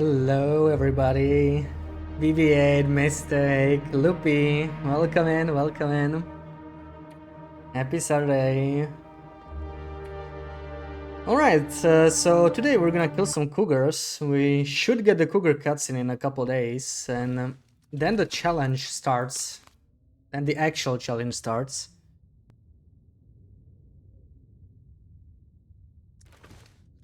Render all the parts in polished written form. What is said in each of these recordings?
Hello everybody, BB8, Mistake, Loopy, welcome in, welcome in. Happy Saturday. Alright, so today we're gonna kill some cougars. We should get the cougar cutscene in a couple days, and then the challenge starts. Then the actual challenge starts.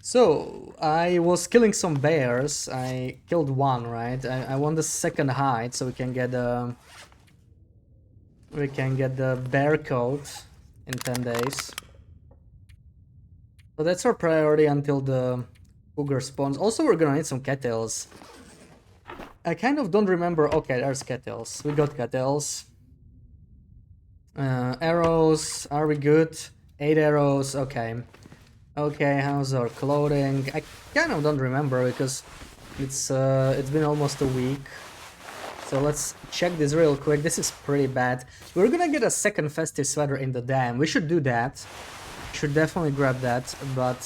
So, I was killing some bears. I killed one, right? I want the second hide so we can get the bear coat in 10 days. So that's our priority until the cougar spawns. Also, we're gonna need some cattails. I kind of don't remember. Okay, there's cattails. We got cattails. Arrows, are we good? 8 arrows, okay. Okay, how's our clothing? I kind of don't remember because it's been almost a week. So let's check this real quick. This is pretty bad. We're gonna get a second festive sweater in the dam. We should do that. Should definitely grab that, but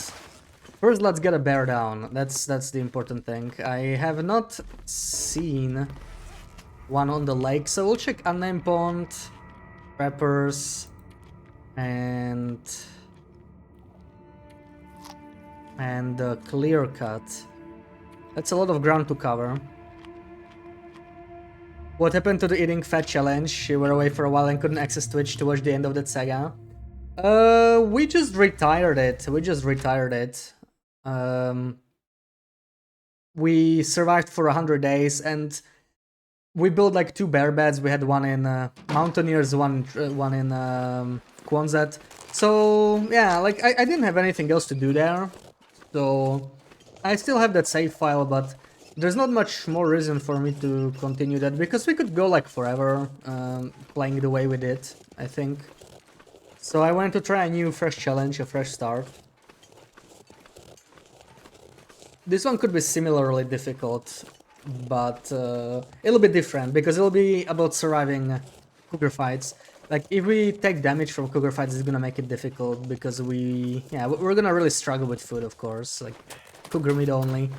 first let's get a bear down. That's the important thing. I have not seen one on the lake, so we'll check unnamed pond, preppers, and clear cut. That's a lot of ground to cover. What happened to the eating fat challenge? You were away for a while and couldn't access Twitch to watch the end of that saga. We just retired it. We survived for 100 days and we built like 2 bear beds. We had one in Mountaineers, one in Quonset. So yeah, like I didn't have anything else to do there. So I still have that save file, but there's not much more reason for me to continue that because we could go like forever playing the way we did, I think. So I wanted to try a new fresh challenge, a fresh start. This one could be similarly difficult, but it'll be different because it'll be about surviving cougar fights. Like if we take damage from cougar fights, it's gonna make it difficult because we're gonna really struggle with food, of course. Like cougar meat only.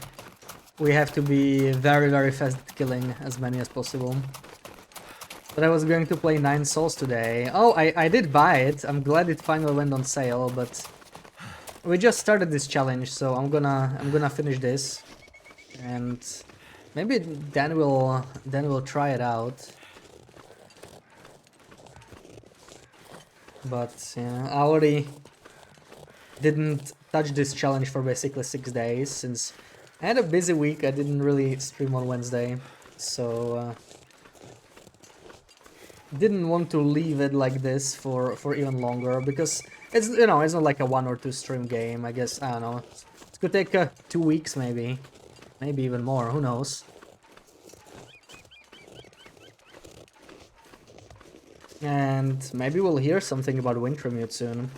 We have to be very, very fast at killing as many as possible. But I was going to play 9 Souls today. Oh, I did buy it. I'm glad it finally went on sale, but we just started this challenge, so I'm gonna finish this, and maybe then we'll try it out. But yeah, I already didn't touch this challenge for basically 6 days since I had a busy week. I didn't really stream on Wednesday, so didn't want to leave it like this for even longer because it's it's not like a 1 or 2 stream game. I guess I don't know. It could take 2 weeks maybe even more. Who knows? And maybe we'll hear something about Wintermute soon.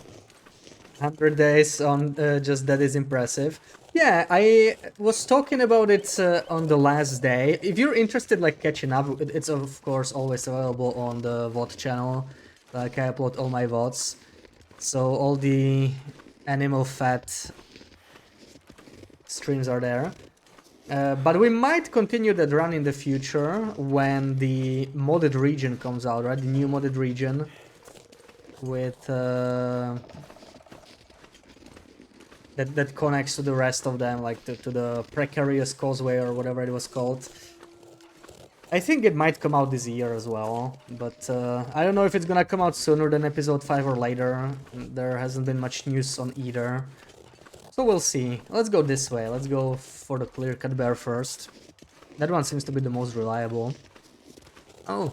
100 days on just that is impressive. Yeah, I was talking about it on the last day. If you're interested, like catching up, it's of course always available on the VOD channel. Like I upload all my VODs, so all the animal fat streams are there. But we might continue that run in the future when the modded region comes out, right? The new modded region with that connects to the rest of them, like to the precarious causeway or whatever it was called. I think it might come out this year as well, but I don't know if it's gonna come out sooner than episode 5 or later. There hasn't been much news on either. So we'll see. Let's go this way. Let's go for the clear-cut bear first. That one seems to be the most reliable. Oh.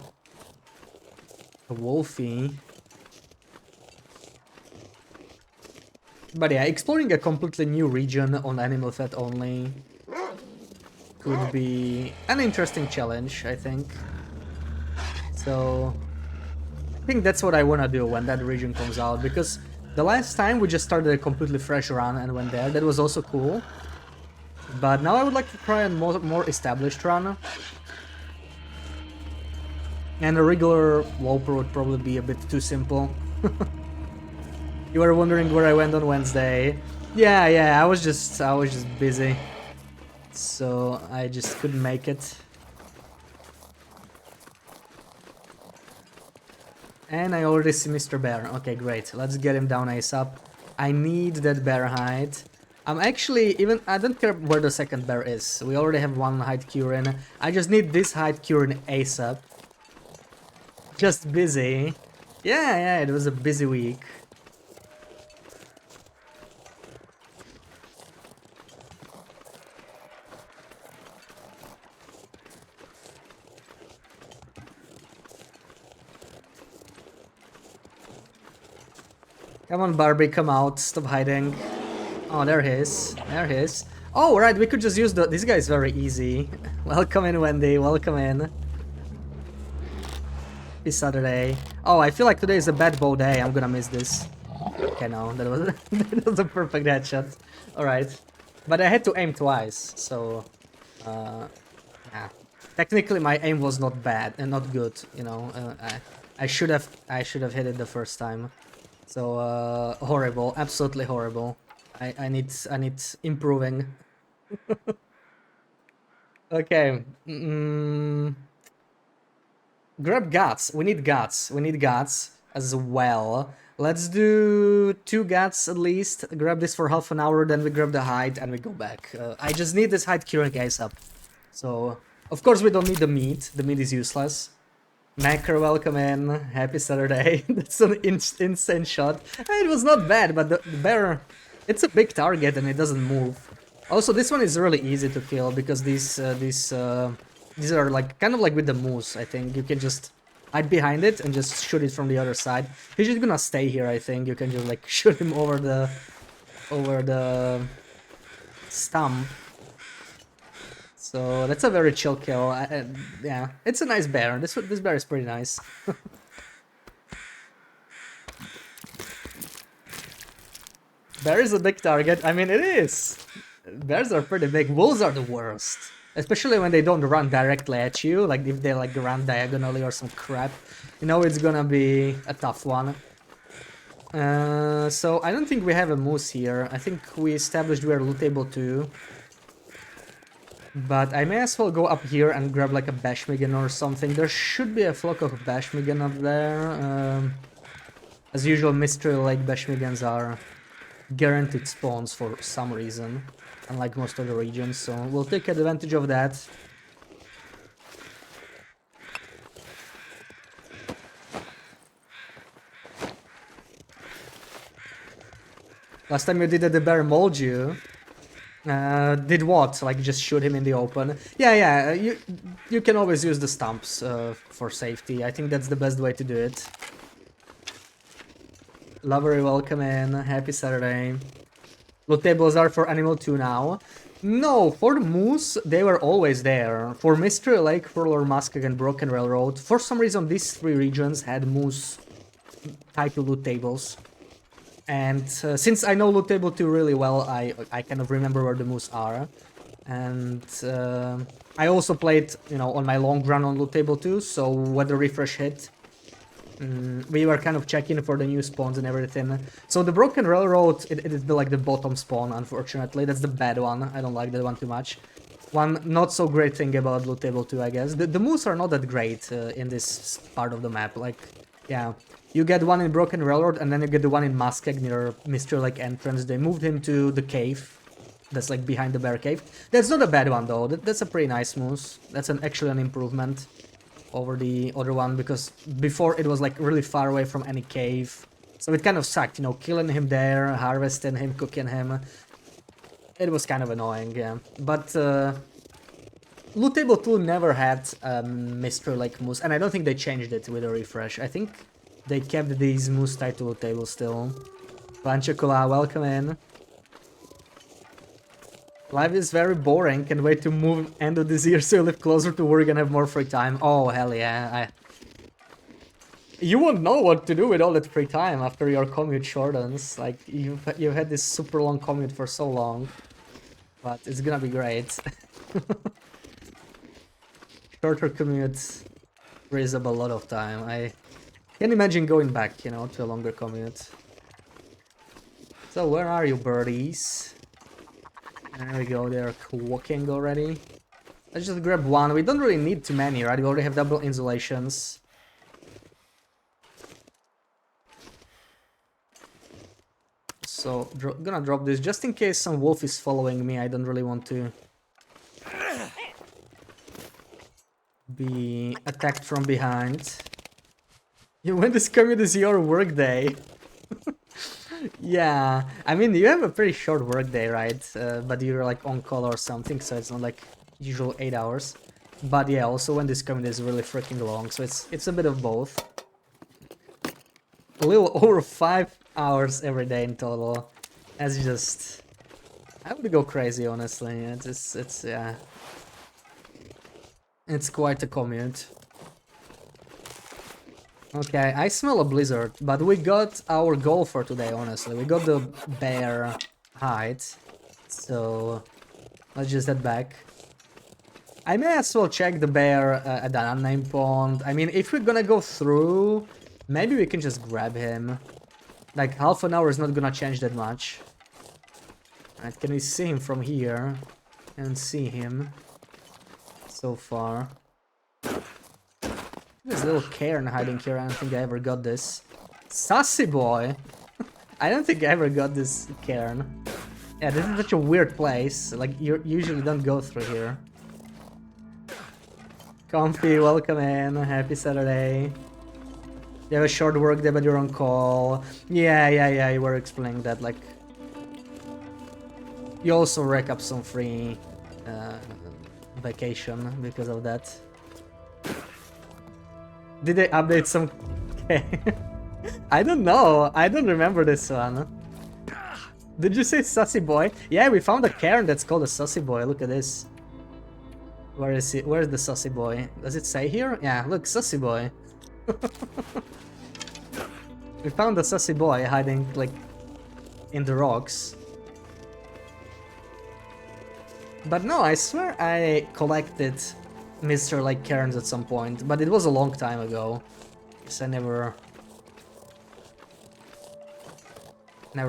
A wolfie. But yeah, exploring a completely new region on animal fat only could be an interesting challenge, I think. So I think that's what I wanna do when that region comes out, because the last time we just started a completely fresh run and went there. That was also cool. But now I would like to try a more established run. And a regular Loper would probably be a bit too simple. You were wondering where I went on Wednesday. Yeah, I was just busy. so I just couldn't make it. And I already see Mr. Bear. Okay, great. Let's get him down ASAP. I need that bear hide. I'm actually even... I don't care where the second bear is. We already have one hide cure in. I just need this hide cure in ASAP. Just busy. Yeah, it was a busy week. Come on, Barbie, come out. Stop hiding. Oh, there he is. There he is. Oh, right, we could just use the... This guy is very easy. Welcome in, Wendy. Welcome in. Happy Saturday. Oh, I feel like today is a bad bow day. I'm gonna miss this. Okay, no, that was, that was a perfect headshot. Alright. But I had to aim twice, so... yeah. Technically, my aim was not bad and not good, you know. I should have hit it the first time. So horrible, absolutely horrible. I need improving. Okay. Grab guts. We need guts. We need guts as well. Let's do 2 guts at least. Grab this for half an hour, then we grab the hide and we go back. I just need this hide curing guys up. So of course we don't need the meat. The meat is useless. Macro, welcome in. Happy Saturday. That's an insane shot. It was not bad, but the bear, it's a big target and it doesn't move. Also, this one is really easy to kill because these are like kind of like with the moose. I think you can just hide behind it and just shoot it from the other side. He's just gonna stay here. I think you can just like shoot him over the stump. So that's a very chill kill. Yeah, it's a nice bear. This bear is pretty nice. Bear is a big target. I mean, it is. Bears are pretty big. Wolves are the worst, especially when they don't run directly at you. Like if they like run diagonally or some crap, you know it's gonna be a tough one. So I don't think we have a moose here. I think we established we are lootable too. But I may as well go up here and grab like a Bashmigan or something. There should be a flock of Bashmigan up there. As usual, Mystery Lake Bashmigans are guaranteed spawns for some reason, unlike most other regions, so we'll take advantage of that. Last time you did it, the bear mauled you. Did what? Like just shoot him in the open? Yeah, you can always use the stumps for safety. I think that's the best way to do it. Lovery, welcome in. Happy Saturday. Loot tables are for Animal 2 now. No, for the moose, they were always there. For Mystery Lake, Furlor, Muskeg, and Broken Railroad, for some reason these 3 regions had moose tied to loot tables. And since I know loot table 2 really well, I kind of remember where the moose are. And I also played, you know, on my long run on loot table 2, so when the refresh hit, we were kind of checking for the new spawns and everything. So the Broken Railroad, it is like the bottom spawn, unfortunately. That's the bad one. I don't like that one too much. One not so great thing about loot table 2, I guess. The moose are not that great in this part of the map. Like, yeah. You get one in Broken Railroad, and then you get the one in Muskeg near Mystery Lake entrance. They moved him to the cave. That's like behind the bear cave. That's not a bad one though. That's a pretty nice moose. That's actually an improvement over the other one, because before it was like really far away from any cave. So it kind of sucked, you know, killing him there, harvesting him, cooking him. It was kind of annoying, yeah. But Loot Table 2 never had Mystery Lake moose, and I don't think they changed it with a refresh. I think they kept these moose tied to loot table still. Panchacola, welcome in. Life is very boring. Can't wait to move end of this year so you live closer to work and have more free time. Oh, hell yeah. You won't know what to do with all that free time after your commute shortens. Like, you've had this super long commute for so long. But it's gonna be great. Shorter commute frees up a lot of time. I can't imagine going back, you know, to a longer commute. So where are you, birdies? There we go, they're walking already. Let's just grab one. We don't really need too many, right? We already have double insulations. So, gonna drop this just in case some wolf is following me. I don't really want to be attacked from behind. When this commute is your work day. Yeah, I mean, you have a pretty short work day, right? But you're like on call or something, so it's not like usual 8 hours. But yeah, also when this commute is really freaking long, so it's a bit of both. A little over 5 hours every day in total. That's just... I would go crazy, honestly. It's yeah. It's quite a commute. Okay, I smell a blizzard, but we got our goal for today, honestly. We got the bear hide, so let's just head back. I may as well check the bear at the unnamed pond. I mean, if we're gonna go through, maybe we can just grab him. Like, half an hour is not gonna change that much. Alright, can we see him from here? Can't see him so far. There's a little cairn hiding here. I don't think I ever got this. Sassy boy! I don't think I ever got this cairn. Yeah, this is such a weird place. Like, you usually don't go through here. Comfy, welcome in. Happy Saturday. You have a short work day, but you're on call. Yeah, you were explaining that, like... You also rack up some free vacation because of that. Did they update some... Okay. I don't know. I don't remember this one. Did you say Sassy Boy? Yeah, we found a cairn that's called a Sassy Boy. Look at this. Where is it? Where's the Sassy Boy? Does it say here? Yeah, look, Sassy Boy. We found a Sassy Boy hiding, like, in the rocks. But no, I swear I collected Mr. like cairns at some point, but it was a long time ago. So I never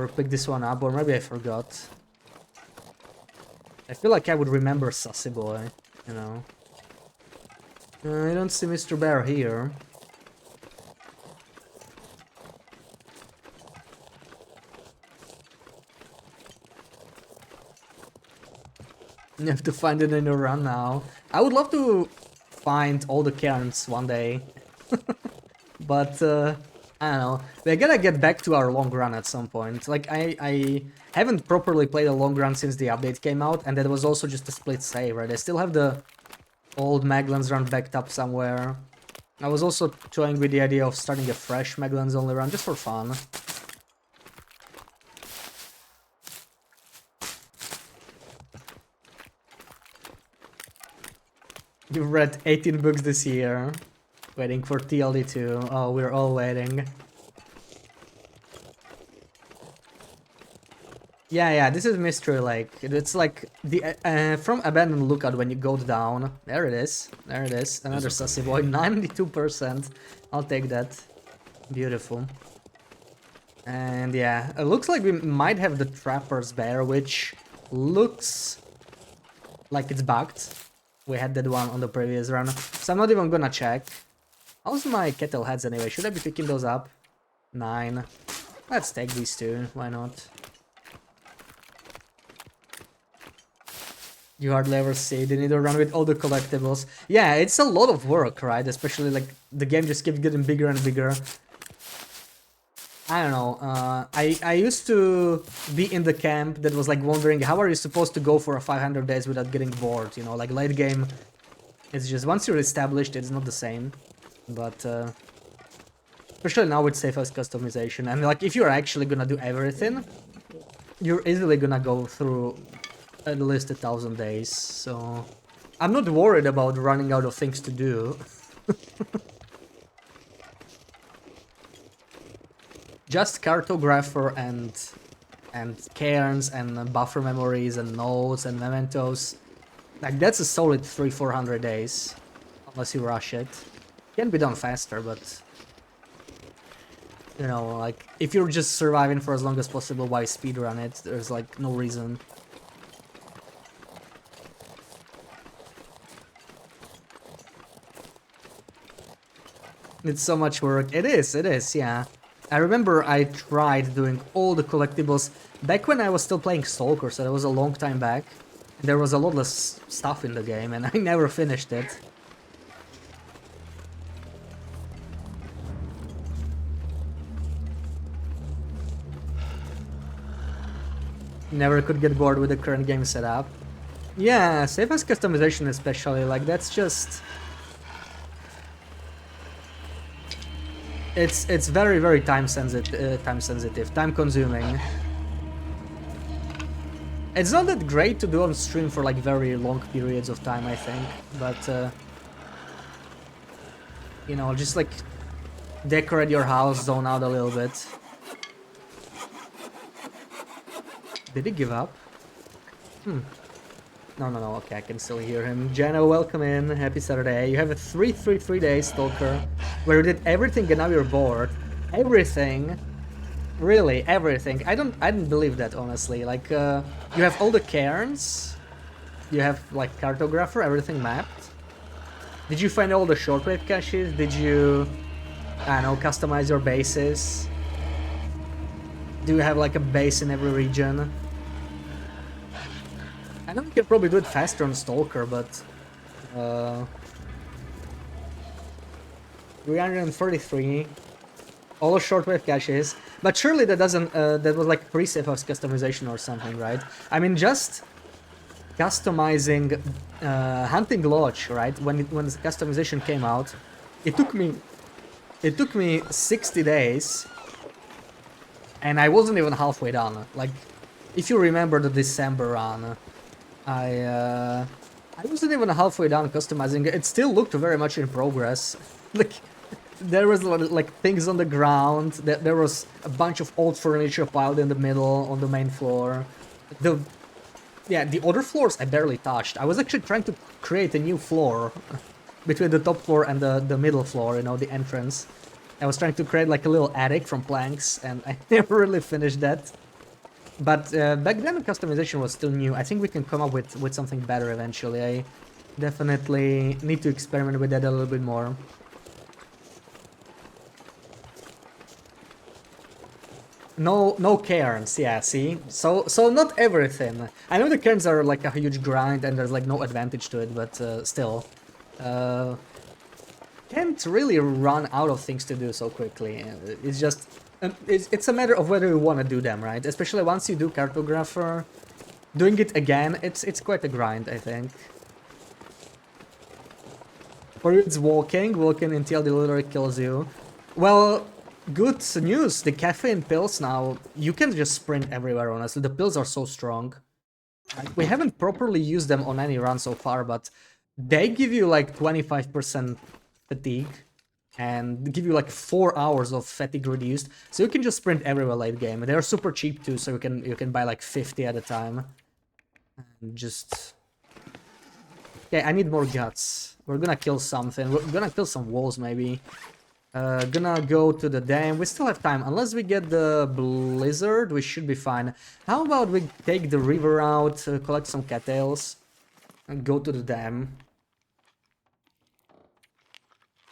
picked this one up, or maybe I forgot. I feel like I would remember Sassy Boy, you know. I don't see Mr. Bear here. You have to find it in your run now. I would love to find all the cairns one day. But, I don't know. We're gonna get back to our long run at some point. Like, I haven't properly played a long run since the update came out, and that was also just a split save, right? I still have the old Maglan's run backed up somewhere. I was also toying with the idea of starting a fresh Maglan's only run, just for fun. You've read 18 books this year. Waiting for TLD2. Oh, we're all waiting. Yeah, this is Mystery Lake. It's like the from Abandoned Lookout when you go down. There it is. There it is. Another Sassy Boy. 92%. I'll take that. Beautiful. And yeah, it looks like we might have the Trapper's Bear, which looks like it's bugged. We had that one on the previous run, so I'm not even gonna check. How's my kettle heads anyway? Should I be picking those up? 9. Let's take these two, why not? You hardly ever see they need to run with all the collectibles. Yeah, it's a lot of work, right? Especially like the game just keeps getting bigger and bigger. I don't know, I used to be in the camp that was like wondering how are you supposed to go for a 500 days without getting bored, you know, like late game, it's just once you're established it's not the same, but especially now with safe house customization, and like if you're actually gonna do everything, you're easily gonna go through at least 1,000 days, so I'm not worried about running out of things to do. Just cartographer and cairns and buffer memories and notes and mementos. Like that's a solid 300-400 days, unless you rush it. Can be done faster, but you know, like if you're just surviving for as long as possible, why speedrun it? There's like no reason. It's so much work. It is, yeah. I remember I tried doing all the collectibles back when I was still playing Stalker, so that was a long time back. There was a lot less stuff in the game, and I never finished it. Never could get bored with the current game setup. Yeah, save as customization especially, like that's just... It's very time sensitive, time consuming. It's not that great to do on stream for like very long periods of time, I think, but you know, just like decorate your house, zone out a little bit. Did he give up? No, okay, I can still hear him. Jano, welcome in, happy Saturday. You have a 3 Stalker, where you did everything and now you're bored. Everything? Really, everything. I didn't believe that, honestly. Like, you have all the cairns, you have, like, cartographer, everything mapped. Did you find all the shortwave caches? Did you, I don't know, customize your bases? Do you have, like, a base in every region? I know you can probably do it faster on Stalker, but... 333. All the shortwave caches. But surely that doesn't... that was like pre-save as customization or something, right? I mean, just... customizing Hunting Lodge, right? When the customization came out, it took me 60 days, and I wasn't even halfway done. Like, if you remember the December run, I wasn't even halfway done customizing it. It still looked very much in progress. Like, there was like things on the ground. There was a bunch of old furniture piled in the middle on the main floor. Yeah, the other floors I barely touched. I was actually trying to create a new floor between the top floor and the middle floor, you know, the entrance. I was trying to create like a little attic from planks, and I never really finished that. But back then customization was still new. I think we can come up with something better eventually. I definitely need to experiment with that a little bit more. No cairns, yeah, see? So not everything. I know the cairns are like a huge grind and there's like no advantage to it, but still. Can't really run out of things to do so quickly. It's just... it's a matter of whether you want to do them, right? Especially once you do cartographer, doing it again, it's quite a grind, I think. For you it's walking until the literally kills you. Well, good news, the caffeine pills now, you can just sprint everywhere, honestly. The pills are so strong. We haven't properly used them on any run so far, but they give you like 25% fatigue and give you like 4 hours of fatigue reduced, so you can just sprint everywhere late game. They're super cheap too, so you can buy like 50 at a time. And just... okay, I need more guts. We're gonna kill something. We're gonna kill some walls maybe. Gonna go to the dam. We still have time. Unless we get the blizzard, we should be fine. How about we take the river out, collect some cattails, and go to the dam.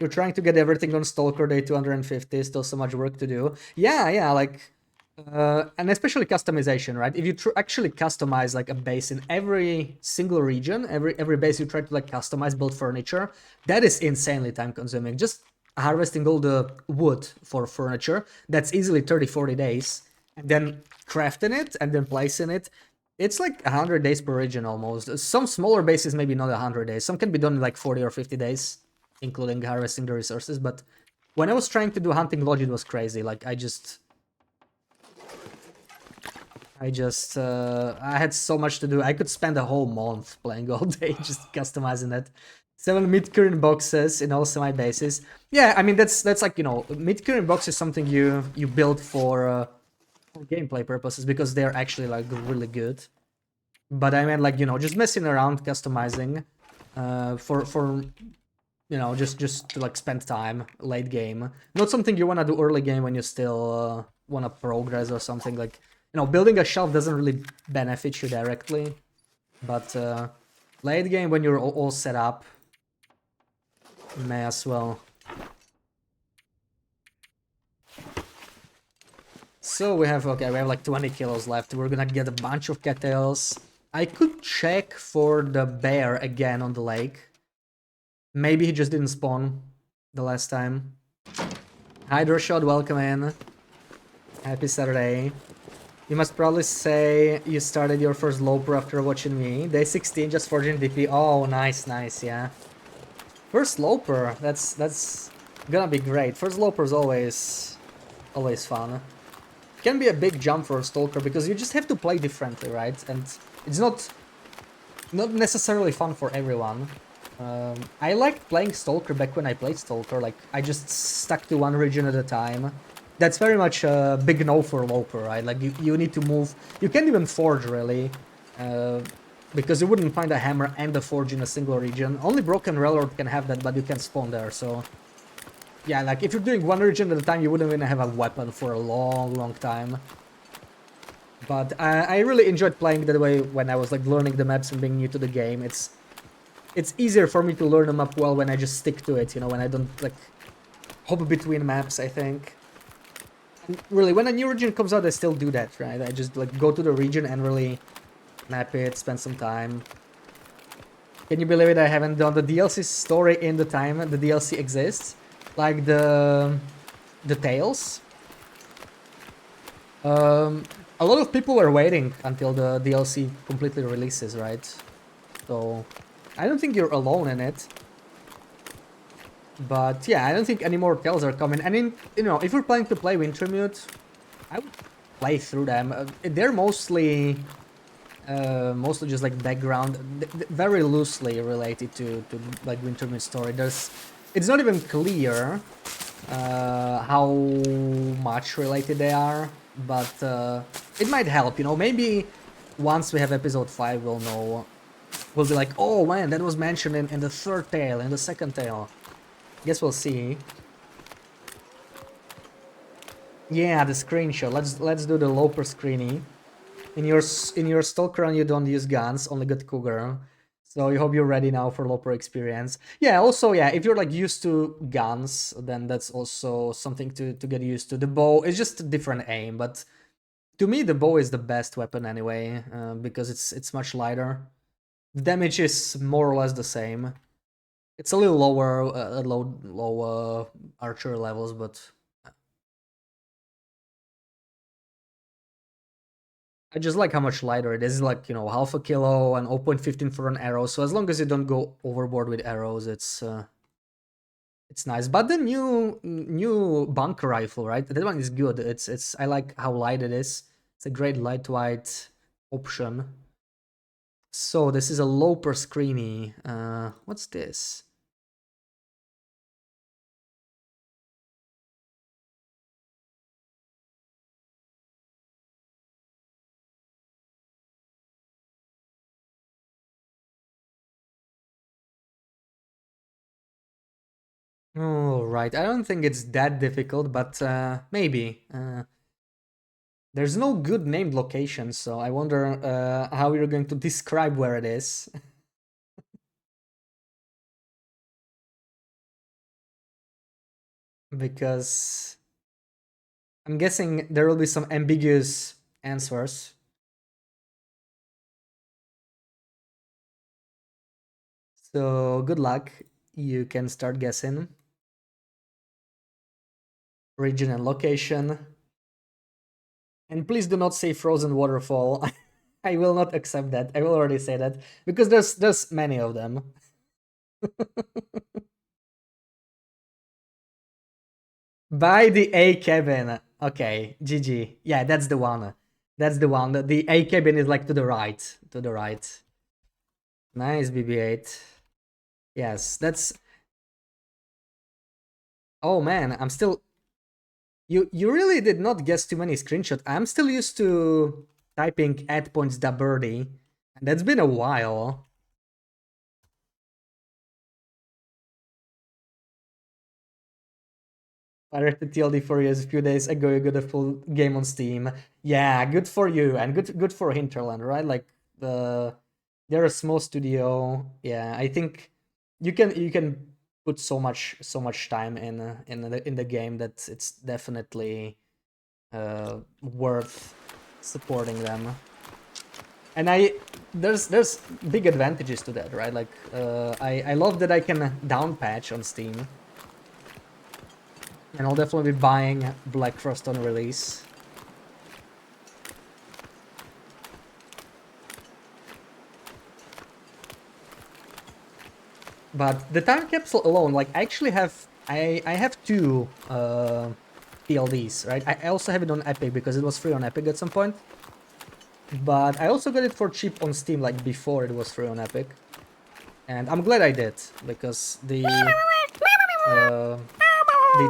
You're trying to get everything on Stalker Day 250, still so much work to do. Yeah, like... and especially customization, right? If you actually customize like a base in every single region, every base you try to like customize, build furniture, that is insanely time consuming. Just harvesting all the wood for furniture, that's easily 30-40 days. And then crafting it and then placing it, it's like 100 days per region almost. Some smaller bases maybe not 100 days. Some can be done in like 40 or 50 days, including harvesting the resources. But when I was trying to do Hunting Lodge, it was crazy. Like I had so much to do. I could spend a whole month playing all day just customizing that. 7 mid-current boxes in all semi-bases. Yeah, I mean that's like, you know, mid-current box is something you build for gameplay purposes because they're actually like really good. But I mean, like, you know, just messing around customizing for you know, just to like spend time late game. Not something you want to do early game when you still want to progress or something. Like, you know, building a shelf doesn't really benefit you directly, but late game when you're all set up, may as well. So we have like 20 kilos left. We're gonna get a bunch of cattails. I could check for the bear again on the lake. Maybe he just didn't spawn the last time. Hydro Shot, welcome in. Happy Saturday. You must probably say you started your first loper after watching me. Day 16, just forging DP. Oh, nice, nice, yeah. First loper, that's gonna be great. First loper is always fun. Can be a big jump for a stalker because you just have to play differently, right? And it's not necessarily fun for everyone. I liked playing Stalker back when I played Stalker, like I just stuck to one region at a time. That's very much a big no for Loper, right? Like you need to move, you can't even forge really, uh, because you wouldn't find a hammer and a forge in a single region. Only Broken Railroad can have that, but you can spawn there, so... Yeah, like if you're doing one region at a time, you wouldn't even have a weapon for a long time. But I really enjoyed playing that way when I was like learning the maps and being new to the game. It's easier for me to learn a map well when I just stick to it, you know, when I don't like hop between maps, I think. And really, when a new region comes out, I still do that, right? I just like go to the region and really map it, spend some time. Can you believe it? I haven't done the DLC story in the time the DLC exists, like the Tales. A lot of people were waiting until the DLC completely releases, right? So I don't think you're alone in it. But yeah, I don't think any more Tales are coming. And you know, if you're planning to play Wintermute, I would play through them. They're mostly just like background, very loosely related to like Wintermute story. It's not even clear how much related they are, but it might help. You know, maybe once we have episode 5, we'll know. We'll be like, oh man, that was mentioned in the third tale, in the second tale. Guess we'll see. Yeah, the screenshot. Let's do the Loper screeny. In your Stalker run, you don't use guns, only got Cougar. So I hope you're ready now for Loper experience. Yeah, also, yeah, if you're like used to guns, then that's also something to get used to. The bow is just a different aim, but to me the bow is the best weapon anyway, because it's much lighter. The damage is more or less the same. It's a little lower at low archer levels, but I just like how much lighter it is. Like, you know, half a kilo and 0.15 for an arrow. So as long as you don't go overboard with arrows, it's nice. But the new bunker rifle, right? That one is good. It's I like how light it is. It's a great lightweight option. So this is a Loper screeny. What's this? Oh, right. I don't think it's that difficult, but maybe. There's no good named location, so I wonder how you're going to describe where it is. Because I'm guessing there will be some ambiguous answers. So good luck. You can start guessing. Region and location. And please do not say frozen waterfall. I will not accept that. I will already say that because there's many of them. By the A cabin. Okay, GG. Yeah, that's the one. That's the one. The A cabin is like to the right. To the right. Nice BB-8. Yes, that's... Oh man, I'm still... You really did not guess too many screenshots. I'm still used to typing @points da birdie, and that's been a while. I read the TLD for you a few days ago. You got a full game on Steam. Yeah, good for you, and good for Hinterland, right? Like they're a small studio. Yeah, I think you can put so much time in the game that it's definitely worth supporting them. And there's big advantages to that, right? Like I love that I can down patch on Steam, and I'll definitely be buying Black Frost on release. But the time capsule alone, like I actually have I have two PLDs, right? I also have it on Epic because it was free on Epic at some point. But I also got it for cheap on Steam, like before it was free on Epic. And I'm glad I did, because the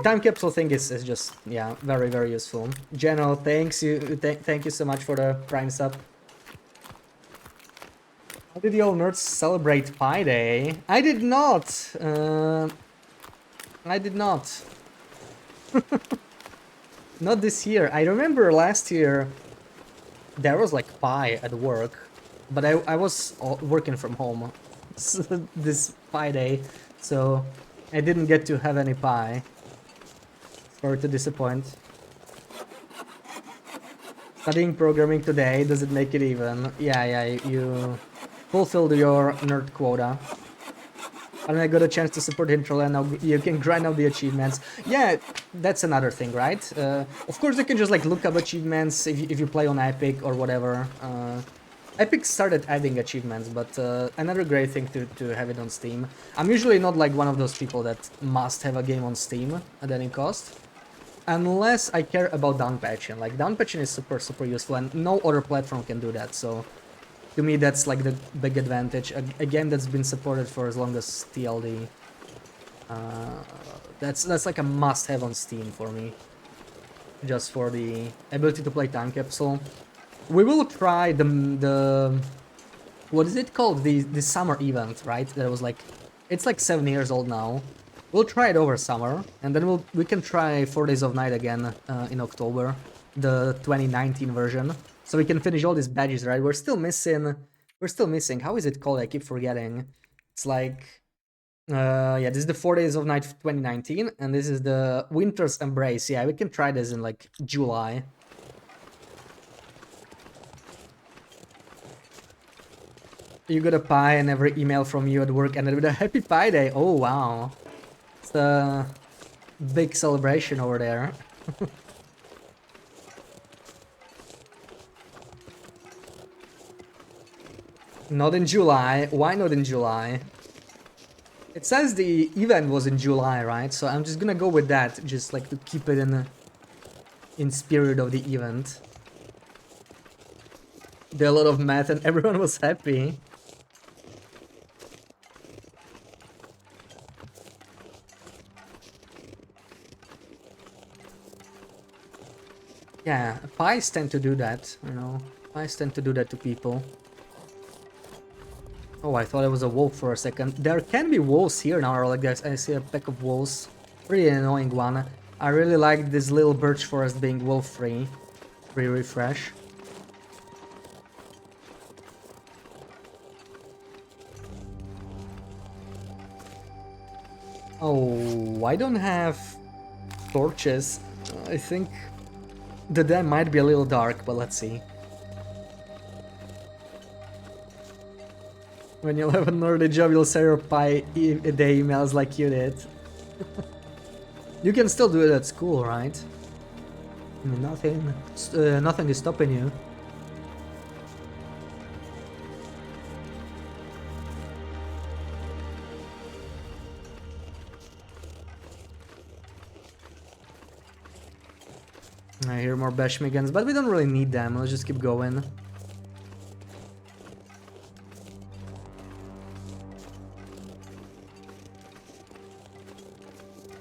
time capsule thing is just, yeah, very, very useful. General, thank you so much for the Prime sub. How did the old nerds celebrate Pi Day? I did not. I did not. Not this year. I remember last year there was like Pi at work, but I was working from home this Pi Day, so I didn't get to have any pie. Sorry to disappoint. Studying programming today, does it make it even? Yeah, you fulfilled your nerd quota. And I got a chance to support Intro, and now you can grind out the achievements. Yeah, that's another thing, right? Of course, you can just like look up achievements if you play on Epic or whatever. Epic started adding achievements, but another great thing to have it on Steam. I'm usually not like one of those people that must have a game on Steam at any cost. Unless I care about downpatching. Like, downpatching is super, super useful, and no other platform can do that, so to me that's like the big advantage. A game that's been supported for as long as TLD. That's like a must-have on Steam for me. Just for the ability to play Time Capsule. We will try the what is it called? The summer event, right? That was like, it's like 7 years old now. We'll try it over summer, and then we can try 4 Days of Night again in October, the 2019 version, so we can finish all these badges, right? We're still missing. How is it called? I keep forgetting. It's like, yeah, this is the 4 Days of Night 2019, and this is the Winter's Embrace. Yeah, we can try this in like July. You got a pie, and every email from you at work ended with a Happy Pie Day. Oh wow. It's a big celebration over there. Not in July. Why not in July? It says the event was in July, right? So I'm just gonna go with that, just like to keep it in spirit of the event. Did a lot of math and everyone was happy. Yeah, pies tend to do that, you know. Pies tend to do that to people. Oh, I thought it was a wolf for a second. There can be wolves here now, like this. I see a pack of wolves. Pretty annoying one. I really like this little birch forest being wolf-free. Pretty refresh. Oh, I don't have torches. I think the dam might be a little dark, but let's see. When you'll have a nerdy job, you'll say your pie a day emails like you did. You can still do it at school, right? I mean, nothing is stopping you. I hear more Bashmigans, but we don't really need them. Let's just keep going.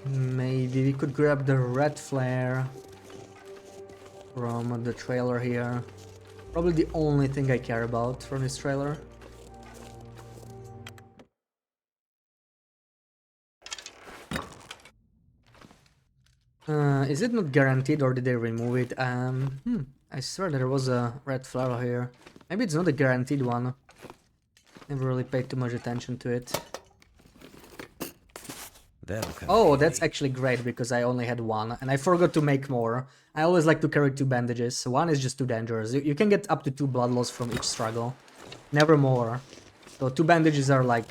Maybe we could grab the red flare from the trailer here. Probably the only thing I care about from this trailer. Is it not guaranteed, or did they remove it? I swear there was a red flower here. Maybe it's not a guaranteed one. Never really paid too much attention to it. That'll come. Oh, that's actually great because I only had one and I forgot to make more. I always like to carry 2 bandages. One is just too dangerous. You can get up to 2 blood loss from each struggle. Never more. So 2 bandages are like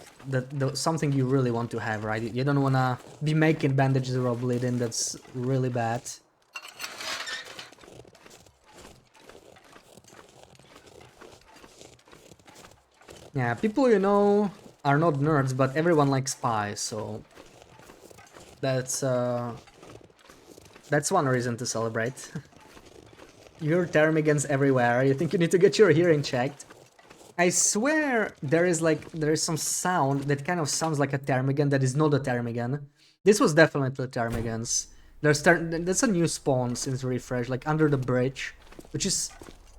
something you really want to have, right? You don't wanna be making bandages or bleeding. That's really bad. Yeah, people you know are not nerds, but everyone likes spies, so that's one reason to celebrate. Your ptarmigans everywhere. You think you need to get your hearing checked? I swear there is some sound that kind of sounds like a ptarmigan that is not a ptarmigan. This was definitely ptarmigans. That's a new spawn since refresh, like under the bridge, which is,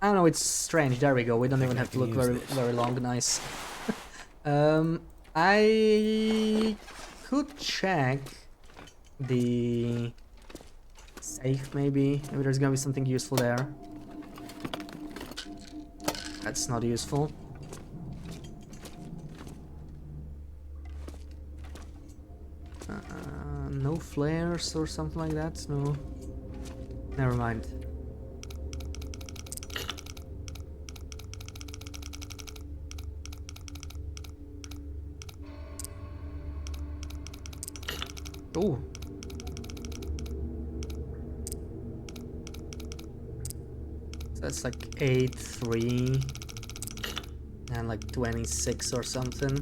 I don't know, it's strange. There we go. We don't even have to look very long. Nice. I could check the safe maybe. Maybe there's gonna be something useful there. That's not useful. No flares or something like that? No. Never mind. Oh. So that's like 8-3 and like 26 or something.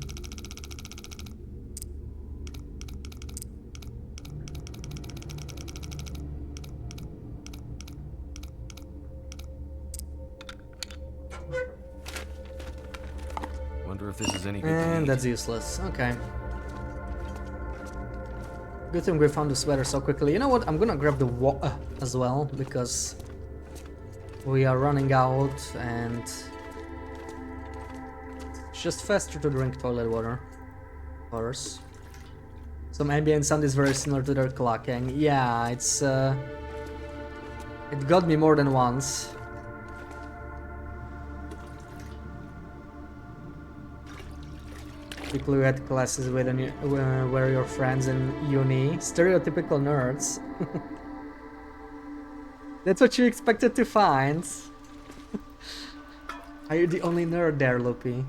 Wonder if this is any good. And that's useless. Okay. Good thing we found the sweater so quickly. You know what? I'm gonna grab the water as well because we are running out and it's just faster to drink toilet water. Of course. Some ambient sound is very similar to their clucking. Yeah, it's it got me more than once. People who had classes with were your friends in uni. Stereotypical nerds. That's what you expected to find. Are you the only nerd there, Loopy?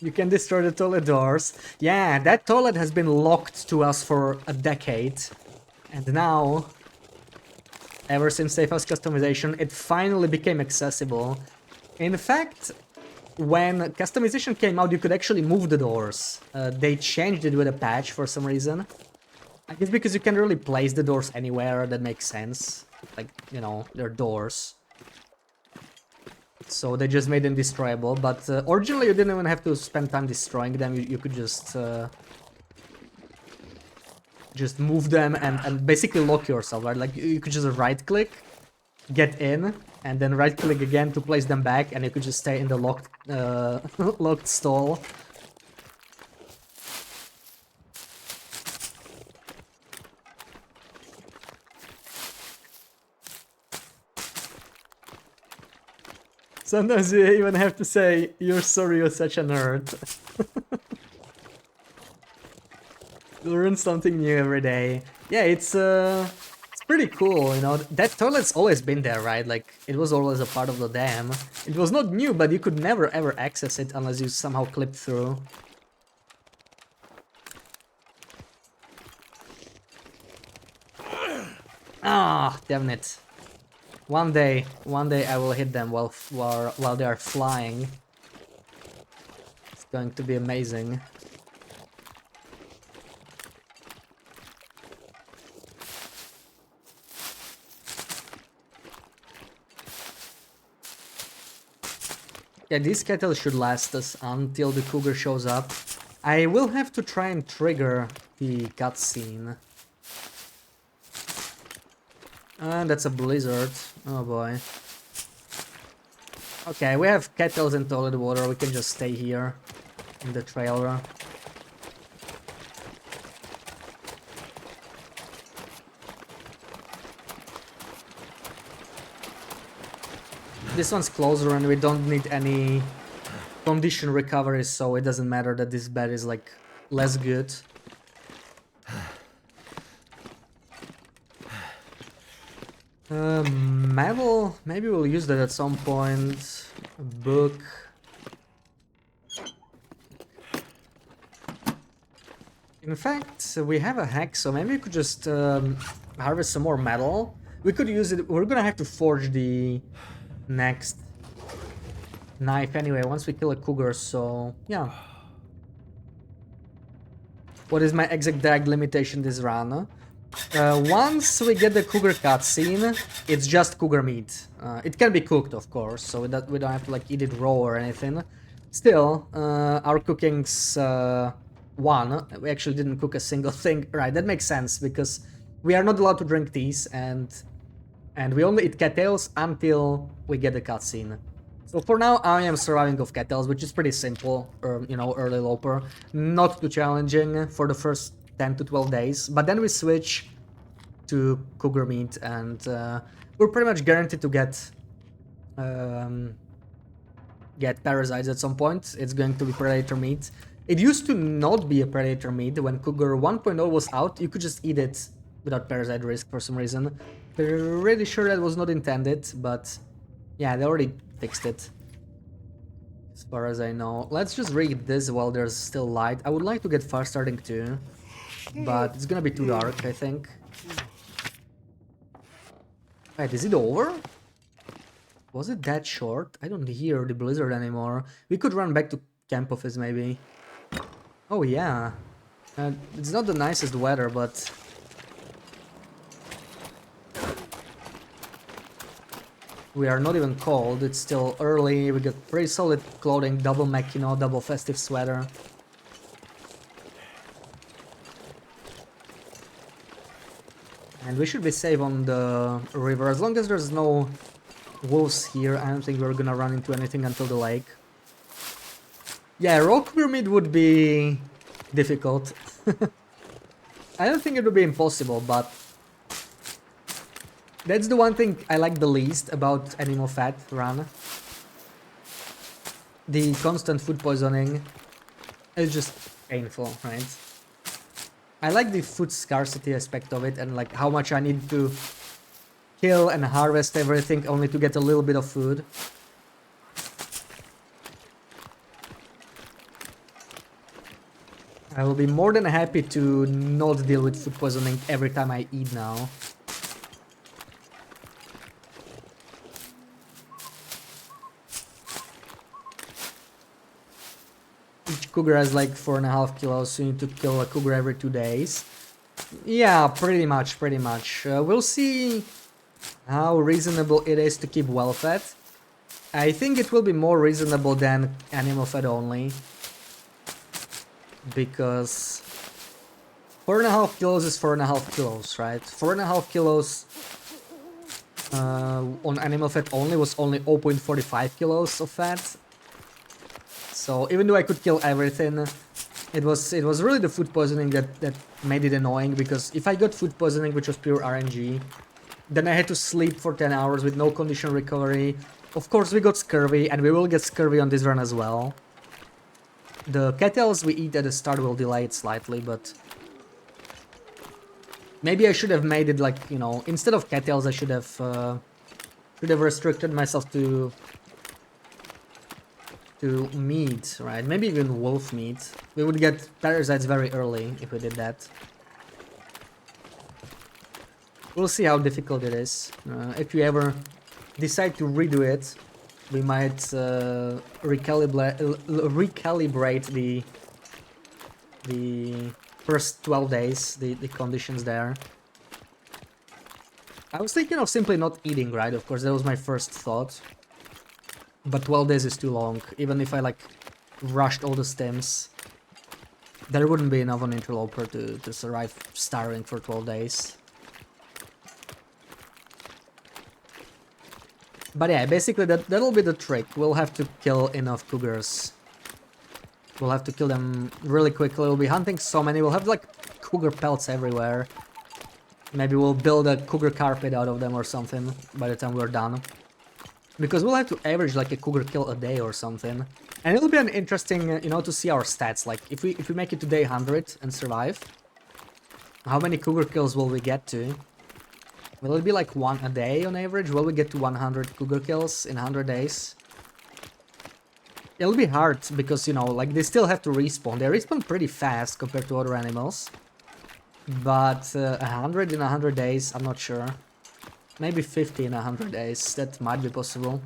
You can destroy the toilet doors. Yeah, that toilet has been locked to us for a decade. And now, ever since Safe House customization, it finally became accessible. In fact, when customization came out, you could actually move the doors. They changed it with a patch for some reason. I guess because you can really place the doors anywhere, that makes sense. Like, you know, they're doors. So they just made them destroyable, but originally you didn't even have to spend time destroying them, you could just move them and basically lock yourself, right? Like you could just right click, get in, and then right click again to place them back, and you could just stay in the locked, locked stall. Sometimes you even have to say, "You're sorry, you're such a nerd." Learn something new every day. Yeah, it's pretty cool, you know. That toilet's always been there, right? Like, it was always a part of the dam. It was not new, but you could never ever access it unless you somehow clipped through. Ah, damn it. One day I will hit them while they are flying. It's going to be amazing. Yeah, these kettles should last us until the Cougar shows up. I will have to try and trigger the cutscene. And that's a blizzard. Oh boy. Okay, we have kettles and toilet water. We can just stay here in the trailer. This one's closer and we don't need any condition recovery, so it doesn't matter that this bed is like less good. Metal, maybe we'll use that at some point. A book. In fact, we have a hack, so maybe we could just harvest some more metal. We could use it. We're gonna have to forge the next knife anyway once we kill a cougar, so yeah. What is my exact drag limitation this run? Once we get the cougar cutscene, it's just cougar meat. It can be cooked, of course, so we don't have to like eat it raw or anything. Still, our cooking's one. We actually didn't cook a single thing. Right, that makes sense because we are not allowed to drink teas and we only eat cattails until we get the cutscene. So for now, I am surviving off cattails, which is pretty simple, you know, early loper. Not too challenging for the first 10 to 12 days, but then we switch to cougar meat and we're pretty much guaranteed to get parasites at some point. It's going to be predator meat. It used to not be a predator meat. When Cougar 1.0 was out, you could just eat it without parasite risk for some reason. We're really sure that was not intended, but yeah, they already fixed it. As far as I know. Let's just read this while there's still light. I would like to get fast starting too, but it's gonna be too dark, I think. Wait, is it over? Was it that short? I don't hear the blizzard anymore. We could run back to camp office maybe. Oh yeah. It's not the nicest weather, but... we are not even cold, it's still early, we got pretty solid clothing, double Makino, double festive sweater. And we should be safe on the river, as long as there's no wolves here. I don't think we're gonna run into anything until the lake. Yeah, rock pyramid would be difficult. I don't think it would be impossible, but that's the one thing I like the least about animal fat run. The constant food poisoning is just painful, right? I like the food scarcity aspect of it and like how much I need to kill and harvest everything only to get a little bit of food. I will be more than happy to not deal with food poisoning every time I eat now. Each cougar has like 4.5 kilos, so you need to kill a cougar every 2 days. Yeah, pretty much. We'll see how reasonable it is to keep well fed. I think it will be more reasonable than animal fed only. Because 4.5 kilos is 4.5 kilos, right? 4.5 kilos on animal fat only was only 0.45 kilos of fat. So even though I could kill everything, it was really the food poisoning that made it annoying, because if I got food poisoning, which was pure RNG, then I had to sleep for 10 hours with no condition recovery. Of course we got scurvy, and we will get scurvy on this run as well. The cattails we eat at the start will delay it slightly, but maybe I should have made it like, you know, instead of cattails I should have restricted myself to meat, right? Maybe even wolf meat. We would get parasites very early if we did that. We'll see how difficult it is. If you ever decide to redo it, we might recalibrate the first 12 days, the conditions there. I was thinking of simply not eating, right? Of course, that was my first thought. But 12 days is too long. Even if I like rushed all the stems, there wouldn't be enough on interloper to survive starving for 12 days. But yeah, basically that'll be the trick. We'll have to kill enough cougars. We'll have to kill them really quickly. We'll be hunting so many. We'll have like cougar pelts everywhere. Maybe we'll build a cougar carpet out of them or something by the time we're done. Because we'll have to average like a cougar kill a day or something. And it'll be an interesting, you know, to see our stats. Like if we make it to day 100 and survive, how many cougar kills will we get to? Will it be like 1 a day on average? Will we get to 100 cougar kills in 100 days? It'll be hard because, you know, like they still have to respawn. They respawn pretty fast compared to other animals. But 100 in 100 days, I'm not sure. Maybe 50 in 100 days, that might be possible.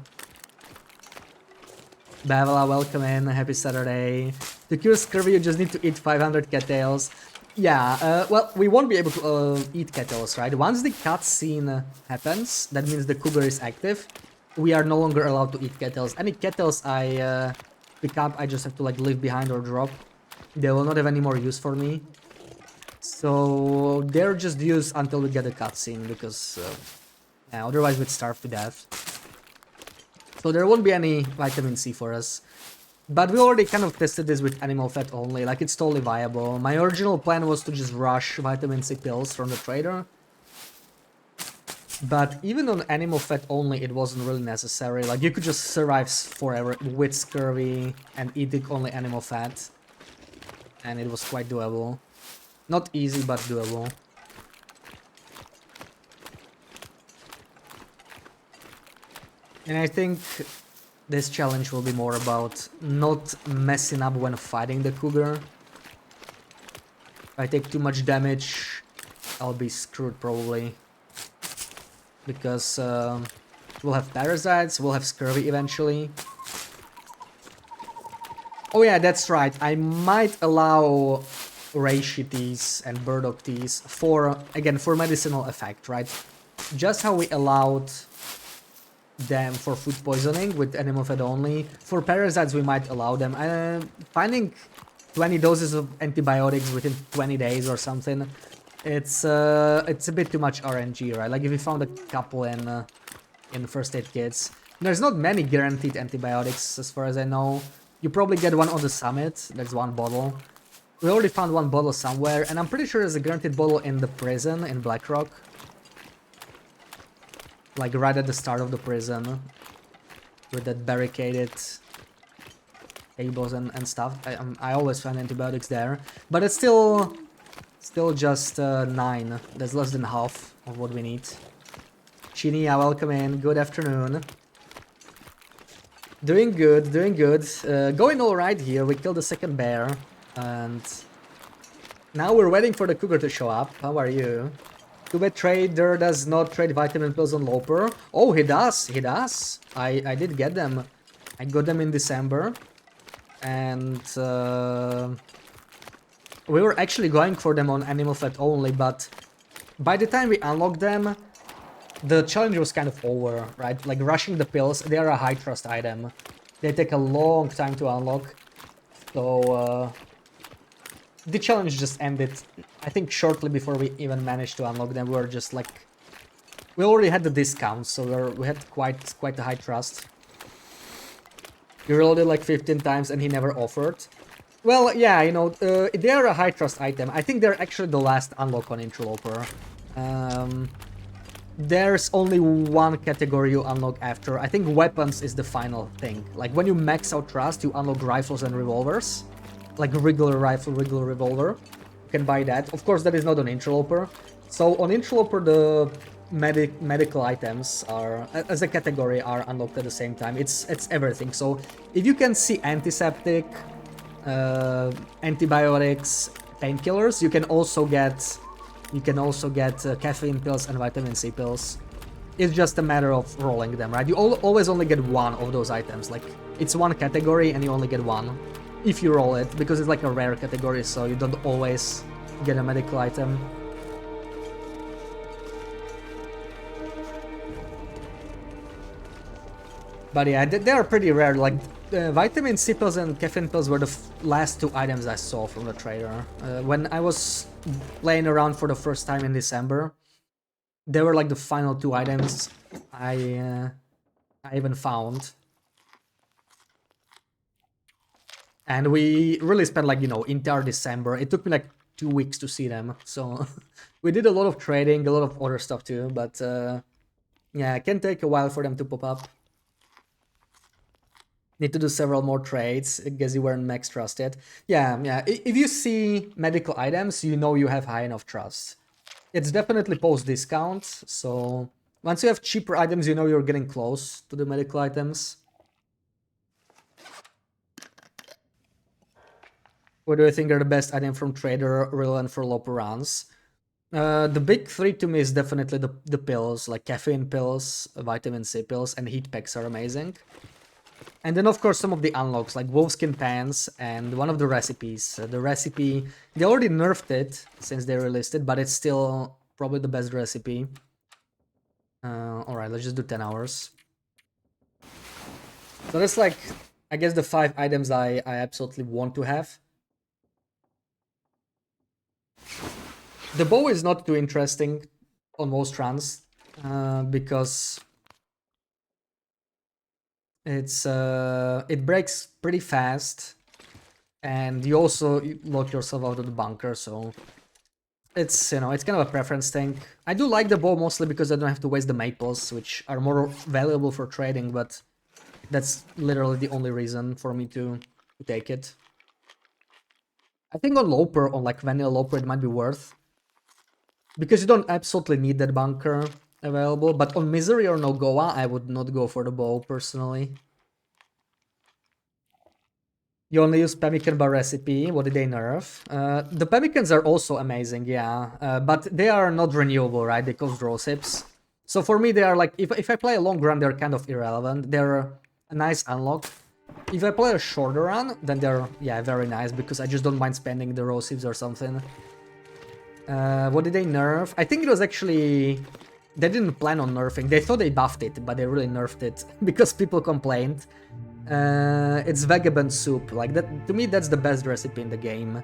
Bavela, welcome in, happy Saturday. To cure scurvy, you just need to eat 500 cattails. Yeah, well, we won't be able to eat cattails, right? Once the cutscene happens, that means the cougar is active. We are no longer allowed to eat cattails. Any cattails I pick up, I just have to like leave behind or drop. They will not have any more use for me. So they're just used until we get a cutscene, because yeah, otherwise we'd starve to death. So there won't be any vitamin C for us. But we already kind of tested this with animal fat only, like it's totally viable. My original plan was to just rush vitamin C pills from the trader. But even on animal fat only, it wasn't really necessary. Like you could just survive forever with scurvy and eating only animal fat. And it was quite doable. Not easy, but doable. And I think this challenge will be more about not messing up when fighting the cougar. If I take too much damage, I'll be screwed probably. Because we'll have parasites, we'll have scurvy eventually. Oh yeah, that's right. I might allow reishi teas and burdock teas for, again, for medicinal effect, right? Just how we allowed them for food poisoning with animal fat only. For parasites, we might allow them. Finding 20 doses of antibiotics within 20 days or something, it's a bit too much RNG, right? Like if we found a couple in first aid kits. There's not many guaranteed antibiotics as far as I know. You probably get one on the summit. There's one bottle. We already found one bottle somewhere, and I'm pretty sure there's a guaranteed bottle in the prison in Blackrock. Like right at the start of the prison, with that barricaded tables and stuff. I always find antibiotics there, but it's still just 9. That's less than half of what we need. Chinia, welcome in. Good afternoon. Doing good, doing good. Going all right here. We killed the second bear, and now we're waiting for the cougar to show up. How are you? Too bad trader does not trade vitamin pills on Loper. Oh, he does. He does. I did get them. I got them in December, and we were actually going for them on animal fat only. But by the time we unlocked them, the challenge was kind of over, right? Like rushing the pills, they are a high trust item. They take a long time to unlock. So the challenge just ended, I think, shortly before we even managed to unlock them. We were just like, we already had the discounts, so we had quite a high trust. You reloaded like 15 times and he never offered. Well, yeah, you know, they are a high trust item. I think they're actually the last unlock on Interloper. There's only one category you unlock after. I think weapons is the final thing. Like when you max out trust, you unlock rifles and revolvers. Like regular rifle, regular revolver. You can buy that. Of course, that is not on Interloper. So on Interloper, the medical items are, as a category, are unlocked at the same time. It's everything. So if you can see antiseptic, antibiotics, painkillers, you can also get caffeine pills and vitamin C pills. It's just a matter of rolling them, right? You always only get one of those items. Like it's one category and you only get one if you roll it, because it's like a rare category, so you don't always get a medical item. But yeah, they are pretty rare. Like vitamin C pills and caffeine pills were the last 2 items I saw from the trader. When I was playing around for the first time in December, they were like the final 2 items I I even found. And we really spent like, you know, entire December. It took me like 2 weeks to see them. So we did a lot of trading, a lot of other stuff too. But yeah, it can take a while for them to pop up. Need to do several more trades. I guess you weren't max trust yet. Yeah, yeah. If you see medical items, you know you have high enough trust. It's definitely post discount. So once you have cheaper items, you know you're getting close to the medical items. What do you think are the best items from Trader relevant for low runs? The big three to me is definitely the pills, like caffeine pills, vitamin C pills, and heat packs are amazing. And then of course some of the unlocks, like wolfskin pants and one of the recipes. The recipe, they already nerfed it since they released it, but it's still probably the best recipe. Alright, let's just do 10 hours. So that's like, I guess the 5 items I absolutely want to have. The bow is not too interesting on most runs, because it breaks pretty fast, and you also lock yourself out of the bunker, so it's, you know, it's kind of a preference thing. I do like the bow mostly because I don't have to waste the maples, which are more valuable for trading, but that's literally the only reason for me to take it. I think on Loper, on like vanilla Loper, it might be worth, because you don't absolutely need that bunker available, but on Misery or Nogoa, I would not go for the bow, personally. You only use pemmican by recipe. What did they nerf? The pemmicans are also amazing, yeah, but they are not renewable, right? They cost draw sips. So for me, they are like, if I play a long run, they're kind of irrelevant. They're a nice unlock. If I play a shorter run, then they're, yeah, very nice, because I just don't mind spending the raw sips or something. What did they nerf? I think it was actually... They didn't plan on nerfing. They thought they buffed it, but they really nerfed it because people complained. It's vagabond soup. Like that, to me, that's the best recipe in the game.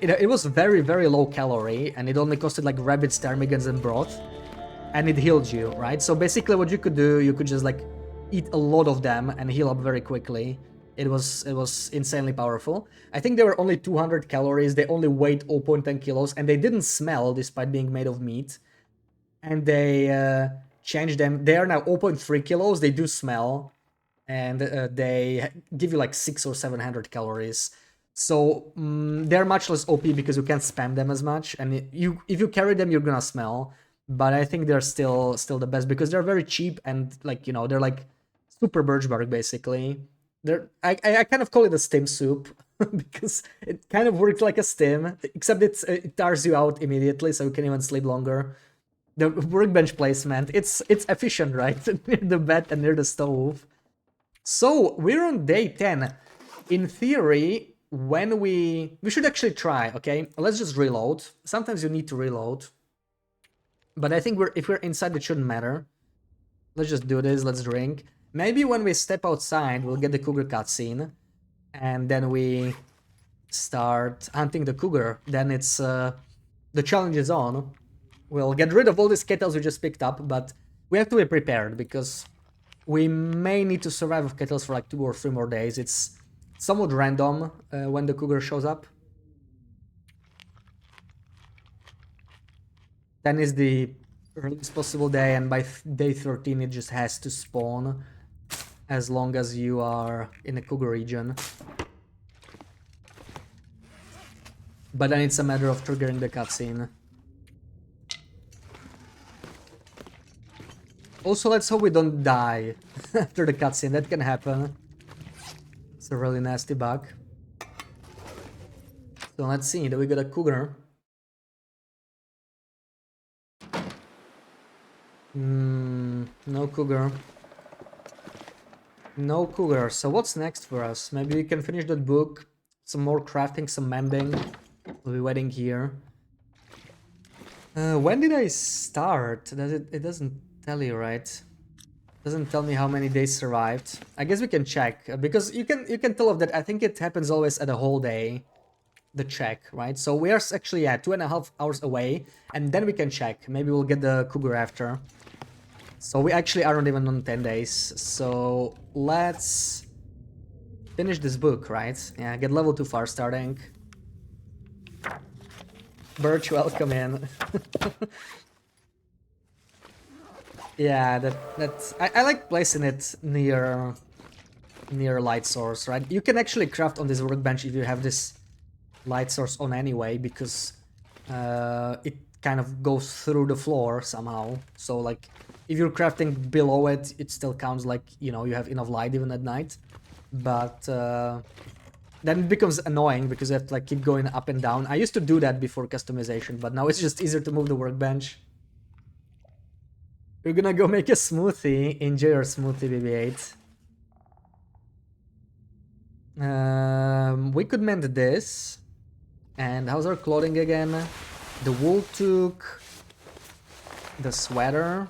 It was very, very low calorie, and it only costed like rabbits, ptarmigans, and broth, and it healed you, right? So basically, what you could do, you could just like eat a lot of them and heal up very quickly. It was insanely powerful. I think they were only 200 calories. They only weighed 0.10 kilos, and they didn't smell despite being made of meat. And they changed them. They are now 0.3 kilos. They do smell, and they give you like 600 or 700 calories. So they're much less OP because you can't spam them as much. And if you carry them, you're gonna smell. But I think they're still the best because they're very cheap and, like, you know, they're like super birch bark basically. I kind of call it a stim soup because it kind of works like a stim, except it tires you out immediately, so you can even sleep longer. The workbench placement, it's efficient, right? Near the bed and near the stove. So we're on day 10. In theory, when we should actually try, okay? Let's just reload. Sometimes you need to reload. But I think if we're inside, it shouldn't matter. Let's just do this, let's drink. Maybe when we step outside, we'll get the Cougar cutscene. And then we start hunting the Cougar. Then it's, the challenge is on. We'll get rid of all these kettles we just picked up, but we have to be prepared, because we may need to survive with kettles for like 2 or 3 more days. It's somewhat random when the Cougar shows up. Then is the earliest possible day, and by day 13 it just has to spawn as long as you are in the Cougar region. But then it's a matter of triggering the cutscene. Also, let's hope we don't die after the cutscene. That can happen. It's a really nasty bug. So let's see. Do we got a Cougar? No Cougar. No Cougar. So what's next for us? Maybe we can finish that book. Some more crafting, some mending. We'll be waiting here. When did I start? It doesn't tell you, right? Doesn't tell me how many days survived. I guess we can check, because you can tell of that. I think it happens always at a whole day, the check, right? So we are actually at 2.5 hours away, and then we can check. Maybe we'll get the Cougar after. So we actually aren't even on 10 days. So let's finish this book, right? Yeah, get level 2 far starting. Birch, welcome in. Yeah, that's I like placing it near light source, right? You can actually craft on this workbench if you have this light source on anyway, because it kind of goes through the floor somehow. So like if you're crafting below it, it still counts like, you know, you have enough light even at night. But then it becomes annoying because you have to like keep going up and down. I used to do that before customization, but now it's just easier to move the workbench. We're gonna go make a smoothie. Enjoy your smoothie, BB8. We could mend this. And how's our clothing again? The wool took, the sweater,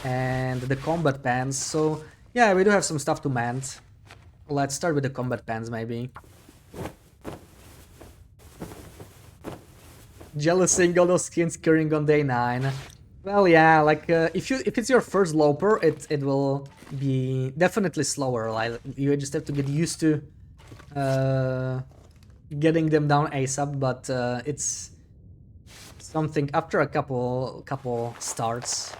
and the combat pants. So yeah, we do have some stuff to mend. Let's start with the combat pants, maybe. Jealous seeing all those skins curing on day 9. Well, yeah, like if it's your first loper, it will be definitely slower. Like you just have to get used to getting them down ASAP. But it's something after a couple starts.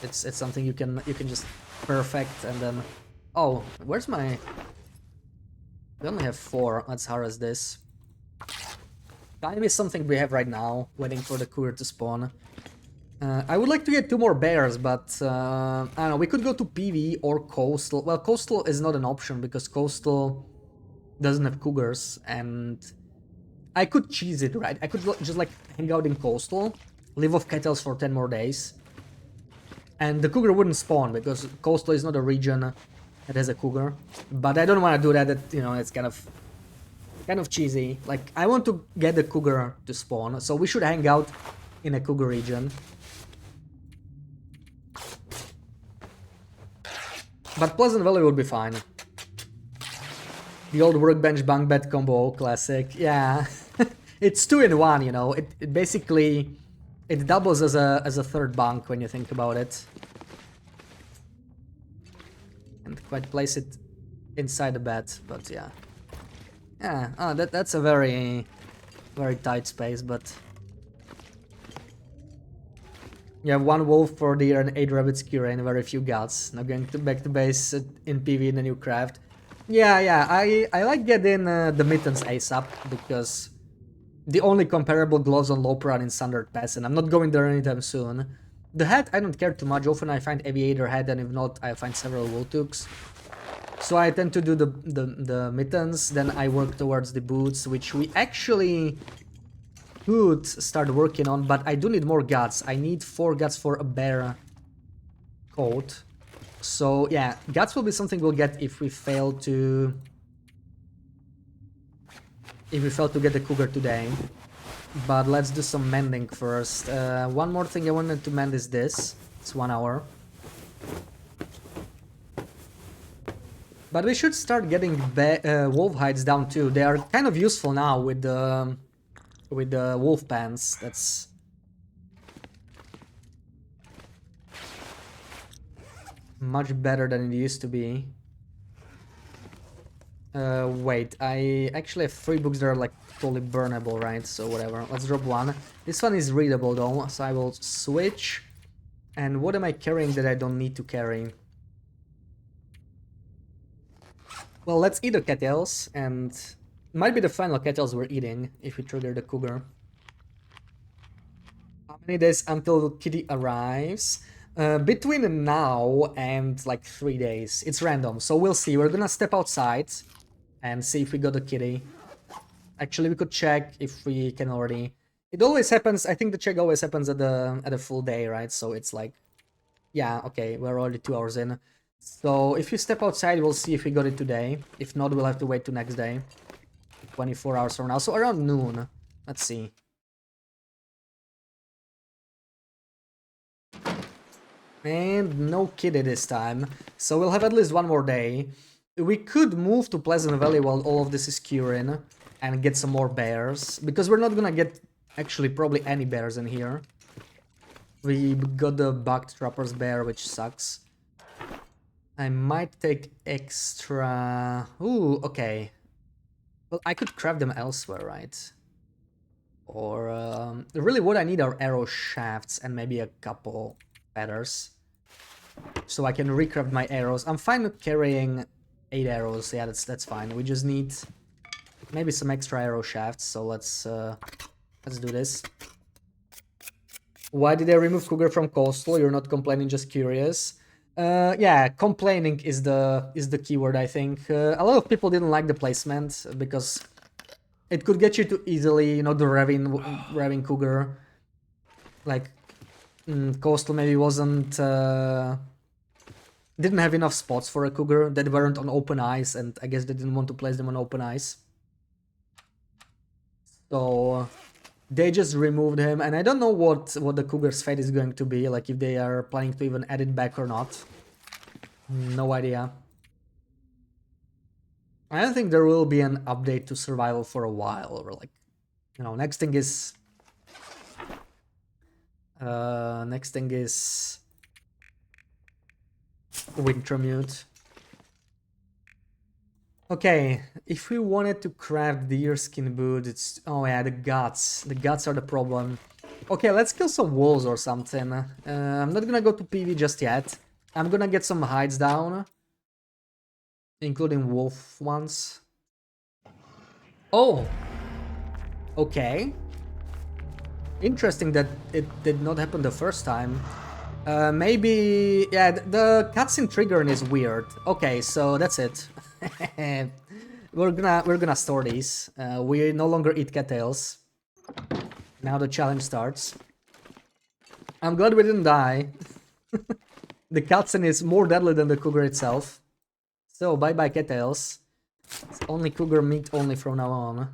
It's something you can just perfect, and then oh, where's my? We only have 4. Let's harvest this. Time is something we have right now, waiting for the Cougar to spawn. I would like to get 2 more bears, but I don't know, we could go to PV or Coastal. Well, Coastal is not an option because Coastal doesn't have Cougars, and I could cheese it, right? I could just like hang out in Coastal, live off kettles for 10 more days, and the Cougar wouldn't spawn because Coastal is not a region that has a Cougar. But I don't want to do that, you know, it's kind of cheesy. Like, I want to get the Cougar to spawn, so we should hang out in a Cougar region. But Pleasant Valley would be fine. The old workbench bunk bed combo, classic. Yeah, it's 2 in 1, you know. It basically it doubles as a third bunk when you think about it. And quite place it inside the bed, but yeah. Yeah, that's a very tight space, but you have 1 wolf for deer and 8 rabbits cure and very few guts. Now going back to base in PV in the new craft. Yeah, I like getting the mittens ASAP because the only comparable gloves on low are in standard pass, and I'm not going there anytime soon. The hat I don't care too much. Often I find aviator hat, and if not, I find several wool tooks. So I tend to do the mittens, then I work towards the boots, which we actually could start working on, but I do need more guts. I need 4 guts for a bear coat. So yeah, guts will be something we'll get if we fail to get the Cougar today. But let's do some mending first. One more thing I wanted to mend is this. It's 1 hour. But we should start getting wolf hides down too. They are kind of useful now with the wolf pants. That's much better than it used to be. Wait, I actually have 3 books that are like totally burnable, right? So whatever, let's drop 1. This one is readable though, so I will switch. And what am I carrying that I don't need to carry? Well, let's eat the kettles, and might be the final kettles we're eating if we trigger the Cougar. How many days until Kitty arrives? Between now and like 3 days. It's random, so we'll see. We're gonna step outside and see if we got a kitty. Actually, we could check if we can already. It always happens. I think the check always happens at a full day, right? So it's like, yeah, okay, we're already 2 hours in. So if you step outside, we'll see if we got it today. If not, we'll have to wait till next day. 24 hours from now, so around noon. Let's see. And no kitty this time, so we'll have at least 1 more day. We could move to Pleasant Valley while all of this is curing and get some more bears, because we're not gonna get actually probably any bears in here. We got the bugged trapper's bear, which sucks. I might take extra... Ooh, okay. Well, I could craft them elsewhere, right? Or... really what I need are arrow shafts and maybe a couple feathers. So I can recraft my arrows. I'm fine with carrying 8 arrows. Yeah, that's fine. We just need maybe some extra arrow shafts. So let's do this. Why did they remove Cougar from Coastal? You're not complaining, just curious. Yeah, complaining is the keyword, I think. A lot of people didn't like the placement because it could get you too easily, you know, the revving Cougar. Like, Coastal maybe wasn't... didn't have enough spots for a Cougar that weren't on open ice, and I guess they didn't want to place them on open ice. So they just removed him, and I don't know what the Cougar's fate is going to be, like if they are planning to even add it back or not. No idea. I don't think there will be an update to survival for a while, or like, you know, next thing is Wintermute. Okay, if we wanted to craft deerskin boots, it's... Oh yeah, the guts. The guts are the problem. Okay, let's kill some wolves or something. I'm not gonna go to PV just yet. I'm gonna get some hides down, including wolf ones. Oh! Okay. Interesting that it did not happen the first time. Maybe... Yeah, the cutscene triggering is weird. Okay, so that's it. We're gonna store these. We no longer eat cattails. Now the challenge starts. I'm glad we didn't die. The cutscene is more deadly than the Cougar itself. So bye-bye cattails. It's only Cougar meat only from now on.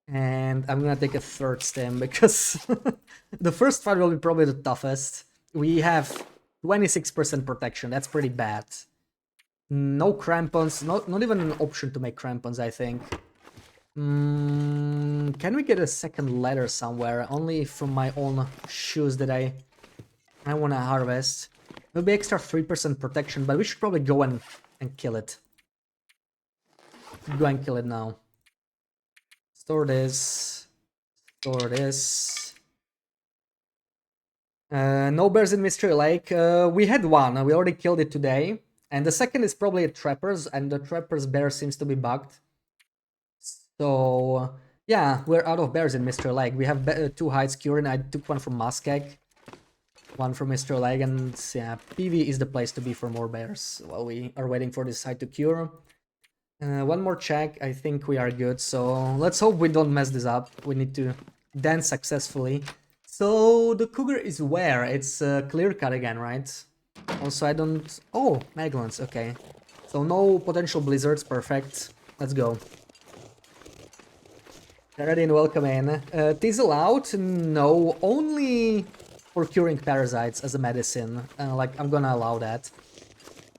And I'm gonna take a third stem because the first fight will be probably the toughest. We have 26% protection, that's pretty bad. No crampons, not even an option to make crampons, I think. Can we get a second ladder somewhere? Only from my own shoes that I want to harvest. Maybe extra 3% protection, but we should probably go and kill it. Go and kill it now. Store this. Store this. No bears in Mystery Lake. We had one. We already killed it today. And the second is probably a Trapper's, and the Trapper's bear seems to be bugged. So, yeah, we're out of bears in Mystery Lake. We have 2 hides curing. I took one from Muskeg, one from Mystery Lake, and yeah, PV is the place to be for more bears while we are waiting for this hide to cure. One more check, I think we are good, so let's hope we don't mess this up. We need to dance successfully. So, the Cougar is where? It's clear cut again, right? Also, I don't... Oh, Maglans, okay. So, no potential blizzards, perfect. Let's go. Ready and welcome in. Teasel out? No, only for curing parasites as a medicine. Like, I'm gonna allow that.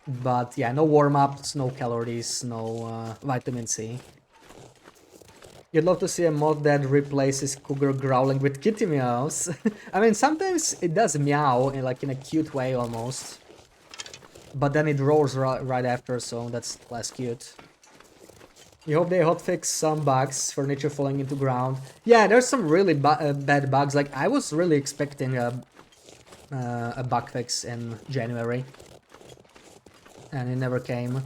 But yeah, no warm-ups, no calories, no vitamin C. You'd love to see a mod that replaces Cougar growling with kitty meows. I mean, sometimes it does meow in like in a cute way almost. But then it roars right after, so that's less cute. You hope they hotfix some bugs, furniture falling into ground. Yeah, there's some really bad bugs. Like, I was really expecting a bug fix in January. And it never came.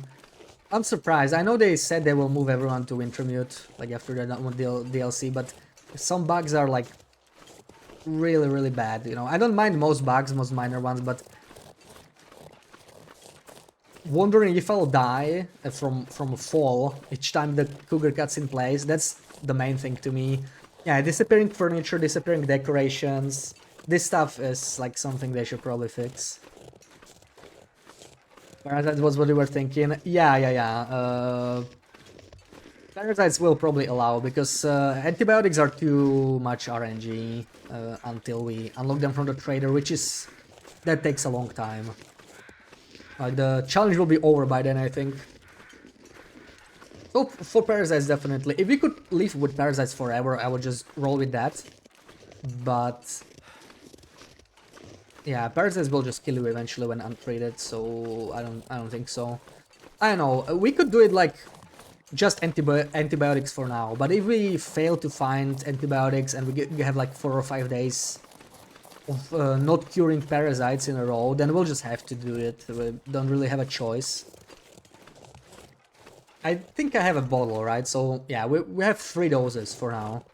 I'm surprised. I know they said they will move everyone to Wintermute, like after they're done with DLC, but some bugs are like really, really bad. You know, I don't mind most bugs, most minor ones, but wondering if I'll die from a fall each time the Cougar cuts in place, that's the main thing to me. Yeah, disappearing furniture, disappearing decorations. This stuff is like something they should probably fix. Parasites was what you were thinking. Yeah. Parasites will probably allow, because antibiotics are too much RNG until we unlock them from the trader, which is... that takes a long time. Like, the challenge will be over by then, I think. So, for parasites, definitely. If we could live with parasites forever, I would just roll with that. But... Yeah, parasites will just kill you eventually when untreated, so I don't think so. I don't know, we could do it like just antibiotics for now, but if we fail to find antibiotics and we have like 4 or 5 days of not curing parasites in a row, then we'll just have to do it. We don't really have a choice. I think I have a bottle, right? So yeah, we have 3 doses for now.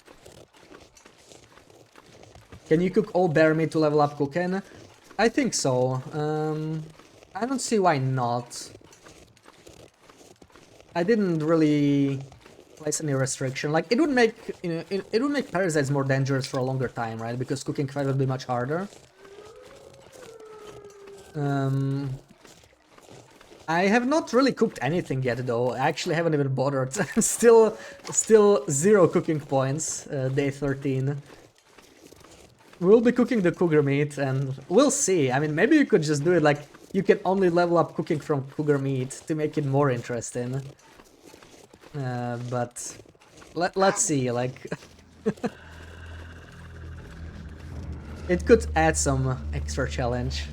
Can you cook all bear meat to level up cooking? I think so. I don't see why not. I didn't really place any restriction. Like it would make it would make parasites more dangerous for a longer time, right? Because cooking fat would be much harder. I have not really cooked anything yet, though. I actually haven't even bothered. still 0 cooking points. Day 13. We'll be cooking the cougar meat, and we'll see. I mean, maybe you could just do it like you can only level up cooking from cougar meat to make it more interesting. But let's see, like... it could add some extra challenge.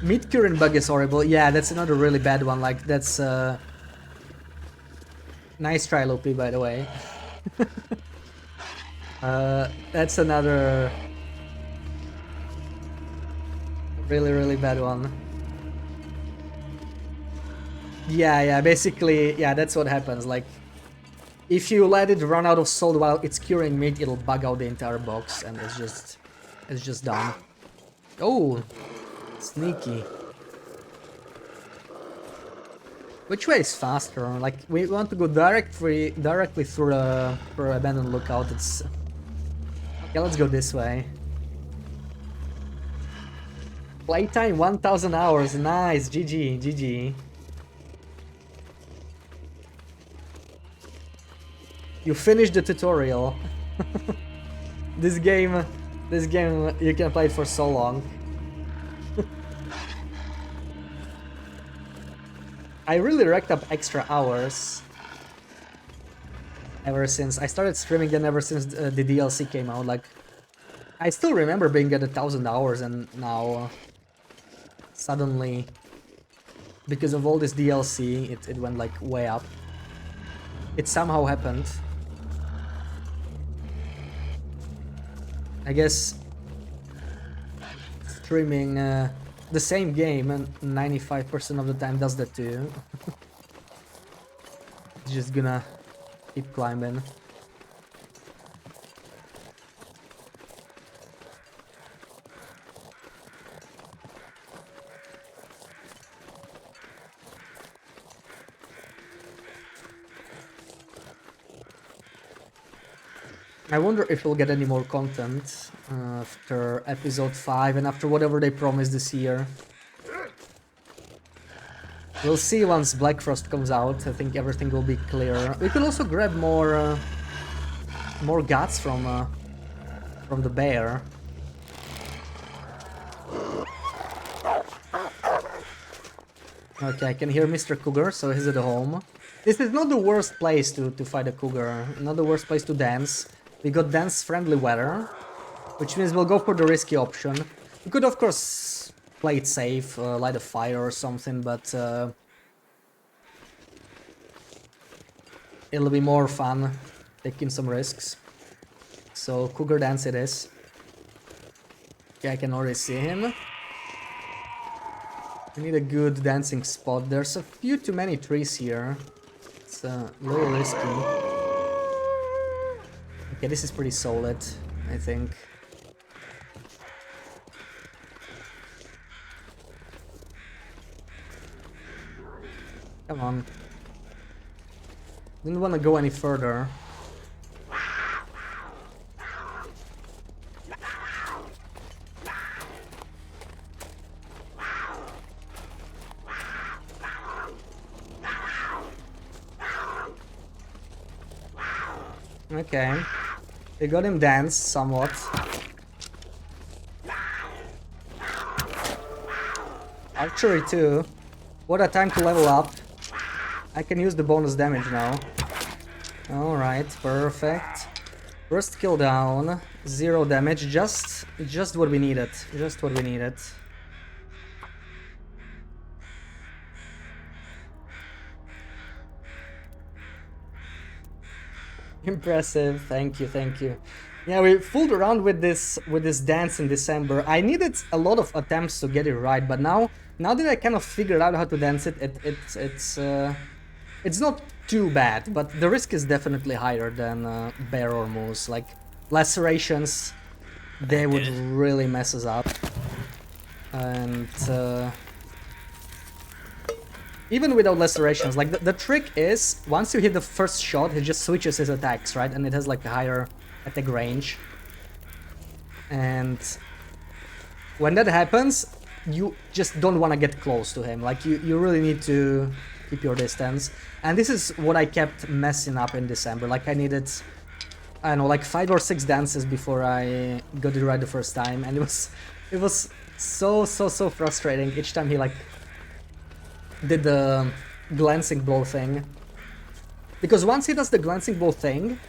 Meat curing bug is horrible. Yeah, that's another really bad one. Like, that's... Nice try, Lopi, by the way. That's another... really bad one. Yeah, basically, yeah, that's what happens. Like, if you let it run out of salt while it's curing meat, it'll bug out the entire box, and it's just done. Oh, sneaky. Which way is faster? Like, we want to go directly through for abandoned lookout. It's okay. Let's go this way. Playtime 1000 hours. Nice. GG. You finished the tutorial. This game you can play it for so long. I really racked up extra hours ever since I started streaming, then ever since the DLC came out. Like, I still remember being at 1000 hours, and now suddenly, because of all this DLC, it went like way up. It somehow happened. I guess streaming the same game and 95% of the time does that to you. It's just gonna keep climbing. I wonder if we'll get any more content after episode 5 and after whatever they promised this year. We'll see once Black Frost comes out. I think everything will be clear. We could also grab more guts from the bear. Okay, I can hear Mr. Cougar, so he's at home. This is not the worst place to fight a cougar. Not the worst place to dance. We got dance-friendly weather, which means we'll go for the risky option. We could, of course, play it safe, light a fire or something, but it'll be more fun taking some risks. So, cougar dance it is. Okay, I can already see him. We need a good dancing spot. There's a few too many trees here. It's a little risky. Okay, this is pretty solid, I think. Come on. Didn't want to go any further. Okay. We got him dance somewhat. Archery too. What a time to level up. I can use the bonus damage now. Alright, perfect. First kill down, 0 damage, just what we needed, just what we needed. Impressive, thank you, thank you. Yeah, we fooled around with this dance in December. I needed a lot of attempts to get it right, but now that I kind of figured out how to dance it, it's not too bad, but the risk is definitely higher than bear or moose. Like lacerations, they would really mess us up, and even without lacerations, like the trick is once you hit the first shot, he just switches his attacks, right? And it has like a higher attack range. And when that happens, you just don't want to get close to him. Like you really need to keep your distance. And this is what I kept messing up in December. Like I needed, I don't know, like 5 or 6 dances before I got it right the first time, and it was so frustrating each time he like did the glancing blow thing. Because once he does the glancing blow thing,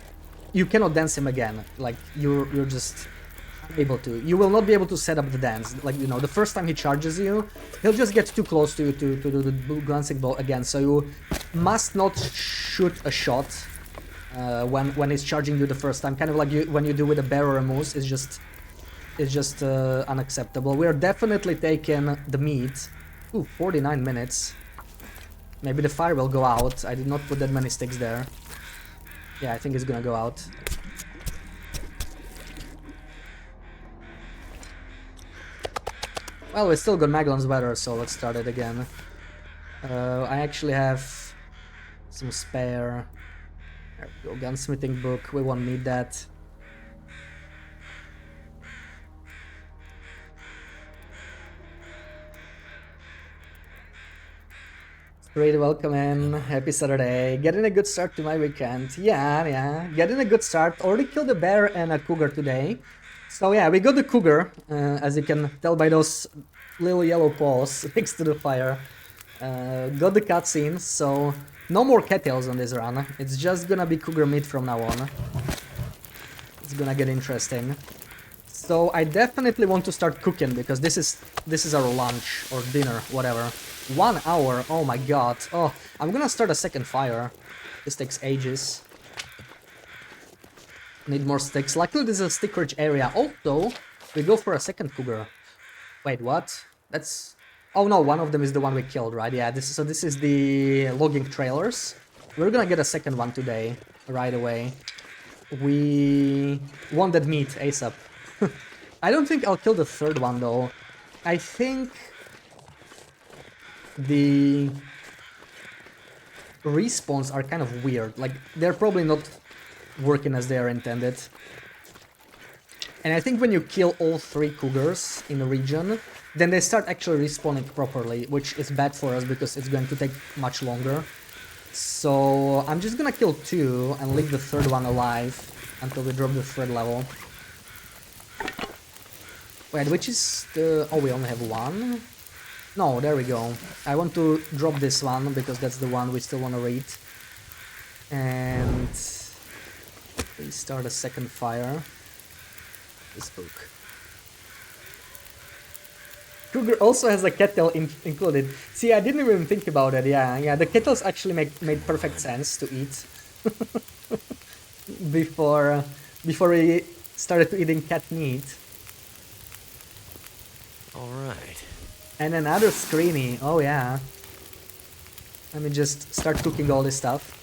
you cannot dance him again. Like you're just able to. You will not be able to set up the dance. Like, you know, the first time he charges you, he'll just get too close to you to do the glancing blow again. So you must not shoot a shot when he's charging you the first time. Kind of like when you do with a bear or a moose. It's just unacceptable. We are definitely taking the meat. Ooh, 49 minutes. Maybe the fire will go out. I did not put that many sticks there. Yeah, I think it's gonna go out. Well, we still got Maglon's weather, so let's start it again. I actually have some spare. There we go, gunsmithing book. We won't need that. Great, welcome in. Happy Saturday. Getting a good start to my weekend. Yeah. Getting a good start. Already killed a bear and a cougar today. So yeah, we got the cougar, as you can tell by those little yellow paws next to the fire. Got the cutscene, so no more cattails on this run. It's just gonna be cougar meat from now on. It's gonna get interesting. So I definitely want to start cooking, because this is our lunch or dinner, whatever. 1 hour, oh my god. Oh, I'm gonna start a second fire. This takes ages. Need more sticks. Luckily this is a stick-rich area. Also, we go for a second cougar. Wait, what? That's... Oh no, one of them is the one we killed, right? Yeah, this is the logging trailers. We're gonna get a second one today, right away. We want that meat ASAP. I don't think I'll kill the third one though. I think the respawns are kind of weird. Like, they're probably not working as they are intended. And I think when you kill all 3 cougars in a region, then they start actually respawning properly, which is bad for us because it's going to take much longer. So I'm just gonna kill 2 and leave the third one alive until we drop the 3rd level. Wait, which is the... Oh, we only have 1? No, there we go. I want to drop this one because that's the one we still want to read. And we start a second fire. This book. Cougar also has a kettle included. See, I didn't even think about it. Yeah, the kettles actually made perfect sense to eat before we started to eating cat meat. All right. And another screeny. Oh yeah. Let me just start cooking all this stuff.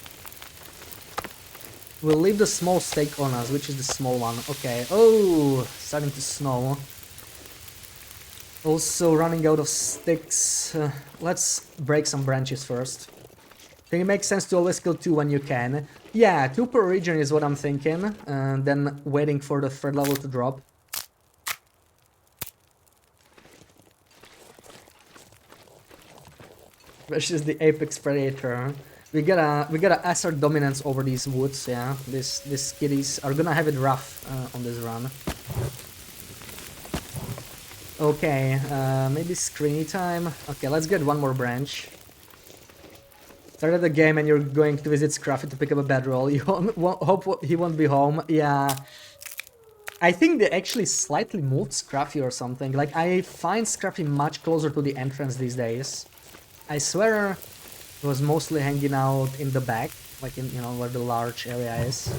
We'll leave the small steak on us, which is the small one. Okay. Oh, starting to snow. Also running out of sticks. Let's break some branches first. I think it makes sense to always kill 2 when you can. Yeah, 2 per region is what I'm thinking. And then waiting for the 3rd level to drop. Which is the apex predator. We gotta assert dominance over these woods. Yeah, these kitties are gonna have it rough on this run. Okay, maybe screeny time. Okay, let's get 1 more branch. Started the game and you're going to visit Scruffy to pick up a bedroll. You hope he won't be home. Yeah. I think they actually slightly moved Scruffy or something. Like, I find Scruffy much closer to the entrance these days. I swear he was mostly hanging out in the back, like in, you know, where the large area is.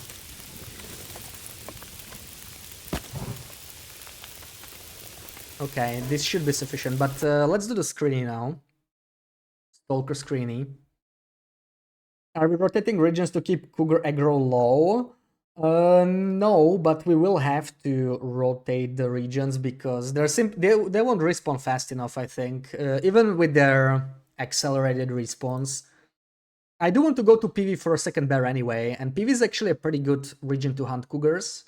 Okay, this should be sufficient, but let's do the screeny now. Stalker screeny. Are we rotating regions to keep Cougar aggro low? No, but we will have to rotate the regions because they won't respawn fast enough, I think. Even with their accelerated respawns. I do want to go to PV for a second bear anyway, and PV is actually a pretty good region to hunt cougars.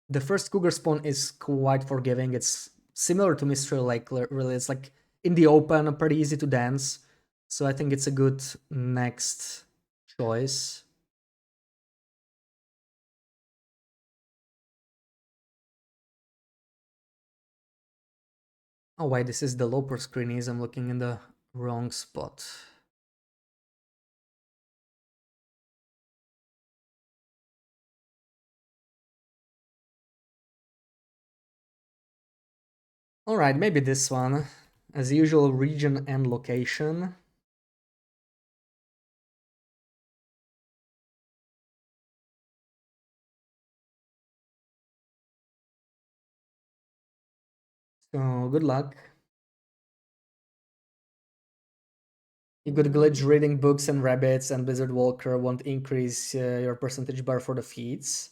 The first cougar spawn is quite forgiving. It's similar to Mistral Lake, really. It's like in the open, pretty easy to dance. So I think it's a good next choice. Oh wait, this is the loper screenies. I'm looking in the wrong spot. Alright, maybe this one. As usual, region and location. So, good luck. You could glitch reading books and rabbits, and Blizzard Walker won't increase your percentage bar for the feats.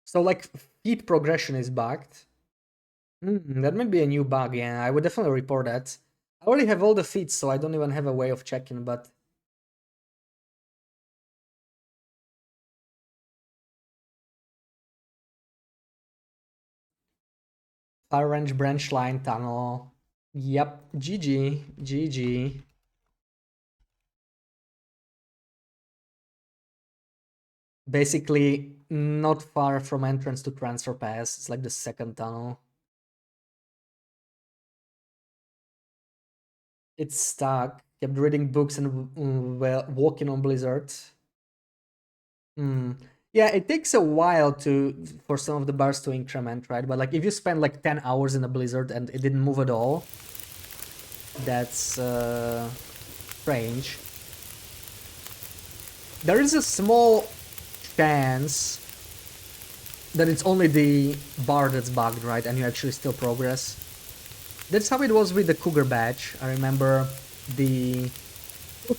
So, like, feat progression is bugged. That might be a new bug, yeah. I would definitely report that. I already have all the feats, so I don't even have a way of checking, but... Fire Range Branch Line Tunnel. Yep, GG, GG. Basically, not far from entrance to Transfer Pass. It's like the second tunnel. It's stuck. Kept reading books and walking on Blizzard. Yeah, it takes a while for some of the bars to increment, right? But like if you spend like 10 hours in a Blizzard and it didn't move at all, that's strange. There is a small chance that it's only the bar that's bugged, right? And you actually still progress. That's how it was with the Cougar badge. I remember the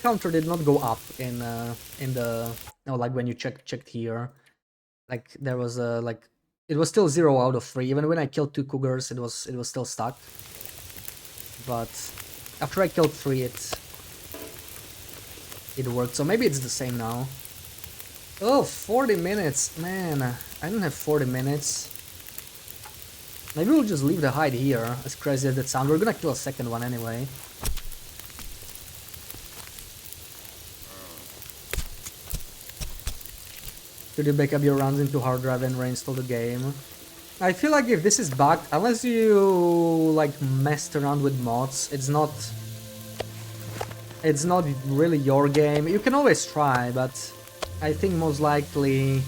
counter did not go up in the like when you checked here. Like there was a it was still 0 out of 3. Even when I killed 2 cougars, it was still stuck. But after I killed 3, it worked. So maybe it's the same now. Oh, 40 minutes, man! I don't have 40 minutes. Maybe we'll just leave the hide here. As crazy as that sounds, we're gonna kill a second one anyway. Should you back up your runs into hard drive and reinstall the game? I feel like if this is bugged, unless you like messed around with mods, it's not really your game. You can always try, but I think most likely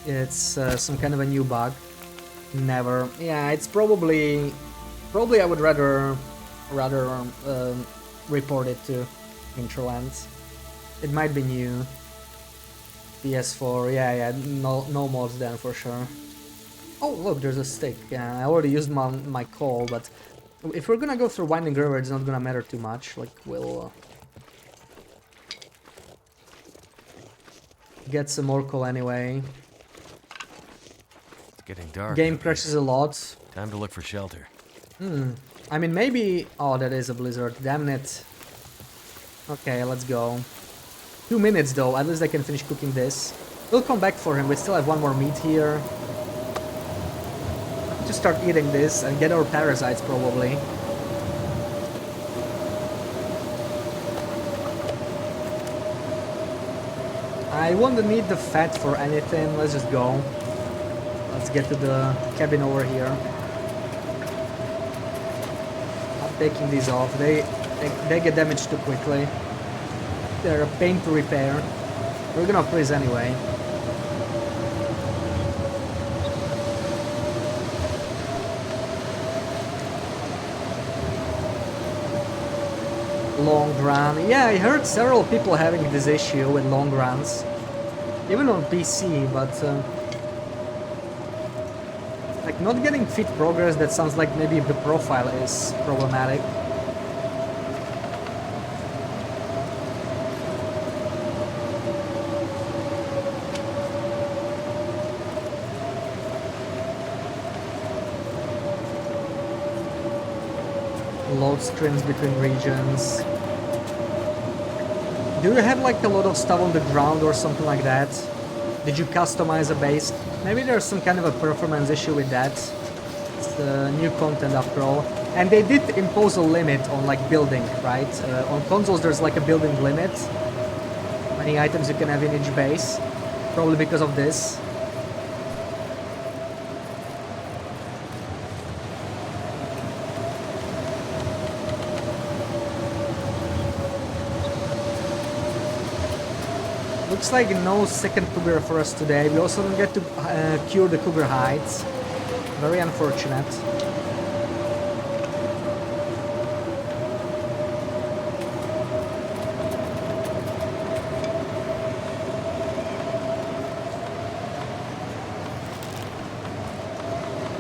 it's some kind of a new bug. Never. Yeah, it's probably I would rather report it to Introland. It might be new. PS4, yeah, no mods then for sure. Oh look, there's a stick. Yeah, I already used my call, but if we're gonna go through Winding River, it's not gonna matter too much. Like we'll get some more coal anyway. It's getting dark. Game crashes a lot. Time to look for shelter. I mean, maybe... Oh, that is a blizzard. Damn it. Okay, let's go. 2 minutes, though. At least I can finish cooking this. We'll come back for him. We still have one more meat here. Just start eating this and get our parasites, probably. I won't need the fat for anything. Let's just go. Let's get to the cabin over here. taking these off. They get damaged too quickly. They're a pain to repair. We're gonna freeze anyway. Long run. Yeah, I heard several people having this issue with long runs. Even on PC, but... like, not getting fit progress, that sounds like maybe the profile is problematic. Load screens between regions. Do you have like a lot of stuff on the ground or something like that? Did you customize a base? Maybe there's some kind of a performance issue with that. It's new content after all. And they did impose a limit on like building, right? On consoles there's like a building limit. How many items you can have in each base. Probably because of this. Looks like no second Cougar for us today. We also don't get to cure the Cougar hides. Very unfortunate.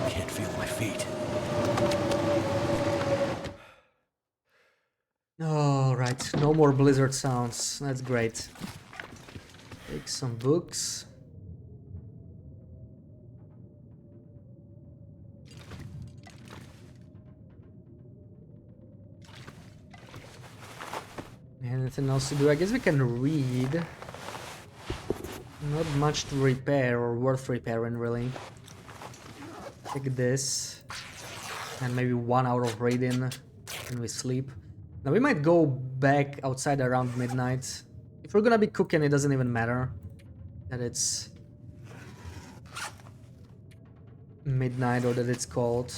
Can't feel my feet. All right, no more blizzard sounds. That's great. Take some books. Anything else to do? I guess we can read. Not much to repair or worth repairing, really. Take this. And maybe 1 hour of reading when we sleep. Now we might go back outside around midnight. If we're gonna be cooking, it doesn't even matter that it's midnight or that it's cold.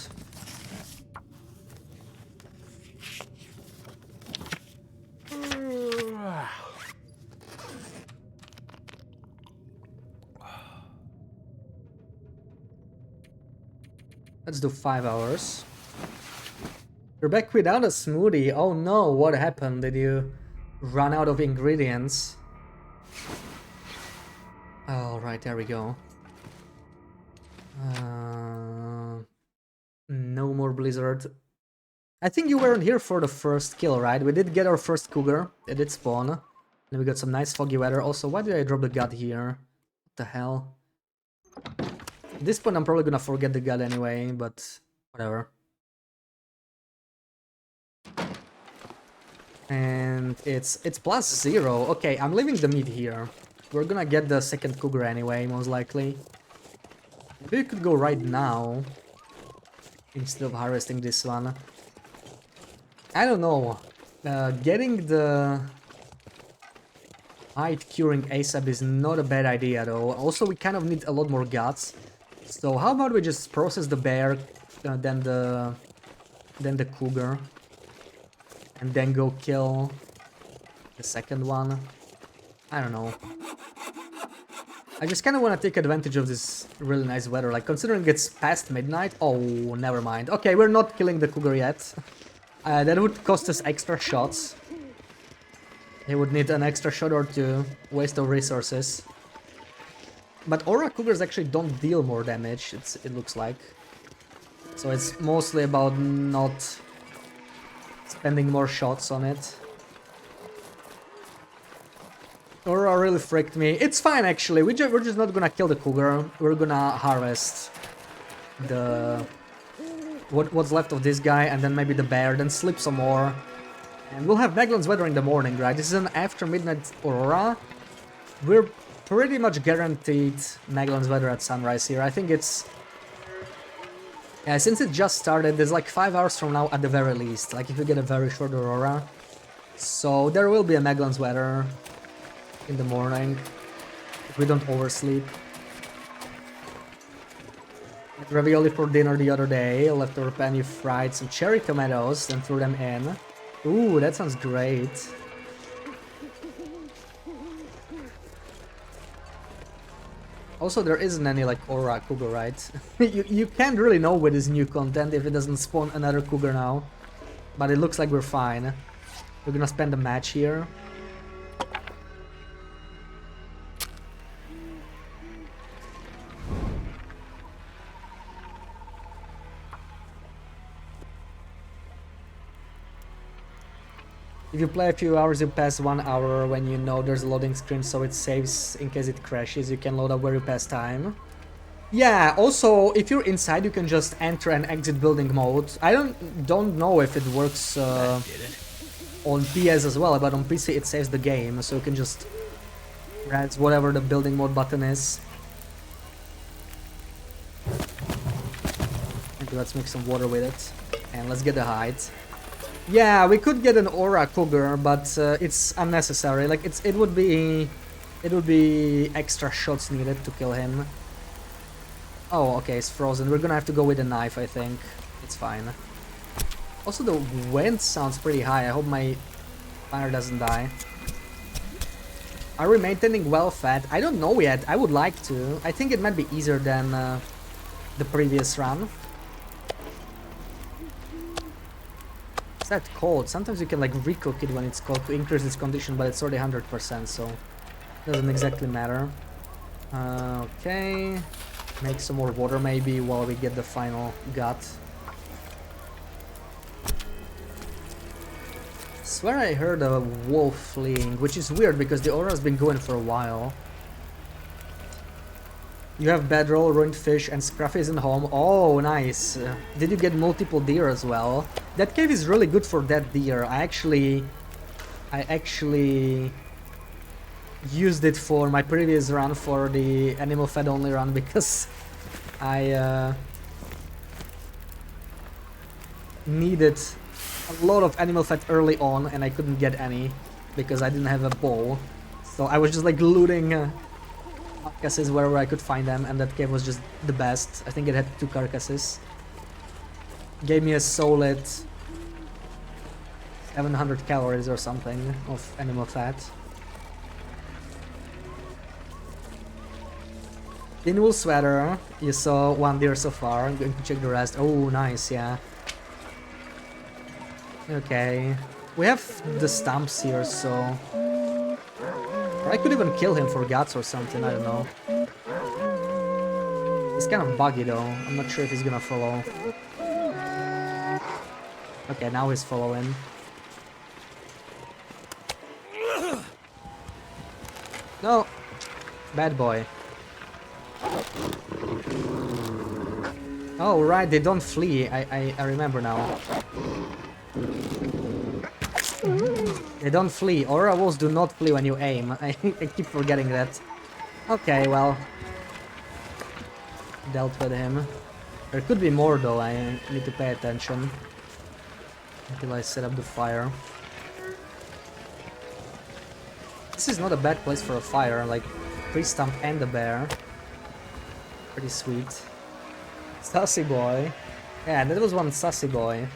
Let's do 5 hours. You're back without a smoothie. Oh no, what happened? Did you run out of ingredients? Alright, there we go. No more blizzard. I think you weren't here for the first kill, right? We did get our first Cougar. It did spawn. And we got some nice foggy weather. Also, why did I drop the gun here? What the hell? At this point, I'm probably gonna forget the gun anyway, but whatever. And it's +0. Okay, I'm leaving the meat here. We're gonna get the second Cougar anyway, most likely. Maybe we could go right now instead of harvesting this one. I don't know. Getting the hide curing ASAP is not a bad idea though. Also, we kind of need a lot more guts. So how about we just process the bear, then the Cougar, and then go kill the second one. I don't know. I just kind of want to take advantage of this really nice weather. Like, considering it's past midnight. Oh, never mind. Okay, we're not killing the Cougar yet. That would cost us extra shots. He would need an extra shot or two. Waste of resources. But Aura Cougars actually don't deal more damage, it looks like. So it's mostly about not spending more shots on it. Aura really freaked me. It's fine actually, we're just not gonna kill the Cougar. We're gonna harvest the... what's left of this guy, and then maybe the bear, then sleep some more. And we'll have Magellan's weather in the morning, right? This is an after midnight Aurora. We're pretty much guaranteed Magellan's weather at sunrise here. I think it's... yeah, since it just started, there's like 5 hours from now at the very least. Like if we get a very short Aurora. So there will be a Magellan's weather in the morning if we don't oversleep. Had ravioli for dinner the other day. Leftover pan, you fried some cherry tomatoes and threw them in. Ooh, that sounds great. Also, there isn't any like aura cougar, right? you can't really know with this new content if it doesn't spawn another cougar now. But it looks like we're fine. We're gonna spend a match here. If you play a few hours, you pass 1 hour when you know there's a loading screen, so it saves in case it crashes. You can load up where you pass time. Yeah, also, if you're inside, you can just enter and exit building mode. I don't know if it works on PS as well, but on PC it saves the game, so you can just press whatever the building mode button is. Okay, let's make some water with it, and let's get the height. Yeah, we could get an aura cougar, but it's unnecessary. Like it would be extra shots needed to kill him. Oh, okay, it's frozen. We're gonna have to go with a knife, I think. It's fine. Also, the wind sounds pretty high. I hope my fire doesn't die. Are we maintaining well fed? I don't know yet. I would like to. I think it might be easier than the previous run. It's that cold. Sometimes you can like recook it when it's cold to increase its condition, but it's already 100%, so it doesn't exactly matter. Okay. Make some more water maybe while we get the final gut. Swear I heard a wolf fleeing, which is weird because the aura's been going for a while. You have bedroll, ruined fish, and Scruffy isn't home. Oh, nice. Did you get multiple deer as well? That cave is really good for that deer. I actually used it for my previous run for the animal fed only run because I needed a lot of animal fed early on and I couldn't get any because I didn't have a bow. So I was just like looting carcasses wherever I could find them, and that cave was just the best. I think it had 2 carcasses. Gave me a solid 700 calories or something of animal fat. In wool sweater, you saw 1 deer so far. I'm going to check the rest. Oh, nice, yeah. Okay. We have the stumps here, so... Or I could even kill him for guts or something, I don't know. He's kind of buggy though. I'm not sure if he's gonna follow. Okay, now he's following. No! Bad boy. Oh, right, they don't flee. I remember now. They don't flee. Aura wolves do not flee when you aim. I keep forgetting that. Okay, well. Dealt with him. There could be more though. I need to pay attention. Until I set up the fire. This is not a bad place for a fire. Like, tree stump and the bear. Pretty sweet. Sassy boy. Yeah, that was one sassy boy.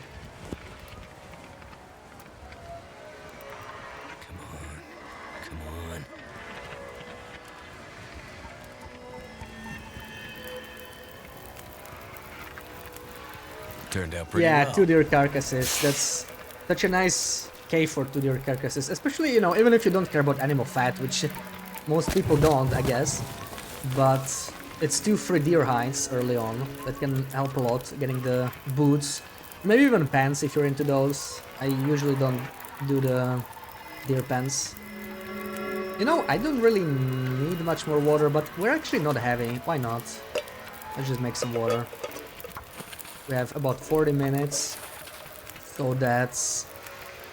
Turned out pretty Yeah, well. 2 deer carcasses. That's such a nice cave for 2 deer carcasses. Especially, you know, even if you don't care about animal fat, which most people don't, I guess. But it's 2 free deer hides early on. That can help a lot, getting the boots. Maybe even pants if you're into those. I usually don't do the deer pants. You know, I don't really need much more water, but we're actually not heavy. Why not? Let's just make some water. We have about 40 minutes, so that's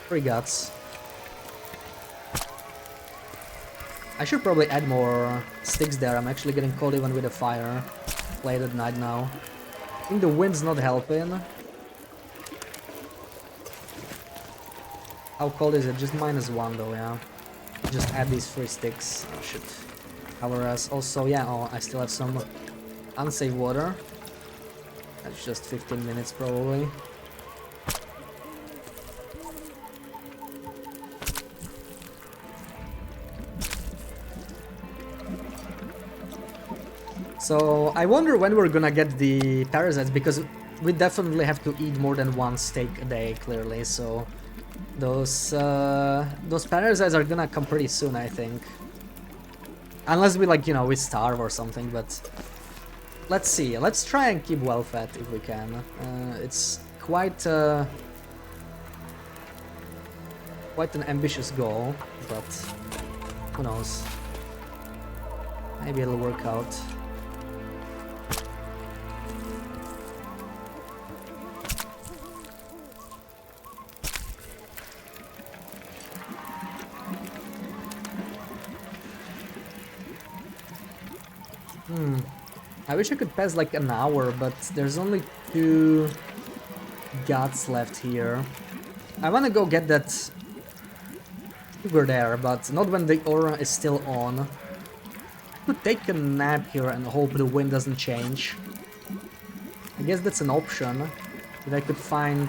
3 guts. I should probably add more sticks there. I'm actually getting cold even with the fire. Late at night now. I think the wind's not helping. How cold is it? Just -1 though, yeah. Just add these 3 sticks. That should cover us. Also, yeah, oh, I still have some unsafe water. That's just 15 minutes probably. So I wonder when we're gonna get the parasites, because we definitely have to eat more than one steak a day, clearly. So those parasites are gonna come pretty soon, I think. Unless we, like, you know, we starve or something, but let's see. Let's try and keep well fed if we can. It's quite an ambitious goal, but who knows? Maybe it'll work out. I wish I could pass like an hour, but there's only 2 gods left here. I wanna go get that Cougar there, but not when the aura is still on. I could take a nap here and hope the wind doesn't change. I guess that's an option. If I could find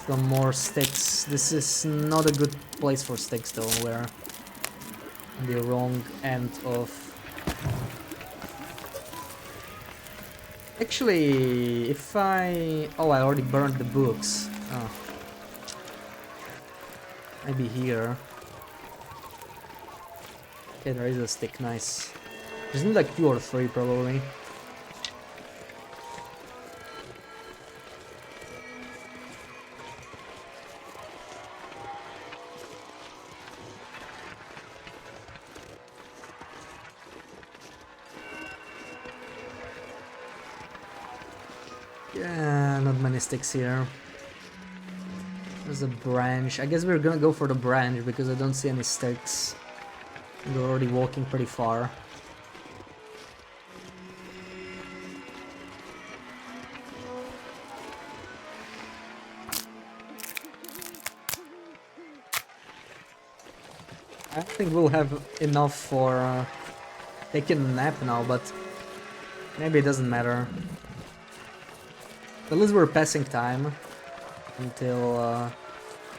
some more sticks. This is not a good place for sticks though, we're on the wrong end of... Actually, if I... Oh, I already burned the books. Oh. Maybe here. Okay, there is a stick, nice. Just need like 2 or 3 probably. Yeah, not many sticks here. There's a branch. I guess we're gonna go for the branch because I don't see any sticks. We're already walking pretty far. I think we'll have enough for taking a nap now, but maybe it doesn't matter. At least we're passing time until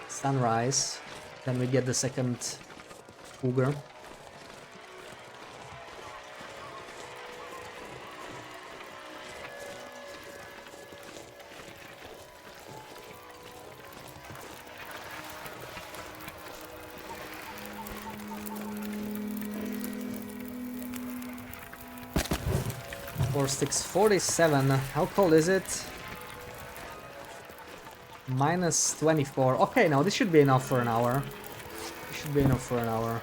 sunrise. Then we get the second Cougar. -47. How cold is it? -24. Okay, now this should be enough for an hour. This should be enough for an hour.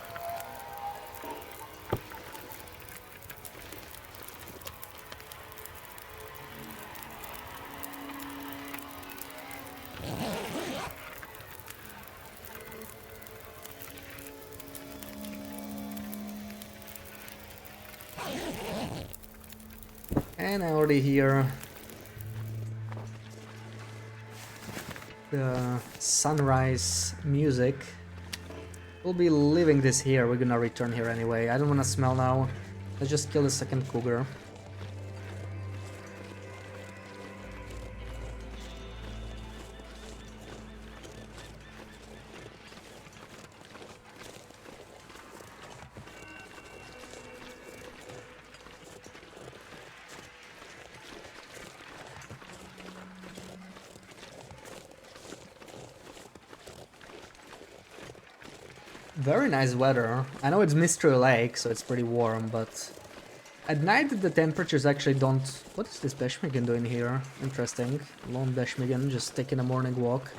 And I already hear the sunrise music. We'll be leaving this here. We're gonna return here anyway. I don't wanna smell now. Let's just kill the second Cougar. Very nice weather. I know it's Mystery Lake, so it's pretty warm, but at night the temperatures actually don't... What is this Beshmigan doing here? Interesting. Lone Beshmigan just taking a morning walk.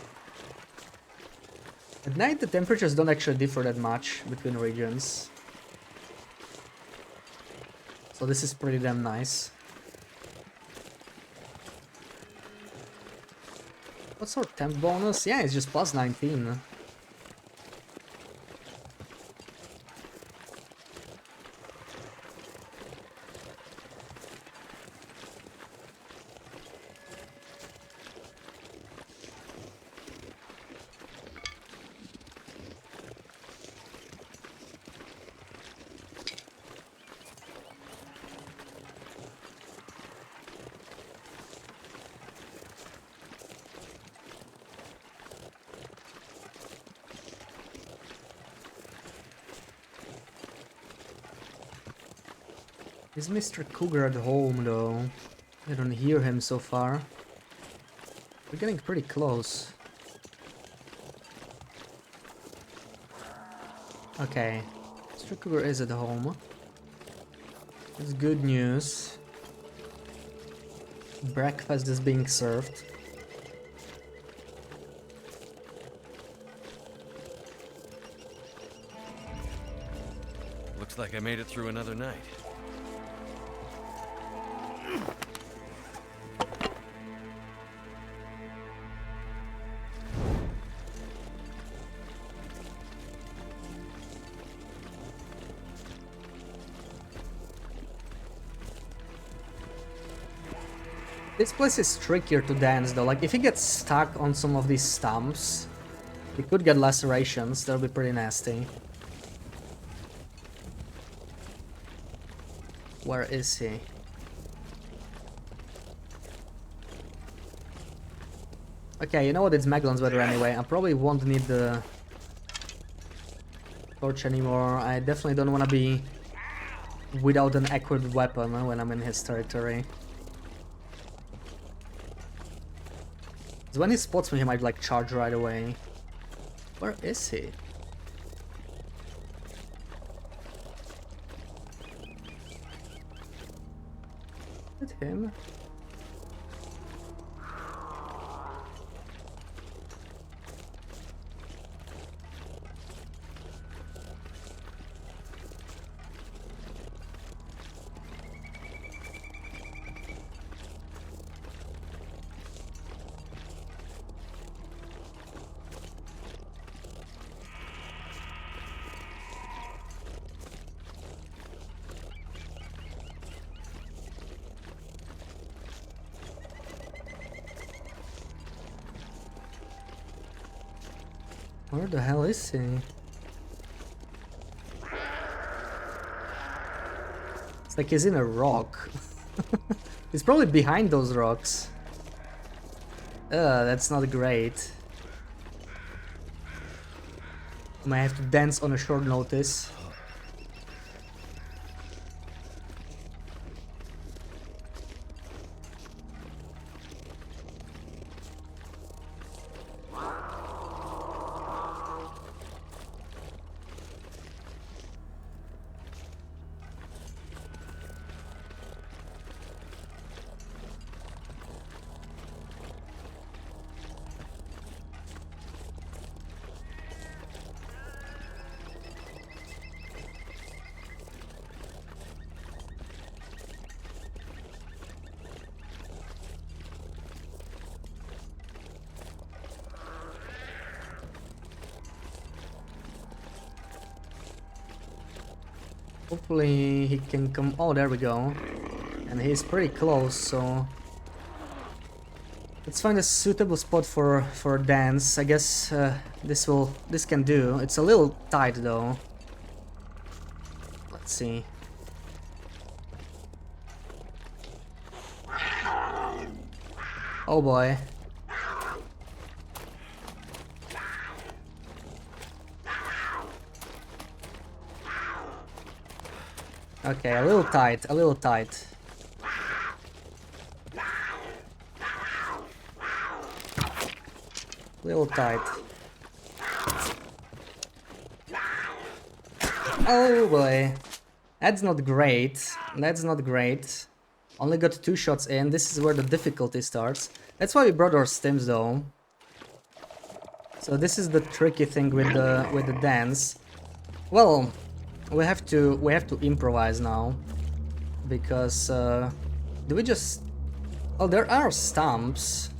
At night the temperatures don't actually differ that much between regions. So this is pretty damn nice. What's our temp bonus? Yeah, it's just +19. Is Mr. Cougar at home though? I don't hear him so far. We're getting pretty close. Okay, Mr. Cougar is at home. It's good news. Breakfast is being served. Looks like I made it through another night. This place is trickier to dance though, like if he gets stuck on some of these stumps, he could get lacerations, that'll be pretty nasty. Where is he? Okay, you know what, it's Maglon's weather anyway, I probably won't need the torch anymore. I definitely don't want to be without an equipped weapon when I'm in his territory. When he spots me, he might like charge right away. Where is he? Is it him? Where the hell is he? It's like he's in a rock. He's probably behind those rocks. That's not great. I might have to dance on a short notice. Hopefully he can come. Oh, there we go. And he's pretty close, so let's find a suitable spot for a dance. I guess this can do. It's a little tight though. Let's see. Oh boy. Okay, a little tight, a little tight. Little tight. Oh boy. That's not great. That's not great. Only got 2 shots in. This is where the difficulty starts. That's why we brought our stims though. So this is the tricky thing with the dance. Well, we have to improvise now, because do we just? Oh, there are stumps,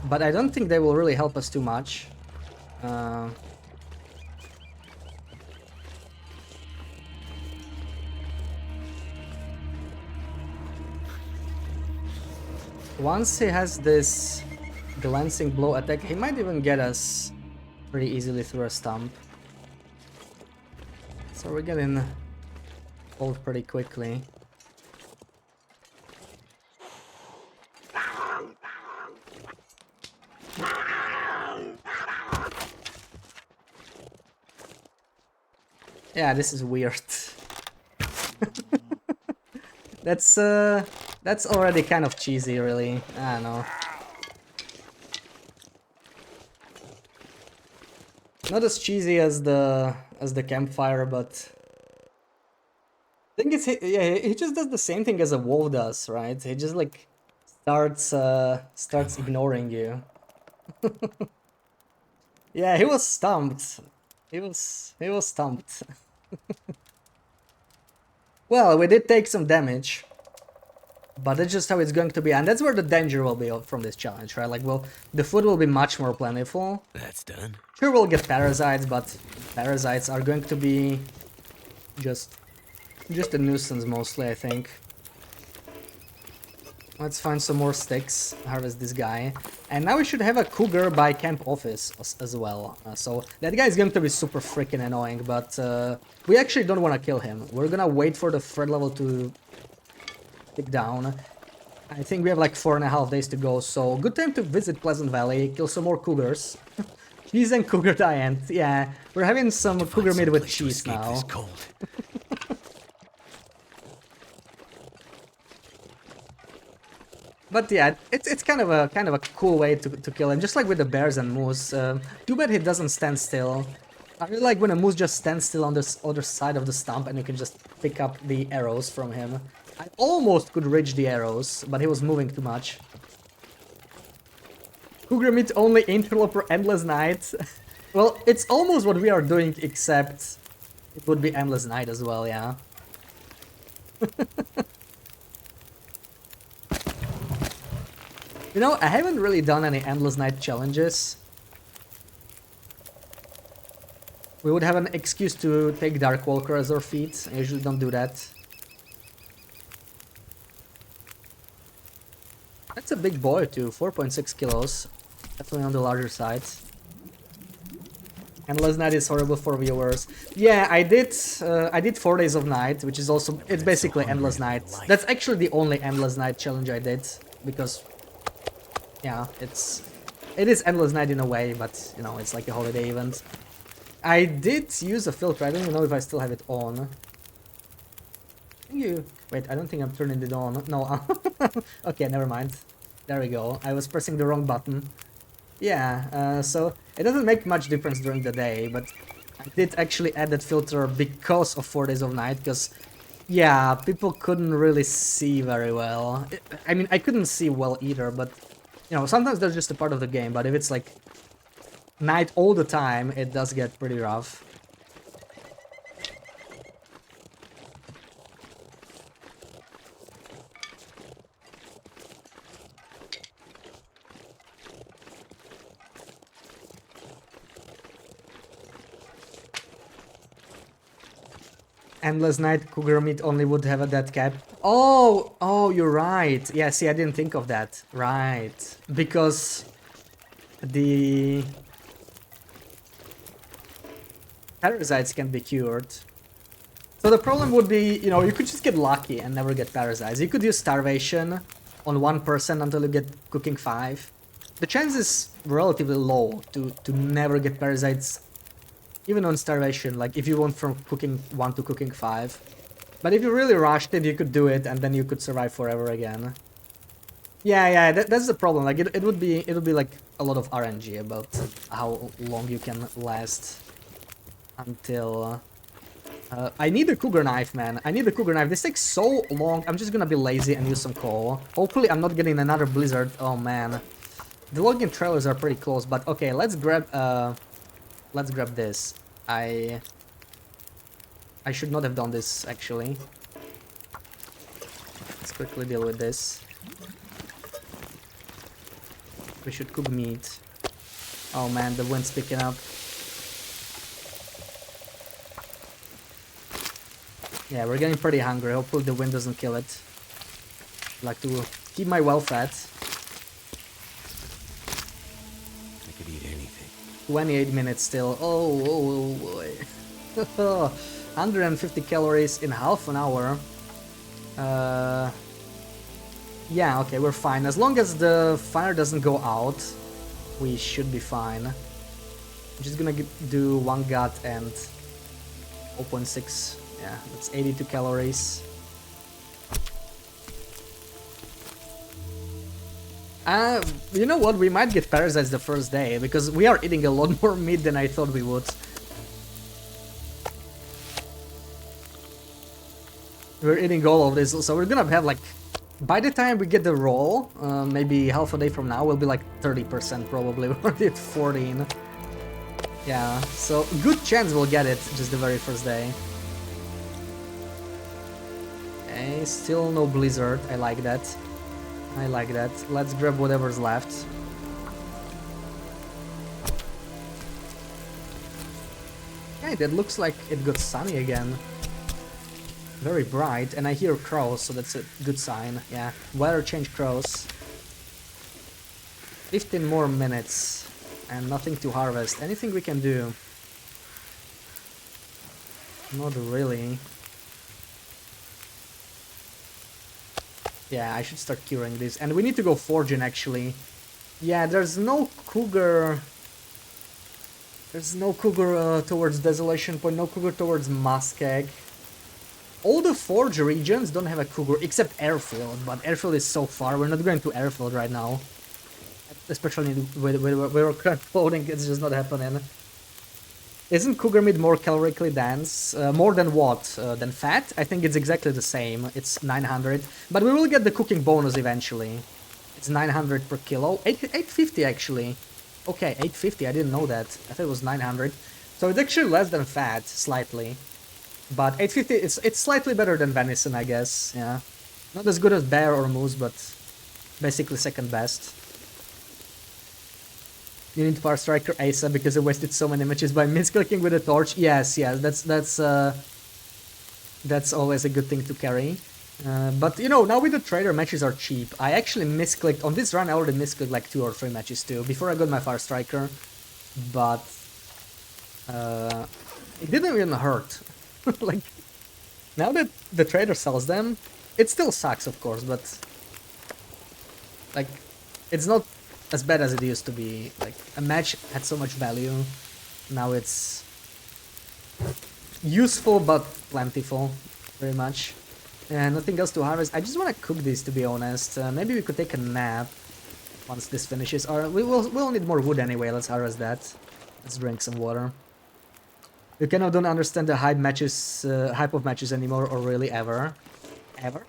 but I don't think they will really help us too much. Once he has this glancing blow attack, he might even get us pretty easily through a stump. So we're getting old pretty quickly. Yeah, this is weird. That's already kind of cheesy, really. I don't know. Not as cheesy as the campfire, but I think it's yeah, he just does the same thing as a wolf does, right? He just like starts ignoring you. Yeah, he was stumped. He was stumped. Well, we did take some damage, but that's just how it's going to be, and that's where the danger will be from this challenge, right? Like, well, the food will be much more plentiful. That's done. Sure, we'll get parasites, but parasites are going to be just a nuisance mostly, I think. Let's find some more sticks, harvest this guy. And now we should have a cougar by camp office as well. So that guy is going to be super freaking annoying, but we actually don't want to kill him. We're gonna wait for the threat level to tick down. I think we have like 4.5 days to go, so good time to visit Pleasant Valley, kill some more cougars. Cheese and cougar diet, yeah. We're having some cougar meat with cheese now. But yeah, it's kind of a cool way to kill him, just like with the bears and moose. Too bad he doesn't stand still. I really like when a moose just stands still on this other side of the stump and you can just pick up the arrows from him. I almost could reach the arrows, but he was moving too much. Cougar meat only, interloper, endless night. Well, it's almost what we are doing, except it would be endless night as well, yeah. You know, I haven't really done any endless night challenges. We would have an excuse to take Dark Walker as our feat. I usually don't do that. That's a big boy too, 4.6 kilos. Definitely on the larger side. Endless night is horrible for viewers. Yeah, I did 4 days of night, which is also, it's basically endless night. That's actually the only endless night challenge I did, because yeah, it is endless night in a way, but you know, it's like a holiday event. I did use a filter. I don't even know if I still have it on. Wait, I don't think I'm turning it on. No. Okay, never mind. There we go. I was pressing the wrong button. Yeah, so it doesn't make much difference during the day, but I did actually add that filter because of 4 days of night, because yeah, people couldn't really see very well. I mean, I couldn't see well either, but you know, sometimes that's just a part of the game, but if it's like night all the time, it does get pretty rough. Endless night, cougar meat only would have a dead cap. Oh, you're right. Yeah, see, I didn't think of that. Right. Because the parasites can be cured. So the problem would be, you know, you could just get lucky and never get parasites. You could use starvation on one person until you get cooking 5. The chance is relatively low to never get parasites, even on starvation, like if you went from cooking 1 to cooking 5. But if you really rushed it, you could do it and then you could survive forever again. Yeah, that's the problem. Like it would be like a lot of RNG about how long you can last until I need a cougar knife, man. I need a cougar knife. This takes so long. I'm just gonna be lazy and use some coal. Hopefully I'm not getting another blizzard. Oh man. The logging trailers are pretty close, but okay, let's grab this. I should not have done this, actually. Let's quickly deal with this. We should cook meat. Oh man, the wind's picking up. Yeah, we're getting pretty hungry. Hopefully the wind doesn't kill it. I'd like to keep my well fed. I could eat anything. 28 minutes still. Oh boy. 150 calories in half an hour. Yeah, okay, we're fine. As long as the fire doesn't go out, we should be fine. I'm just gonna do 1 gut and 0.6. Yeah, that's 82 calories. You know what? We might get parasites the first day, because we are eating a lot more meat than I thought we would. We're eating all of this, so we're gonna have like... By the time we get the roll, maybe half a day from now, we'll be like 30% probably. We're already at 14. Yeah, so good chance we'll get it just the very first day. Okay, still no blizzard. I like that. I like that. Let's grab whatever's left. Okay, that looks like it got sunny again. Very bright, and I hear crows, so that's a good sign. Yeah, weather change crows. 15 more minutes, and nothing to harvest. Anything we can do? Not really. Yeah, I should start curing this. And we need to go foraging, actually. Yeah, there's no Cougar... There's no Cougar towards Desolation Point, no Cougar towards Muskeg. All the forge regions don't have a Cougar, except Airfield, but Airfield is so far, we're not going to Airfield right now. Especially with our current clothing, it's just not happening. Isn't Cougar meat more calorically dense? More than what? Than fat? I think it's exactly the same, it's 900. But we will get the cooking bonus eventually. It's 900 per kilo, 850 actually. Okay, 850, I didn't know that, I thought it was 900. So it's actually less than fat, slightly. But 850, it's slightly better than venison, I guess, yeah. Not as good as bear or moose, but basically second best. You need Fire Striker ASAP because I wasted so many matches by misclicking with a torch. Yes, that's always a good thing to carry. But you know, now with the trader, matches are cheap. I actually misclicked, on this run I already misclicked like 2 or 3 matches too, before I got my Fire Striker. But it didn't even hurt. Like, now that the trader sells them, it still sucks, of course, but like, it's not as bad as it used to be. Like, a match had so much value, now it's useful but plentiful, very much. And nothing else to harvest. I just want to cook these, to be honest. Maybe we could take a nap once this finishes, or we'll need more wood anyway. Let's harvest that. Let's drink some water. You kind of don't understand the hype of matches anymore, or really ever. Ever?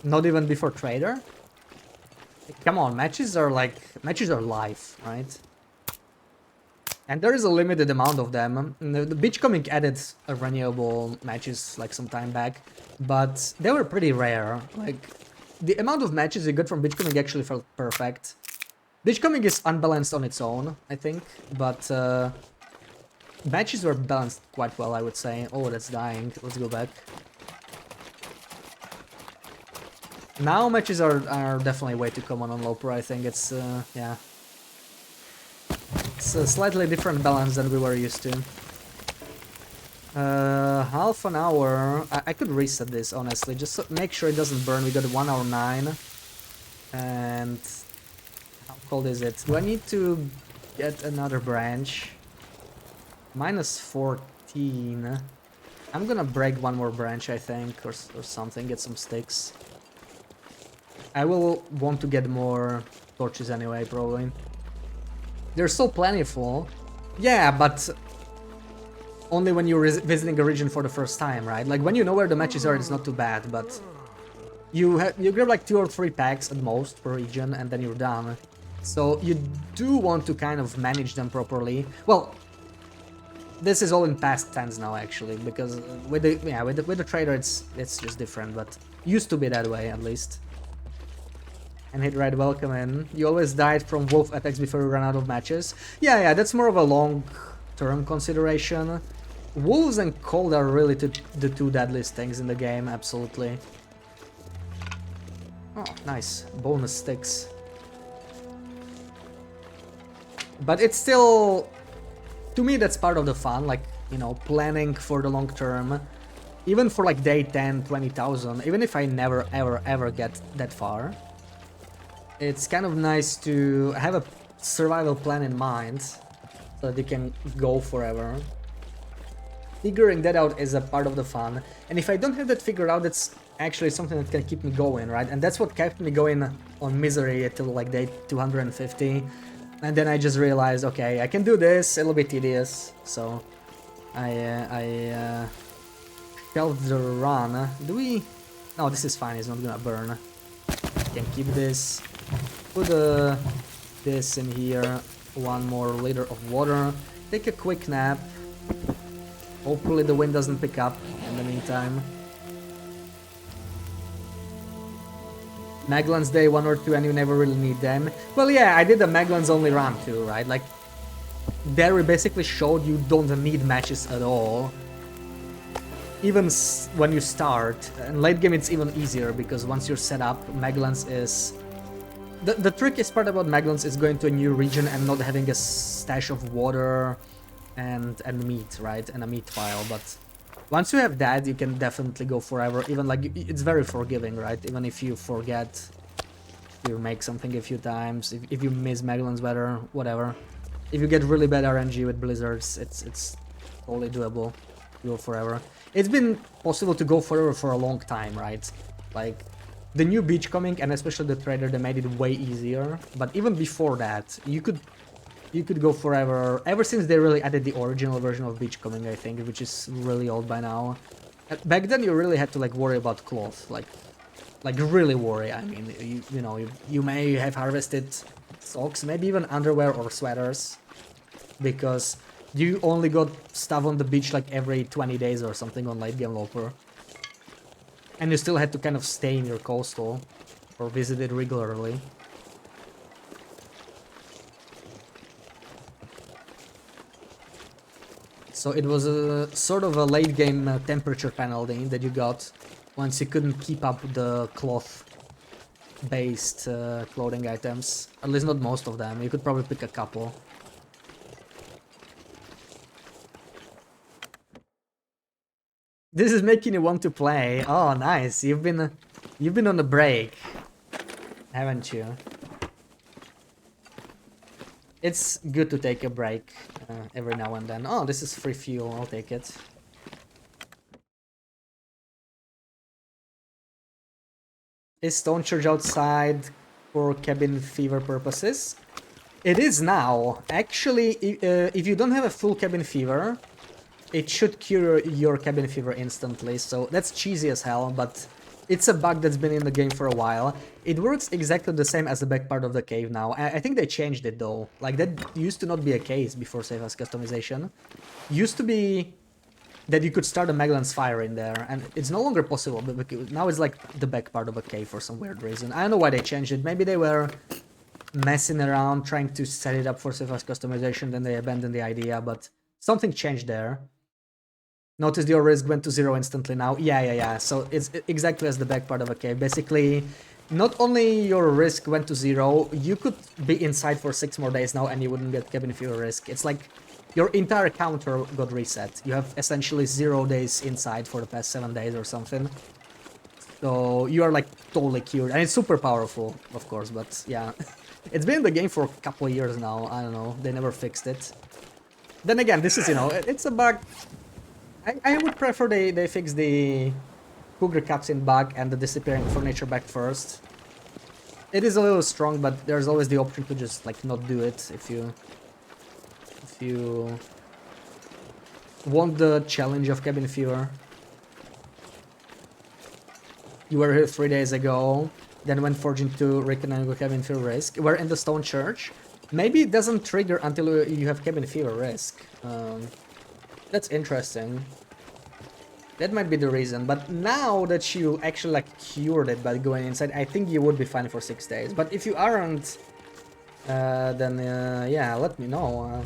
Not even before trader? Come on, matches are life, right? And there is a limited amount of them. The Beachcombing added a renewable matches like some time back, but they were pretty rare. Like, the amount of matches you got from Beachcombing actually felt perfect. Beachcombing is unbalanced on its own, I think, but matches were balanced quite well, I would say. Oh, that's dying. Let's go back. Now matches are definitely way too common on low pro. I think it's, yeah. It's a slightly different balance than we were used to. Half an hour. I could reset this, honestly. Just so make sure it doesn't burn. We got 1 hour 9. And how cold is it? Do I need to get another branch? Minus 14. I'm gonna break one more branch, I think, or something. Get some sticks. I will want to get more torches anyway, probably. They're so plentiful. Yeah, but only when you're visiting a region for the first time, right? Like, when you know where the matches are, it's not too bad, but you grab like 2 or 3 packs at most per region, and then you're done. So you do want to kind of manage them properly. Well, this is all in past tense now, actually, because with the trader, it's just different, but used to be that way at least. And hit right, welcome in. You always died from wolf attacks before you ran out of matches. Yeah, that's more of a long-term consideration. Wolves and cold are really the 2 deadliest things in the game, absolutely. Oh, nice. Bonus sticks. But it's still... To me, that's part of the fun, like, you know, planning for the long term. Even for like day 10, 20,000, even if I never, ever get that far. It's kind of nice to have a survival plan in mind, so that you can go forever. Figuring that out is a part of the fun, and if I don't have that figured out, that's actually something that can keep me going, right? And that's what kept me going on misery till like day 250, and then I just realized, okay, I can do this. It'll be tedious, so I shelved the run. Do we? No, this is fine. It's not gonna burn. Can keep this. Put this in here. 1 more liter of water. Take a quick nap. Hopefully the wind doesn't pick up in the meantime. Maglans day 1 or 2 and you never really need them. Well, yeah, I did the Maglans only run too, right? Like, there we basically showed you don't need matches at all. Even when you start. In late game it's even easier because once you're set up, Maglans is... The trickiest part about Maglans is going to a new region and not having a stash of water and meat, right? And a meat file, but once you have that, you can definitely go forever. Even like, it's very forgiving, right? Even if you forget, you make something a few times, if you miss Maglans better, whatever. If you get really bad RNG with blizzards, it's totally doable to go forever. It's been possible to go forever for a long time, right? Like, the new beachcombing and especially the trader, they made it way easier. But even before that, you could go forever. Ever since they really added the original version of beachcombing, I think, which is really old by now. Back then, you really had to like worry about cloth, like really worry. I mean, you know, you may have harvested socks, maybe even underwear or sweaters, because you only got stuff on the beach like every 20 days or something on late game loper. And you still had to kind of stay in your coastal or visit it regularly. So it was a sort of a late game temperature penalty that you got once you couldn't keep up the cloth based clothing items. At least not most of them. You could probably pick a couple. This is making you want to play. Oh, nice. You've been on a break, haven't you? It's good to take a break every now and then. Oh, this is free fuel. I'll take it. Is Stone Church outside for cabin fever purposes? It is now. Actually, if you don't have a full cabin fever, it should cure your cabin fever instantly, so that's cheesy as hell, but it's a bug that's been in the game for a while. It works exactly the same as the back part of the cave now. I think they changed it though. Like, that used to not be a case before Safe House customization. Used to be that you could start a Magellan's fire in there, and it's no longer possible, but now it's like the back part of a cave for some weird reason. I don't know why they changed it. Maybe they were messing around trying to set it up for Safe House customization, then they abandoned the idea, but something changed there. Notice your risk went to 0 instantly now. Yeah. So it's exactly as the back part of a cave. Basically, not only your risk went to 0, you could be inside for 6 more days now and you wouldn't get cabin fever risk. It's like your entire counter got reset. You have essentially 0 days inside for the past 7 days or something. So you are like totally cured. And it's super powerful, of course, but yeah. It's been in the game for a couple of years now. I don't know. They never fixed it. Then again, this is, you know, it's a bug. I would prefer they fix the Cougar cutscene bug and the disappearing furniture back first. It is a little strong, but there's always the option to just like not do it if you want the challenge of cabin fever. You were here 3 days ago, then went forging to reckoning cabin fever risk. We're in the Stone Church. Maybe it doesn't trigger until you have cabin fever risk. That's interesting. That might be the reason, but now that you actually like cured it by going inside, I think you would be fine for 6 days. But if you aren't, then yeah, let me know.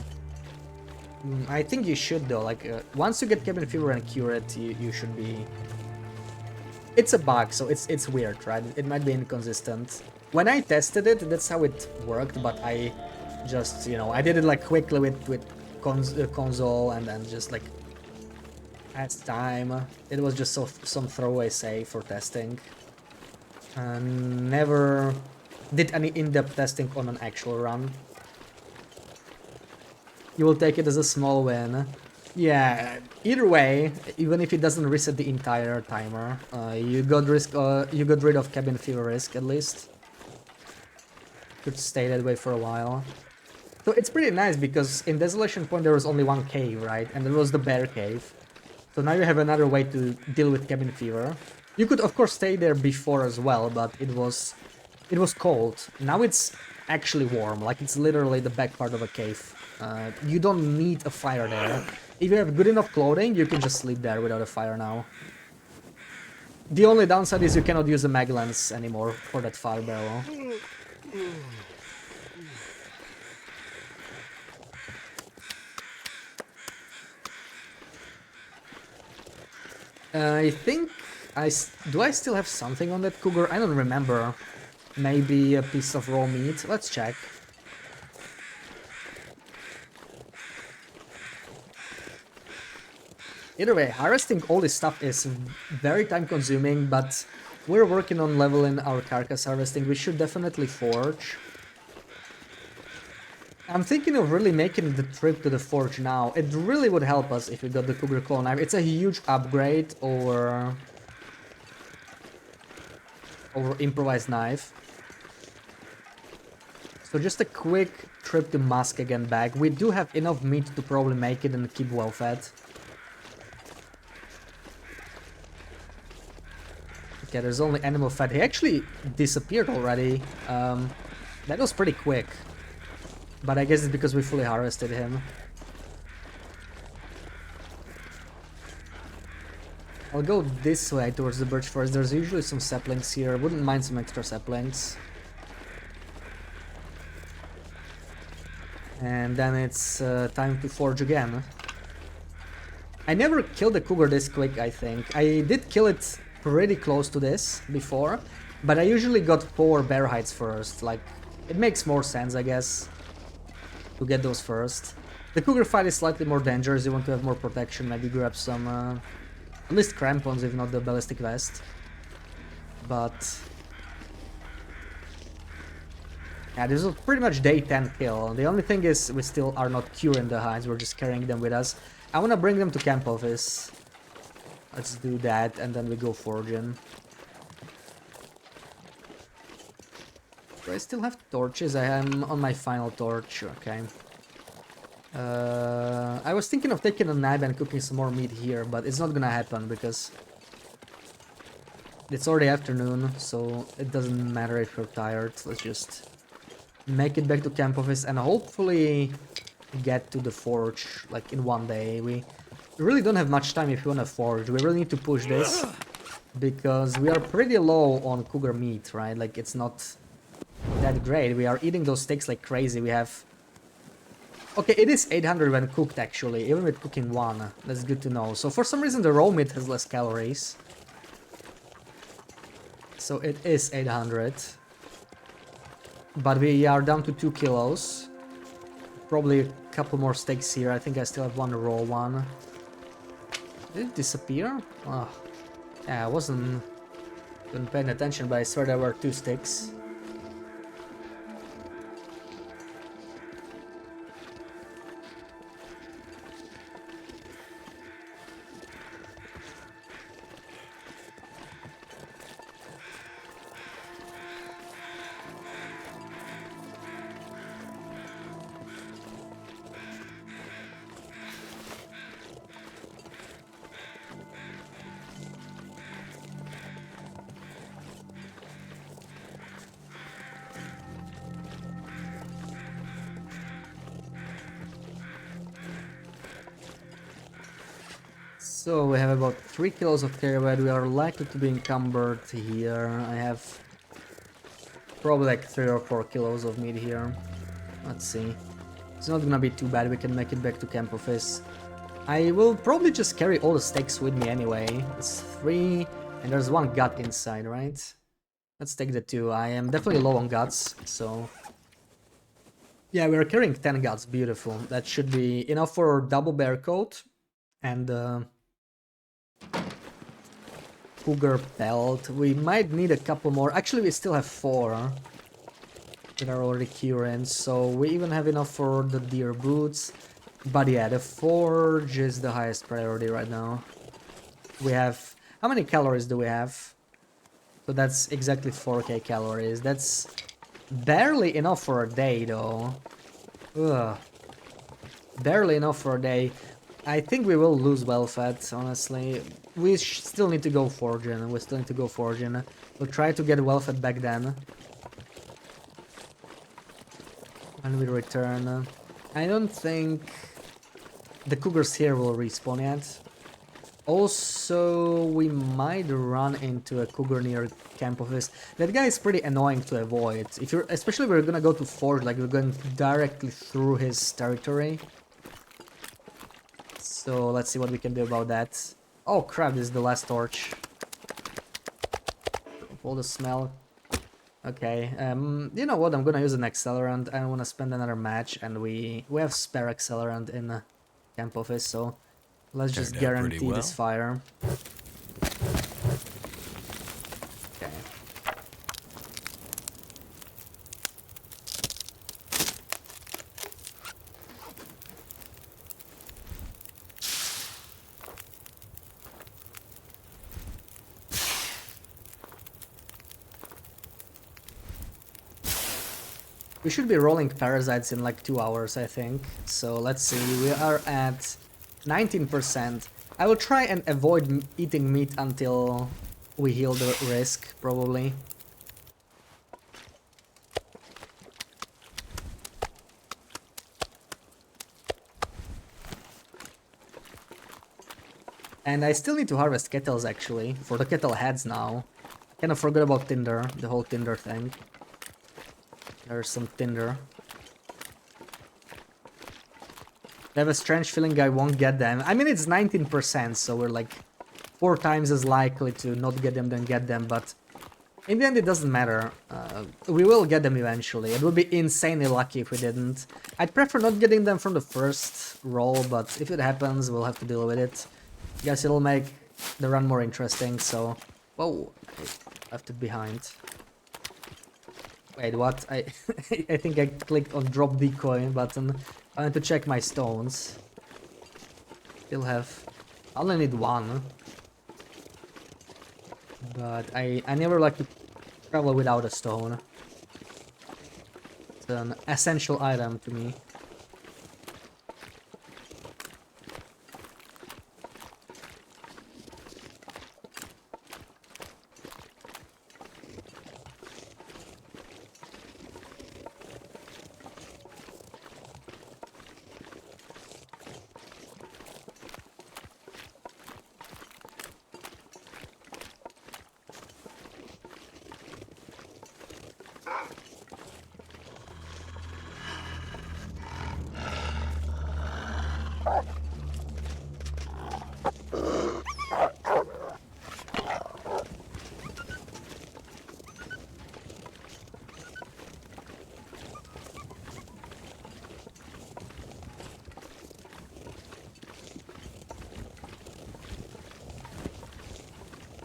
I think you should though, like once you get cabin fever and cure it, you should be... It's a bug, so it's weird, right? It might be inconsistent. When I tested it, that's how it worked, but I just, you know, I did it like quickly with console and then just like as time. It was just some throwaway save for testing. Never did any in-depth testing on an actual run. You will take it as a small win. Yeah, either way, even if it doesn't reset the entire timer, you got rid of cabin fever risk at least. could stay that way for a while. So it's pretty nice because in Desolation Point there was only one cave, right? And it was the bear cave. So now you have another way to deal with cabin fever. You could of course stay there before as well, but it was cold. Now it's actually warm, like it's literally the back part of a cave. You don't need a fire there. If you have good enough clothing, you can just sleep there without a fire now. The only downside is you cannot use a mag lens anymore for that fire barrel. I think do I still have something on that Cougar? I don't remember. Maybe a piece of raw meat. Let's check. Either way, harvesting all this stuff is very time consuming, but we're working on leveling our carcass harvesting. We should definitely forge. I'm thinking of really making the trip to the forge now. It really would help us if we got the Cougar claw knife. It's a huge upgrade over improvised knife. So just a quick trip to Musk again back. We do have enough meat to probably make it and keep well fed. Okay, there's only animal fat. He actually disappeared already. That was pretty quick. But I guess it's because we fully harvested him. I'll go this way towards the birch forest. There's usually some saplings here. Wouldn't mind some extra saplings. And then it's time to forge again. I never killed the Cougar this quick, I think. I did kill it pretty close to this before, but I usually got 4 bear hides first. Like, it makes more sense, I guess, to get those first. The Cougar fight is slightly more dangerous. You want to have more protection. Maybe grab some, at least crampons, if not the ballistic vest. But yeah, this was pretty much day 10 kill. The only thing is we still are not curing the hides. We're just carrying them with us. I want to bring them to camp office. Let's do that, and then we go foraging. Do I still have torches? I am on my final torch, okay. I was thinking of taking a nap and cooking some more meat here, but it's not gonna happen because it's already afternoon, so it doesn't matter if you're tired. Let's just make it back to camp office and hopefully get to the forge like in one day. We really don't have much time if you want to forge. We really need to push this because we are pretty low on Cougar meat, right? Like, it's not that great. We are eating those steaks like crazy. We have... Okay, it is 800 when cooked, actually, even with cooking 1. That's good to know. So for some reason the raw meat has less calories. So it is 800. But we are down to 2 kilos. Probably a couple more steaks here. I think I still have 1 raw one. Did it disappear? Oh. Yeah, I wasn't paying attention, but I swear there were 2 sticks. So we have about 3 kilos of carry weight. We are likely to be encumbered here. I have probably like 3 or 4 kilos of meat here. Let's see. It's not gonna be too bad. We can make it back to camp office. I will probably just carry all the steaks with me anyway. It's 3 and there's 1 gut inside, right? Let's take the 2. I am definitely low on guts, so... Yeah, we're carrying 10 guts. Beautiful. That should be enough for double bear coat and Cougar pelt. We might need a couple more. Actually, we still have 4 that are already curing, so we even have enough for the deer boots. But yeah, the forge is the highest priority right now. We have... How many calories do we have? So that's exactly 4k calories. That's Barely enough for a day, though. Ugh. Barely enough for a day. I think we will lose well-fed, honestly. We still need to go foraging. We still need to go foraging. We'll try to get well-fed back then. When we return. I don't think the cougars here will respawn yet. Also, we might run into a cougar near camp office. That guy is pretty annoying to avoid. If you're, especially if we're gonna go to forge, like we're going directly through his territory. So let's see what we can do about that. Oh crap, this is the last torch. All the smell. Okay, you know what? I'm gonna use an accelerant. I don't wanna spend another match, and we have spare accelerant in camp office, so let's just Turned out pretty guarantee this well. fire. Okay. We should be rolling parasites in like 2 hours, I think. So let's see, we are at 19%. I will try and avoid eating meat until we heal the risk, probably. And I still need to harvest kettles, actually, for the kettle heads now. Kind of forgot about tinder, the whole tinder thing. There's some tinder. I have a strange feeling I won't get them. I mean, it's 19%, so we're like 4 times as likely to not get them than get them, but in the end it doesn't matter. We will get them eventually. It would be insanely lucky if we didn't. I'd prefer not getting them from the first roll, but if it happens, we'll have to deal with it. Guess it'll make the run more interesting, so... Whoa, I left it behind. Wait, what? I I think I clicked on drop decoy button. I need to check my stones. Still have... I only need 1. But I never like to travel without a stone. It's an essential item to me.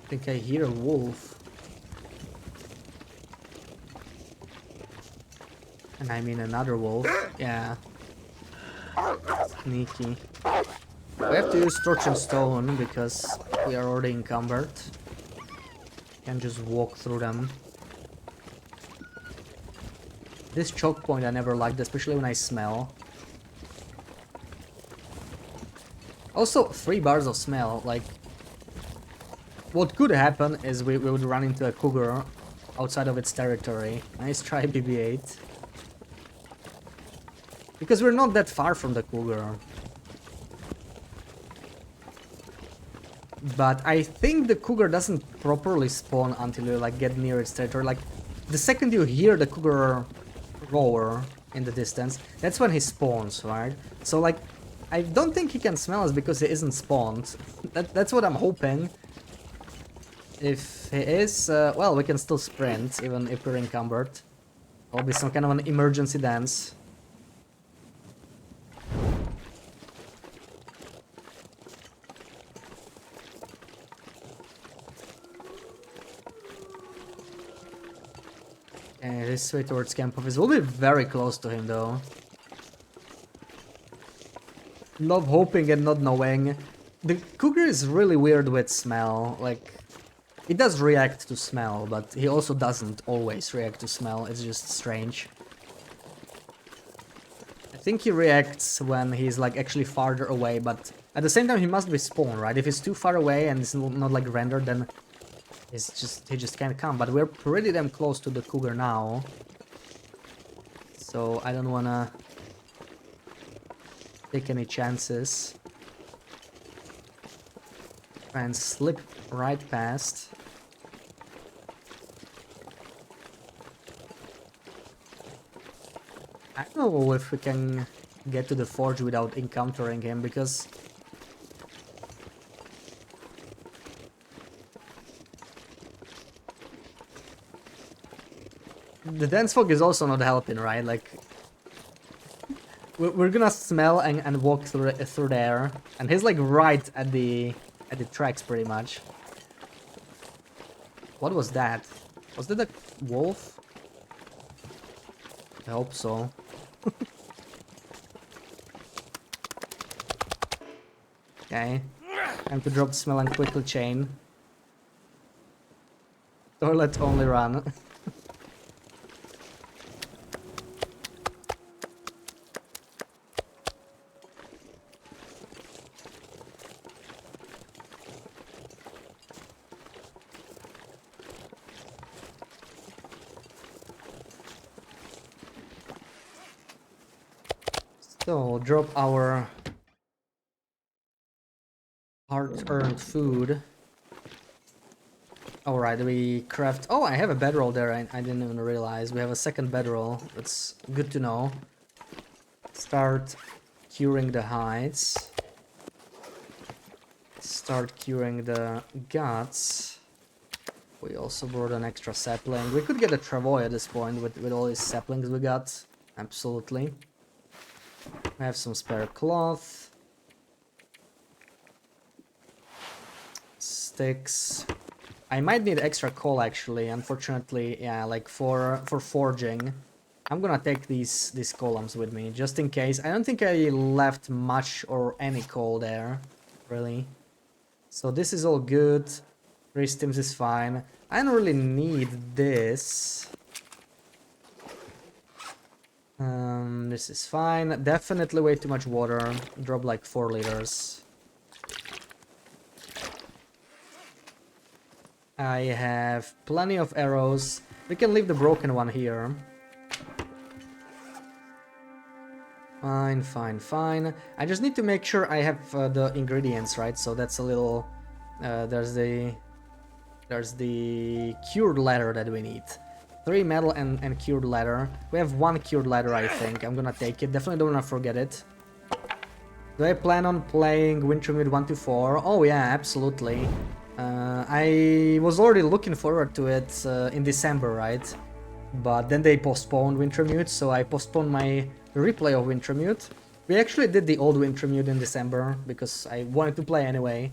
I think I hear a wolf. And I mean another wolf. Yeah. Sneaky. We have to use torch and stone because we are already encumbered. Can't just walk through them. This choke point I never liked, especially when I smell. Also, 3 bars of smell, like... What could happen is we would run into a cougar outside of its territory. Nice try, BB-8. Because we're not that far from the cougar. But I think the cougar doesn't properly spawn until you like get near its territory. Like, the second you hear the cougar roar in the distance, that's when he spawns, right? So like, I don't think he can smell us because he isn't spawned. That's what I'm hoping. If he is, well, we can still sprint, even if we're encumbered. There'll be some kind of an emergency dance. Okay, this way towards camp office. We'll be very close to him, though. Love hoping and not knowing. The cougar is really weird with smell, like... He does react to smell, but he also doesn't always react to smell. It's just strange. I think he reacts when he's like actually farther away, but at the same time he must be spawned, right? If he's too far away and it's not like rendered, then he just can't come. But we're pretty damn close to the Cougar now, so I don't wanna take any chances. And slip right past. I don't know if we can get to the forge without encountering him, because the dense fog is also not helping, right? Like, we're gonna smell and walk through there, and he's like right at the tracks pretty much. What was that? Was that a wolf? I hope so. Okay. Time to drop smell and quickly chain. Or let's only run. So, drop our hard-earned food. Alright, we craft... Oh, I have a bedroll there, I didn't even realize. We have a second bedroll, that's good to know. Start curing the hides. Start curing the guts. We also brought an extra sapling. We could get a travois at this point with all these saplings we got. Absolutely. I have some spare cloth. Sticks. I might need extra coal actually, unfortunately, yeah, like for forging. I'm gonna take these columns with me, just in case. I don't think I left much or any coal there, really. So this is all good. 3 steams is fine. I don't really need this. This is fine. Definitely way too much water. Drop like 4 liters. I have plenty of arrows. We can leave the broken one here. Fine, fine, fine. I just need to make sure I have the ingredients, right? So that's a little... there's the cured leather that we need. 3 metal and cured leather. We have 1 cured leather, I think. I'm gonna take it. Definitely don't wanna forget it. Do I plan on playing Wintermute 1 to 4? Oh yeah, absolutely. I was already looking forward to it in December, right? But then they postponed Wintermute, so I postponed my replay of Wintermute. We actually did the old Wintermute in December, because I wanted to play anyway.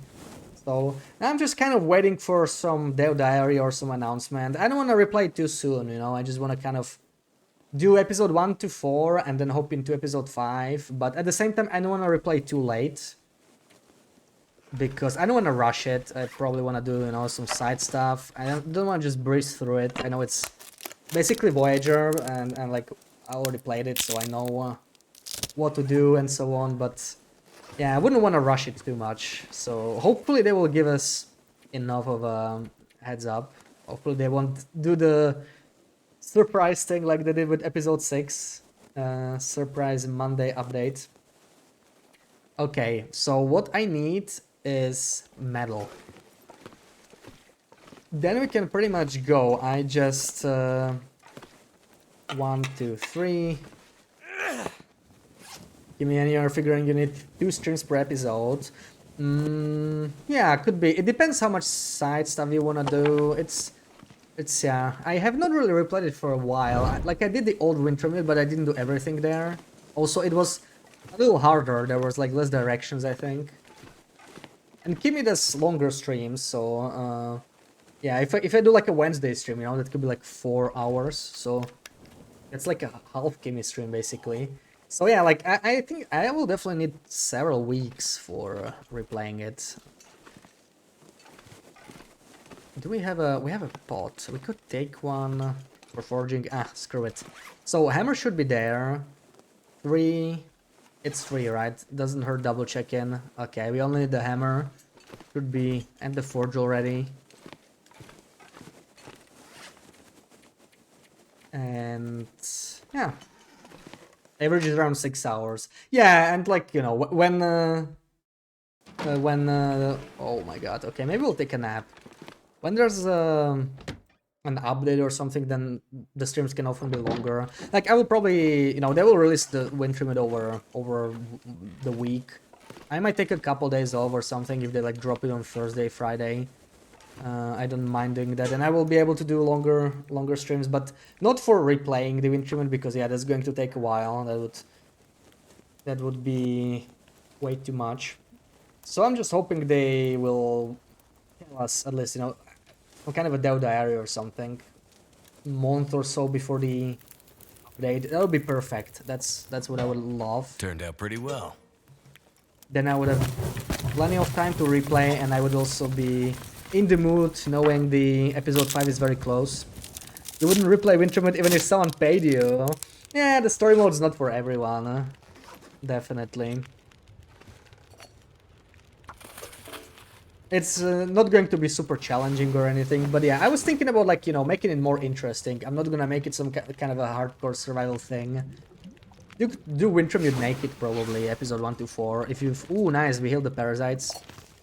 So I'm just kind of waiting for some Dev Diary or some announcement. I don't want to replay too soon, you know, I just want to kind of do episode 1 to 4 and then hop into episode 5. But at the same time, I don't want to replay too late, because I don't want to rush it. I probably want to do, you know, some side stuff. I don't want to just breeze through it. I know it's basically Voyager, and like, I already played it, so I know what to do and so on, but yeah, I wouldn't want to rush it too much. So hopefully they will give us enough of a heads up. Hopefully they won't do the surprise thing like they did with episode 6. Surprise Monday update. Okay, so what I need is metal. Then we can pretty much go. I just 1, 2, 3. Give me any other figuring you need 2 streams per episode. Yeah, could be. It depends how much side stuff you wanna do. It's yeah. I have not really replayed it for a while. Like, I did the old Wintermute, but I didn't do everything there. Also, it was a little harder. There was like less directions, I think. And Kimmy does longer streams, so yeah, if I do like a Wednesday stream, you know, that could be like 4 hours, so it's like a half Kimmy stream basically. So yeah, like I think I will definitely need several weeks for replaying it. Do we have a pot? We could take one for forging. Ah, screw it. So hammer should be there. 3. It's 3, right? Doesn't hurt double check in. Okay, we only need the hammer. Should be and the forge already. And yeah, average is around 6 hours. Yeah, and like, you know, when oh my god, okay, maybe we'll take a nap. When there's an update or something, then the streams can often be longer. Like, I will probably, you know, they will release the Wind Trimmed over the week. I might take a couple days off or something if they like drop it on Thursday, Friday. I don't mind doing that, and I will be able to do longer streams, but not for replaying the Wind Trimmed, because yeah, that's going to take a while. That would be way too much. So I'm just hoping they will tell us at least, you know, some kind of a Dev diary or something, month or so before the update. That would be perfect. That's what I would love. Turned out pretty well. Then I would have plenty of time to replay, and I would also be in the mood knowing the episode 5 is very close. You wouldn't replay Wind Trimmed even if someone paid you. Yeah, the story mode is not for everyone. Definitely. It's not going to be super challenging or anything, but yeah, I was thinking about, like, you know, making it more interesting. I'm not gonna make it some kind of a hardcore survival thing. You could do Wind Trimmed, you'd make it probably, episode 1 to 4. If you've... Ooh, nice, we healed the parasites.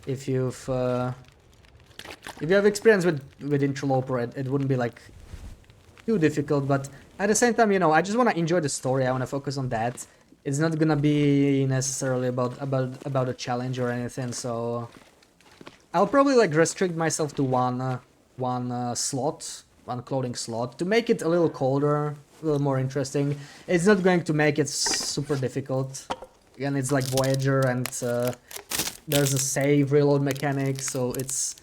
If you have experience with interloper, it wouldn't be like too difficult, but at the same time, you know, I just want to enjoy the story. I want to focus on that. It's not gonna be necessarily about a challenge or anything, so I'll probably like restrict myself to one slot, one clothing slot, to make it a little colder, a little more interesting. It's not going to make it super difficult. Again, it's like Voyager, and there's a save reload mechanic, so it's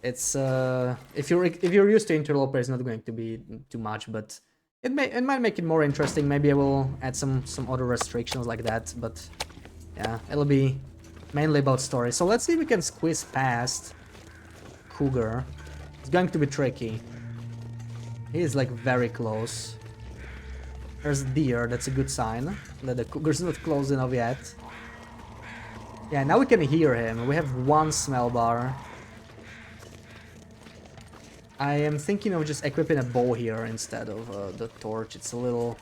if you're used to interloper, it's not going to be too much, but it might make it more interesting. Maybe I will add some other restrictions like that, but yeah, it'll be mainly about story. So let's see if we can squeeze past Cougar. It's going to be tricky. He is like very close. There's deer, that's a good sign that the Cougar's not close enough yet. Yeah, now we can hear him. We have one smell bar. I am thinking of just equipping a bow here instead of the torch. It's a little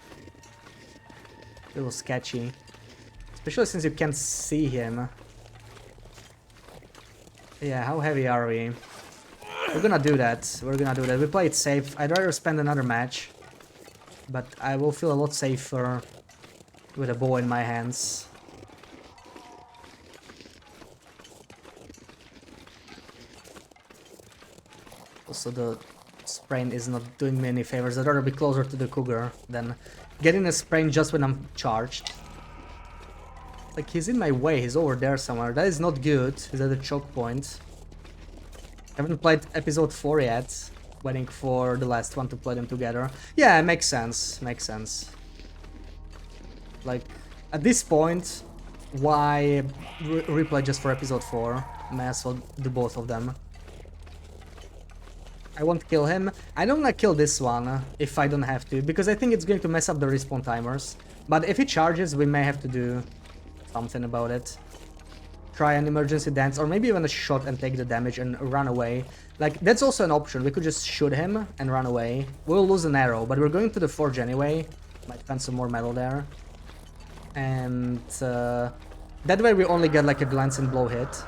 sketchy, especially since you can't see him. Yeah, how heavy are we? We're gonna do that. We play it safe. I'd rather spend another match, but I will feel a lot safer with a bow in my hands. Also, the sprain is not doing me any favors. I'd rather be closer to the Cougar than getting a sprain just when I'm charged. Like, he's in my way, he's over there somewhere. That is not good. He's at the choke point. Haven't played episode 4 yet. Waiting for the last one to play them together. Yeah, it makes sense. Makes sense. Like, at this point, why replay just for episode 4? May as well do both of them. I won't kill him. I don't want to kill this one if I don't have to, because I think it's going to mess up the respawn timers. But if he charges, we may have to do something about it. Try an emergency dance, or maybe even a shot and take the damage and run away. Like, that's also an option. We could just shoot him and run away. We'll lose an arrow, but we're going to the forge anyway. Might find some more metal there. And that way we only get like a glance and blow hit.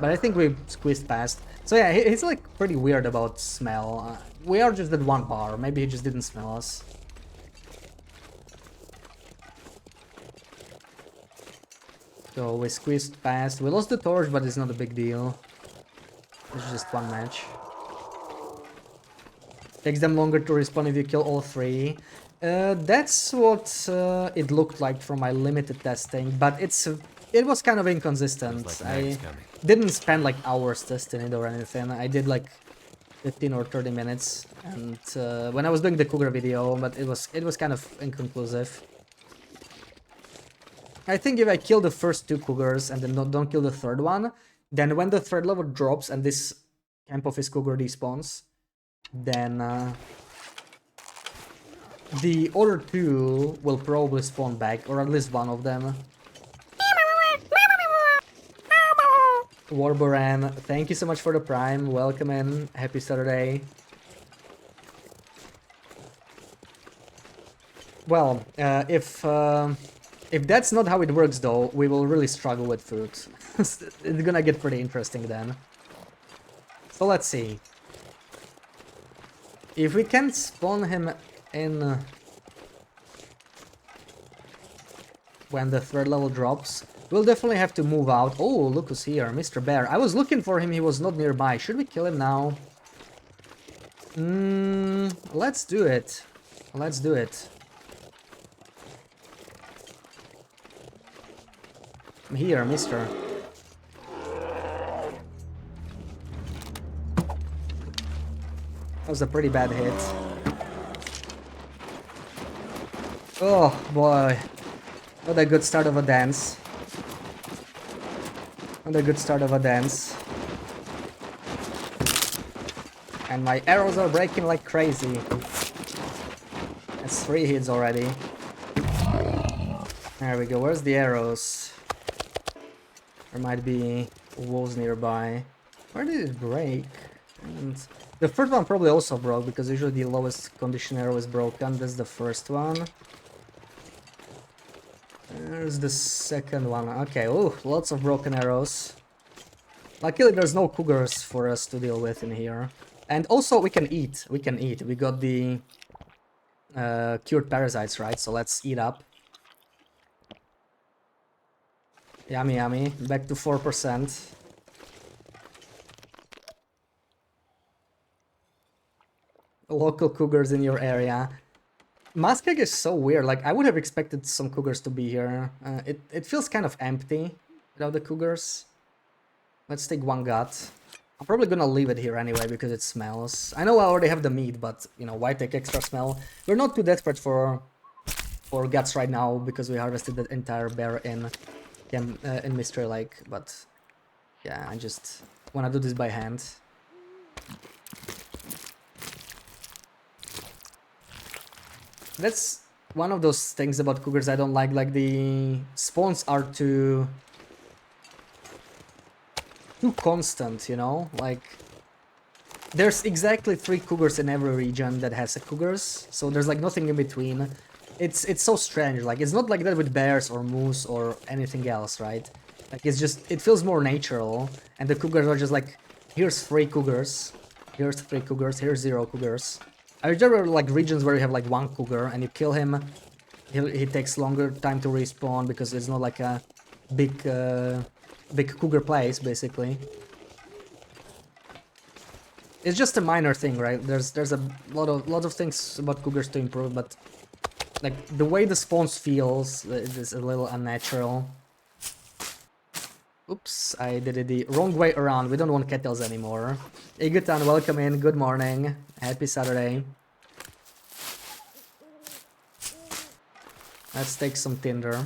But I think we squeezed past. So yeah, he's like pretty weird about smell. We are just at one bar. Maybe he just didn't smell us. So we squeezed past. We lost the torch, but it's not a big deal. It's just one match. Takes them longer to respawn if you kill all 3. That's what it looked like from my limited testing, but it was kind of inconsistent. Like I didn't spend like hours testing it or anything. I did like 15 or 30 minutes, and when I was doing the Cougar video, but it was kind of inconclusive. I think if I kill the first 2 Cougars and then don't kill the third one, then when the third level drops and this camp of his cougar despawns, then the other two will probably spawn back, or at least one of them. Warboran, thank you so much for the Prime. Welcome in. Happy Saturday. Well, if that's not how it works, though, we will really struggle with food. It's gonna get pretty interesting then. So let's see. If we can spawn him in when the third level drops, we'll definitely have to move out. Oh, look who's here, Mr. Bear. I was looking for him, he was not nearby. Should we kill him now? Let's do it. Let's do it. Here, mister. That was a pretty bad hit. Oh boy. What a good start of a dance. What a good start of a dance. And my arrows are breaking like crazy. That's 3 hits already. There we go. Where's the arrows? There might be walls nearby. Where did it break? And the first one probably also broke, because usually the lowest condition arrow is broken. That's the first one. There's the second one. Okay, oh, lots of broken arrows. Luckily there's no cougars for us to deal with in here. And also we can eat. We can eat. We got the cured parasites, right? So let's eat up. Yummy, yummy. Back to 4%. Local cougars in your area. Muskeg is so weird. Like, I would have expected some cougars to be here. It feels kind of empty without the cougars. Let's take one gut. I'm probably gonna leave it here anyway because it smells. I know I already have the meat, but you know, why take extra smell? We're not too desperate for guts right now because we harvested the entire bear in Mystery Lake. But yeah, I just wanna do this by hand. That's one of those things about cougars I don't like the spawns are too constant, you know? Like, there's exactly 3 cougars in every region that has a cougars, so there's like nothing in between. It's so strange. Like, it's not like that with bears or moose or anything else, right? Like, it's just, it feels more natural, and the cougars are just like, here's 3 cougars, here's 3 cougars, here's 0 cougars. I remember like regions where you have like 1 cougar and you kill him, he takes longer time to respawn because it's not like a big cougar place, basically. It's just a minor thing, right? There's a lot of things about cougars to improve, but like the way the spawns feels is a little unnatural. Oops, I did it the wrong way around. We don't want kettles anymore. Igutan, welcome in. Good morning. Happy Saturday. Let's take some tinder.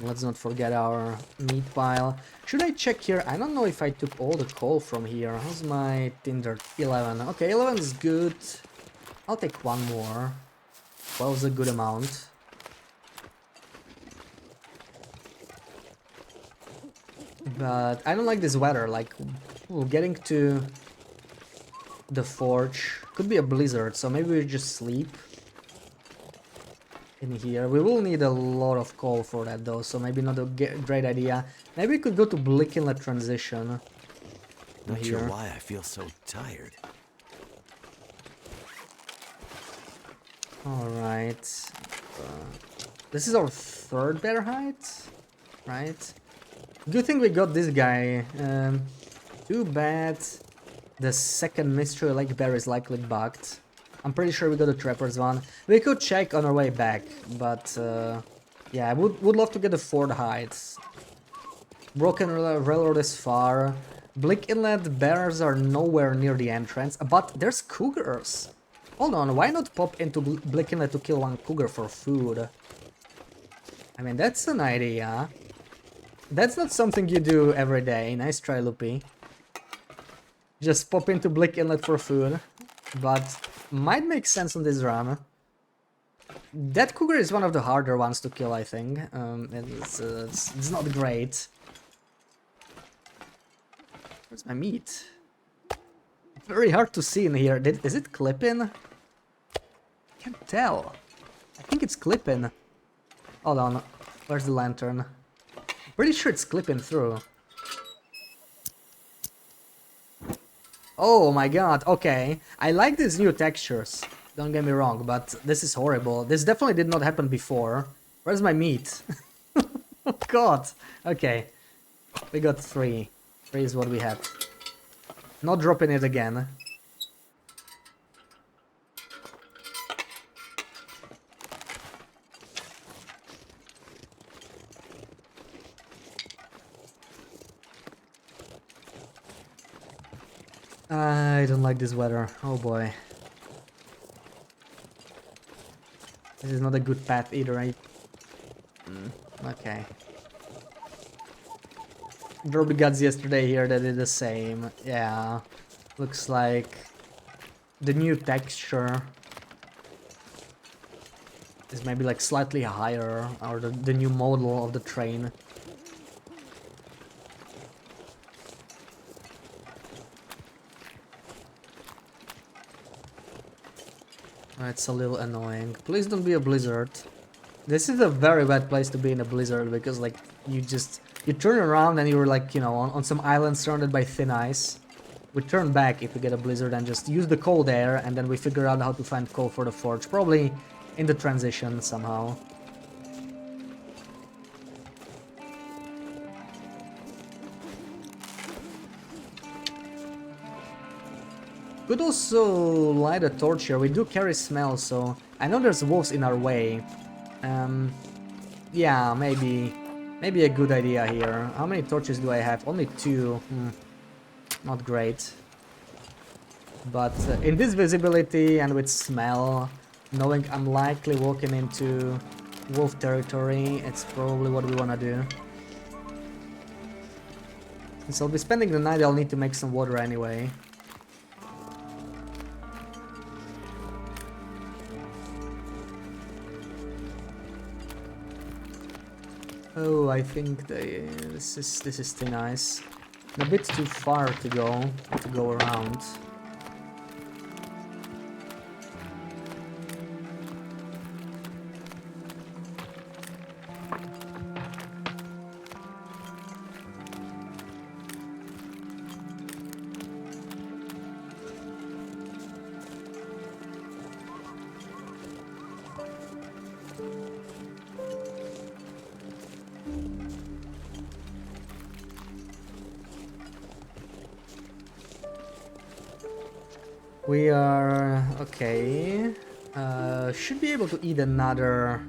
Let's not forget our meat pile. Should I check here? I don't know if I took all the coal from here. How's my tinder? 11. Okay, 11 is good. I'll take one more. 12 is a good amount. But I don't like this weather, like, ooh, getting to the forge could be a blizzard, so maybe we just sleep in here. We will need a lot of coal for that though, so maybe not a great idea. Maybe we could go to Blick Inlet Transition. Not sure why I feel so tired. Alright. This is our 3rd bear height, right? Good thing we got this guy. Too bad the 2nd Mystery Lake bear is likely bugged. I'm pretty sure we got a Trapper's one. We could check on our way back, but yeah, I would love to get the 4th height. Broken Railroad is far. Blick Inlet bears are nowhere near the entrance, but there's cougars. Hold on, why not pop into Blick Inlet to kill 1 cougar for food? I mean, that's an idea. That's not something you do every day. Nice try, Loopy. Just pop into Blick Inlet for food. But might make sense on this run. That Cougar is one of the harder ones to kill, I think. It's not great. Where's my meat? Very hard to see in here. Is it clipping? Can't tell. I think it's clipping. Hold on. Where's the lantern? Pretty sure it's clipping through. Oh my god, okay. I like these new textures. Don't get me wrong, but this is horrible. This definitely did not happen before. Where's my meat? Oh god. Okay. We got 3. 3 is what we had. Not dropping it again. I don't like this weather. Oh boy. This is not a good path either, right? Okay. There were gods yesterday here that did the same. Yeah. Looks like the new texture is maybe like slightly higher, or the new model of the train. It's a little annoying. Please don't be a blizzard. This is a very bad place to be in a blizzard because like you turn around and you're like, you know, on some island surrounded by thin ice. We turn back if we get a blizzard and just use the cold air, and then we figure out how to find coal for the forge, probably in the transition somehow. Could also light a torch here. We do carry smell, so I know there's wolves in our way. Yeah, maybe a good idea here. How many torches do I have? Only 2. Not great. But in this visibility and with smell, knowing I'm likely walking into wolf territory, it's probably what we wanna do. Since I'll be spending the night, I'll need to make some water anyway. Oh, I think this is thin ice. A bit too far to go around. We are okay. Should be able to eat another.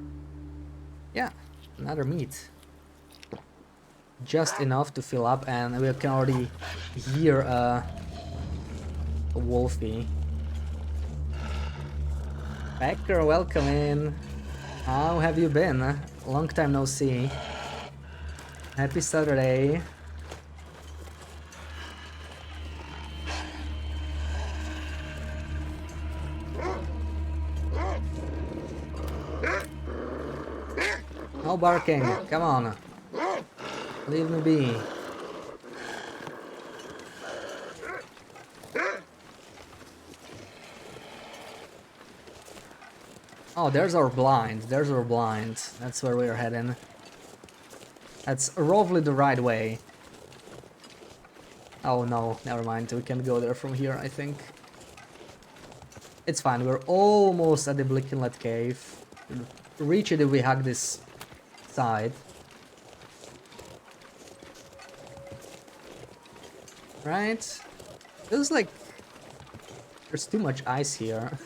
Yeah, another meat. Just enough to fill up, and we can already hear a wolfie. Becker, welcome in. How have you been? Long time no see. Happy Saturday. No barking, come on. Leave me be. Oh, there's our blind. There's our blind. That's where we're heading. That's roughly the right way. Oh no, never mind. We can't go there from here, I think. It's fine. We're almost at the Blick Inlet cave. Reach it if we hug this side. Right? Feels like there's too much ice here.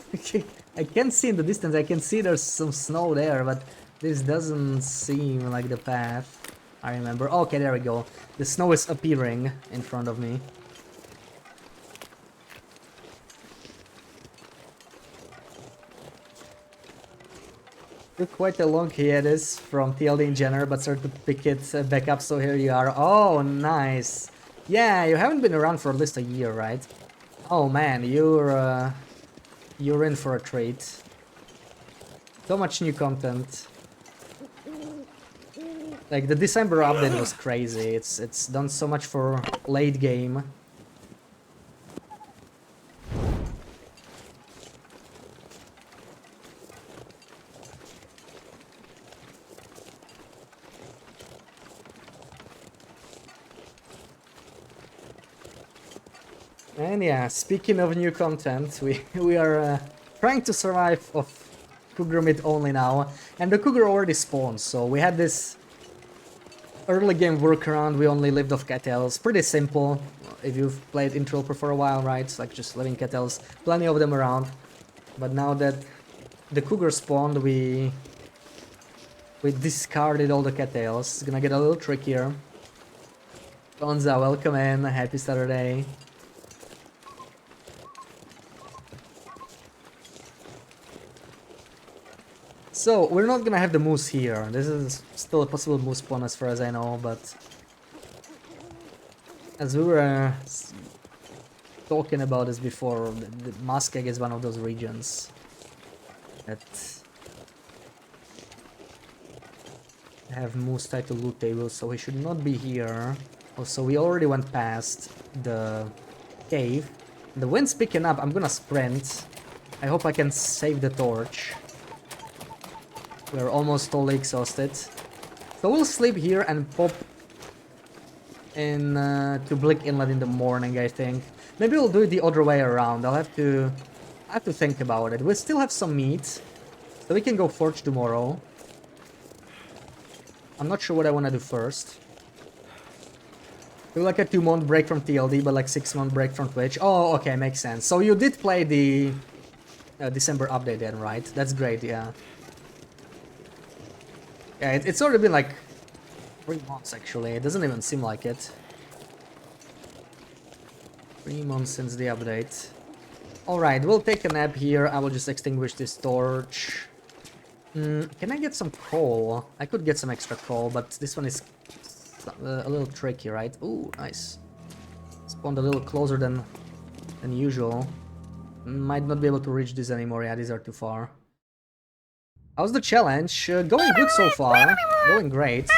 I can see in the distance, I can see there's some snow there, but this doesn't seem like the path I remember. Okay, there we go. The snow is appearing in front of me. Took quite a long hiatus from TLD in general, but started to pick it back up, so here you are. Oh, nice. Yeah, you haven't been around for at least a year, right? Oh man, you're in for a treat. So much new content. Like the December update was crazy. It's done so much for late game. And yeah, speaking of new content, we are trying to survive of Cougar meat only now, and the Cougar already spawned. So we had this early game workaround. We only lived off cattles. Pretty simple. If you've played interloper for a while, right? It's like just living cattles, plenty of them around. But now that the Cougar spawned, we discarded all the cattails. It's gonna get a little trickier. Gonza, welcome in. Happy Saturday. So, we're not gonna have the moose here. This is still a possible moose spawn as far as I know, but as we were talking about this before, the Muskeg is one of those regions that have moose tied to loot tables, so we should not be here. Also, we already went past the cave. The wind's picking up. I'm gonna sprint. I hope I can save the torch. We're almost totally exhausted. So we'll sleep here and pop in to Blick Inlet in the morning, I think. Maybe we'll do it the other way around. I have to think about it. We still have some meat, so we can go forge tomorrow. I'm not sure what I want to do first. Do like a 2-month break from TLD, but like 6-month break from Twitch. Oh, okay, makes sense. So you did play the December update then, right? That's great, yeah. Yeah, it's already been like 3 months actually. It doesn't even seem like it. 3 months since the update. Alright, we'll take a nap here. I will just extinguish this torch. Can I get some coal? I could get some extra coal, but this one is a little tricky, right? Ooh, nice. Spawned a little closer than usual. Might not be able to reach this anymore. Yeah, these are too far. How's the challenge? Going good so far. Going great.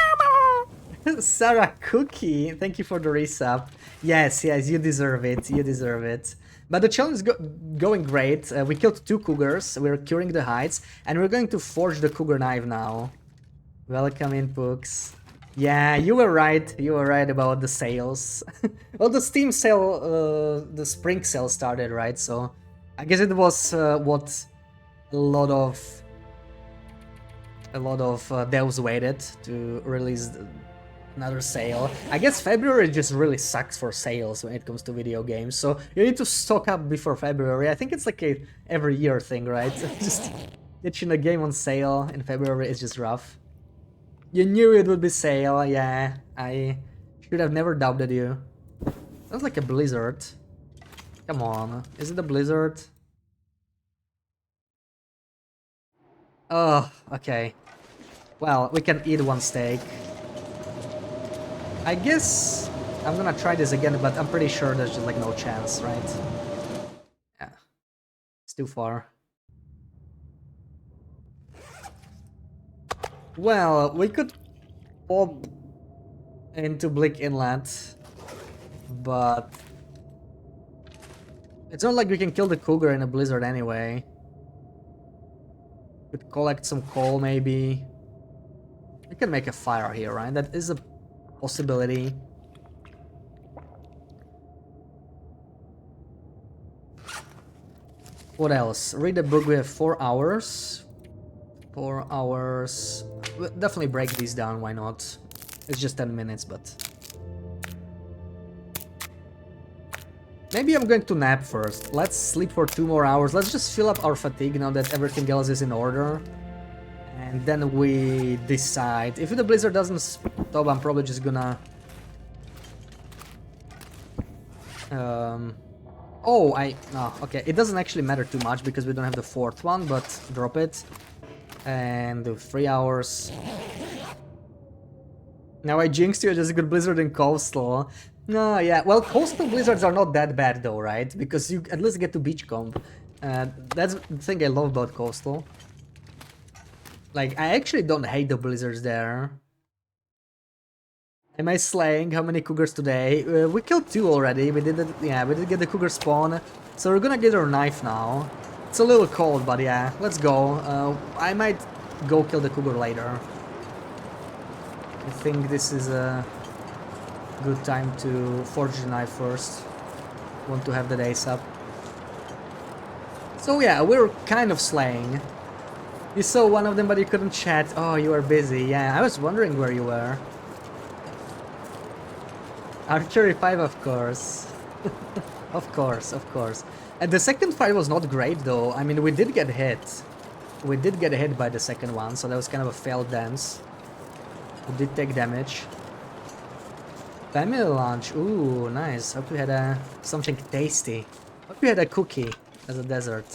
Sarah Cookie, thank you for the resub. Yes, you deserve it. You deserve it. But the challenge is going great. We killed 2 cougars. We're curing the hides, and we're going to forge the cougar knife now. Welcome in, Pooks. Yeah, you were right. You were right about the sales. Well, the Steam sale, the spring sale started, right? So I guess it was what a lot of devs waited to release another sale. I guess February just really sucks for sales when it comes to video games, so you need to stock up before February. I think it's like a every year thing, right? Just getting a game on sale in February is just rough. You knew it would be sale, yeah. I should have never doubted you. Sounds like a blizzard. Come on, is it a blizzard? Oh, okay. Well, we can eat 1 steak. I guess I'm gonna try this again, but I'm pretty sure there's just like no chance, right? Yeah. It's too far. Well, we could pop into Blick Inlet, but it's not like we can kill the cougar in a blizzard anyway. Could collect some coal maybe. We can make a fire here, right? That is a possibility. What else? Read the book. We have 4 hours. 4 hours. We'll definitely break these down, why not? It's just 10 minutes, but... Maybe I'm going to nap first. Let's sleep for 2 more hours. Let's just fill up our fatigue now that everything else is in order. And then we decide. If the blizzard doesn't stop, I'm probably just gonna... Oh, okay. It doesn't actually matter too much because we don't have the 4th one, but drop it. And 3 hours. Now I jinxed you, just a good blizzard in coastal. No, yeah, well, coastal blizzards are not that bad though, right? Because you at least get to beachcomb. That's the thing I love about coastal. Like, I actually don't hate the blizzards there. Am I slaying? How many cougars today? We killed 2 already. We did it, yeah, we did get the cougar spawn. So we're gonna get our knife now. It's a little cold, but yeah, let's go. I might go kill the cougar later. I think this is a good time to forge the knife first. Want to have the days up. So yeah, we're kind of slaying. You saw one of them, but you couldn't chat. Oh, you were busy. Yeah, I was wondering where you were. Archery 5, of course. Of course, of course. And the second fight was not great, though. I mean, we did get hit. We did get hit by the second one, so that was kind of a failed dance. We did take damage. Family lunch. Ooh, nice. Hope you had something tasty. Hope you had a cookie as a dessert.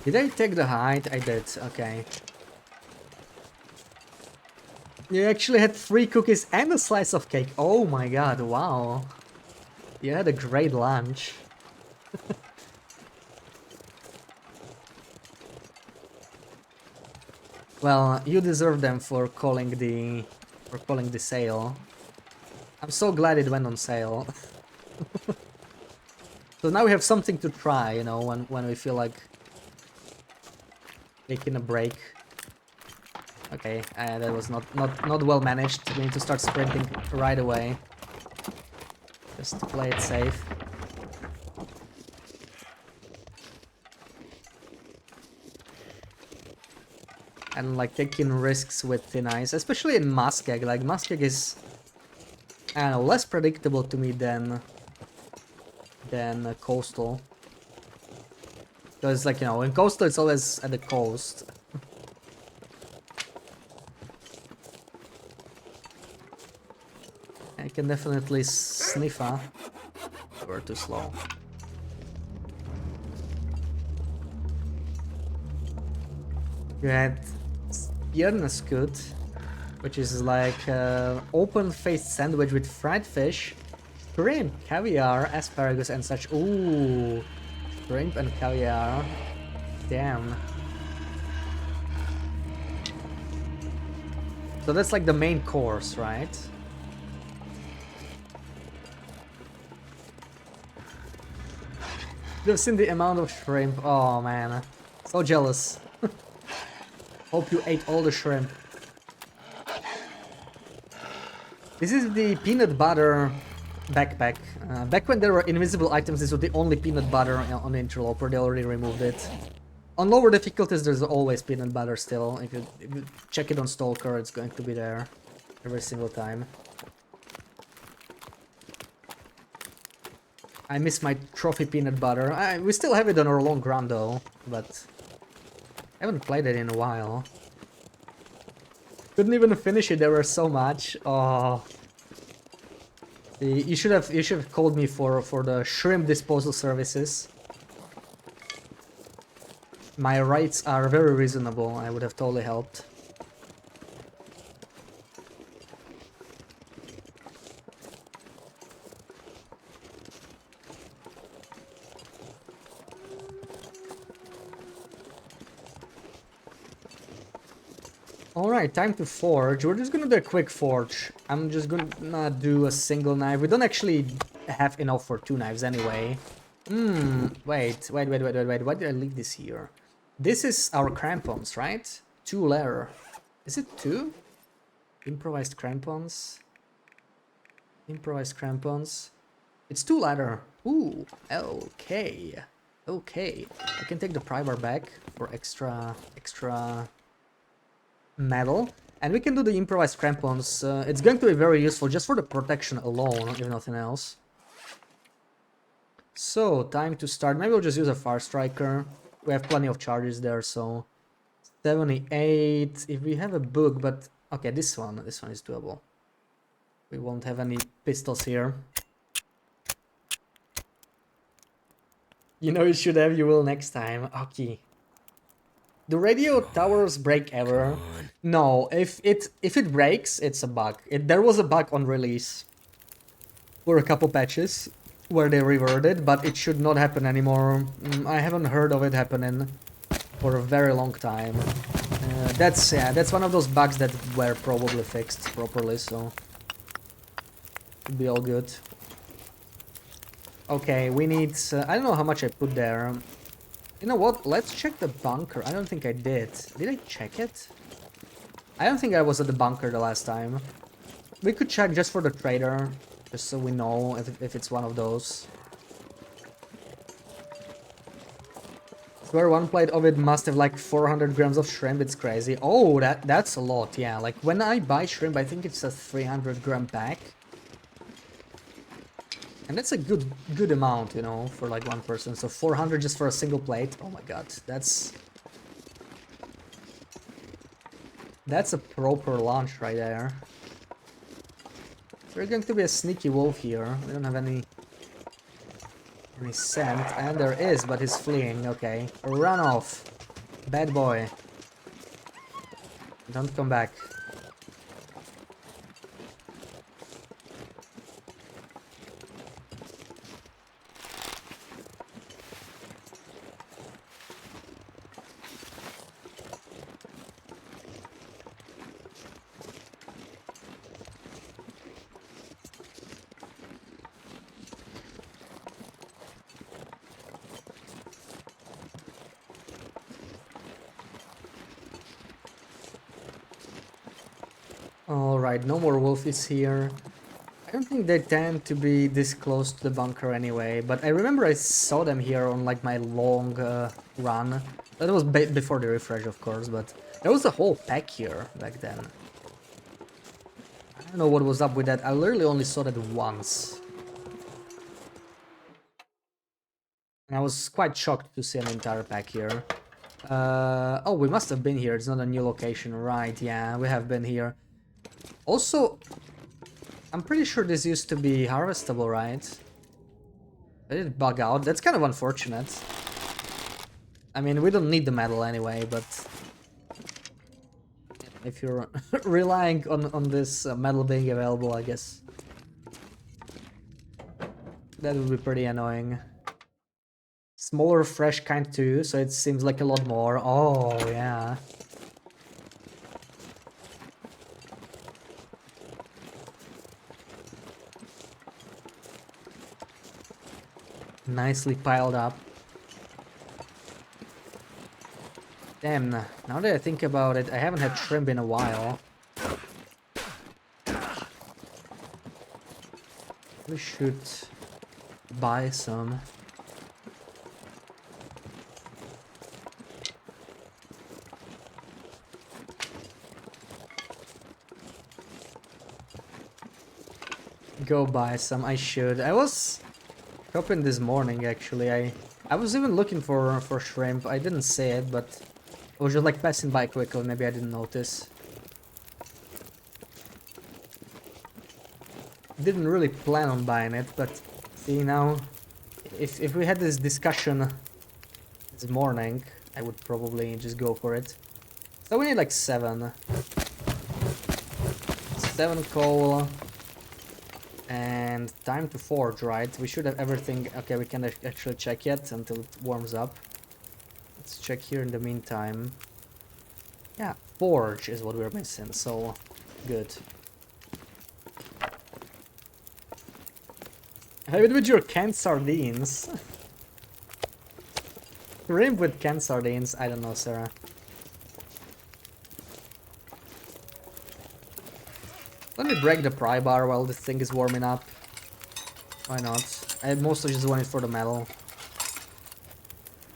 Did I take the hide? I did, okay. You actually had 3 cookies and a slice of cake. Oh my god, wow. You had a great lunch. Well, you deserve them for calling the sale. I'm so glad it went on sale. So now we have something to try, you know, when we feel like taking a break. Okay, that was not well managed. We need to start sprinting right away. Just to play it safe. And like taking risks with thin ice, especially in Muskeg. Like Muskeg is, I don't know, less predictable to me than coastal. Because like, you know, in coastal it's always at the coast. I can definitely sniff, huh? We're too slow. You had Björneskud, which is like open-faced sandwich with fried fish, shrimp, caviar, asparagus and such. Ooh, shrimp and caviar. Damn. So that's like the main course, right? You've seen the amount of shrimp. Oh man, so jealous. Hope you ate all the shrimp. This is the peanut butter backpack. Back when there were invisible items, this was the only peanut butter on the interloper. They already removed it. On lower difficulties, there's always peanut butter still. If you check it on Stalker, it's going to be there every single time. I miss my trophy peanut butter. We still have it on our long run though, but I haven't played it in a while. Couldn't even finish it, there were so much. Oh. You should have called me for the shrimp disposal services. My rates are very reasonable, I would have totally helped. Alright, time to forge. We're just gonna do a quick forge. I'm just gonna do a single knife. We don't actually have enough for 2 knives anyway. Wait. Why did I leave this here? This is our crampons, right? 2 leather. Is it 2? Improvised crampons. Improvised crampons. It's 2 leather. Ooh, okay. Okay. I can take the pry bar back for extra metal. And we can do the improvised crampons. It's going to be very useful just for the protection alone, if nothing else. So, time to start. Maybe we'll just use a Fire Striker. We have plenty of charges there, so... 78... If we have a book, but... Okay, this one is doable. We won't have any pistols here. You know you should have, you will next time. Okay. Do radio towers break ever? No, if it breaks, it's a bug. There was a bug on release for a couple patches where they reverted, but it should not happen anymore. I haven't heard of it happening for a very long time. That's one of those bugs that were probably fixed properly, so should be all good. Okay, we need... I don't know how much I put there. You know what? Let's check the bunker. I don't think I did. Did I check it? I don't think I was at the bunker the last time. We could check just for the trader, just so we know if it's one of those. Swear one plate of it must have like 400 grams of shrimp. It's crazy. Oh, that's a lot. Yeah, like when I buy shrimp, I think it's a 300 gram pack. And that's a good amount, you know, for like one person. So 400 just for a single plate. Oh my god, that's a proper lunch right there. We're going to be a sneaky wolf here. We don't have any scent, and there is, but he's fleeing. Okay, run off, bad boy. Don't come back. Alright, no more wolfies here. I don't think they tend to be this close to the bunker anyway, but I remember I saw them here on like my long run. That was before the refresh, of course, but there was a whole pack here back then. I don't know what was up with that. I literally only saw that once. And I was quite shocked to see an entire pack here. Oh, we must have been here. It's not a new location, right? Yeah, we have been here. Also, I'm pretty sure this used to be harvestable, right? Did it bug out? That's kind of unfortunate. I mean, we don't need the metal anyway, but... if you're relying on this metal being available, I guess... that would be pretty annoying. Smaller fresh kind too, so it seems like a lot more. Oh, yeah. Nicely piled up. Damn, now that I think about it, I haven't had shrimp in a while. We should buy some. Go buy some, I should. I was shopping this morning actually. I was even looking for shrimp. I didn't see it, but I was just like passing by quickly, maybe I didn't notice. Didn't really plan on buying it, but see now, if we had this discussion this morning, I would probably just go for it. So we need like 7 coal. And time to forge, right? We should have everything. Okay, we can actually check yet until it warms up. Let's check here in the meantime. Yeah, forge is what we're missing, so good. Have it with your canned sardines. Shrimp with canned sardines? I don't know, Sarah. Let me break the pry bar while this thing is warming up. Why not? I mostly just want it for the metal.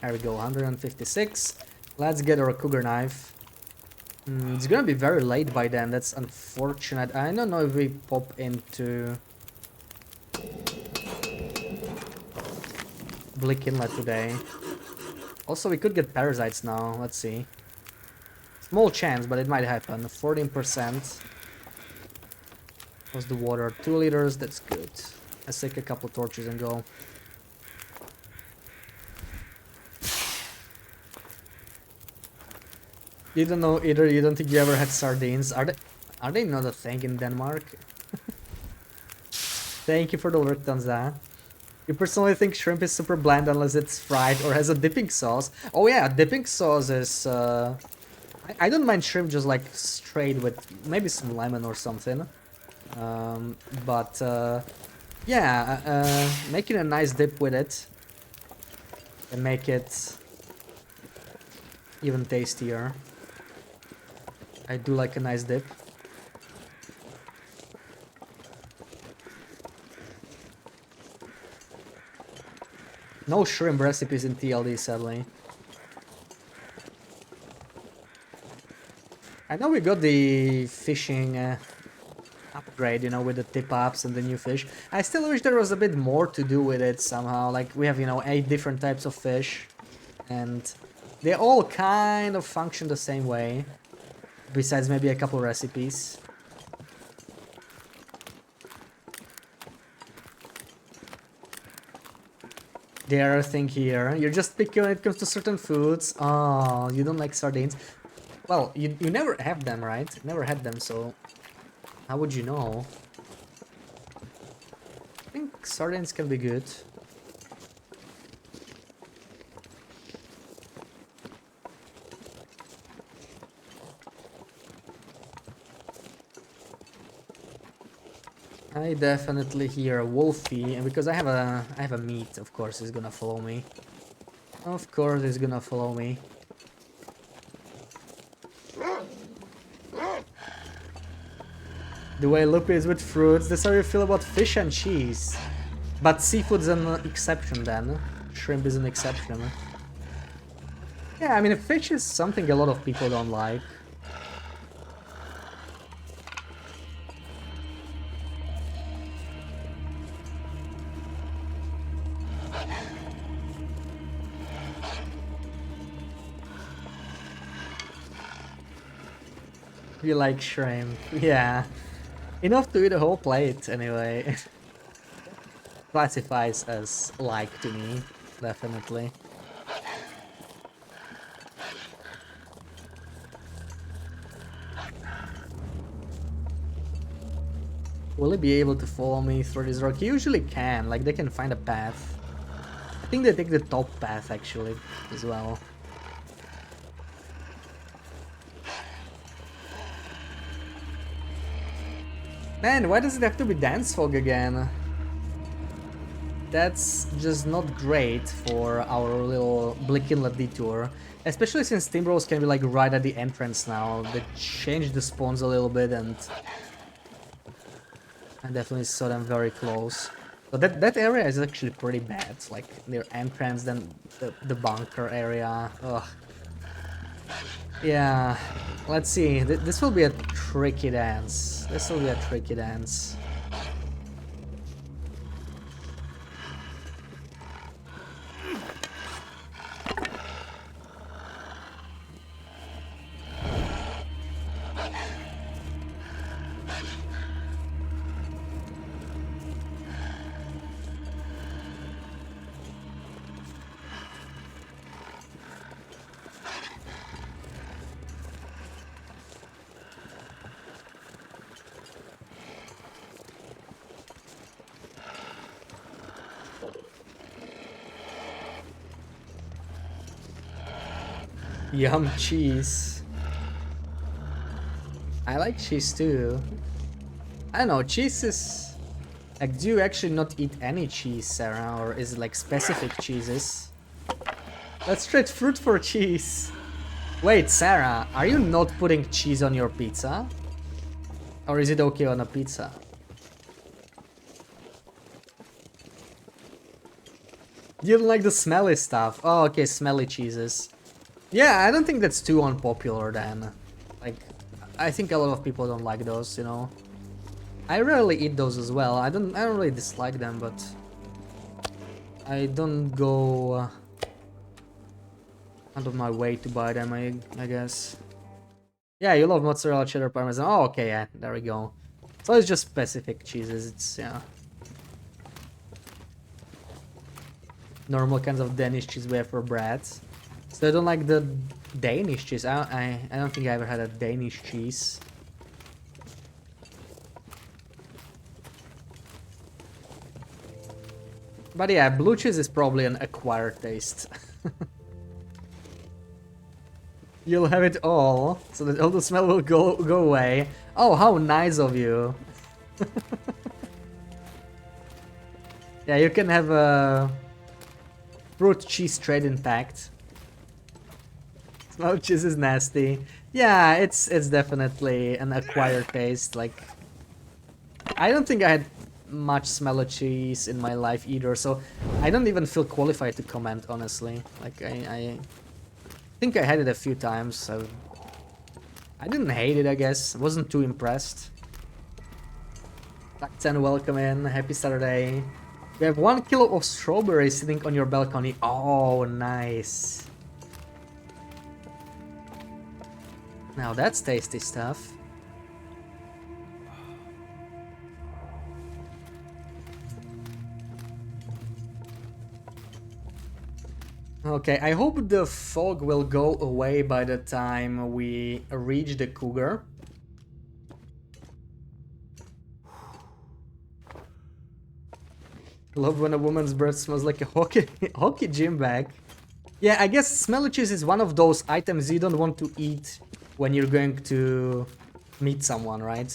There we go, 156. Let's get our cougar knife. It's gonna be very late by then, that's unfortunate. I don't know if we pop into Bleak Inlet today. Also, we could get parasites now, let's see. Small chance, but it might happen. 14%. What's the water? 2 liters, that's good. Let's take a couple torches and go. You don't know either, you don't think you ever had sardines? Are they not a thing in Denmark? Thank you for the work, Tanza. You personally think shrimp is super bland unless it's fried or has a dipping sauce? Oh yeah, dipping sauce is... I don't mind shrimp just like straight with maybe some lemon or something. But yeah, making a nice dip with it and make it even tastier. I do like a nice dip. No shrimp recipes in TLD, sadly. I know we got the fishing upgrade, you know, with the tip-ups and the new fish. I still wish there was a bit more to do with it somehow. Like, we have, you know, 8 different types of fish. And they all kind of function the same way. Besides maybe a couple recipes. The other thing here, you're just picky when it comes to certain foods. Oh, you don't like sardines. Well, you never have them, right? Never had them, so how would you know? I think sardines can be good. I definitely hear a wolfie, and because I have a meat, of course he's gonna follow me. Of course he's gonna follow me. The way Lupe is with fruits, that's how you feel about fish and cheese. But seafood's an exception then. Shrimp is an exception. Yeah, I mean, fish is something a lot of people don't like. You like shrimp, yeah. Enough to eat a whole plate, anyway. Classifies as like to me, definitely. Will he be able to follow me through this rock? He usually can, like they can find a path. I think they take the top path actually, as well. Man, why does it have to be dance fog again? That's just not great for our little Bleak Inlet detour. Especially since Timbros can be like right at the entrance now. They changed the spawns a little bit and I definitely saw them very close. So that area is actually pretty bad. It's like near entrance, then the bunker area. Ugh. Yeah, let's see. This will be a tricky dance. This will be a tricky dance. Yum cheese. I like cheese too. I don't know, cheese is... Like, do you actually not eat any cheese, Sarah? Or is it like specific cheeses? Let's trade fruit for cheese. Wait, Sarah, are you not putting cheese on your pizza? Or is it okay on a pizza? You don't like the smelly stuff. Oh, okay, smelly cheeses. Yeah, I don't think that's too unpopular then. Like, I think a lot of people don't like those, you know. I rarely eat those as well. I don't really dislike them, but I don't go out of my way to buy them, I guess. Yeah, you love mozzarella, cheddar, parmesan. Oh, okay, yeah, there we go. So it's just specific cheeses. It's yeah. Normal kinds of Danish cheese we have for bread. So I don't like the Danish cheese. I don't think I ever had a Danish cheese. But yeah, blue cheese is probably an acquired taste. You'll have it all, so that all the smell will go away. Oh, how nice of you. Yeah, you can have a fruit cheese trade-in pact. Smell cheese is nasty. Yeah, it's definitely an acquired taste. Like, I don't think I had much smell of cheese in my life either, so I don't even feel qualified to comment, honestly. Like, I think I had it a few times, so I didn't hate it, I guess. I wasn't too impressed. Black 10, welcome in. Happy Saturday. You have 1 kilo of strawberries sitting on your balcony. Oh, nice. Now that's tasty stuff. Okay, I hope the fog will go away by the time we reach the Cougar. Love when a woman's breath smells like a hockey gym bag. Yeah, I guess smelly cheese is one of those items you don't want to eat when you're going to meet someone, right?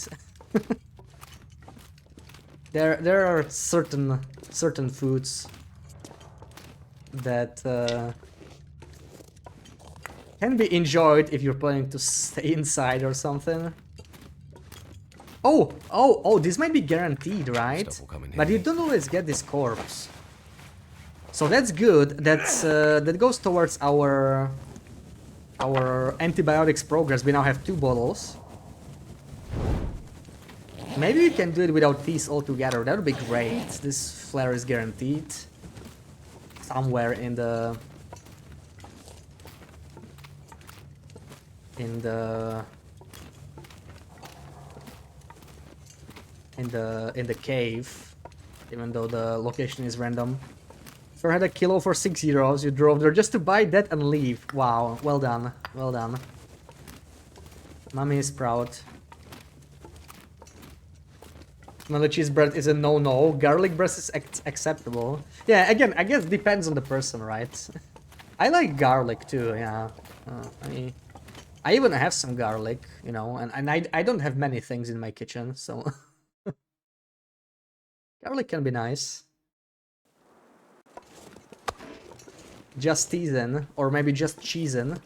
There are certain foods that can be enjoyed if you're planning to stay inside or something. Oh, this might be guaranteed, right? But you don't always get this corpse. So that's good. That goes towards our antibiotics progress. We now have 2 bottles. Maybe we can do it without these altogether. That would be great. This flare is guaranteed. Somewhere in the cave, even though the location is random. If I had a kilo for €6, you drove there just to buy that and leave. Wow, well done, well done. Mommy is proud. Smelly cheese bread is a no-no. Garlic bread is acceptable. Yeah, again, I guess it depends on the person, right? I like garlic too, yeah. I even have some garlic, you know, and I don't have many things in my kitchen, so... Garlic can be nice. Just teasing, or maybe just cheesing.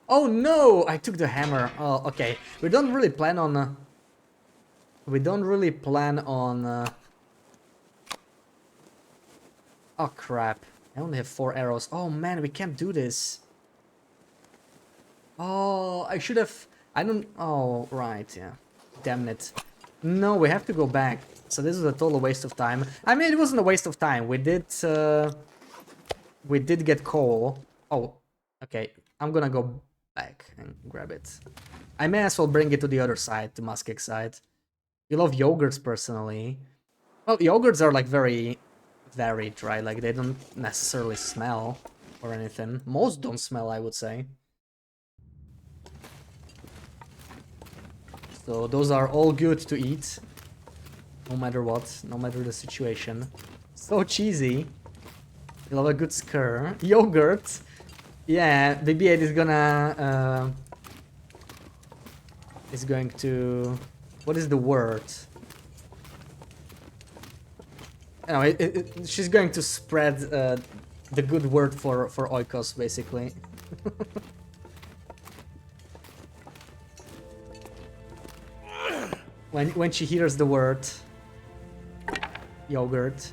Oh no! I took the hammer. Oh, okay. We don't really plan on... Oh crap. I only have 4 arrows. Oh man, we can't do this. Oh, I should have... I don't... Oh, right, yeah. Damn it. No, we have to go back. So this is a total waste of time. I mean, it wasn't a waste of time. We did get coal. Oh, okay. I'm gonna go back and grab it. I may as well bring it to the other side, to Muskeg's side. You love yogurts personally. Well, yogurts are like very varied, right? Like they don't necessarily smell or anything. Most don't smell, I would say. So those are all good to eat. No matter what, no matter the situation. So cheesy. You love a good skr. Yogurt. Yeah, BB-8 is going to... What is the word? No, she's going to spread the good word for Oikos, basically. when she hears the word yogurt.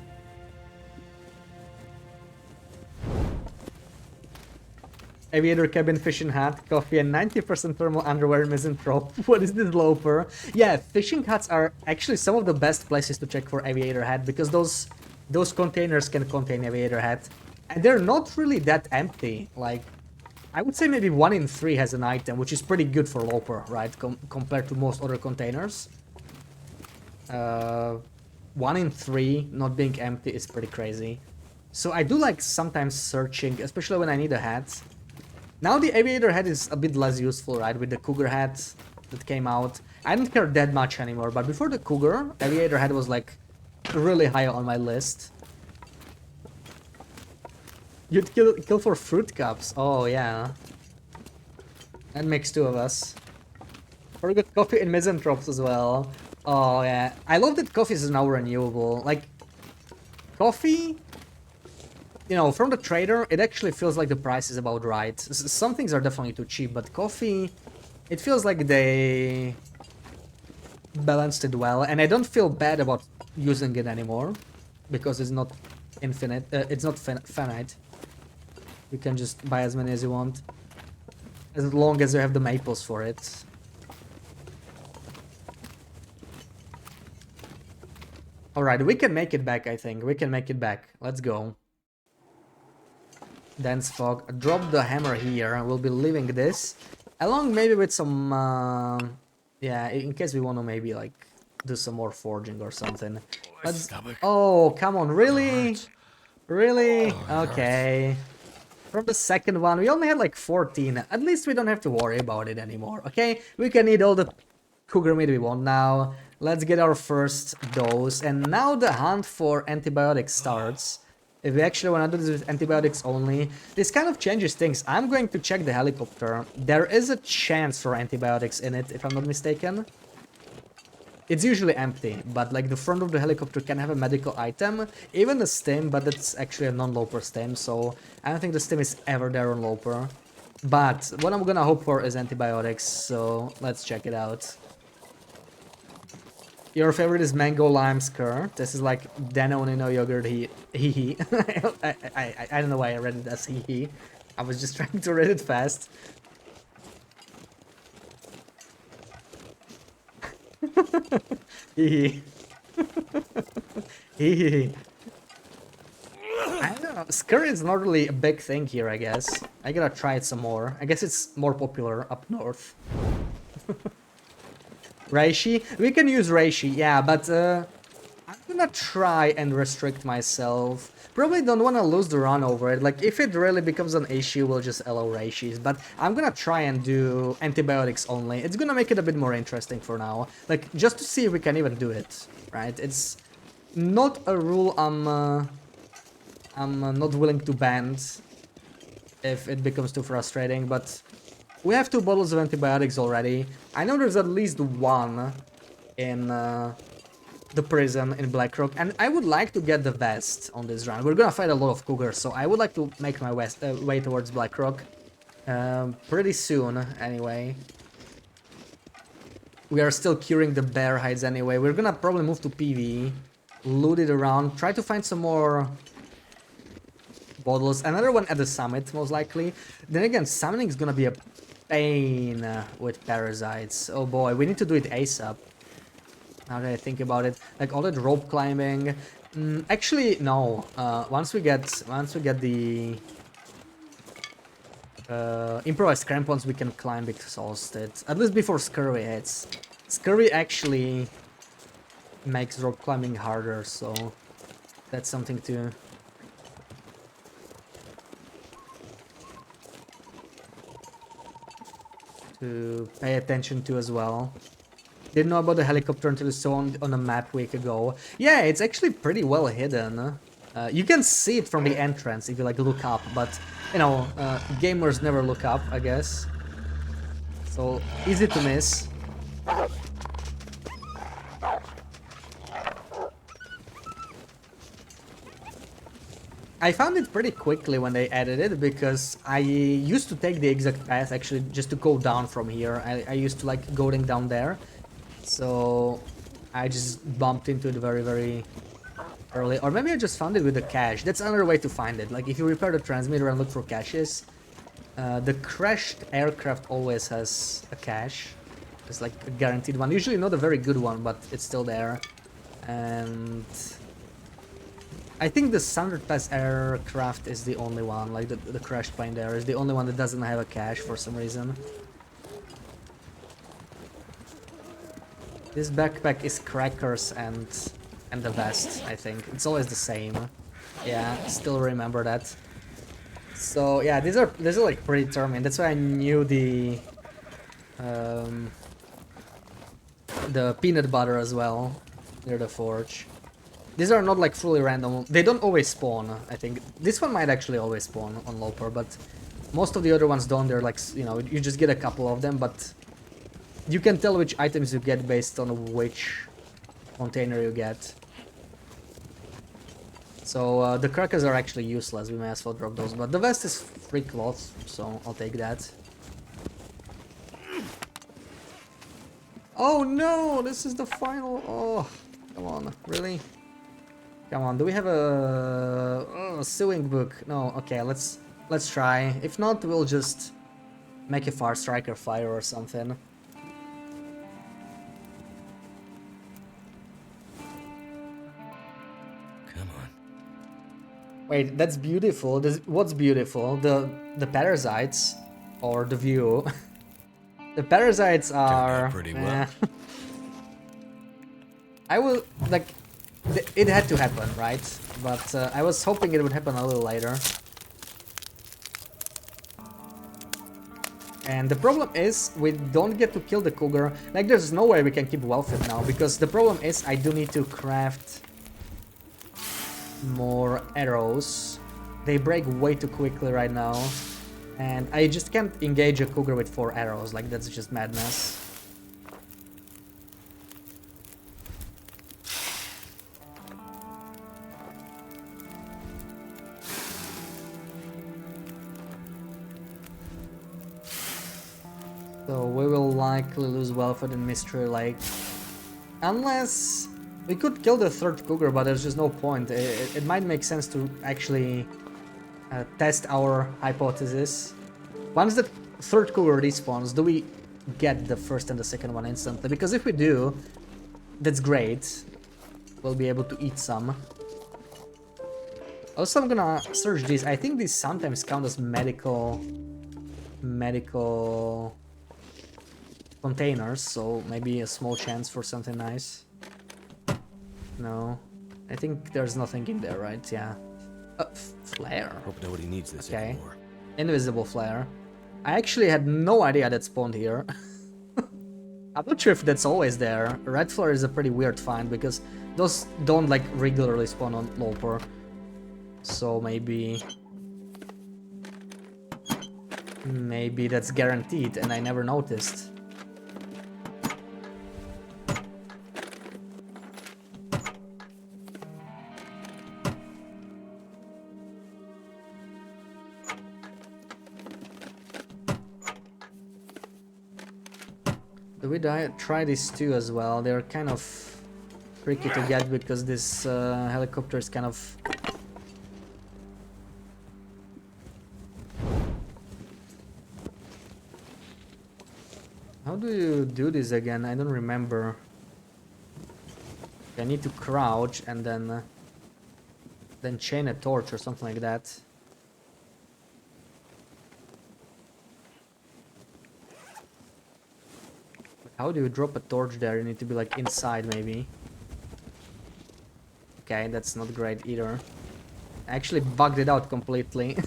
Aviator cabin, fishing hat, coffee, and 90% thermal underwear misanthrope. What is this loper? Yeah, fishing hats are actually some of the best places to check for aviator hat because those containers can contain aviator hat. And they're not really that empty. Like, I would say maybe 1 in 3 has an item, which is pretty good for loper, right? Compared to most other containers. 1 in 3 not being empty is pretty crazy. So I do like sometimes searching, especially when I need a hat. Now the aviator hat is a bit less useful, right? With the Cougar hat that came out. I don't care that much anymore, but before the Cougar, aviator hat was like really high on my list. You'd kill for fruit cups. Oh yeah. That makes 2 of us. Forgot coffee and misanthropes as well. Oh yeah. I love that coffee is now renewable. Like, coffee, you know, from the trader, it actually feels like the price is about right. Some things are definitely too cheap, but coffee, it feels like they balanced it well, and I don't feel bad about using it anymore because it's not infinite. It's not finite. You can just buy as many as you want, as long as you have the maples for it. All right, we can make it back. I think we can make it back. Let's go. Dense fog. Drop the hammer here. We'll be leaving this along maybe with some yeah, in case we want to maybe like do some more forging or something. Let's... Oh, come on, really? Really? Okay. From the second one, we only had like 14. At least we don't have to worry about it anymore, okay? We can eat all the cougar meat we want now. Let's get our first dose. And now the hunt for antibiotics starts. If we actually want to do this with antibiotics only, this kind of changes things. I'm going to check the helicopter. There is a chance for antibiotics in it, if I'm not mistaken. It's usually empty, but like the front of the helicopter can have a medical item, even a stim, but it's actually a non-loper stim, so I don't think the stim is ever there on loper. But what I'm gonna hope for is antibiotics, so let's check it out. Your favorite is mango lime skirt. This is like Danone no yogurt he. I don't know why I read it as he. I was just trying to read it fast. Hee hee. I don't know. Skirt is not really a big thing here, I guess. I gotta try it some more. I guess it's more popular up north. Reishi? We can use Reishi, yeah, but I'm gonna try and restrict myself. Probably don't want to lose the run over it. Like, if it really becomes an issue, we'll just allow Reishis. But I'm gonna try and do antibiotics only. It's gonna make it a bit more interesting for now. Like, just to see if we can even do it, right? It's not a rule I'm not willing to bend if it becomes too frustrating, but... We have 2 bottles of antibiotics already. I know there's at least 1 in the prison in Blackrock, and I would like to get the vest on this run. We're gonna fight a lot of cougars, so I would like to make my way towards Blackrock pretty soon, anyway. We are still curing the bear hides anyway. We're gonna probably move to PV, loot it around, try to find some more... bottles. Another one at the summit, most likely. Then again, summoning is gonna be a pain with parasites. Oh boy, we need to do it ASAP. Now that I think about it, like all that rope climbing. Actually, no. Once we get the improvised crampons, we can climb exhausted. At least before scurvy hits. Scurvy actually makes rope climbing harder, so that's something to... pay attention to as well. Didn't know about the helicopter until I saw on a map a week ago. Yeah, it's actually pretty well hidden. You can see it from the entrance if you like look up, but you know, gamers never look up, I guess. So easy to miss. I found it pretty quickly when they added it, because I used to take the exact path actually just to go down from here. I used to like going down there, so I just bumped into it very, very early. Or maybe I just found it with the cache. That's another way to find it. Like if you repair the transmitter and look for caches, The crashed aircraft always has a cache. It's like a guaranteed one. Usually not a very good one, but it's still there. And I think the standard class aircraft is the only one, like the crashed plane there is the only one that doesn't have a cache for some reason. This backpack is crackers and the vest, I think. It's always the same. Yeah, still remember that. So yeah, these are like predetermined. That's why I knew the peanut butter as well near the forge. These are not like fully random. They don't always spawn, I think. This one might actually always spawn on Loper, but most of the other ones don't. They're like, you know, you just get a couple of them, but you can tell which items you get based on which container you get. So the crackers are actually useless. We may as well drop those, but the vest is free cloth, so I'll take that. Oh no, this is the final. Oh, come on, really? Come on, do we have a sewing book? No, okay, let's try. If not, we'll just make a Far Striker fire or something. Come on. Wait, that's beautiful. What's beautiful? The parasites or the view? The parasites are pretty well. I will like it had to happen, right? But I was hoping it would happen a little later. And the problem is we don't get to kill the Cougar. Like there's no way we can keep Wellfed now because the problem is I do need to craft more arrows. They break way too quickly right now. And I just can't engage a Cougar with 4 arrows. Like that's just madness. So we will likely lose Wellfed in Mystery Lake. Unless we could kill the 3rd Cougar, but there's just no point. It might make sense to actually test our hypothesis. Once the 3rd Cougar respawns, do we get the 1st and the 2nd one instantly? Because if we do, that's great. We'll be able to eat some. Also, I'm gonna search these. I think these sometimes count as medical containers, so maybe a small chance for something nice. No, I think there's nothing in there, right? Yeah. Flare. Hope nobody needs this Okay. anymore. Invisible flare. I actually had no idea that spawned here. I'm not sure if that's always there. Red flare is a pretty weird find because those don't like regularly spawn on Loper. So maybe that's guaranteed and I never noticed. Do we try these two as well? They're kind of tricky to get because this helicopter is kind of... How do you do this again? I don't remember. I need to crouch and then chain a torch or something like that. How do you drop a torch there? You need to be like inside maybe. Okay, that's not great either. I actually bugged it out completely.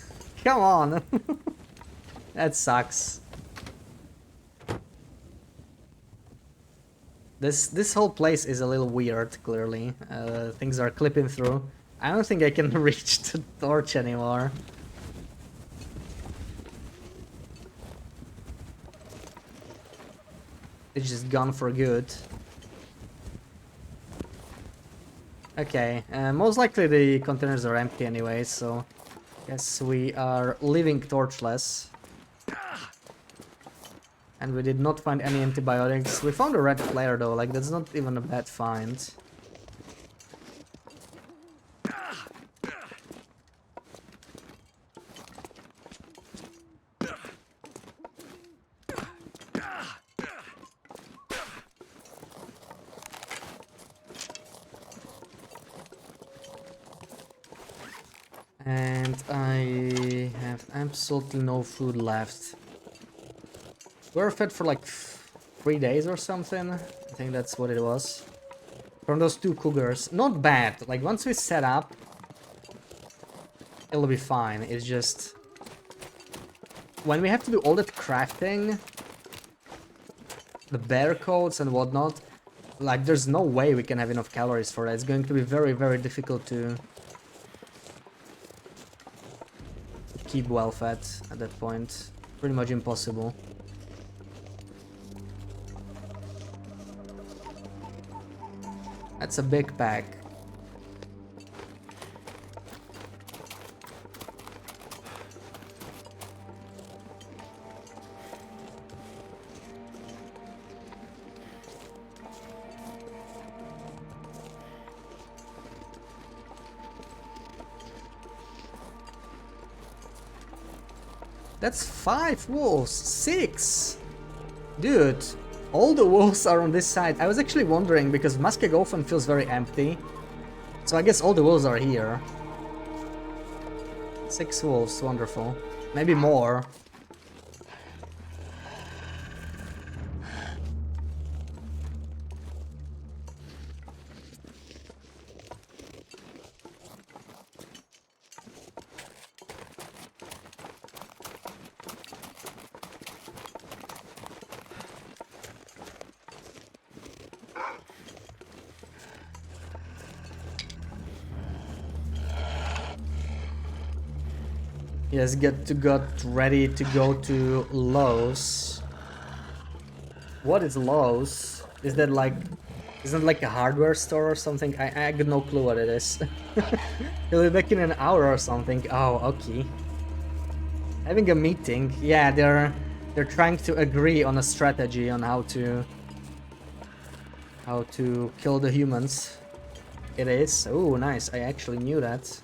Come on! That sucks. This whole place is a little weird, clearly. Things are clipping through. I don't think I can reach the torch anymore. It's just gone for good. Okay, most likely the containers are empty anyway, so... Yes, we are leaving torchless. And we did not find any antibiotics. We found a red flare though, like that's not even a bad find. And I have absolutely no food left. We're fed for like 3 days or something. I think that's what it was. From those 2 cougars. Not bad. Like once we set up, it'll be fine. It's just when we have to do all that crafting, the bear coats and whatnot, like there's no way we can have enough calories for that. It's going to be very, very difficult to keep well fed at that point. Pretty much impossible. That's a big pack. That's 5 wolves, 6! Dude, all the wolves are on this side. I was actually wondering because Muskegofen feels very empty. So I guess all the wolves are here. 6 wolves, wonderful. Maybe more. Yes, got ready to go to Lowe's. What is Lowe's? Is that like, isn't it like a hardware store or something? I got no clue what it is. He'll be back in an hour or something. Oh, okay. Having a meeting. Yeah, they're trying to agree on a strategy on how to kill the humans. It is. Oh, nice. I actually knew that.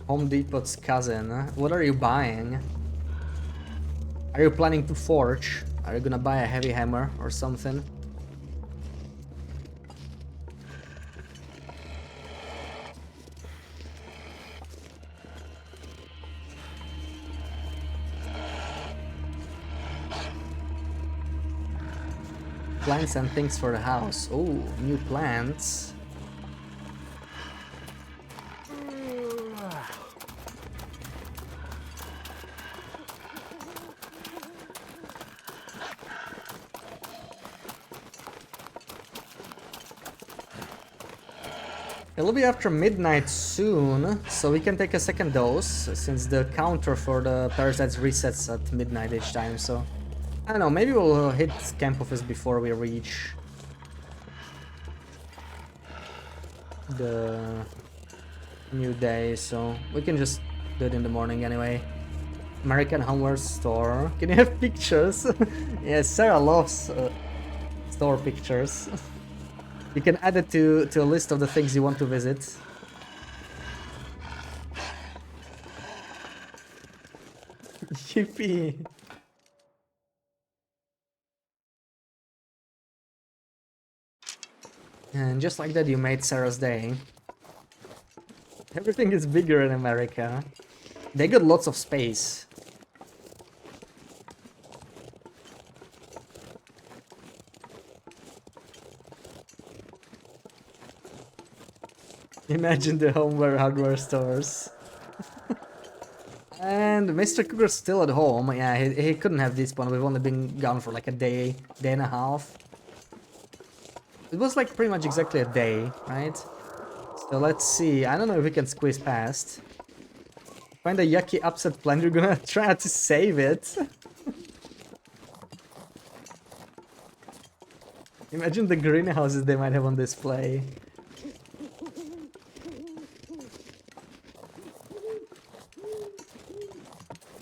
Home Depot's cousin. What are you buying? Are you planning to forge? Are you gonna buy a heavy hammer or something? Plants and things for the house. Oh, new plants. It'll be after midnight soon, so we can take a second dose, since the counter for the parasites resets at midnight each time, so... I don't know, maybe we'll hit camp office before we reach the new day, so we can just do it in the morning anyway. American Homeware Store. Can you have pictures? Yeah, Sarah loves store pictures. You can add it to a list of the things you want to visit. Yippee! And just like that, you made Sarah's day. Everything is bigger in America. They got lots of space. Imagine the homeware hardware stores. And Mr. Cougar's still at home. Yeah, he couldn't have despawned. We've only been gone for like a day and a half. It was like pretty much exactly a day, right? So let's see. I don't know if we can squeeze past. Find a yucky upset plant. You're gonna try to save it. Imagine the greenhouses they might have on display.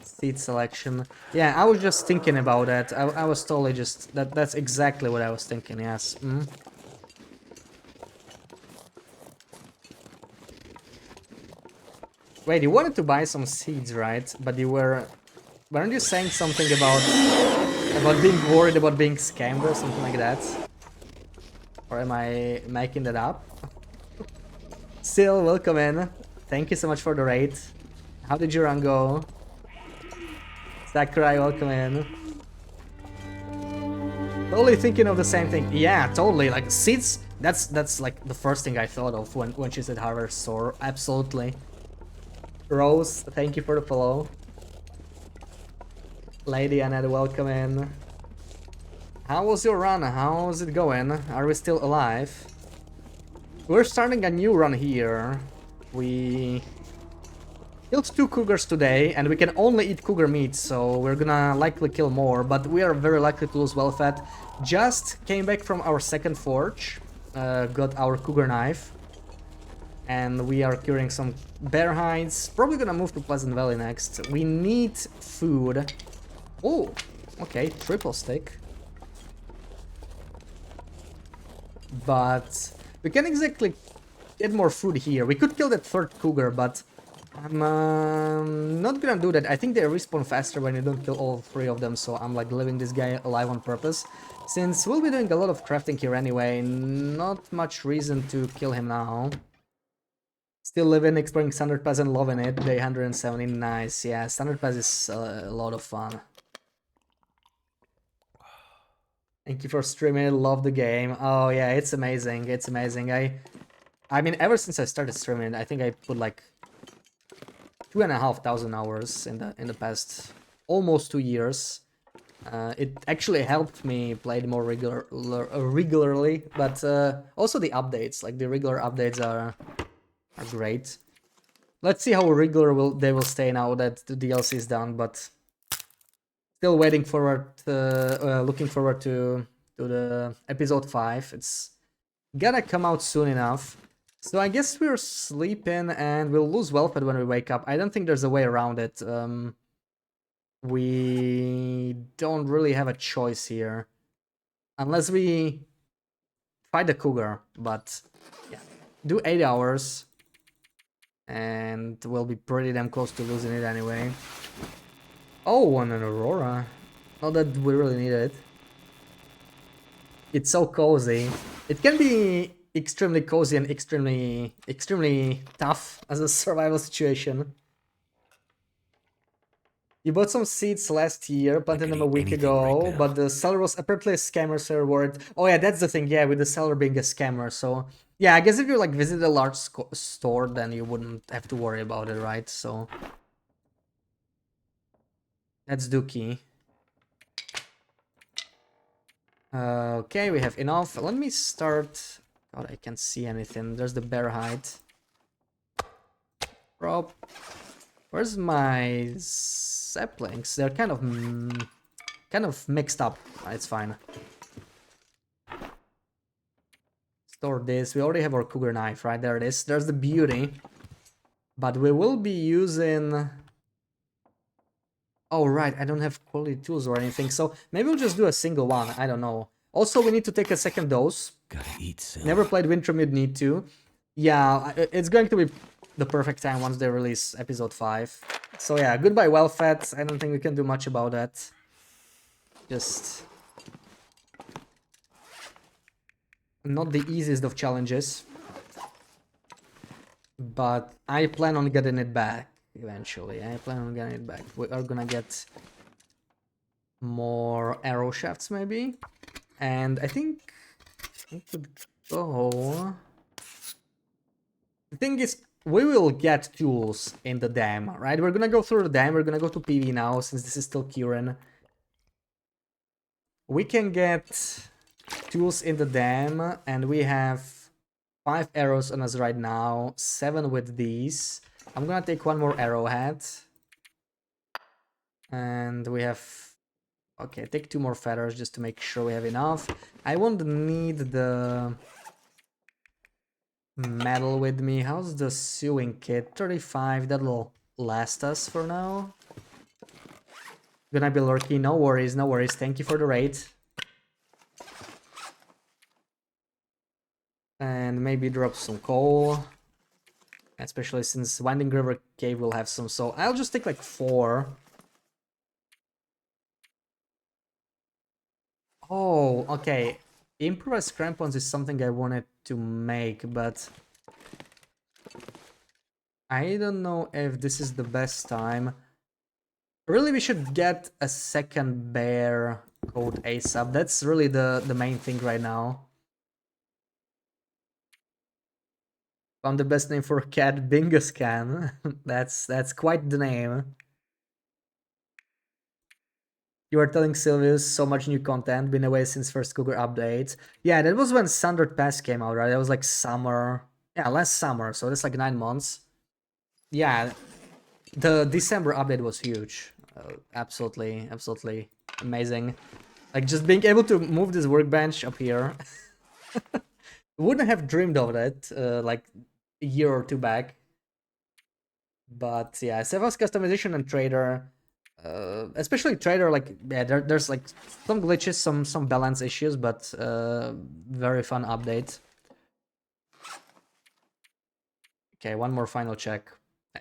Seed selection. Yeah, I was just thinking about that. I was totally just... That's exactly what I was thinking, yes. Wait, you wanted to buy some seeds, right? But you were... Weren't you saying something about... About being worried about being scammed or something like that. Or am I making that up? Still, welcome in. Thank you so much for the raid. How did your run go? Sakurai, welcome in. Totally thinking of the same thing. Yeah, totally. Like seeds. That's like the first thing I thought of when she said hardware store. Absolutely. Rose, thank you for the follow. Lady Annette, welcome in. How was your run? How's it going? Are we still alive? We're starting a new run here. We killed 2 cougars today, and we can only eat cougar meat, so we're gonna likely kill more, but we are very likely to lose well fed. Just came back from our second forge, got our cougar knife, and we are curing some bear hides. Probably gonna move to Pleasant Valley next. We need food. Oh, okay, triple stick. But we can't exactly get more food here. We could kill that 3rd cougar, but I'm not gonna do that. I think they respawn faster when you don't kill all 3 of them, so I'm like leaving this guy alive on purpose. Since we'll be doing a lot of crafting here anyway, not much reason to kill him now. Still living, exploring Standard Pass and loving it. Day 170, nice. Yeah, Standard Pass is a lot of fun. Thank you for streaming, love the game. Oh yeah, it's amazing, it's amazing. I mean, ever since I started streaming, I think I put like 2,500 hours in the past almost 2 years. It actually helped me play it more regularly, but also the updates, like the regular updates are great. Let's see how regular they will stay now that the DLC is done, but still waiting forward, looking forward to the episode 5. It's gonna come out soon enough. So I guess we're sleeping and we'll lose welfare when we wake up. I don't think there's a way around it. We don't really have a choice here. Unless we fight the cougar, but yeah. Do 8 hours. And we'll be pretty damn close to losing it anyway. Oh, and an Aurora. Not that we really need it. It's so cozy. It can be extremely cozy and extremely tough as a survival situation. You bought some seeds last year, planted them a week ago, but the seller was apparently a scammer, so reward. Oh yeah, that's the thing, yeah, with the seller being a scammer, so... Yeah, I guess if you like visit a large store, then you wouldn't have to worry about it, right? So... That's Dookie. Okay, we have enough. Let me start... God, I can't see anything. There's the bear hide. Bro, where's my saplings? They're kind of mixed up. It's fine. Store this. We already have our cougar knife, right? There it is. There's the beauty. But we will be using... Oh, right. I don't have quality tools or anything. So maybe we'll just do a single one. I don't know. Also, we need to take a second dose. Gotta eat soon. Never played Wintermute, need to. Yeah, it's going to be the perfect time once they release episode 5. So yeah, goodbye well-fed. I don't think we can do much about that. Just... not the easiest of challenges. But I plan on getting it back eventually. I plan on getting it back. We are gonna get more arrow shafts maybe. And I think we could go... The thing is, we will get tools in the dam, right? We're gonna go through the dam. We're gonna go to PV now since this is still Kieran. We can get tools in the dam, and we have 5 arrows on us right now, 7 with these. I'm gonna take 1 more arrowhead. And we have... Okay, take 2 more feathers just to make sure we have enough. I won't need the metal with me. How's the sewing kit? 35, that'll last us for now. Gonna be lurky, no worries, no worries. Thank you for the raid. And maybe drop some coal. Especially since Winding River Cave will have some, so I'll just take like 4. Oh, okay. Improvised crampons is something I wanted to make, but I don't know if this is the best time. Really, we should get a second bear coat ASAP. That's really the main thing right now. Found the best name for a cat, Bingoscan. That's quite the name. You are telling Sylvius so much new content, been away since first Cougar update. Yeah, that was when Standard Pass came out, right? That was like summer. Yeah, last summer, so that's like 9 months. Yeah, the December update was huge. Absolutely, absolutely amazing. Like just being able to move this workbench up here. Wouldn't have dreamed of it like a year or two back. But yeah, Seva's customization and trader, especially trader, like yeah, there's like some glitches, some balance issues, but very fun update. Okay, one more final check.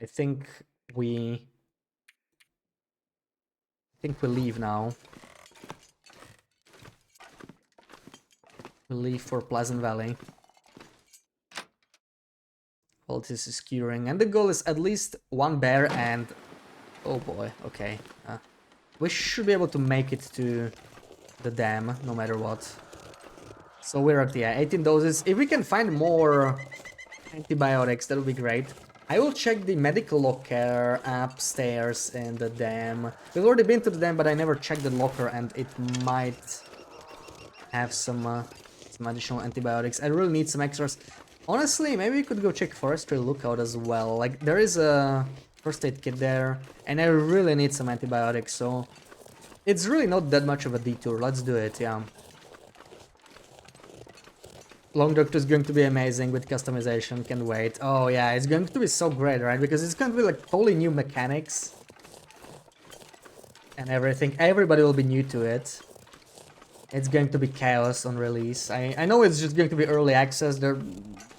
I think we we leave now. We leave for Pleasant Valley. Well, this is curing, and the goal is at least one bear and oh boy, okay. We should be able to make it to the dam, no matter what. So we're at, yeah, 18 doses. If we can find more antibiotics, that would be great. I will check the medical locker upstairs in the dam. We've already been to the dam, but I never checked the locker, and it might have some additional antibiotics. I really need some extras. Honestly, maybe we could go check forestry lookout as well. Like, there is a first aid kit there, and I really need some antibiotics, so it's really not that much of a detour. Let's do it, yeah. Long Doctor is going to be amazing with customization, can't wait. Oh yeah, it's going to be so great, right? Because it's going to be like totally new mechanics and everything. Everybody will be new to it. It's going to be chaos on release. I know it's just going to be early access. There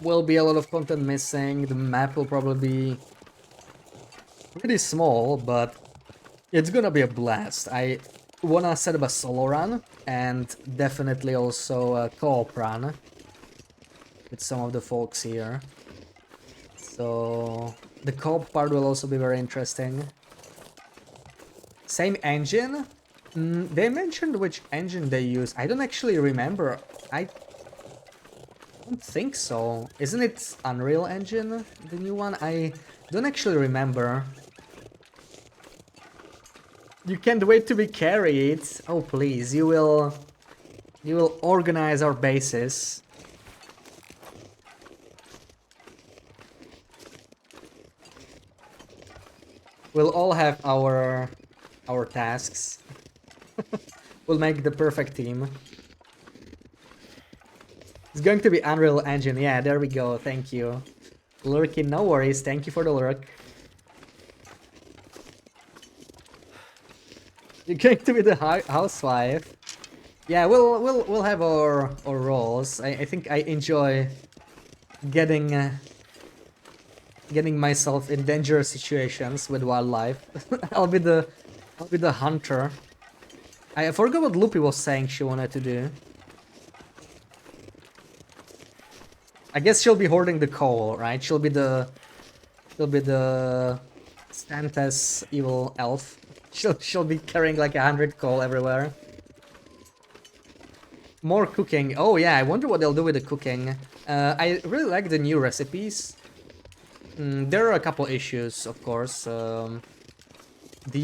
will be a lot of content missing. The map will probably be pretty small, but it's gonna be a blast. I wanna set up a solo run and definitely also a co-op run with some of the folks here. So the co-op part will also be very interesting. Same engine? They mentioned which engine they use. I don't actually remember. I don't think so. Isn't it Unreal Engine, the new one? I don't actually remember. You can't wait to be carried. Oh please, you will organize our bases. We'll all have our tasks. We'll make the perfect team. It's going to be Unreal Engine. Yeah, there we go. Thank you. Lurking, no worries. Thank you for the lurk. You're going to be the housewife. Yeah, we'll have our roles. I think I enjoy getting getting myself in dangerous situations with wildlife. I'll be the hunter. I forgot what Loopy was saying she wanted to do. I guess she'll be hoarding the coal, right? She'll be the Stanta's evil elf. She'll be carrying like 100 coal everywhere. More cooking. Oh yeah, I wonder what they'll do with the cooking. I really like the new recipes. There are a couple issues, of course. The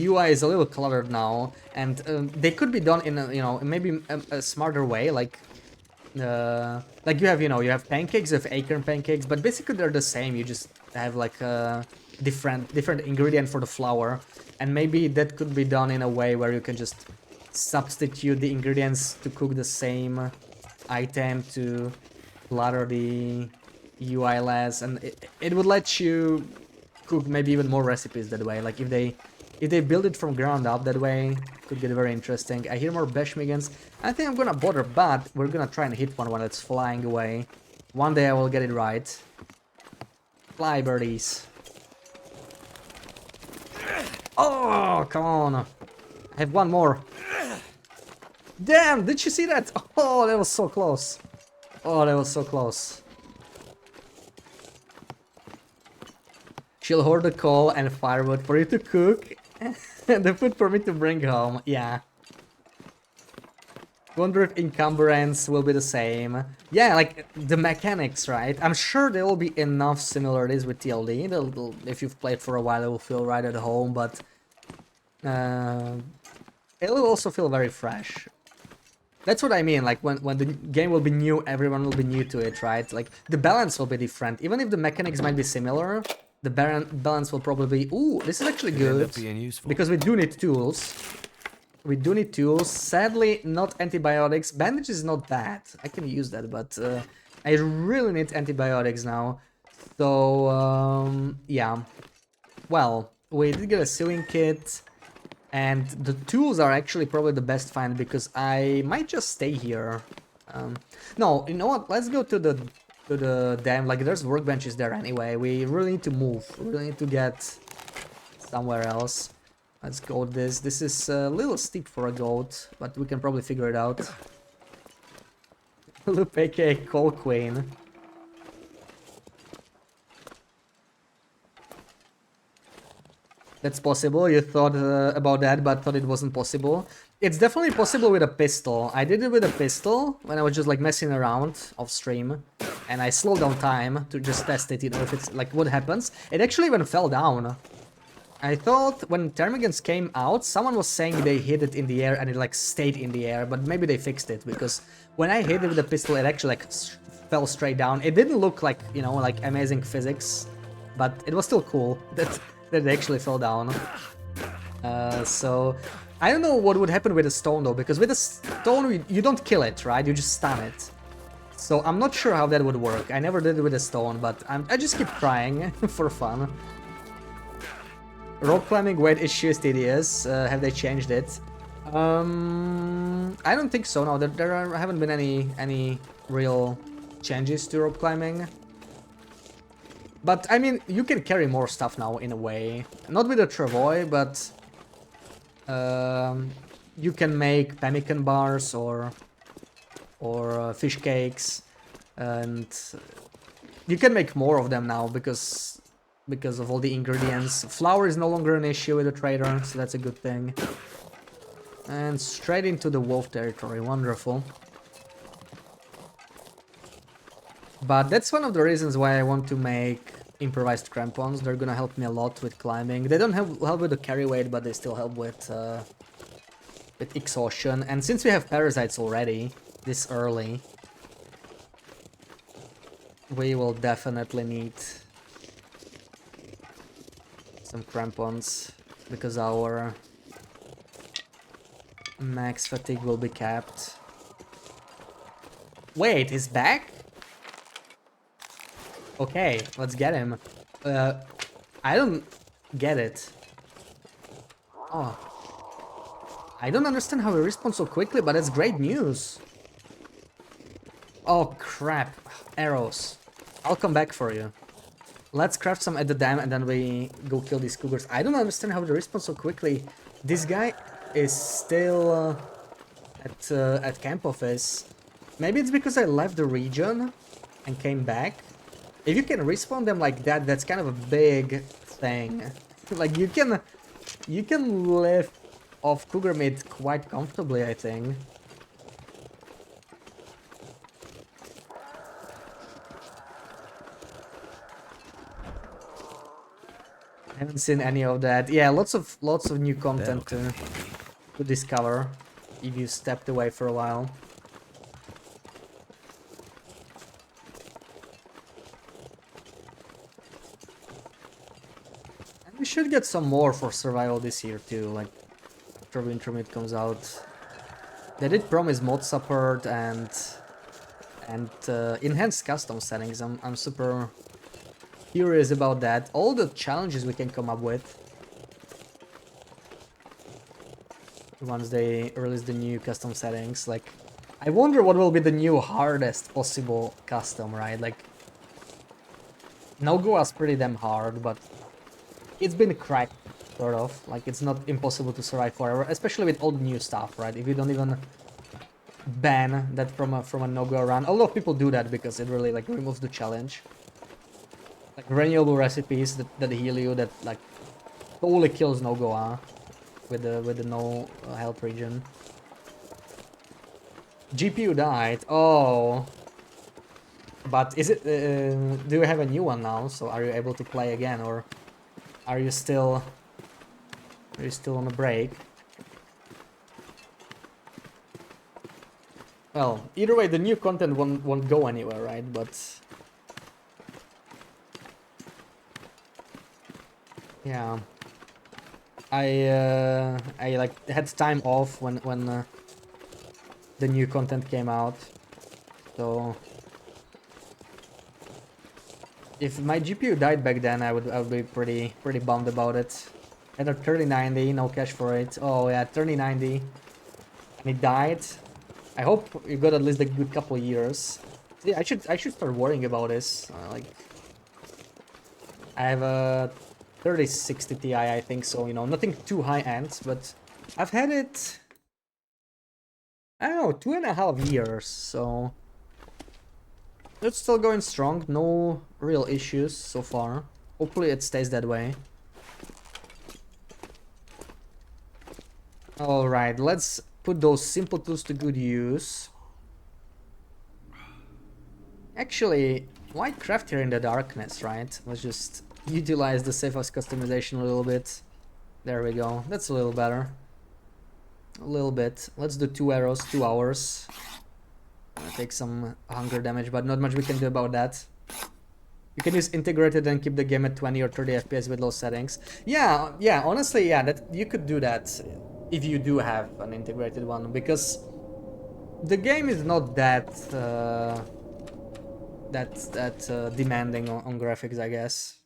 UI is a little cluttered now, and they could be done in a, maybe a smarter way. Like you have you have pancakes, you have acorn pancakes, but basically they're the same. You just have like a different ingredient for the flour, and maybe that could be done in a way where you can just substitute the ingredients to cook the same item to clutter the UI less, and it would let you cook maybe even more recipes that way. Like if they build it from ground up that way, could get very interesting. I hear more Beshmigans. I think I'm gonna bother, but we're gonna try and hit one when it's flying away. One day I will get it right. Fly, birdies. Oh, come on. I have one more. Damn, did you see that? Oh, that was so close. Oh, that was so close. She'll hoard the coal and firewood for you to cook and the food for me to bring home. Yeah. Wonder if encumbrance will be the same. Yeah, like the mechanics, right? I'm sure there will be enough similarities with TLD. If you've played for a while, it will feel right at home, but it will also feel very fresh. That's what I mean, like when the game will be new, everyone will be new to it, right? Like the balance will be different. Even if the mechanics might be similar, the balance will probably be, ooh, this is actually Could end good. up being useful. Because we do need tools. We do need tools. Sadly, not antibiotics. Bandage is not bad. I can use that, but I really need antibiotics now. So, yeah. Well, we did get a sewing kit. And the tools are actually probably the best find because I might just stay here. No, you know what? Let's go to the dam. Like there's workbenches there anyway. We really need to move. We really need to get somewhere else. Let's go this. This is a little steep for a goat, but we can probably figure it out. Loop aka Coal Queen. That's possible. You thought about that, but thought it wasn't possible. It's definitely possible with a pistol. I did it with a pistol when I was just like messing around off stream, and I slowed down time to just test it. You know, if it's like what happens. It actually even fell down. I thought when Termagants came out, someone was saying they hit it in the air and it like stayed in the air, but maybe they fixed it because when I hit it with a pistol, it actually like fell straight down. It didn't look like, you know, like amazing physics, but it was still cool that it actually fell down. So I don't know what would happen with a stone though, because with a stone you don't kill it, right? You just stun it. So I'm not sure how that would work. I never did it with a stone, but I just keep trying for fun. Rock climbing weight issues, TDS, have they changed it? I don't think so, no, haven't been any real changes to rope climbing. But, I mean, you can carry more stuff now, in a way. Not with a travois, but you can make pemmican bars or fish cakes, and you can make more of them now because of all the ingredients. Flour is no longer an issue with the trader, so that's a good thing. And straight into the wolf territory, wonderful. But that's one of the reasons why I want to make improvised crampons. They're gonna help me a lot with climbing. They don't help with the carry weight, but they still help with exhaustion. And since we have parasites already, this early, we will definitely need some crampons, because our max fatigue will be capped. Wait, he's back? Okay, let's get him. I don't get it. Oh. I don't understand how he responds so quickly, but that's great news. Oh crap, arrows. I'll come back for you. Let's craft some at the dam and then we go kill these cougars. I don't understand how they respond so quickly. This guy is still at camp office. Maybe it's because I left the region and came back. If you can respawn them like that, that's kind of a big thing. Like you can live off cougar meat quite comfortably, I think. I haven't seen any of that. Yeah, lots of new content to discover if you stepped away for a while. And we should get some more for survival this year too, like after Winter Meat comes out. They did promise mod support and enhanced custom settings. I'm super curious about that. All the challenges we can come up with once they release the new custom settings. Like, I wonder what will be the new hardest possible custom, right? Like, no-go was pretty damn hard, but it's been cracked, sort of. Like, it's not impossible to survive forever, especially with all the new stuff, right? If you don't even ban that from a no-go run. A lot of people do that because it really like removes the challenge. Like renewable recipes that heal you, that like totally kills no-go with the no health region. GPU died. Oh. But is it? Do you have a new one now? So are you able to play again, or are you still on a break? Well, either way, the new content won't go anywhere, right? But yeah, I like had time off when the new content came out, so if my GPU died back then, I would be pretty bummed about it. Had a 3090, no cash for it. Oh yeah, 3090, and it died. I hope you got at least a good couple years. Yeah, I should start worrying about this. Like, I have a 3060 Ti, I think so. You know, nothing too high end, but I've had it. I don't know, 2.5 years. So it's still going strong. No real issues so far. Hopefully it stays that way. All right, let's put those simple tools to good use. Actually, why craft here in the darkness, right? Let's just utilize the safest customization a little bit. There we go. That's a little better. A little bit. Let's do 2 arrows, 2 hours. Take some hunger damage, but not much we can do about that. You can use integrated and keep the game at 20 or 30 FPS with low settings. Yeah, honestly, yeah, that you could do that if you do have an integrated one, because the game is not that demanding on graphics, I guess.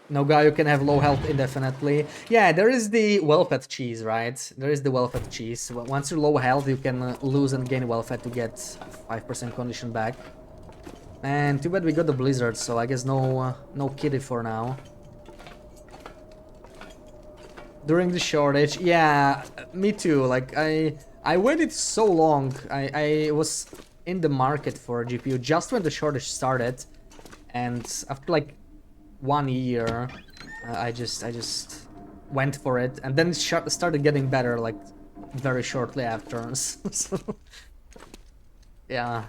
No guy, you can have low health indefinitely. Yeah, there is the well-fed cheese, right? There is the well-fed cheese. Once you're low health, you can lose and gain well-fed to get 5% condition back. And too bad we got the blizzard, so I guess no kitty for now. During the shortage, yeah, me too. Like I waited so long. I was in the market for a GPU just when the shortage started, and after like 1 year, I just went for it, and then it started getting better like very shortly after. So, yeah.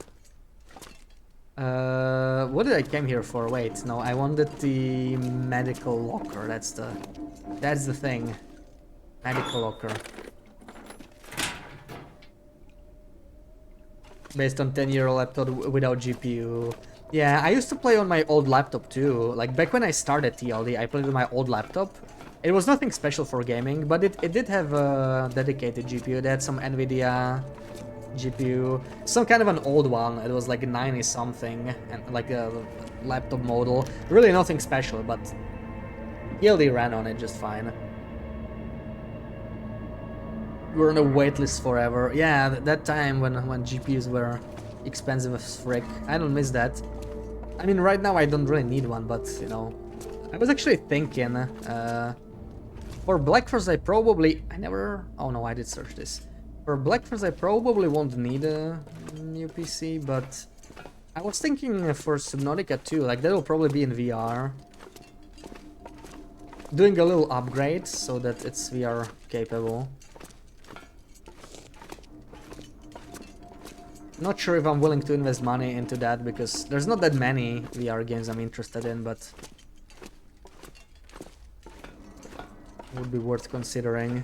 What did I came here for? Wait, no, I wanted the medical locker. That's the thing. Medical locker. Based on 10-year laptop without GPU. Yeah, I used to play on my old laptop too. Like back when I started TLD, I played with my old laptop. It was nothing special for gaming, but it did have a dedicated GPU. They had some NVIDIA GPU, some kind of an old one. It was like 90 something, and like a laptop model. Really nothing special, but TLD ran on it just fine. We were on a waitlist forever. Yeah, that time when GPUs were expensive as frick. I don't miss that. I mean, right now I don't really need one, but you know, I was actually thinking for Black Force I never. Oh no, I did search this. For Black Force I probably won't need a new PC, but I was thinking for Subnautica too. Like that will probably be in VR. Doing a little upgrade so that it's VR capable. Not sure if I'm willing to invest money into that because there's not that many VR games I'm interested in, but would be worth considering.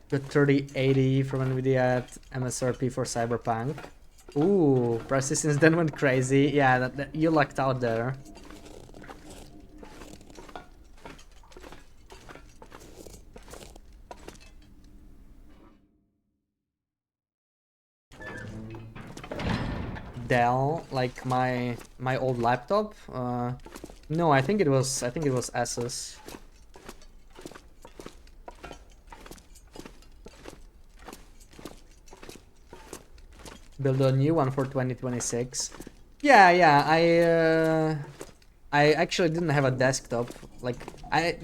The 3080 from NVIDIA at MSRP for Cyberpunk. Ooh, persistence then went crazy. Yeah, you lucked out there. Dell, like my old laptop. No, I think it was Asus. Build a new one for 2026. Yeah, I actually didn't have a desktop. Like,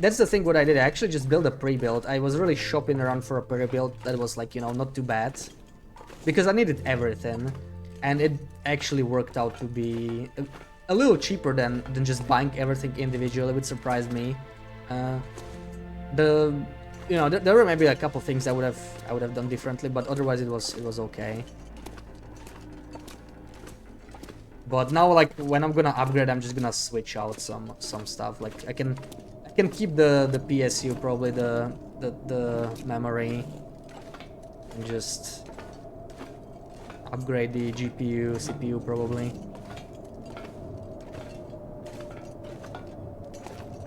that's the thing what I did. I actually just built a pre-build. I was really shopping around for a pre-build that was like, you know, not too bad. Because I needed everything. And it actually worked out to be a little cheaper than just buying everything individually, which surprised me. You know, there were maybe a couple things I would have done differently, but otherwise it was okay. But now, like, when I'm gonna upgrade, I'm just gonna switch out some stuff. Like, I can keep the PSU, probably the memory, and just upgrade the GPU, CPU probably.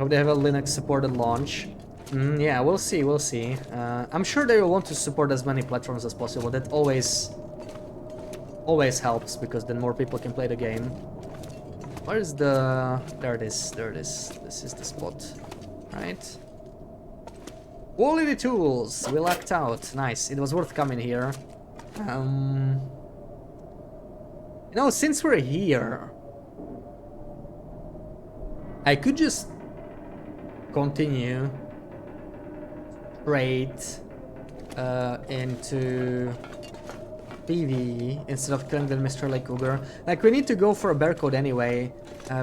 Hope they have a Linux supported launch. Yeah, we'll see, we'll see. I'm sure they will want to support as many platforms as possible. That always helps, because then more people can play the game. Where is the... There it is, there it is. This is the spot, right? Quality tools! We lucked out. Nice, it was worth coming here. You know, since we're here, I could just continue trade into PvE instead of killing the Mr. Like Cougar. Like, we need to go for a bear code anyway,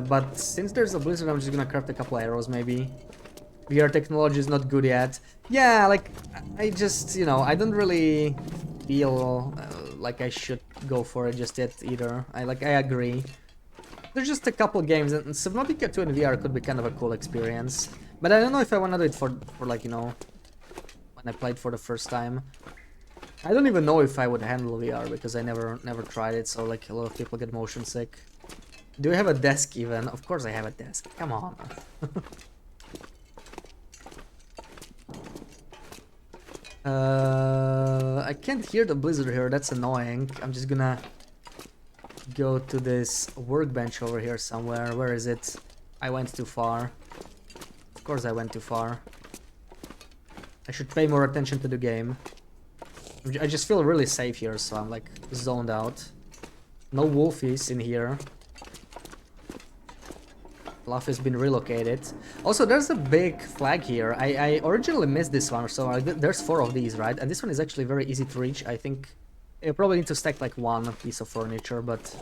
but since there's a blizzard, I'm just gonna craft a couple arrows maybe. VR technology is not good yet. Yeah, like, I just, you know, I don't really feel like I should go for it just yet either. I agree. There's just a couple games, and Subnautica 2 in VR could be kind of a cool experience. But I don't know if I want to do it for like, you know, when I played for the first time. I don't even know if I would handle VR, because I never tried it, so like a lot of people get motion sick. Do I have a desk even? Of course I have a desk. Come on. I can't hear the blizzard here, that's annoying. I'm just gonna go to this workbench over here somewhere. Where is it? I went too far. Of course I went too far. I should pay more attention to the game. I just feel really safe here, so I'm like zoned out. No wolfies in here. Fluff has been relocated. Also, there's a big flag here. I originally missed this one, so there's 4 of these, right? And this one is actually very easy to reach. I think you probably need to stack like 1 piece of furniture, but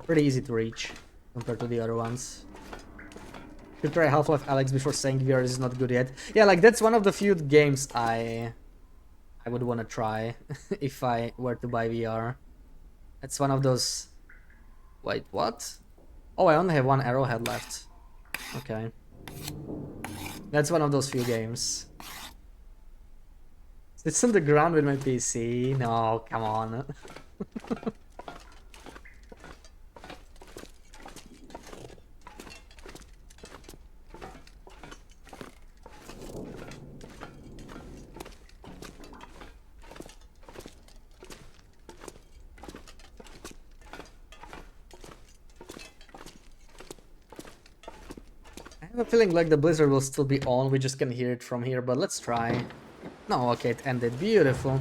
pretty easy to reach compared to the other ones. Should try Half-Life Alex before saying VR is not good yet. Yeah, like, that's one of the few games I would want to try if I were to buy VR. It's one of those... Wait, what? Oh, I only have 1 arrowhead left. Okay. That's one of those few games. It's on the ground with my PC. No, come on. I have a feeling like the blizzard will still be on, we just can hear it from here, but let's try. No, okay, it ended. Beautiful.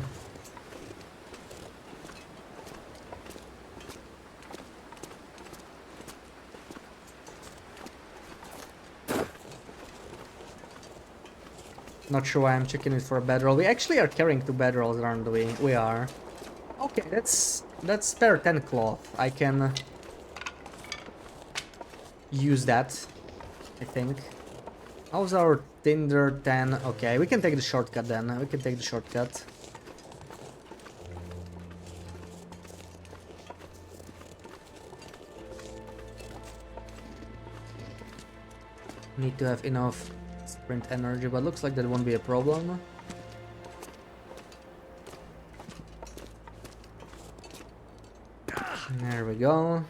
Not sure why I'm checking it for a bedroll. We actually are carrying 2 bedrolls, aren't we? We are. Okay, that's spare 10 cloth. I can use that, I think. How's our Tinder 10? Okay, we can take the shortcut then. We can take the shortcut. Need to have enough sprint energy, but looks like that won't be a problem. There we go.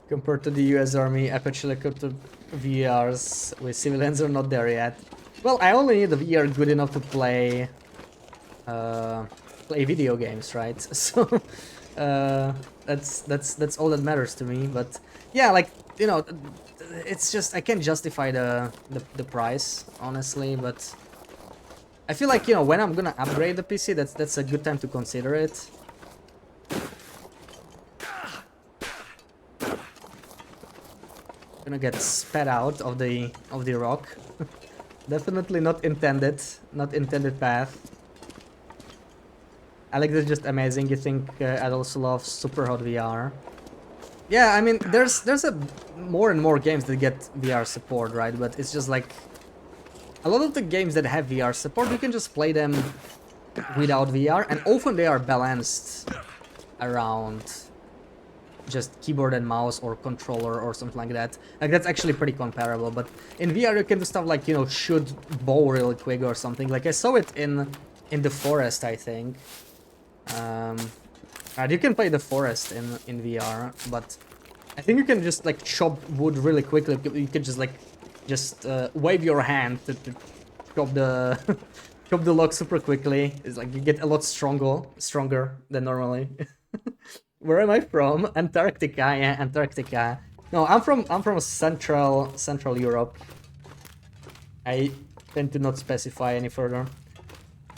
Compared to the US Army, Apache helicopter VRs with civilians are not there yet. Well, I only need a VR good enough to play play video games, right? So Uh, that's all that matters to me. But yeah, like, you know, it's just I can't justify the price, honestly. But I feel like, you know, when I'm gonna upgrade the PC, that's a good time to consider it. Gonna get spat out of the rock. Definitely not intended path. Alex is just amazing. You think I'd also love Super Hot VR? Yeah, I mean, there's a more and more games that get VR support, right? But it's just like a lot of the games that have VR support, you can just play them without VR, and often they are balanced around just keyboard and mouse or controller or something like that. Like, that's actually pretty comparable. But in VR, you can do stuff like, you know, shoot bow really quick or something. Like, I saw it in the forest, I think. And you can play the forest in VR, but I think you can just like chop wood really quickly. You can just like wave your hand to chop the chop the log super quickly. It's like you get a lot stronger than normally. Where am I from? Antarctica, yeah, Antarctica. No, I'm from Central Europe. I tend to not specify any further.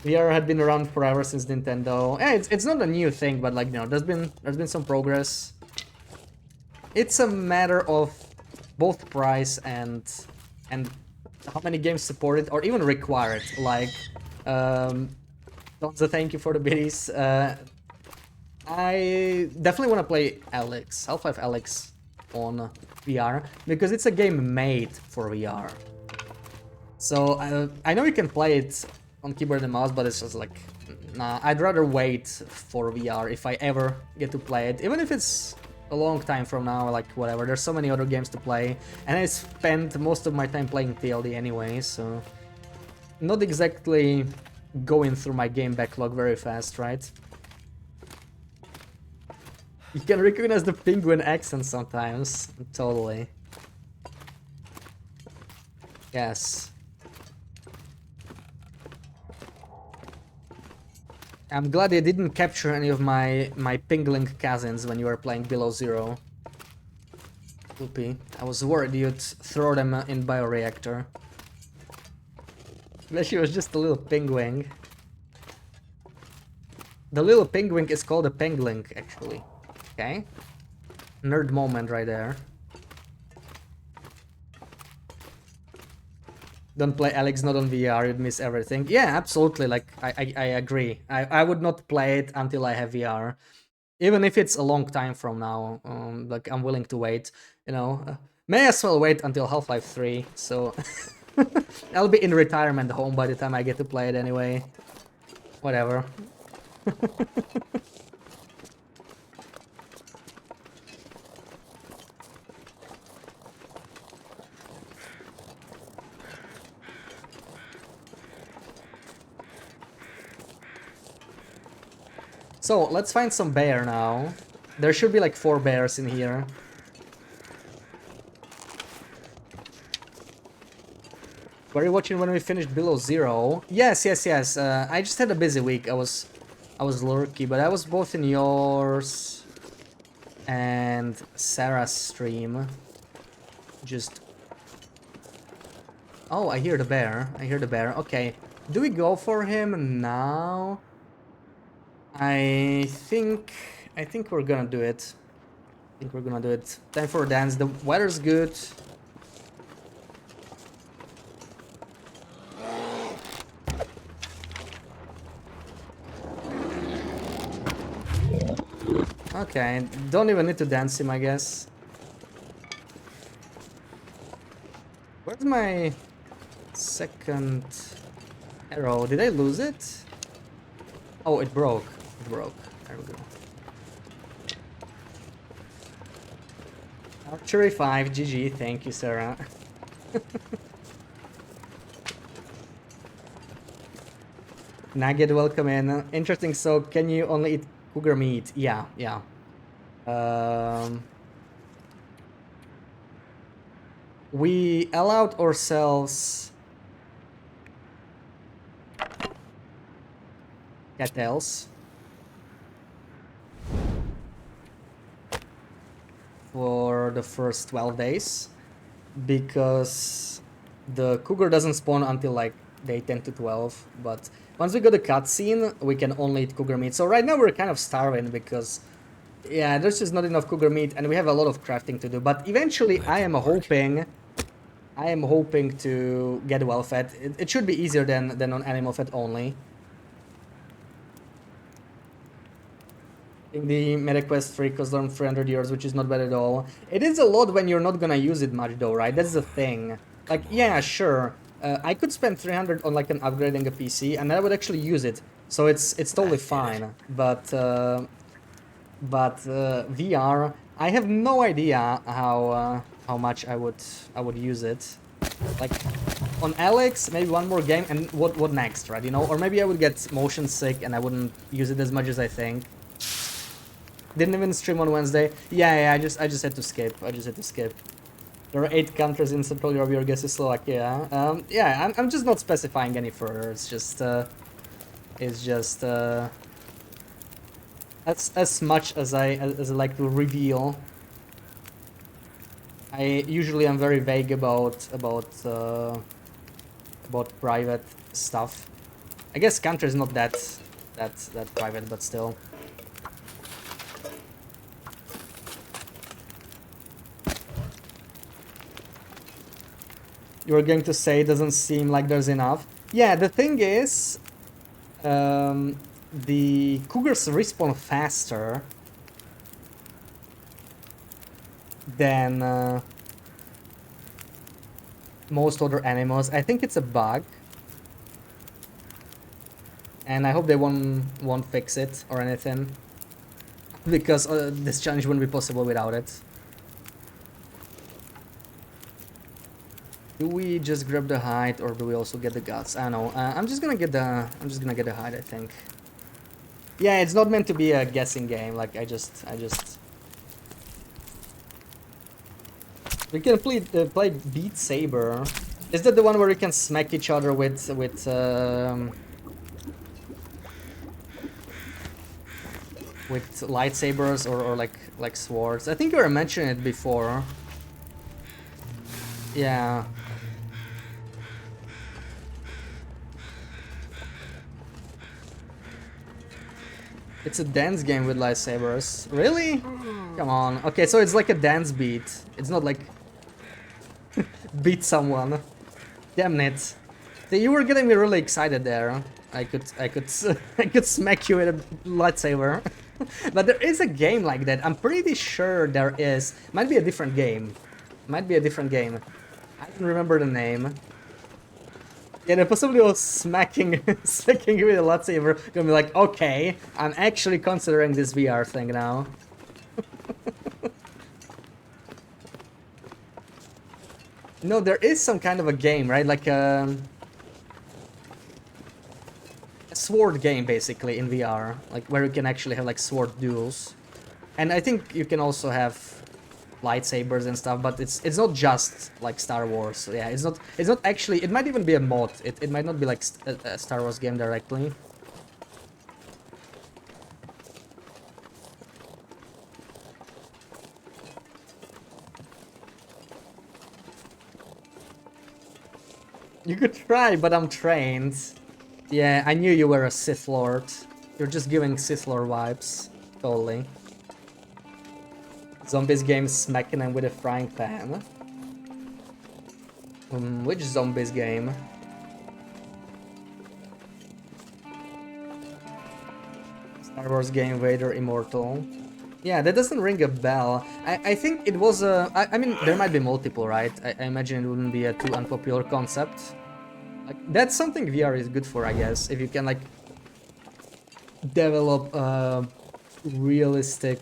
VR had been around forever since Nintendo. Yeah, it's not a new thing, but like, you know, there's been some progress. It's a matter of both price and how many games support it or even require it. Like, Donza, thank you for the biddies. I definitely want to play Alex, Half-Life Alex on VR because it's a game made for VR. So I know you can play it on keyboard and mouse, but it's just like, nah, I'd rather wait for VR if I ever get to play it, even if it's a long time from now, like whatever. There's so many other games to play, and I spend most of my time playing TLD anyway, so not exactly going through my game backlog very fast, right? You can recognize the penguin accent sometimes, totally. Yes. I'm glad they didn't capture any of my pingling cousins when you were playing Below Zero. Whoopee. I was worried you'd throw them in bioreactor. But she was just a little penguin. The little penguin is called a pengling, actually. Okay. Nerd moment right there. Don't play Alex not on VR, you'd miss everything. Yeah, absolutely, like, I agree. I would not play it until I have VR. Even if it's a long time from now, like, I'm willing to wait, you know. May as well wait until Half-Life 3, so... I'll be in retirement home by the time I get to play it anyway. Whatever. So, let's find some bear now. There should be like 4 bears in here. Were you watching when we finished Below Zero? Yes, yes, yes. I just had a busy week. I was lurky, but I was both in yours and Sarah's stream. Just... Oh, I hear the bear. I hear the bear. Okay. Do we go for him now? I think we're gonna do it. I think we're gonna do it. Time for a dance. The weather's good. Okay, don't even need to dance him, I guess. Where's my second arrow? Did I lose it? Oh, it broke. It broke. There we go. Archery 5, GG. Thank you, Sarah. Nugget, welcome in. Interesting. So, can you only eat cougar meat? Yeah, yeah. We allowed ourselves cattails. for the first 12 days because the Cougar doesn't spawn until like day 10 to 12, but once we go to cutscene, we can only eat Cougar meat. So right now we're kind of starving because, yeah, there's just not enough Cougar meat and we have a lot of crafting to do. But eventually I am hoping to get well fed. It should be easier than on animal fat only. I think the MetaQuest 3 costs around 300 euros, which is not bad at all. It is a lot when you're not gonna use it much though, right? That's the thing. Like, yeah, sure. I could spend 300 on like an upgrading a PC and I would actually use it. So it's totally fine. But VR, I have no idea how much I would use it. Like on Alex, maybe one more game, and what next, right? You know, or maybe I would get motion sick and I wouldn't use it as much as I think. Didn't even stream on Wednesday. Yeah, I just had to skip. There are 8 countries in Central Europe. Your guess is Slovakia. Yeah, I'm just not specifying any further. It's just as much as I like to reveal. I usually am very vague about private stuff. I guess country is not that private, but still. You were going to say it doesn't seem like there's enough. Yeah, the thing is, the Cougars respawn faster than most other animals. I think it's a bug, and I hope they won't fix it or anything, because this challenge wouldn't be possible without it. Do we just grab the hide or do we also get the guts? I don't know. I'm just gonna get the hide, I think. Yeah, it's not meant to be a guessing game. Like I just. We can play Beat Saber. Is that the one where you can smack each other with lightsabers or like swords? I think you were mentioning it before. Yeah. It's a dance game with lightsabers. Really? Come on. Okay, so it's like a dance beat. It's not like beat someone. Damn it. See, you were getting me really excited there. I could I could smack you with a lightsaber. But there is a game like that. I'm pretty sure there is. Might be a different game. I don't remember the name. Yeah, the possibility of smacking smacking you with a lightsaber gonna be like, okay, I'm actually considering this VR thing now. No, there is some kind of a game, right? Like a sword game, basically, in VR, like where you can actually have like sword duels, and I think you can also have lightsabers and stuff, but it's not just like Star Wars. So yeah, it's not actually. It might even be a mod. It might not be like a Star Wars game directly. You could try, but I'm trained. Yeah, I knew you were a Sith Lord. You're just giving Sith Lord vibes. Totally. Zombies game smacking them with a frying pan. Which zombies game? Star Wars game Vader Immortal. Yeah, that doesn't ring a bell. I think it was a... I mean, there might be multiple, right? I imagine it wouldn't be a too unpopular concept. Like, that's something VR is good for, I guess. If you can, like, develop a realistic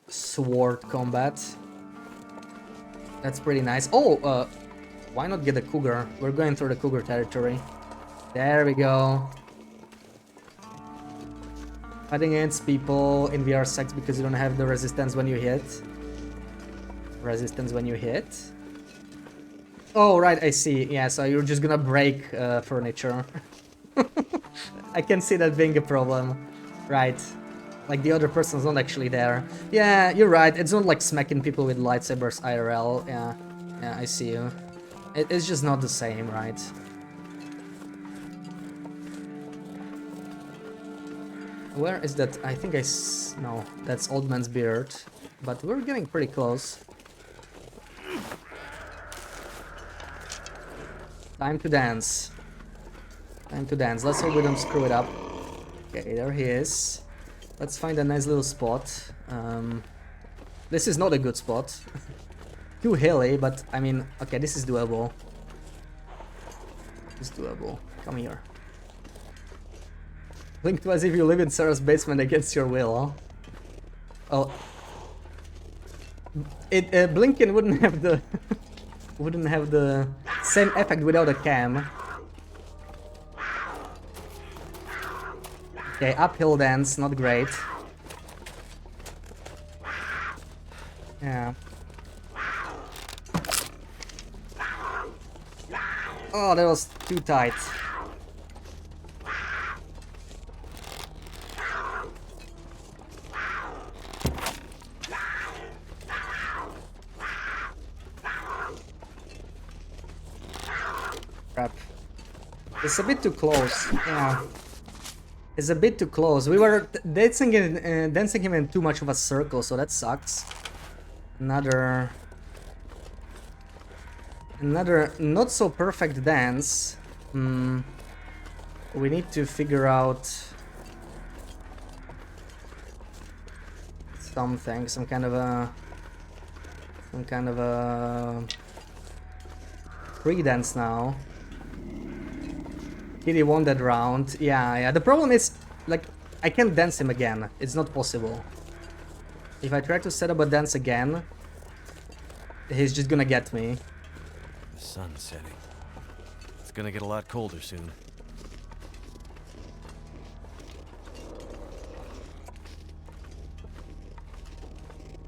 sword combat. That's pretty nice. Oh, why not get a Cougar? We're going through the Cougar territory. There we go. Fighting against people in VR sucks because you don't have the resistance when you hit. Oh, right, I see. Yeah, so you're just gonna break furniture. I can see that being a problem. Right. Like the other person's not actually there. Yeah, you're right. It's not like smacking people with lightsabers IRL. Yeah, yeah, I see you. It's just not the same, right? Where is that? I think no, that's Old Man's Beard. But we're getting pretty close. Time to dance. Time to dance. Let's hope we don't screw it up. Okay, there he is. Let's find a nice little spot. This is not a good spot. Too hilly, but I mean, okay, this is doable. It's doable. Come here. Blink twice if you live in Sarah's basement against your will. Oh, blinking wouldn't have the wouldn't have the same effect without a cam. Okay, uphill dance, not great. Yeah. Oh, that was too tight. Crap. It's a bit too close. Yeah. It's a bit too close. We were dancing him in too much of a circle, so that sucks. Another not so perfect dance. We need to figure out something, some kind of a free dance now. Kitty won that round. Yeah. The problem is, like, I can't dance him again. It's not possible. If I try to set up a dance again, he's just gonna get me. The sun's setting. It's gonna get a lot colder soon.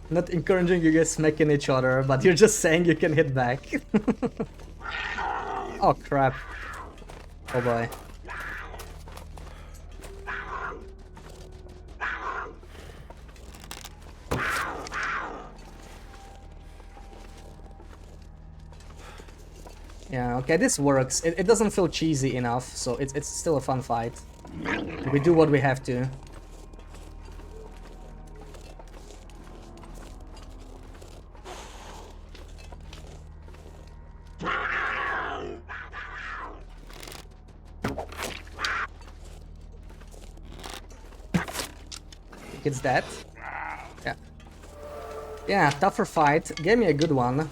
Not encouraging you guys smacking each other, but you're just saying you can hit back. Oh crap. Oh boy. Yeah, okay, this works. It doesn't feel cheesy enough, so it's still a fun fight. We do what we have to. It's that. Yeah. Yeah, tougher fight. Gave me a good one.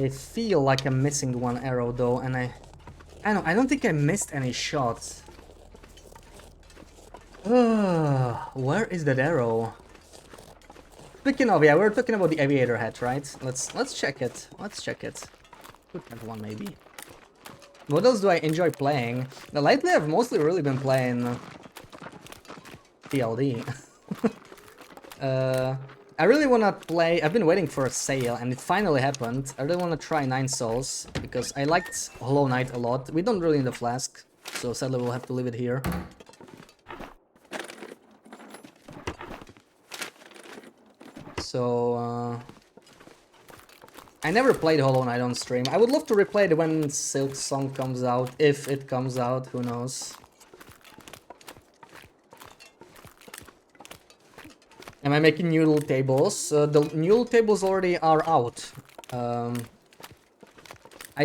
I feel like I'm missing one arrow though, and I don't think I missed any shots. Where is that arrow? Speaking of, yeah, we're talking about the aviator hat, right? Let's check it. Could have one maybe. What else do I enjoy playing? Lately I've mostly really been playing TLD. I really wanna play. I've been waiting for a sale, and it finally happened. I really wanna try Nine Souls because I liked Hollow Knight a lot. We don't really need the flask, so sadly we'll have to leave it here. So I never played Hollow Knight on stream. I would love to replay it when Silk Song comes out, if it comes out. Who knows? Am I making noodle tables? The noodle tables already are out. I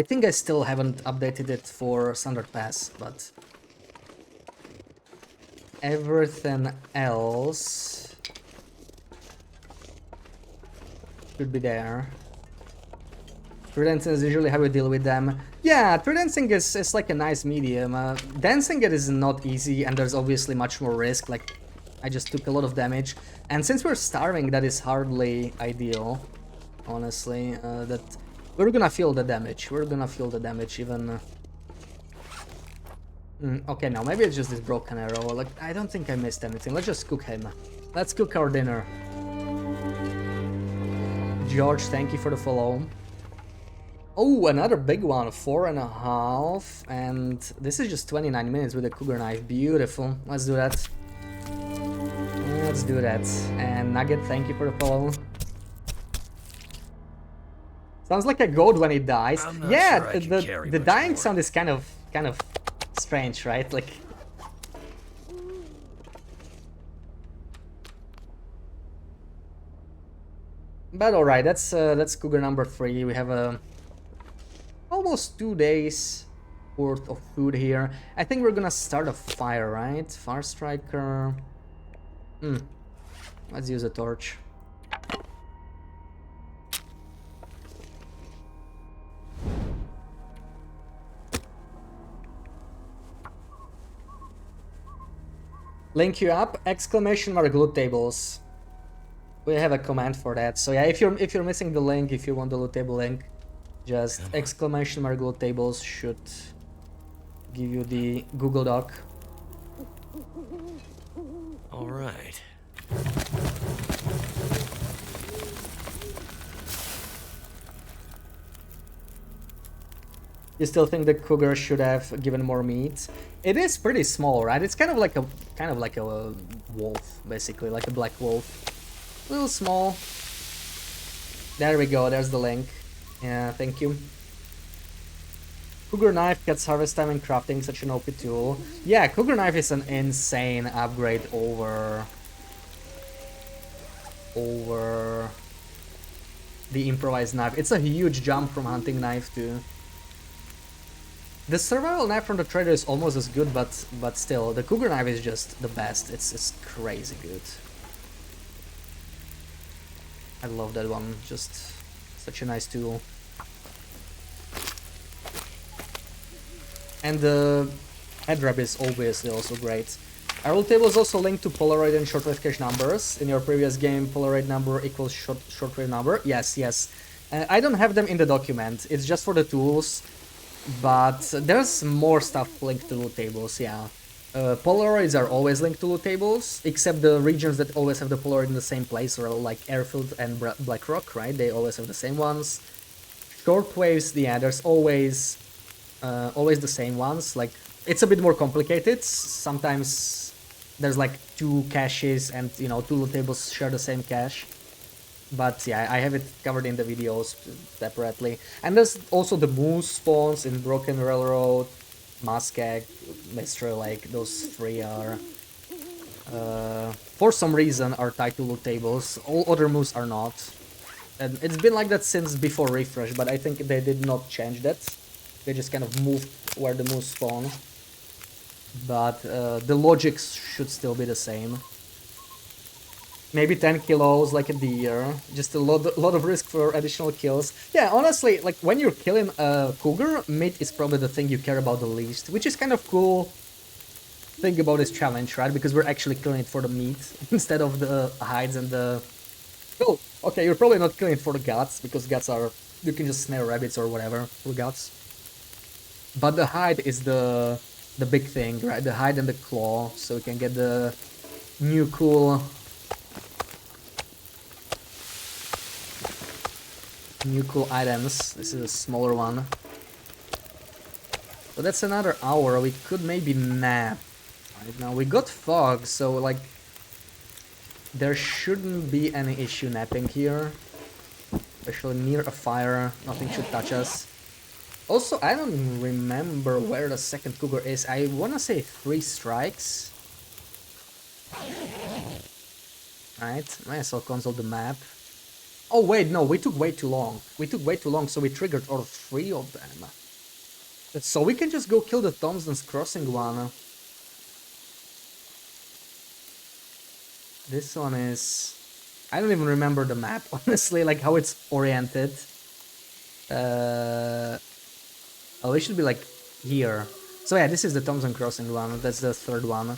think I still haven't updated it for Standard Pass, but everything else should be there. True dancing is usually how we deal with them. Yeah, true dancing is like a nice medium. Dancing it is not easy, and there's obviously much more risk. Like, I just took a lot of damage, and since we're starving, that is hardly ideal, honestly. That we're gonna feel the damage. Even. Okay, now maybe it's just this broken arrow. Like, I don't think I missed anything. Let's just cook him. Let's cook our dinner. George, thank you for the follow. Oh, another big one, 4.5, and this is just 29 minutes with a Cougar knife. Beautiful. Let's do that. Let's do that. And Nugget, thank you for the follow. Sounds like a goat when it dies. I'm not Yeah, sure I can carry the much dying more. sound is kind of strange, right? Like. But all right, that's Cougar number 3. We have almost 2 days worth of food here. I think we're gonna start a fire, right? Fire striker. Let's use a torch. Link you up! Exclamation mark loot tables. We have a command for that. So yeah, if you're missing the link, if you want the loot table link, just exclamation mark loot tables should give you the Google Doc. All right. You still think the Cougar should have given more meat? It is pretty small, right? It's kind of like a wolf, basically, like a black wolf. A little small. There we go, there's the link. Yeah, thank you. Cougar knife gets harvest time and crafting, such an OP tool. Yeah, Cougar knife is an insane upgrade over the improvised knife. It's a huge jump from hunting knife to. The survival knife from the trader is almost as good, but still, the Cougar knife is just the best. It's crazy good. I love that one. Just such a nice tool. And the head wrap is obviously also great. Our roll table is also linked to Polaroid and shortwave cache numbers. In your previous game, Polaroid number equals shortwave number. Yes, yes. I don't have them in the document. It's just for the tools. But there's more stuff linked to loot tables, yeah. Polaroids are always linked to loot tables, except the regions that always have the Polaroid in the same place, or like Airfield and Blackrock, right? They always have the same ones. Shortwaves, yeah, there's always the same ones. Like, it's a bit more complicated. Sometimes there's like 2 caches and, you know, 2 loot tables share the same cache. But yeah, I have it covered in the videos separately. And there's also the moose spawns in Broken Railroad, Muskeg, Mystery Lake. Those 3 are, for some reason, are tied to loot tables. All other moose are not. And it's been like that since before refresh, but I think they did not change that. They just kind of moved where the moose spawn. But the logic should still be the same. Maybe 10 kilos like a deer, just a lot of risk for additional kills. Yeah, honestly, like when you're killing a cougar, meat is probably the thing you care about the least, which is kind of cool thing about this challenge, right? Because we're actually killing it for the meat instead of the hides and the... Oh, okay, you're probably not killing it for the guts, because guts are... You can just snare rabbits or whatever for guts. But the hide is the big thing, right? The hide and the claw, so you can get the new cool items. This is a smaller one. So that's another hour. We could maybe nap. Right now we got fog, so like there shouldn't be any issue napping here. Especially near a fire, nothing should touch us. Also, I don't remember where the second cougar is. I wanna say 3 strikes. Right, might as well consult the map. Oh wait, no, we took way too long. We took way too long, so we triggered all 3 of them. So we can just go kill the Thompson's Crossing one. This one is... I don't even remember the map, honestly, like how it's oriented. Oh, we should be like here. So yeah, this is the Thompson Crossing one, that's the 3rd one.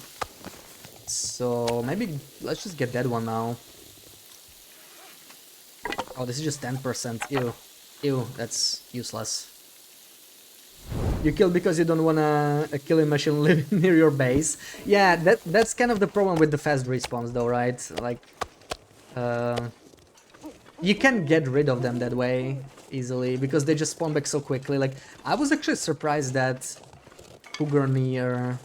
So maybe let's just get that one now. Oh, this is just 10%. Ew. Ew, that's useless. You kill because you don't want a killing machine live near your base. Yeah, that's kind of the problem with the fast respawns though, right? Like, you can get rid of them that way easily because they just spawn back so quickly. Like, I was actually surprised that Cougar near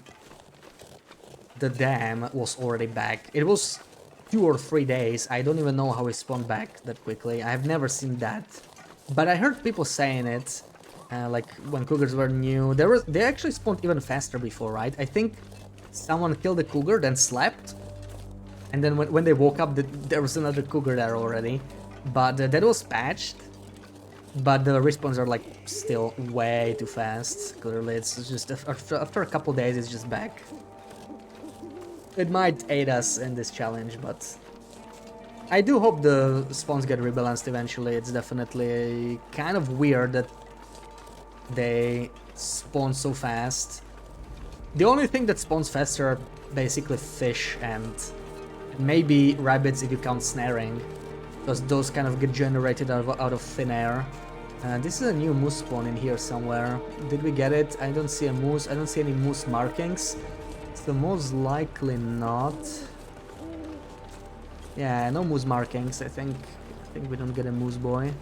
the dam was already back. It was 2 or 3 days. I don't even know how he spawned back that quickly. I've never seen that. But I heard people saying it, like when cougars were new. They actually spawned even faster before, right? I think someone killed a cougar, then slept, and then when they woke up, there was another cougar there already. But that was patched. But the respawns are like still way too fast. Clearly, it's just after a couple days, it's just back. It might aid us in this challenge, but I do hope the spawns get rebalanced eventually. It's definitely kind of weird that they spawn so fast. The only thing that spawns faster are basically fish and maybe rabbits if you count snaring, because those kind of get generated out of thin air. This is a new moose spawn in here somewhere. Did we get it? I don't see a moose. I don't see any moose markings. So most likely not. Yeah, no moose markings. I think we don't get a moose boy.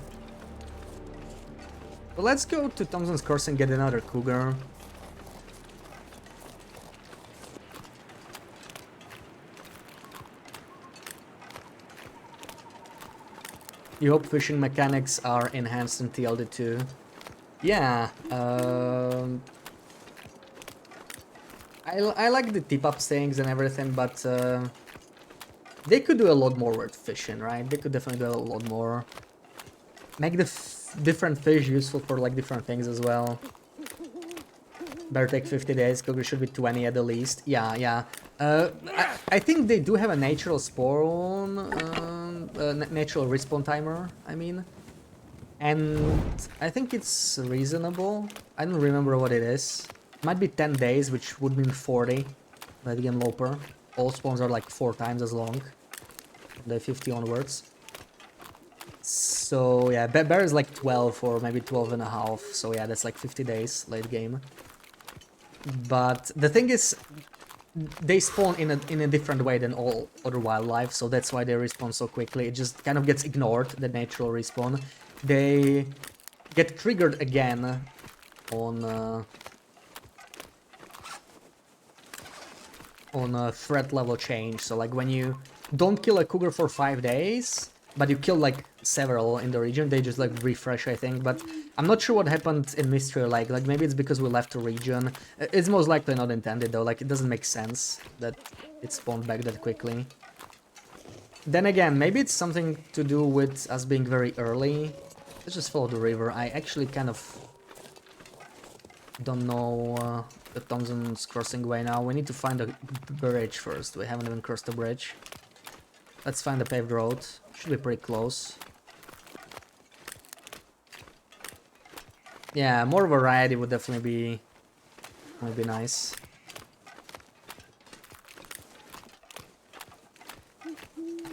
But let's go to Thompson's Course and get another cougar. You hope fishing mechanics are enhanced in TLD2. Yeah, I like the tip-up things and everything, but they could do a lot more with fishing, right? They could definitely do a lot more. Make the different fish useful for like different things as well. Better take 50 days, Cougar should be 20 at the least. Yeah, yeah. I think they do have a natural spawn, natural respawn timer, I mean. And I think it's reasonable. I don't remember what it is. Might be 10 days, which would mean 40 by the interloper. All spawns are like 4 times as long. The 50 onwards. So yeah, bear is like 12 or maybe 12 and a half. So yeah, that's like 50 days late game. But the thing is, they spawn in a different way than all other wildlife, so that's why they respawn so quickly. It just kind of gets ignored, the natural respawn. They get triggered again on threat level change. So like when you don't kill a cougar for 5 days, but you kill like several in the region, they just like refresh, I think. But I'm not sure what happened in Mystery Lake. Like maybe it's because we left the region. It's most likely not intended though. Like it doesn't make sense that it spawned back that quickly. Then again, maybe it's something to do with us being very early. Let's just follow the river. I actually kind of don't know the Thompson's crossing way now. We need to find a bridge first. We haven't even crossed the bridge. Let's find the paved road. Should be pretty close. Yeah, more variety would definitely be nice.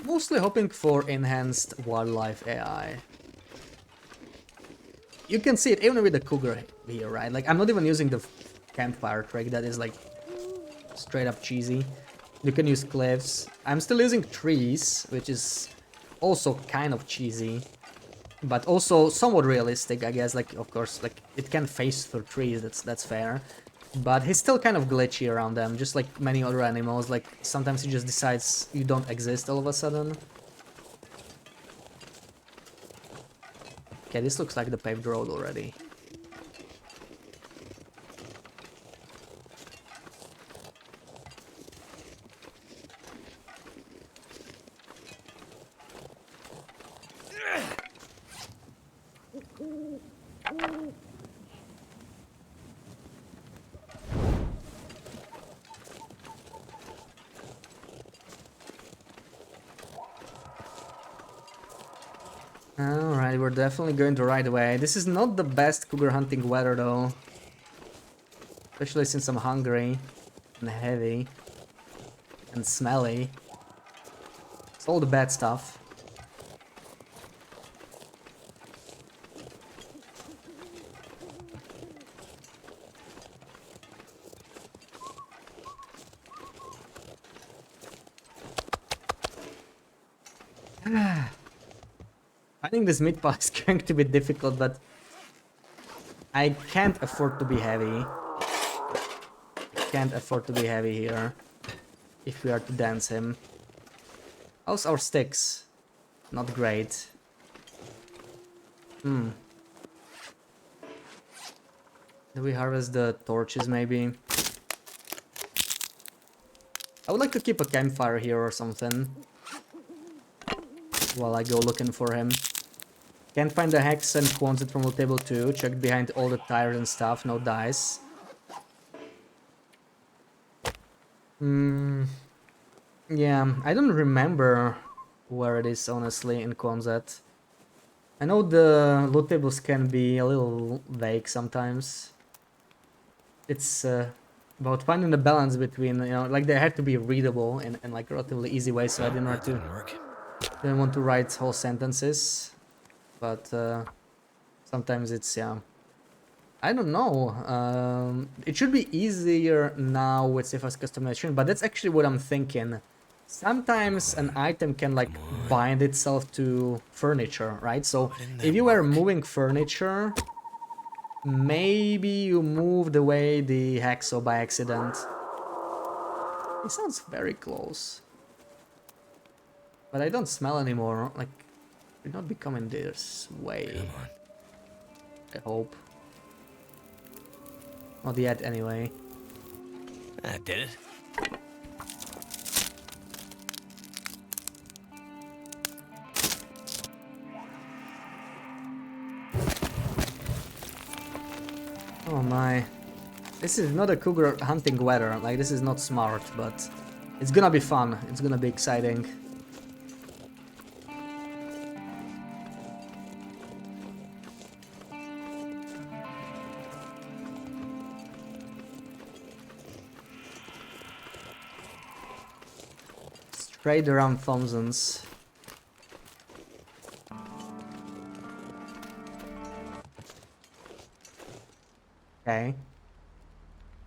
Mostly hoping for enhanced wildlife AI. You can see it even with the cougar here, right? Like I'm not even using the campfire trick that is like straight up cheesy. You can use cliffs. I'm still using trees, which is also kind of cheesy, but also somewhat realistic, I guess. Like, of course, like it can face through trees. That's fair. But he's still kind of glitchy around them, just like many other animals. Like sometimes he just decides you don't exist all of a sudden. Okay, this looks like the paved road already. Alright, we're definitely going the right way. This is not the best cougar hunting weather though. Especially since I'm hungry and heavy and smelly. It's all the bad stuff. I think this mid pass is going to be difficult, but I can't afford to be heavy. Can't afford to be heavy here if we are to dance him. How's our sticks? Not great. Do we harvest the torches maybe? I would like to keep a campfire here or something while I go looking for him. Can't find the hex and quants from the table too. Check behind all the tires and stuff. No dice. Yeah, I don't remember where it is honestly in Quonset. I know the loot tables can be a little vague sometimes. It's about finding the balance between, you know, like they have to be readable in like relatively easy way, so I didn't want to write whole sentences. But sometimes it's, yeah, I don't know. It should be easier now with CFS customization, but that's actually what I'm thinking. Sometimes an item can like bind itself to furniture, right? So if you were moving furniture, maybe you moved away the hacksaw by accident. It sounds very close. But I don't smell anymore. Like, we're not becoming this way. I hope. Not yet, anyway. That did it. Oh my. This is not a cougar hunting weather. Like, this is not smart, but it's gonna be fun. It's gonna be exciting. Straight around Thompson's. Okay.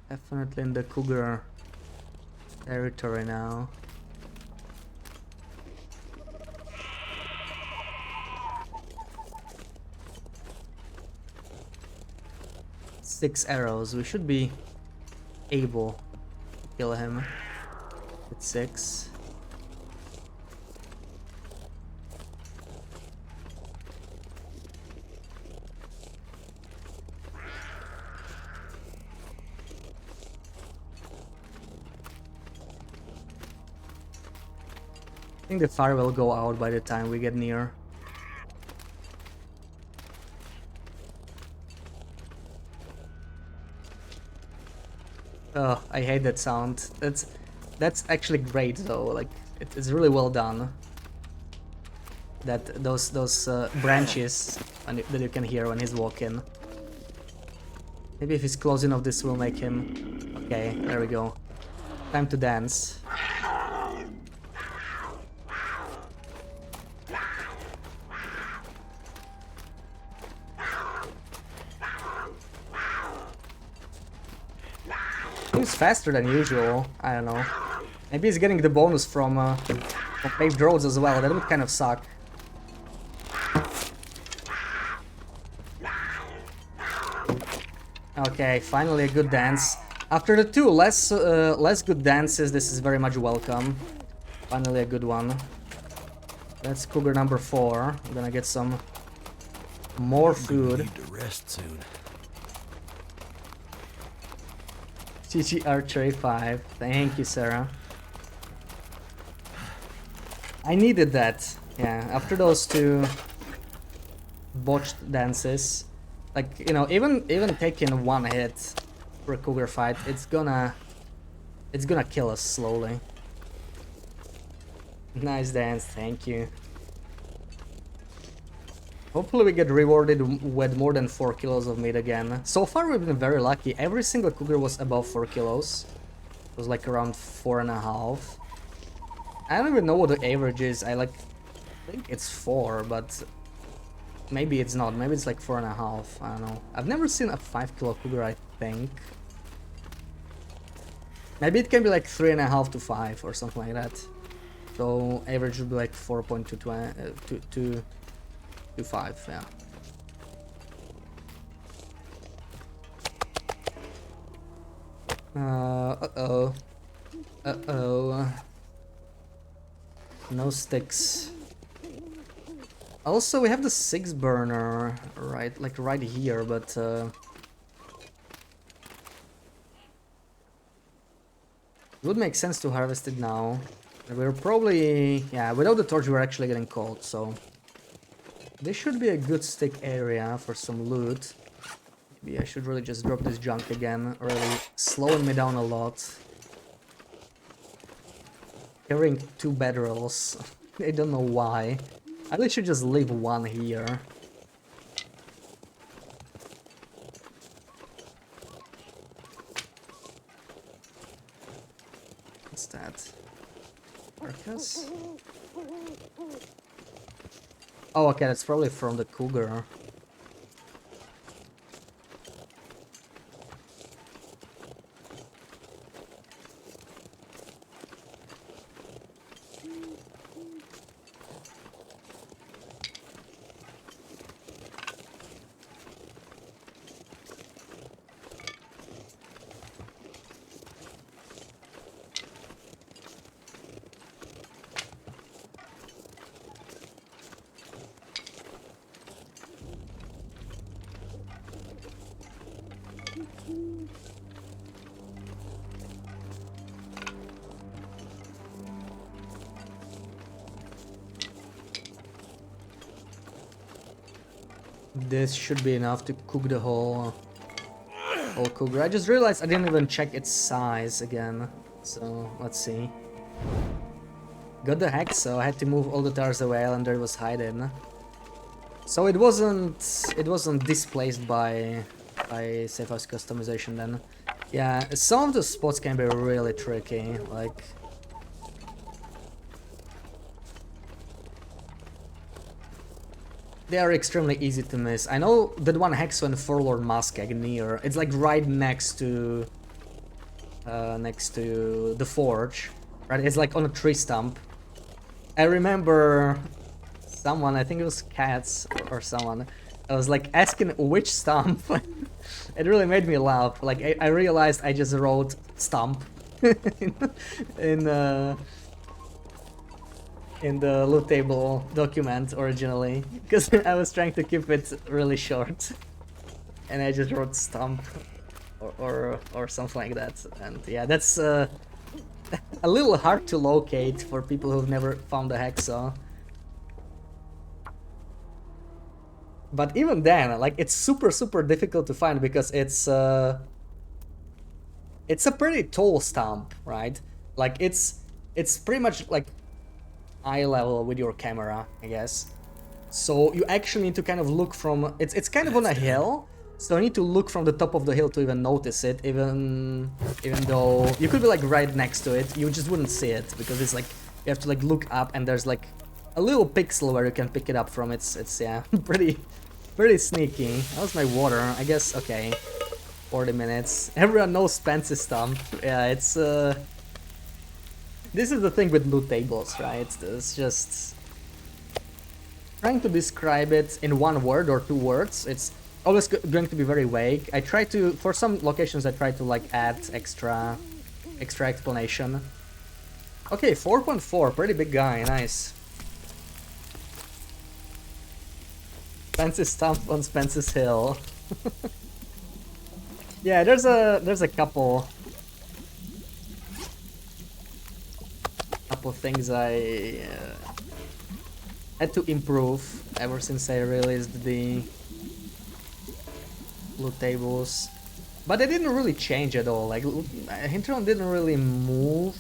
Definitely in the cougar territory now. Six arrows. We should be able to kill him with 6. I think the fire will go out by the time we get near. Oh, I hate that sound. That's actually great though. Like it's really well done. That those branches that you can hear when he's walking. Maybe if he's close enough, this will make him. Okay, there we go. Time to dance. Seems faster than usual. I don't know. Maybe he's getting the bonus from paved roads as well. That would kind of suck. Okay, finally a good dance. After the two less good dances, this is very much welcome. Finally a good one. That's Cougar number 4. I'm gonna get some more food. Need to rest soon. GG Archery 5. Thank you, Sarah. I needed that. Yeah, after those two botched dances, like, you know, even taking one hit for a cougar fight, it's gonna kill us slowly. Nice dance, thank you. Hopefully we get rewarded with more than 4 kilos of meat again. So far we've been very lucky. Every single cougar was above 4 kilos. It was like around 4.5. I don't even know what the average is. I think it's 4, but maybe it's not. Maybe it's like 4.5. I don't know. I've never seen a 5 kilo cougar, I think. Maybe it can be like 3.5 to 5 or something like that. So average would be like 4.225, yeah. Uh-oh. Uh-oh. No sticks. Also, we have the 6 burner, right, like right here, but it would make sense to harvest it now. We're probably, yeah, without the torch we're actually getting cold, so this should be a good stick area for some loot. Maybe I should really just drop this junk again, really slowing me down a lot. Carrying 2 bedrolls. I don't know why. I really should just leave 1 here. What's that? Carcass? Oh, okay, that's probably from the Cougar. This should be enough to cook the whole Cougar. I just realized I didn't even check its size again. So, let's see. Got the hex, so I had to move all the towers away and there it was hidden. So it wasn't displaced by safe house customization then. Yeah, some of the spots can be really tricky, like they are extremely easy to miss. I know that one Hexo and Forlorn Muskeg near. It's like right next to the forge, right? It's like on a tree stump. I remember someone, I think it was Cats or someone, I was like asking which stump. It really made me laugh. Like I realized I just wrote stump in the loot table document originally, because I was trying to keep it really short, and I just wrote stump or something like that. And yeah, that's a little hard to locate for people who've never found a Hexo. But even then, like, it's super difficult to find because it's a pretty tall stump, right? Like it's pretty much like eye level with your camera, I guess. So you actually need to kind of look from it's kind of on a hill, so you need to look from the top of the hill to even notice it, even though you could be like right next to it, you just wouldn't see it because it's like you have to like look up and there's like a little pixel where you can pick it up from. It's yeah, pretty sneaky. That was my water, I guess. Okay, 40 minutes. Everyone knows Spence's stump. Yeah, it's this is the thing with loot tables, right? It's just trying to describe it in 1 word or 2 words. It's always going to be very vague. I try to, for some locations, I try to like add extra explanation. Okay, 4.4, pretty big guy, nice. Spence's stump on Spence's hill. Yeah, there's a couple things I had to improve ever since I released the loot tables, but they didn't really change at all. Like Hinterland didn't really move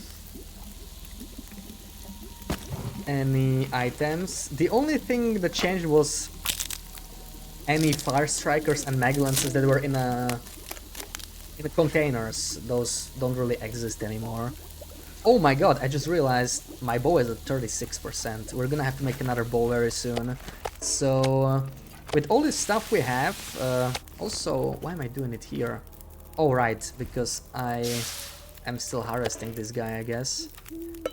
any items. The only thing that changed was any fire strikers and mag lances that were in the containers. Those don't really exist anymore. Oh my god, I just realized my bow is at 36%. We're gonna have to make another bow very soon. So, with all this stuff we have, also, why am I doing it here? Oh right, because I am still harvesting this guy, I guess.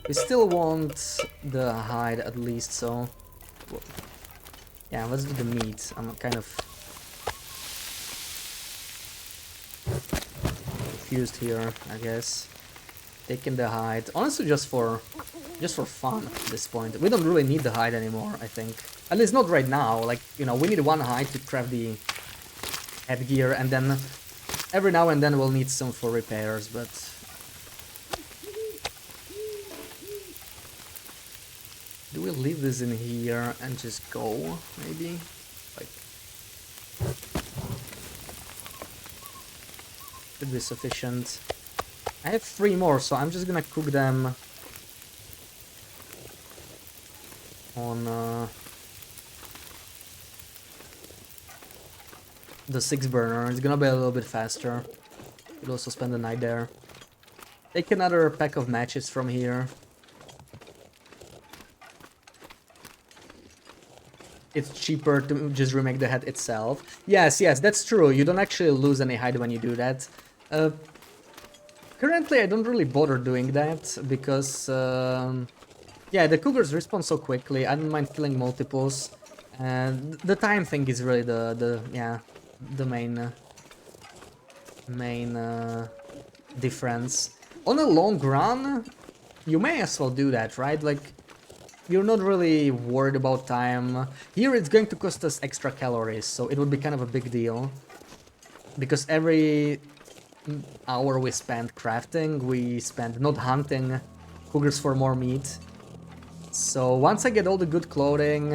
We still want the hide at least, so... yeah, let's do the meat. I'm kind of confused here, I guess. Taking the hide. Honestly, just for fun at this point. We don't really need the hide anymore, I think. At least not right now. Like, you know, we need one hide to craft the headgear, and then every now and then we'll need some for repairs, but... Do we leave this in here and just go, maybe? Like... Should be sufficient. I have 3 more, so I'm just gonna cook them on the 6 burner. It's gonna be a little bit faster. Could also spend the night there. Take another pack of matches from here. It's cheaper to just remake the head itself. Yes, that's true. You don't actually lose any hide when you do that. Currently, I don't really bother doing that because, yeah, the Cougars respawn so quickly. I don't mind killing multiples, and the time thing is really the main difference. On a long run, you may as well do that, right? Like, you're not really worried about time. Here, it's going to cost us extra calories, so it would be kind of a big deal, because every hour we spend crafting, we spend not hunting Cougars for more meat. So once I get all the good clothing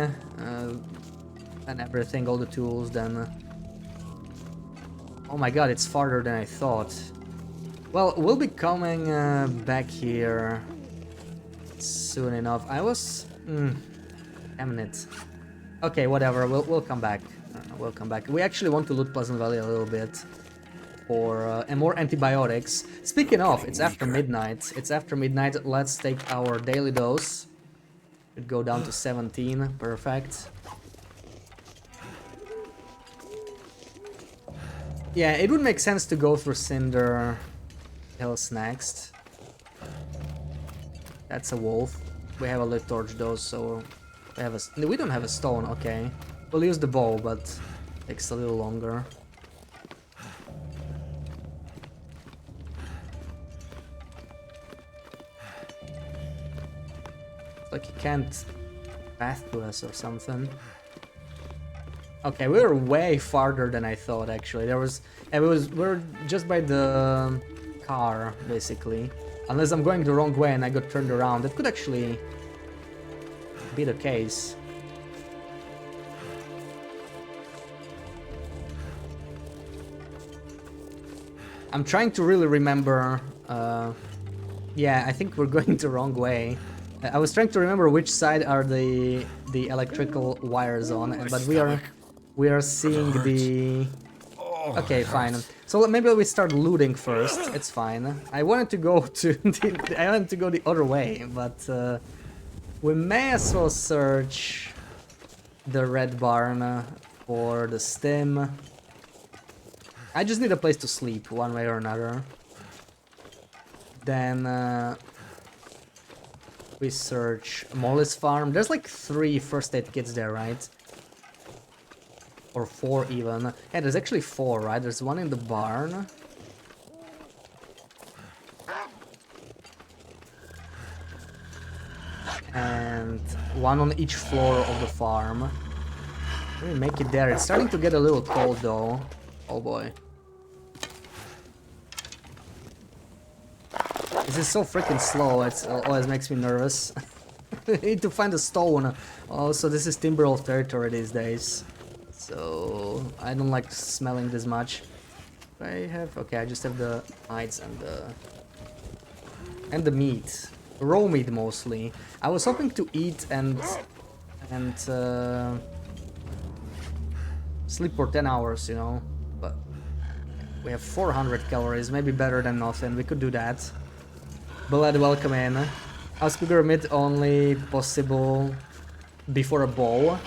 and everything, all the tools, then... Oh my god, it's farther than I thought. Well, we'll be coming back here soon enough. I was... damn it. Okay, whatever, we'll come back. We'll come back. We actually want to loot Pleasant Valley a little bit. And more antibiotics. Speaking of, it's after midnight. It's after midnight. Let's take our daily dose. It go down to 17. Perfect. Yeah, it would make sense to go through Cinder Hills next. That's a wolf. We have a lit torch though, so we don't have a stone. Okay, we'll use the bow, but it takes a little longer. Like he can't path to us or something. Okay, we were way farther than I thought. Actually, we're just by the car basically. Unless I'm going the wrong way and I got turned around, that could actually be the case. I'm trying to really remember. Yeah, I think we're going the wrong way. I was trying to remember which side are the electrical wires on, but we are seeing the... Okay, fine. So maybe we start looting first. It's fine. I wanted to go to the other way, but we may as well search the red barn for the stim. I just need a place to sleep, one way or another. Then we search Molly's farm. There's like 3 first aid kits there, right? Or 4 even. Yeah, there's actually 4, right? There's one in the barn. And one on each floor of the farm. Let me make it there. It's starting to get a little cold though. Oh boy. This is so freaking slow, it always makes me nervous. I need to find a stone. Oh, so this is Timberwolf territory these days. So I don't like smelling this much. I have... Okay, I just have the hides and the meat. Raw meat mostly. I was hoping to eat and sleep for 10 hours, you know. But we have 400 calories, maybe better than nothing. We could do that. Blood, welcome in. House Cougar meat only possible before a bowl.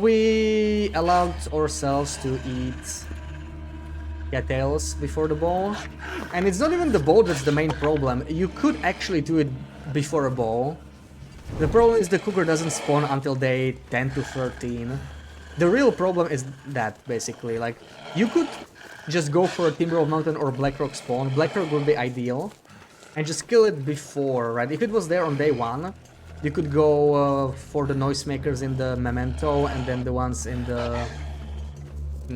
We allowed ourselves to eat cattails before the bowl. And it's not even the bowl that's the main problem. You could actually do it before a bowl. The problem is the Cougar doesn't spawn until day 10 to 13. The real problem is that, basically. Like, you could just go for a Timberwolf Mountain or Blackrock spawn. Blackrock would be ideal. and just kill it before, right? If it was there on day one, you could go for the noisemakers in the memento and then the ones in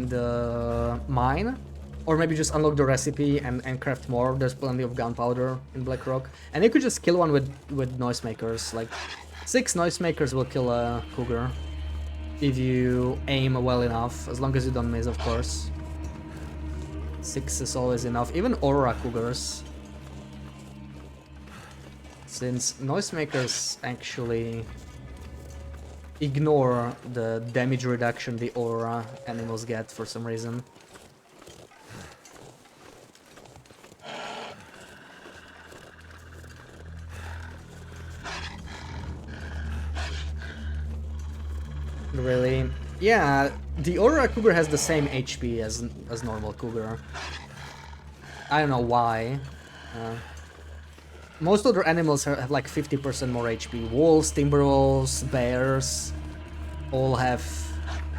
the mine. Or maybe just unlock the recipe and craft more. There's plenty of gunpowder in Blackrock. And you could just kill one with noisemakers. Like, 6 noisemakers will kill a Cougar. If you aim well enough, as long as you don't miss, of course. 6 is always enough. Even Aura Cougars. Since noisemakers actually ignore the damage reduction the Aura animals get for some reason. Really? Yeah, the Aura Cougar has the same HP as normal Cougar. I don't know why. Most other animals have like 50% more HP. Wolves, timberwolves, bears all have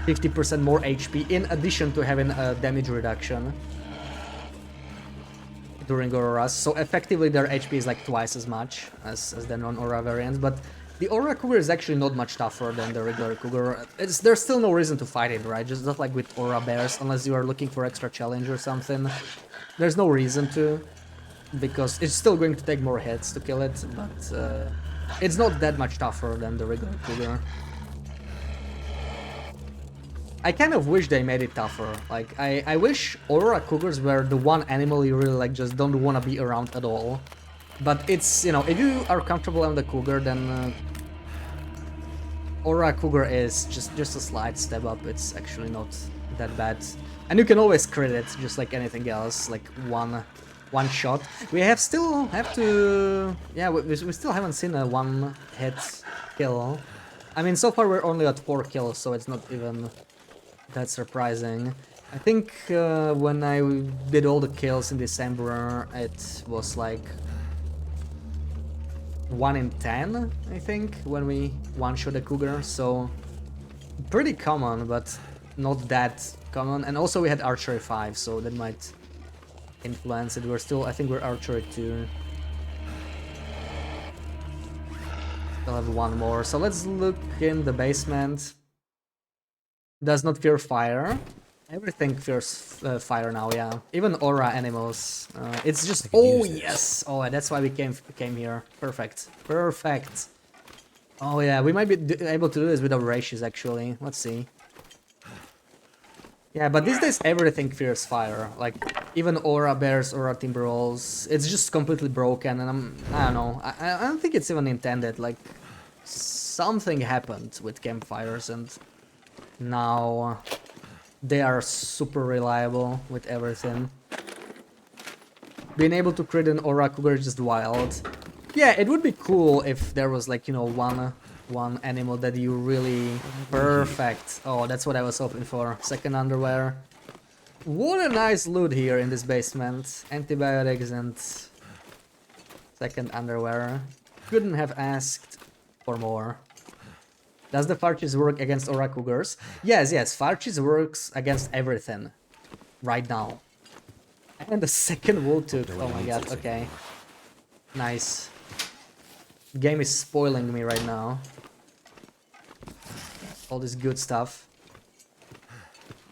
50% more HP in addition to having a damage reduction during Auroras. So effectively their HP is like twice as much as the non-Aura variants, but the Aura Cougar is actually not much tougher than the regular Cougar. There's still no reason to fight it, right? Just not like with Aura Bears, unless you are looking for extra challenge or something. There's no reason to, because it's still going to take more hits to kill it, but it's not that much tougher than the regular Cougar. I kind of wish they made it tougher. Like, I wish Aura Cougars were the one animal you really like just don't want to be around at all. But it's, you know, if you are comfortable on the Cougar, then Aura Cougar is just a slight step up. It's actually not that bad. And you can always crit it, just like anything else, like one shot. We still have to... Yeah, we still haven't seen a one-hit kill. I mean, so far we're only at 4 kills, so it's not even that surprising. I think when I did all the kills in December, it was like 1 in 10, I think, when we one-shot a Cougar, so pretty common, but not that common. And also we had Archery 5, so that might influence it. We're still, I think we're Archery 2. Still have 1 more, so let's look in the basement. Does not fear fire. Everything fears fire now, yeah. Even Aura animals. It's just... Oh, yes! Oh, that's why we came here. Perfect. Perfect. Oh, yeah, we might be able to do this without Ratios, actually. Let's see. Yeah, but these days everything fears fire. Like, even Aura Bears, Aura Timberwolves. It's just completely broken, and I don't know. I don't think it's even intended. Like, something happened with campfires, and now... They are super reliable with everything. Being able to crit an Aura Cougar is just wild. Yeah, it would be cool if there was like, you know, one animal that you really... Perfect. Oh, that's what I was hoping for. Second underwear. What a nice loot here in this basement. Antibiotics and second underwear. Couldn't have asked for more. Does the fire cheese work against Aura Cougars? Yes, yes, fire cheese works against everything. Right now. And the second wool too. Oh my god, okay. Nice. Game is spoiling me right now. All this good stuff.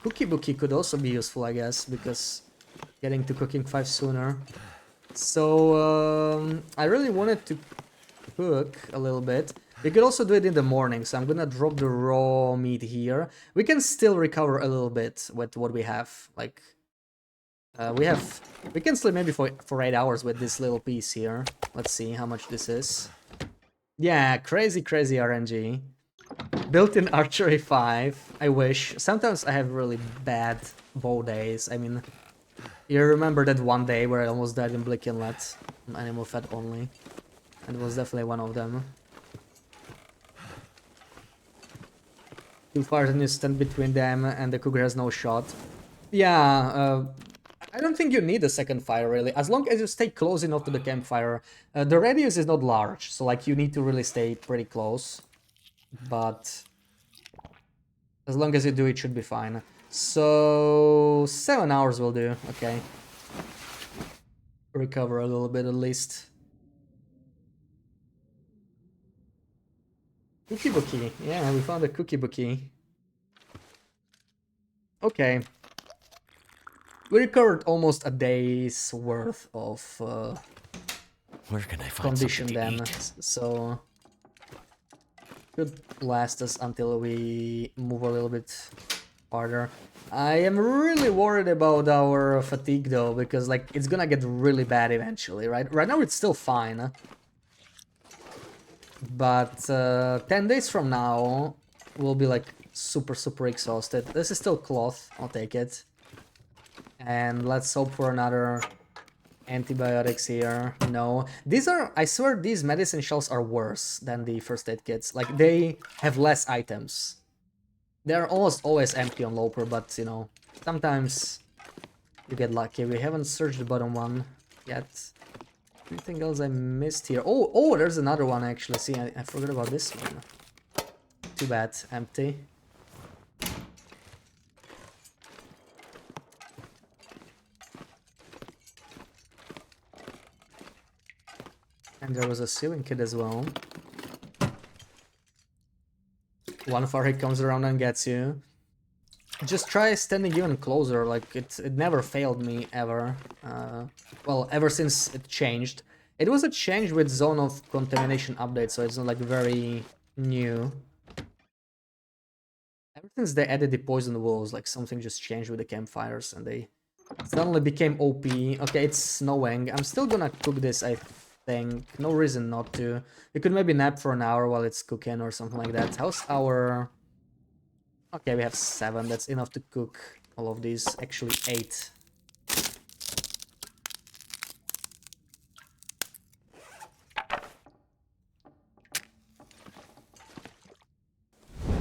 Cookie Bookie could also be useful, I guess, because getting to cooking 5 sooner. So, I really wanted to cook a little bit. We could also do it in the morning, so I'm gonna drop the raw meat here. We can still recover a little bit with what we have. Like, we can sleep maybe for 8 hours with this little piece here. Let's see how much this is. Yeah, crazy RNG. Built-in Archery 5, I wish. Sometimes I have really bad bow days. I mean, you remember that one day where I almost died in Blick Inlet on animal fat only. And it was definitely one of them. Too far and you stand between them and the Cougar has no shot. Yeah, I don't think you need a second fire really, as long as you stay close enough to the campfire. The radius is not large, so like you need to really stay pretty close. But as long as you do, it should be fine. So 7 hours will do, okay. Recover a little bit at least. Cookie bookie. Yeah, we found a cookie bookie. Okay. We recovered almost a day's worth of Where can I find condition something to then. eat? So could last us until we move a little bit farther. I am really worried about our fatigue though, because like it's gonna get really bad eventually, right? Right now it's still fine. But 10 days from now, we'll be like super exhausted. This is still cloth, I'll take it. And let's hope for another antibiotics here. No, these are, I swear these medicine shelves are worse than the first aid kits. Like they have less items. They're almost always empty on Loper, but you know, sometimes you get lucky. We haven't searched the bottom one yet. Anything else I missed here? Oh, there's another one actually. See, I forgot about this one. Too bad, empty. And there was a ceiling kit as well. One far he comes around and gets you. Just try standing even closer, like it never failed me ever. Well, ever since it changed. It was a change with Zone of Contamination update, so it's not like very new. Ever since they added the poison walls, like something just changed with the campfires and they suddenly became OP. Okay, it's snowing. I'm still gonna cook this, I think. No reason not to. We could maybe nap for an hour while it's cooking or something like that. How's our... Okay, we have 7. That's enough to cook all of these. Actually, 8.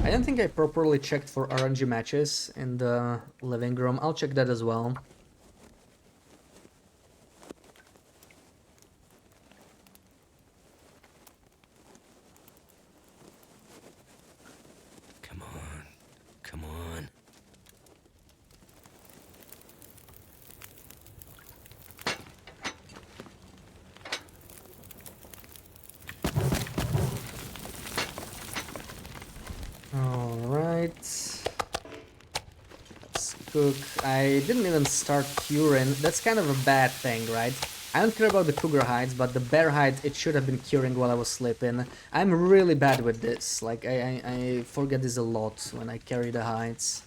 I don't think I properly checked for RNG matches in the living room. I'll check that as well. Come on. Come on. Alright. Let's cook. I didn't even start curing. That's kind of a bad thing, right? I don't care about the cougar hides, but the bear hide, it should have been curing while I was sleeping. I'm really bad with this. Like, I forget this a lot when I carry the hides.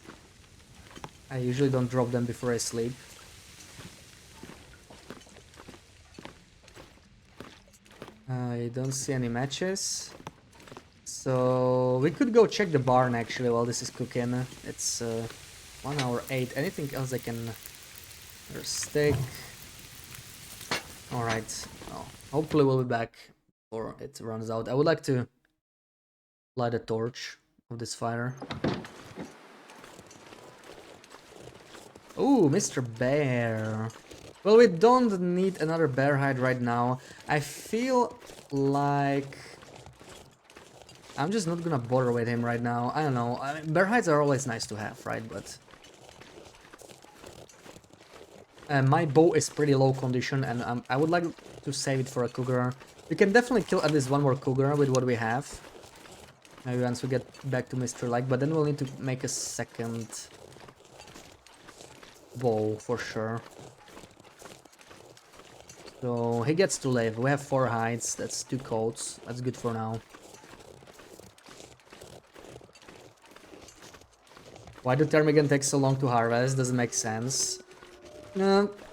I usually don't drop them before I sleep. I don't see any matches. So we could go check the barn actually while this is cooking. It's 1 hour 8. Anything else I can... There's steak. Alright. Oh, hopefully we'll be back before it runs out. I would like to light a torch of this fire. Ooh, Mr. Bear. Well, we don't need another bear hide right now. I feel like... I'm just not gonna bother with him right now. I don't know. I mean, bear hides are always nice to have, right? But... my bow is pretty low condition and I would like to save it for a cougar. We can definitely kill at least one more cougar with what we have. Maybe once we get back to Mr. Like, but then we'll need to make a second bow for sure. So he gets to live. We have 4 hides. That's 2 coats. That's good for now. Why do ptarmigan take so long to harvest? Doesn't make sense.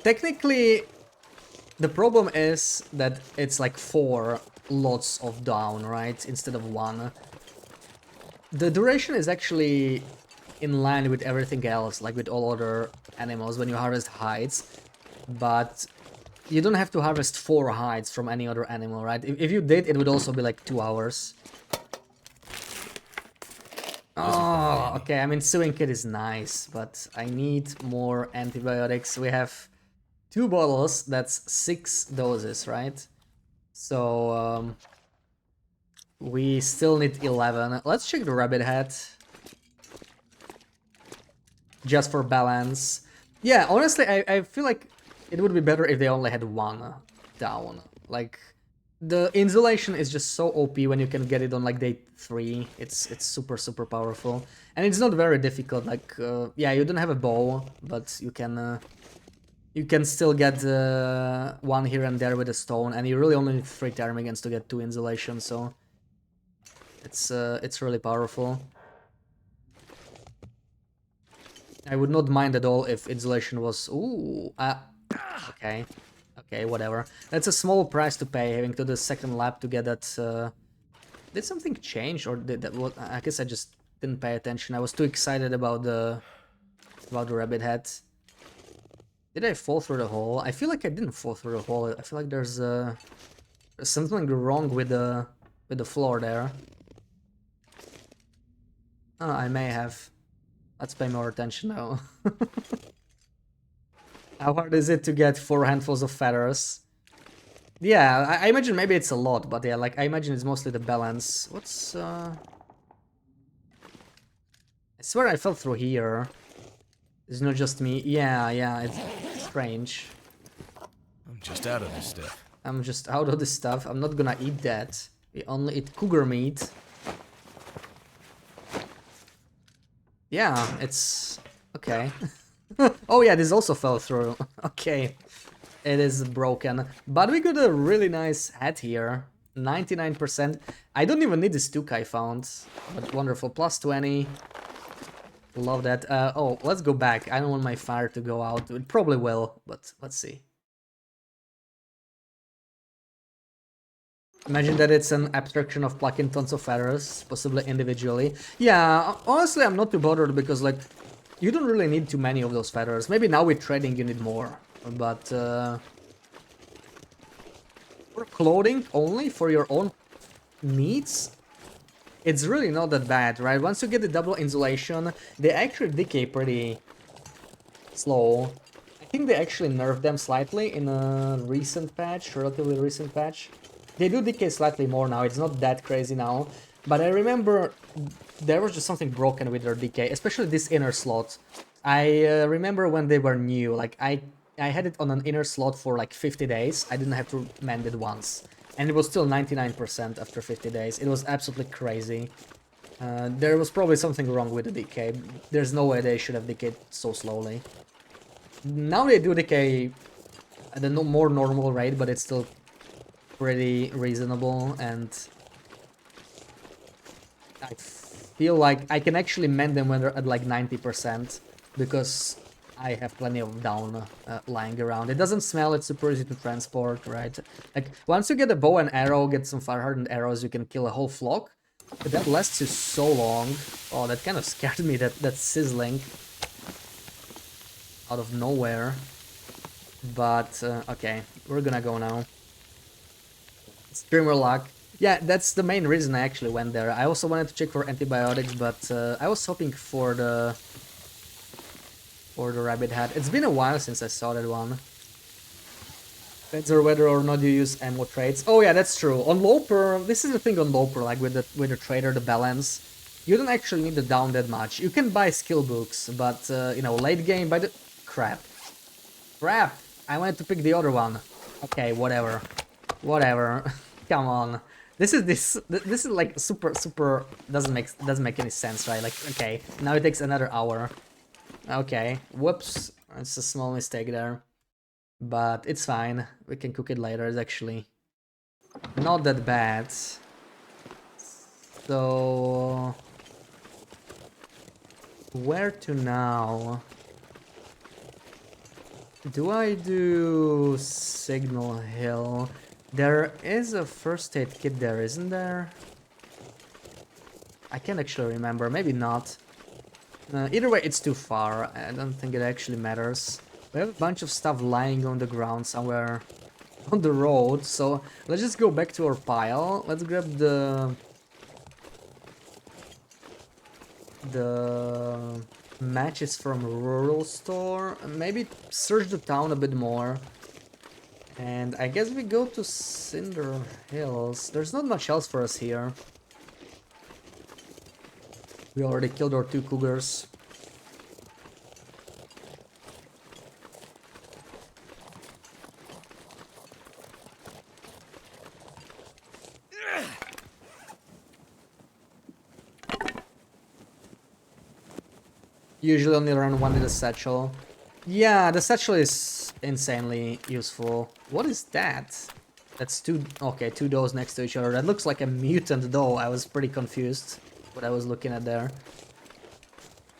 Technically, the problem is that it's like 4 lots of down, right? Instead of 1. The duration is actually in line with everything else, like with all other animals when you harvest hides. But you don't have to harvest 4 hides from any other animal, right? If you did, it would also be like 2 hours. Oh, okay, I mean, sewing kit is nice, but I need more antibiotics. We have 2 bottles, that's 6 doses, right? So, we still need 11. Let's check the rabbit head. Just for balance. Yeah, honestly, I feel like it would be better if they only had 1 down. Like, The insulation is just so OP when you can get it on like day 3. It's super powerful, and it's not very difficult. Like yeah, you don't have a bow, but you can still get one here and there with a stone, and you really only need 3 ptermigans to get 2 insulation. So it's really powerful. I would not mind at all if insulation was okay. Okay, whatever. That's a small price to pay, having to do the second lap to get that. Did something change, or did that? What? I guess I just didn't pay attention. I was too excited about the rabbit head. Did I fall through the hole? I feel like I didn't fall through the hole. I feel like there's something wrong with the floor there. Oh, I may have. Let's pay more attention now. How hard is it to get 4 handfuls of feathers? Yeah, I imagine maybe it's a lot, but yeah, like I imagine it's mostly the balance. What's I swear I fell through here. It's not just me. Yeah, it's strange. I'm just out of this stuff. I'm just out of this stuff. I'm not gonna eat that. We only eat cougar meat. Yeah, it's okay. Oh yeah, this also fell through. Okay. It is broken. But we got a really nice hat here. 99%. I don't even need this Tukai I found. But wonderful. Plus 20. Love that. Oh, let's go back. I don't want my fire to go out. It probably will, but let's see. Imagine that it's an abstraction of plucking tons of feathers, possibly individually. Yeah, honestly, I'm not too bothered because, like, you don't really need too many of those feathers. Maybe now with trading you need more, but for clothing only, for your own needs, it's really not that bad, right? Once you get the double insulation, they actually decay pretty slow. I think they actually nerfed them slightly in a recent patch, relatively recent patch. They do decay slightly more now, it's not that crazy now. But I remember there was just something broken with their decay, especially this inner slot. I remember when they were new, like I had it on an inner slot for like 50 days, I didn't have to mend it once. And it was still 99% after 50 days, it was absolutely crazy. There was probably something wrong with the decay, there's no way they should have decayed so slowly. Now they do decay at a more normal rate, but it's still pretty reasonable, and I feel like I can actually mend them when they're at like 90% because I have plenty of down lying around. It doesn't smell, it's super easy to transport, right? Like, once you get a bow and arrow, get some fire-hardened arrows, you can kill a whole flock. But that lasts you so long. Oh, that kind of scared me, that sizzling out of nowhere. But, okay, we're gonna go now. Streamer luck. Yeah, that's the main reason I actually went there. I also wanted to check for antibiotics, but I was hoping for the rabbit hat. It's been a while since I saw that one. Depends on whether or not you use ammo trades. Oh yeah, that's true. On Loper, this is the thing on Loper, like with the trader, the balance. You don't actually need to down that much. You can buy skill books, but you know, late game by the crap. I wanted to pick the other one. Okay, whatever. Come on. This is like super doesn't make any sense, right? Like, okay, now it takes another hour. Okay, whoops. It's a small mistake there. But it's fine. We can cook it later. It's actually not that bad. So where to now? Do I do Signal Hill? There is a first aid kit there, isn't there? I can't actually remember. Maybe not. Either way, it's too far. I don't think it actually matters. We have a bunch of stuff lying on the ground somewhere on the road, so let's just go back to our pile. Let's grab the matches from rural store. Maybe search the town a bit more. And I guess we go to Cinder Hills. There's not much else for us here. We already killed our 2 cougars. Usually only run one with a satchel. Yeah, the satchel is insanely useful. What is that? That's two... Okay, two doors next to each other. That looks like a mutant doe. I was pretty confused what I was looking at there.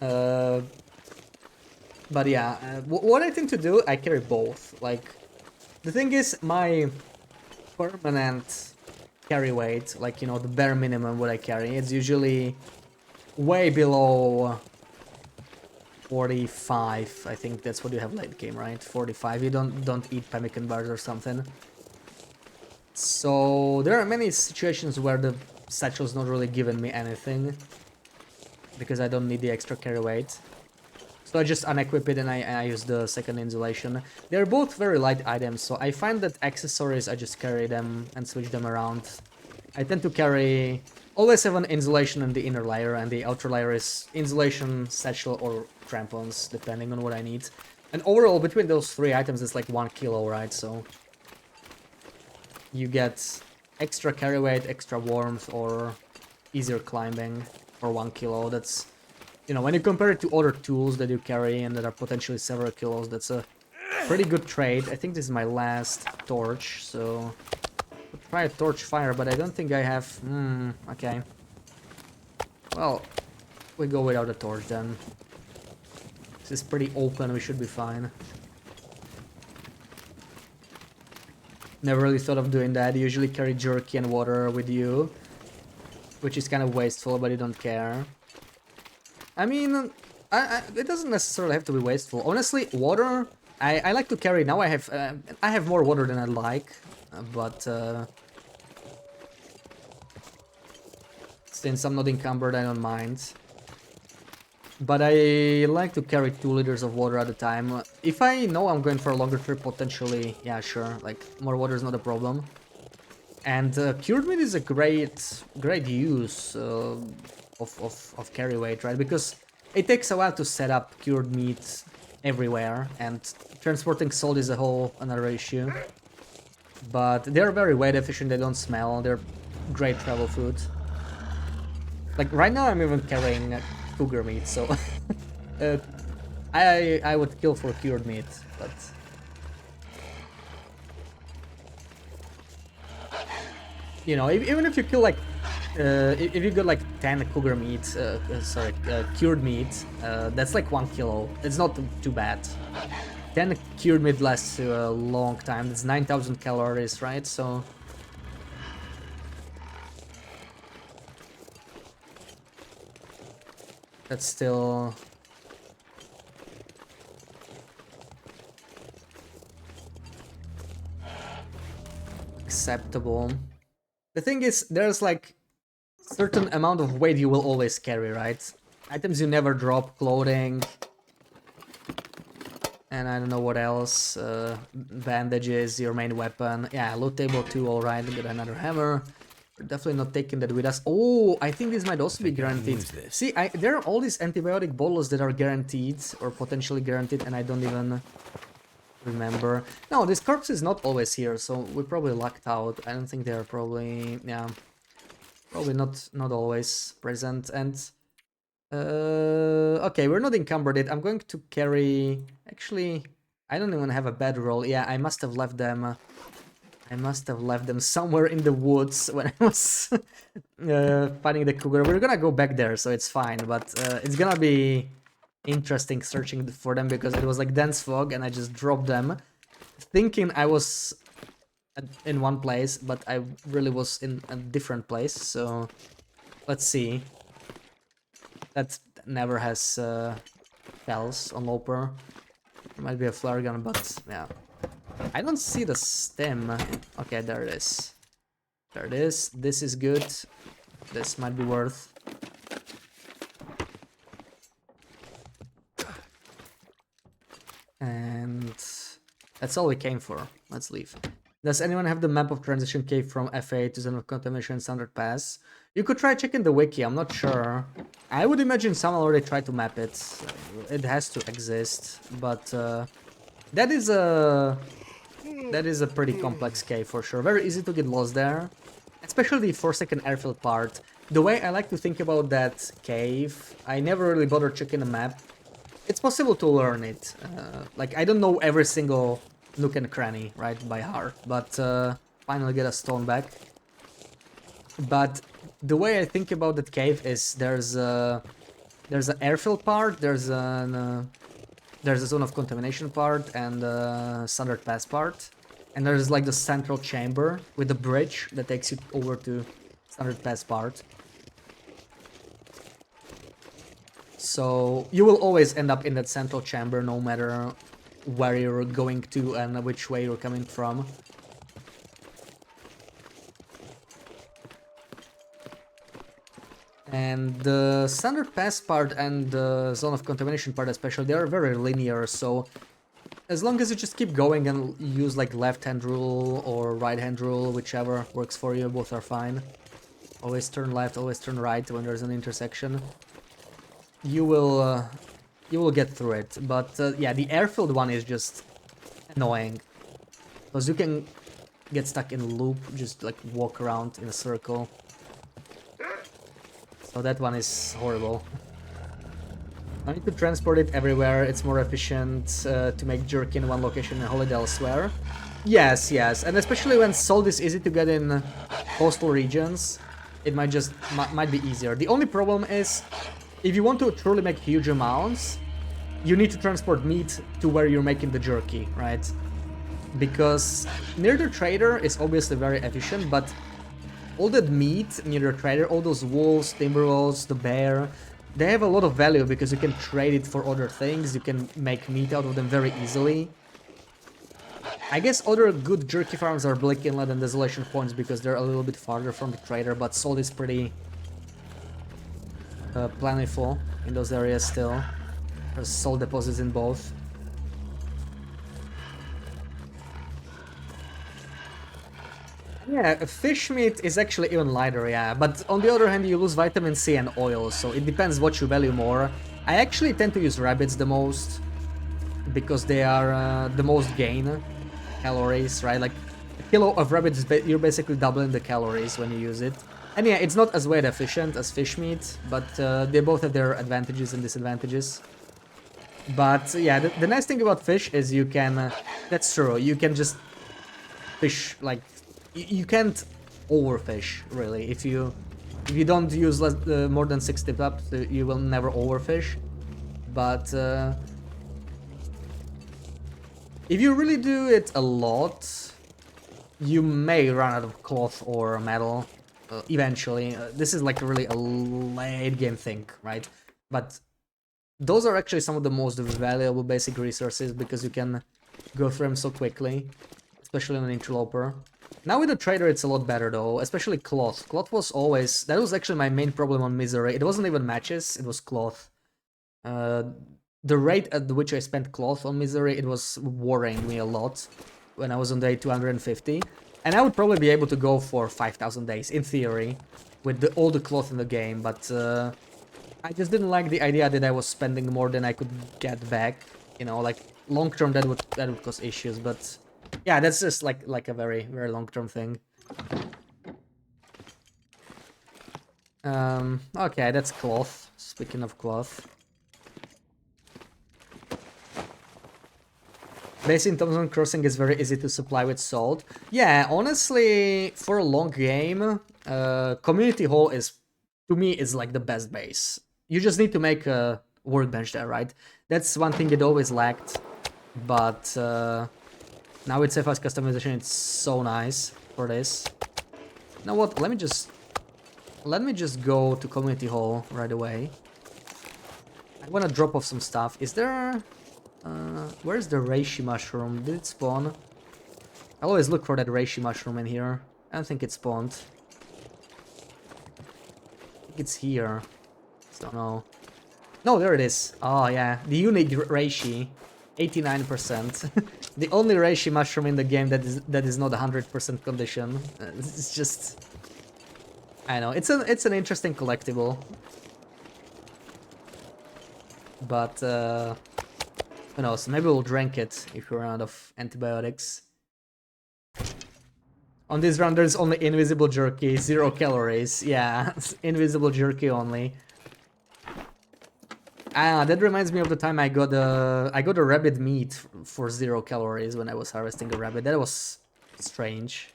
Uh, but yeah, what I tend to do, I carry both. Like, the thing is, my permanent carry weight, like, you know, the bare minimum what I carry, it's usually way below 45. I think that's what you have late game, right? 45. You don't eat pemmican bars or something. So there are many situations where the satchel's not really giving me anything because I don't need the extra carry weight. So I just unequip it and I use the second insulation. They're both very light items, so I find that accessories, I just carry them and switch them around. I tend to carry... Always have an insulation in the inner layer, and the outer layer is insulation, satchel, or crampons, depending on what I need. And overall, between those three items, it's like 1 kilo, right? So you get extra carry weight, extra warmth, or easier climbing for 1 kilo. That's... You know, when you compare it to other tools that you carry and that are potentially several kilos, that's a pretty good trade. I think this is my last torch, so... I'll try a torch fire, but I don't think I have... okay. Well, we go without a torch then. This is pretty open, we should be fine. Never really thought of doing that. You usually carry jerky and water with you, which is kind of wasteful, but you don't care. I mean, it doesn't necessarily have to be wasteful. Honestly, water, I like to carry. Now I have more water than I'd like, but since I'm not encumbered, I don't mind. But I like to carry 2 liters of water at a time. If I know I'm going for a longer trip, potentially, yeah, sure, like, more water is not a problem. And cured meat is a great use of carry weight, right? Because it takes a while to set up cured meat everywhere, and transporting salt is a whole another issue. But they're very weight efficient, they don't smell, they're great travel food. Like, right now I'm even carrying cougar meat, so... I would kill for cured meat, but... You know, even if you kill like... if you got like 10 cougar meat, cured meat, that's like 1 kilo. It's not too bad. 10 cured meat lasts a long time. It's 9,000 calories, right? So... That's still... acceptable. The thing is, there's like certain amount of weight you will always carry, right? Items you never drop, clothing, and I don't know what else, bandages, your main weapon. Yeah, loot table too, alright, got another hammer. We're definitely not taking that with us. Oh, I think this might also be guaranteed. See, there are all these antibiotic bottles that are guaranteed, or potentially guaranteed, and I don't even... remember. No, this corpse is not always here, so we probably lucked out. I don't think they're probably... yeah. Probably not always present, and... okay, we're not encumbered it. I'm going to carry... Actually, I don't even have a bedroll. Yeah, I must have left them... I must have left them somewhere in the woods when I was fighting the cougar. We're gonna go back there, so it's fine, but it's gonna be interesting searching for them because it was like dense fog and I just dropped them thinking I was in one place, but I really was in a different place. So let's see. That never has shells on Loper. There might be a flare gun, but yeah, I don't see the stem. Okay, there it is. There it is. This is good. This might be worth. And that's all we came for. Let's leave. Does anyone have the map of transition cave from FA to Zone of Contamination Standard Pass? You could try checking the wiki, I'm not sure. I would imagine someone already tried to map it. It has to exist, but that is a pretty complex cave for sure. Very easy to get lost there, especially the Forsaken Airfield part. The way I like to think about that cave, I never really bothered checking the map. it's possible to learn it. Like, I don't know every single nook and cranny, right, by heart, but finally get a stone back. But the way I think about that cave is there's an airfill part, there's a zone of contamination part, and a standard pass part. And there's like the central chamber with the bridge that takes you over to standard pass part. So you will always end up in that central chamber no matter where you're going to and which way you're coming from. And the standard pass part and the zone of contamination part especially, they are very linear, so as long as you just keep going and use like left hand rule or right hand rule, whichever works for you, both are fine. Always turn left, always turn right when there's an intersection. You will get through it, but yeah, the airfield one is just annoying. Because you can get stuck in a loop, just like walk around in a circle. So that one is horrible. I need to transport it everywhere, it's more efficient to make jerky in one location and hold it elsewhere. Yes, yes, and especially when salt is easy to get in coastal regions, it might be easier. The only problem is, if you want to truly make huge amounts, you need to transport meat to where you're making the jerky, right? Because near the trader is obviously very efficient, but all that meat near the trader, all those wolves, timber wolves, the bear, they have a lot of value because you can trade it for other things, you can make meat out of them very easily. I guess other good jerky farms are Bleak Inlet and Desolation Points because they're a little bit farther from the trader, but salt is pretty plentiful in those areas still. There's salt deposits in both. Yeah, fish meat is actually even lighter, yeah, but on the other hand you lose vitamin C and oil, so it depends what you value more. I actually tend to use rabbits the most, because they are the most gain calories, right? Like, a kilo of rabbits, you're basically doubling the calories when you use it. And yeah, it's not as weight efficient as fish meat, but they both have their advantages and disadvantages. But yeah, the nice thing about fish is you can, that's true, you can just fish, like, you can't overfish, really. If you don't use more than 6 tip ups, you will never overfish. But if you really do it a lot, you may run out of cloth or metal eventually. This is like really a late game thing, right? But those are actually some of the most valuable basic resources because you can go through them so quickly, especially on an interloper. Now with the trader it's a lot better though, especially cloth. Cloth was always... that was actually my main problem on Misery. It wasn't even matches, it was cloth. The rate at which I spent cloth on Misery, it was worrying me a lot when I was on day 250. And I would probably be able to go for 5,000 days, in theory, with all the cloth in the game, but I just didn't like the idea that I was spending more than I could get back. You know, like, long term that would cause issues, but... yeah, that's just like a very, very long-term thing. Okay, that's cloth. Speaking of cloth. Basin Thompson Crossing is very easy to supply with salt. Yeah, honestly, for a long game, Community Hall is, to me, is like the best base. You just need to make a workbench there, right? That's one thing it always lacked, but... now with Cephas customization, it's so nice for this. You know what? Let me just go to Community Hall right away. I want to drop off some stuff. Is there... where's the reishi mushroom? Did it spawn? I always look for that reishi mushroom in here. I don't think it spawned. I think it's here. I don't know. No, there it is. Oh yeah, the unique reishi. 89%. The only reishi mushroom in the game that is not 100% condition. It's just... I know, it's an interesting collectible. But who knows, maybe we'll drink it if we're out of antibiotics. On this run there's only invisible jerky, 0 calories. Yeah, invisible jerky only. Ah, that reminds me of the time I got a rabbit meat for 0 calories when I was harvesting a rabbit. That was strange.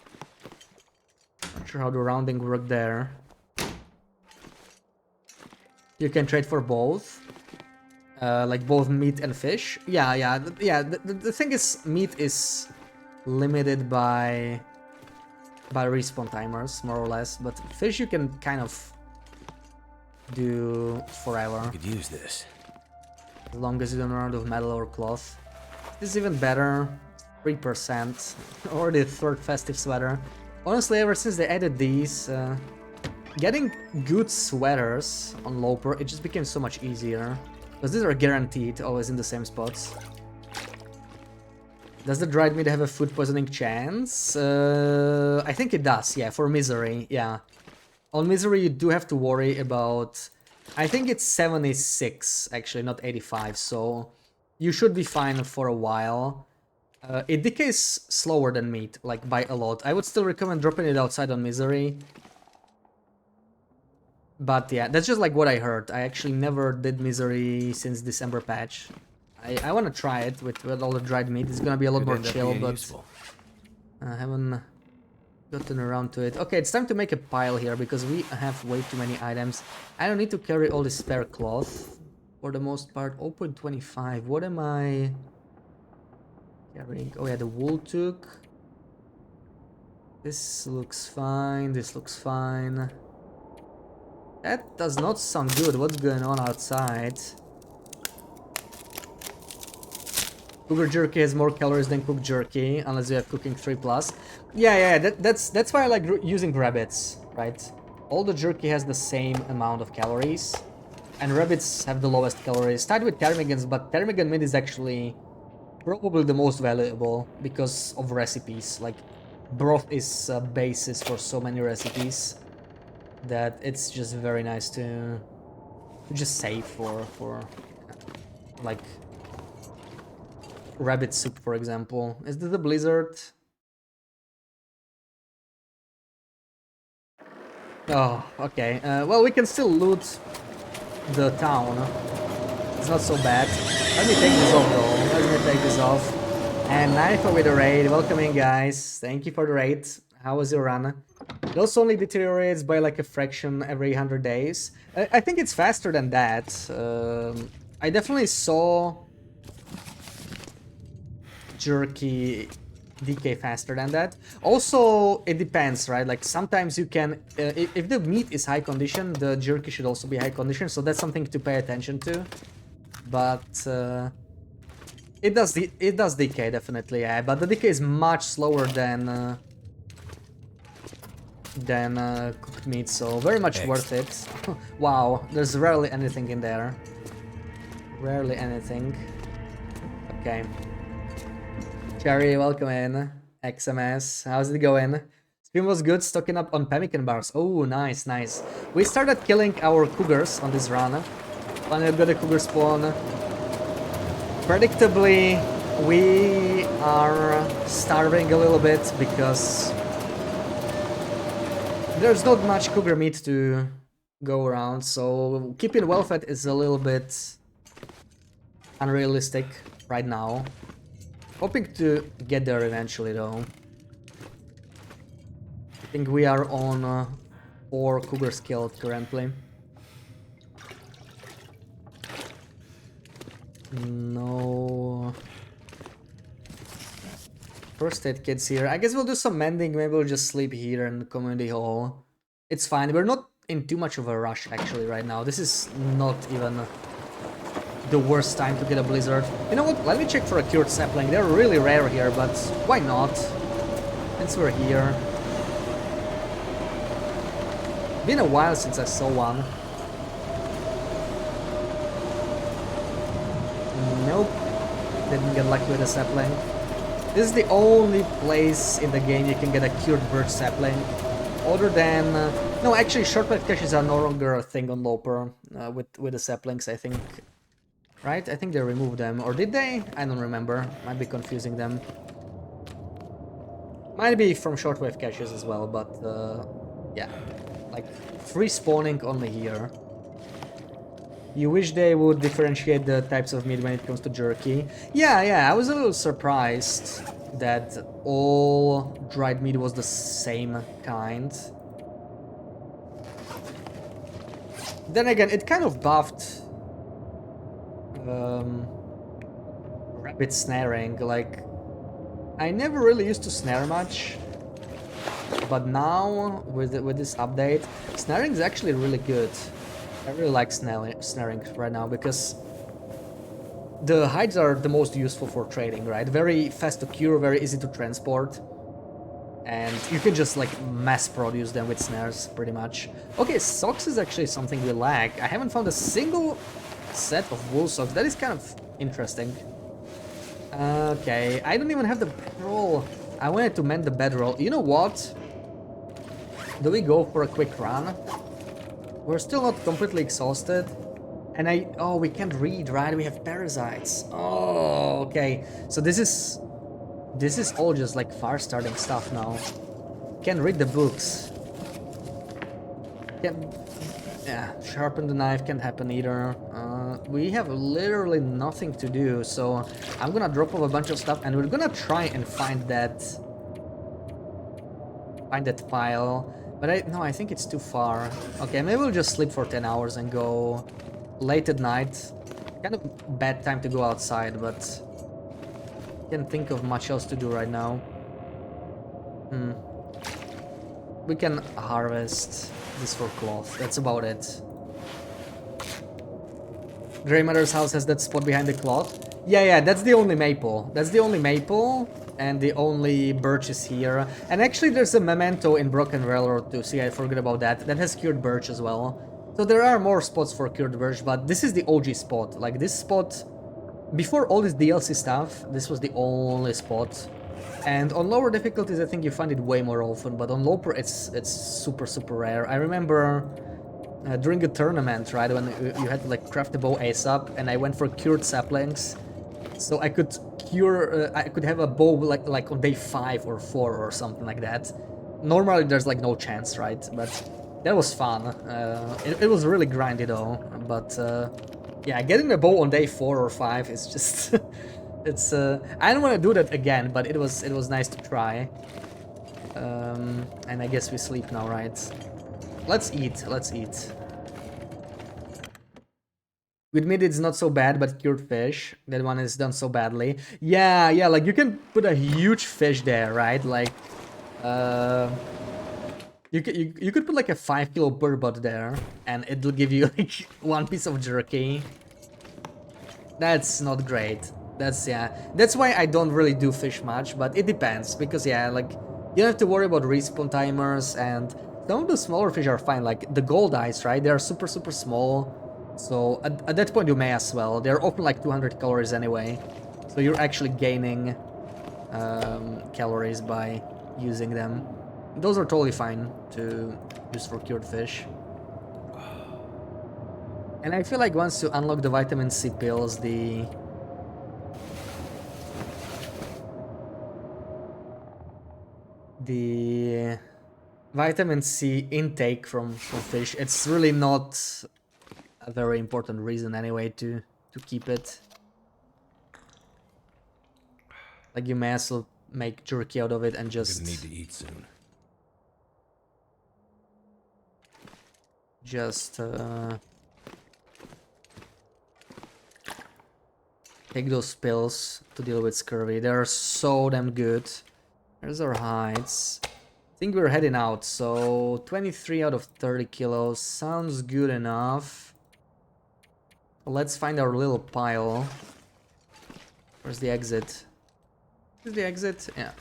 Not sure how the rounding worked there. You can trade for both. Like both meat and fish. Yeah. The thing is, meat is limited by respawn timers, more or less. But fish you can kind of do forever. I could use this. As long as you don't run out of metal or cloth. This is even better. 3%. Already the third festive sweater. Honestly, ever since they added these, getting good sweaters on Loper, it just became so much easier. Because these are guaranteed, always in the same spots. Does the dried meat have a food poisoning chance? I think it does, yeah, for Misery, yeah. On Misery you do have to worry about... I think it's 76, actually, not 85, so... You should be fine for a while. It decays slower than meat, like by a lot. I would still recommend dropping it outside on Misery. But yeah, that's just like what I heard. I actually never did Misery since December patch. I want to try it with all the dried meat. It's gonna be a lot more chill, but I haven't gotten around to it. Okay, it's time to make a pile here because we have way too many items. I don't need to carry all this spare cloth for the most part. 0.25. What am I carrying? Oh yeah, the wool took. This looks fine. This looks fine. That does not sound good. What's going on outside? Cougar jerky has more calories than cooked jerky, unless you have cooking 3+. Yeah, that's why I like using rabbits, right? All the jerky has the same amount of calories, and rabbits have the lowest calories. Tied with ptarmigans, but ptarmigan meat is actually probably the most valuable because of recipes. Like, broth is a basis for so many recipes that it's just very nice to just save for like rabbit soup, for example. Is this a blizzard? Oh, okay. Well, we can still loot the town. It's not so bad. Let me take this off, though. Let me take this off. And Knife with the raid. Welcome in, guys. Thank you for the raid. How was your run? It also only deteriorates by like a fraction every 100 days. I think it's faster than that. I definitely saw jerky decay faster than that. Also, it depends, right? Like sometimes you can, if the meat is high condition, the jerky should also be high condition. So that's something to pay attention to. But it does decay definitely, yeah. But the decay is much slower than cooked meat, so very much worth it. Wow, there's rarely anything in there. Rarely anything. Okay. Cherry, welcome in. XMS, how's it going? Stream was good, stocking up on pemmican bars. Oh, nice, nice. We started killing our cougars on this run. Finally got a cougar spawn. Predictably, we are starving a little bit because there's not much cougar meat to go around, so keeping well fed is a little bit unrealistic right now. Hoping to get there eventually, though. I think we are on 4 cougars killed currently. No. First aid kits here. I guess we'll do some mending. Maybe we'll just sleep here in the community hall. It's fine. We're not in too much of a rush actually right now. This is not even the worst time to get a blizzard. You know what? Let me check for a cured sapling. They're really rare here, but why not? Since we're here. Been a while since I saw one. Nope. Didn't get lucky with a sapling. This is the only place in the game you can get a cured birch sapling. Other than... no, actually shortcut caches are no longer a thing on Loper with the saplings, I think. Right? I think they removed them. Or did they? I don't remember. Might be confusing them. Might be from shortwave caches as well, but yeah. Like, free spawning only here. You wish they would differentiate the types of meat when it comes to jerky. Yeah, I was a little surprised that all dried meat was the same kind. Then again, it kind of buffed rabbit snaring. Like, I never really used to snare much, but now with this update, snaring is actually really good. I really like snaring right now because the hides are the most useful for trading, right? Very fast to cure, very easy to transport. And you can just like mass produce them with snares pretty much. Okay, socks is actually something we lack. I haven't found a single set of wool socks. That is kind of interesting. Okay, I don't even have the bedroll. I wanted to mend the bedroll. You know what? Do we go for a quick run? We're still not completely exhausted. And oh, we can't read, right? We have parasites. Oh, okay. So this is all just like fire starting stuff now. Can't read the books. Yeah, sharpen the knife can't happen either. We have literally nothing to do, so I'm gonna drop off a bunch of stuff and we're gonna try and find that file. But I think it's too far. Okay, maybe we'll just sleep for 10 hours and go late at night. Kind of bad time to go outside, but can't think of much else to do right now. We can harvest this for cloth. That's about it. Grey Mother's house has that spot behind the cloth. Yeah, that's the only maple. That's the only maple, and the only birch is here. And actually there's a memento in Broken Railroad too. See, I forgot about that. That has cured birch as well. So there are more spots for cured birch, but this is the OG spot. Like this spot, before all this DLC stuff, this was the only spot. And on lower difficulties, I think you find it way more often, but on lower, it's super rare. I remember during a tournament, right, when you had to like craft the bow ASAP, and I went for cured saplings, so I could I could have a bow like on day 5 or 4 or something like that. Normally, there's like no chance, right? But that was fun. It was really grindy though, but yeah, getting the bow on day 4 or 5 is just. It's I don't want to do that again, but it was nice to try. And I guess we sleep now, right? Let's eat. With meat, it's not so bad, but cured fish, that one is done so badly. Yeah, like you can put a huge fish there, right? Like, you could put like a 5 kilo burbot there, and it'll give you like 1 piece of jerky. That's not great. That's why I don't really do fish much, but it depends, because like you don't have to worry about respawn timers, and some of the smaller fish are fine, like the gold eyes, right? They are super small, so at that point you may as well. They're often like 200 calories anyway, so you're actually gaining calories by using them. Those are totally fine to use for cured fish. And I feel like once you unlock the vitamin C pills, the vitamin C intake from fish, it's really not a very important reason anyway to keep it. Like you may as well make jerky out of it and just need to eat soon. Just take those pills to deal with scurvy. They're so damn good. There's our hides. I think we're heading out, so 23 out of 30 kilos sounds good enough. Let's find our little pile. Where's the exit? Is the exit? Yeah.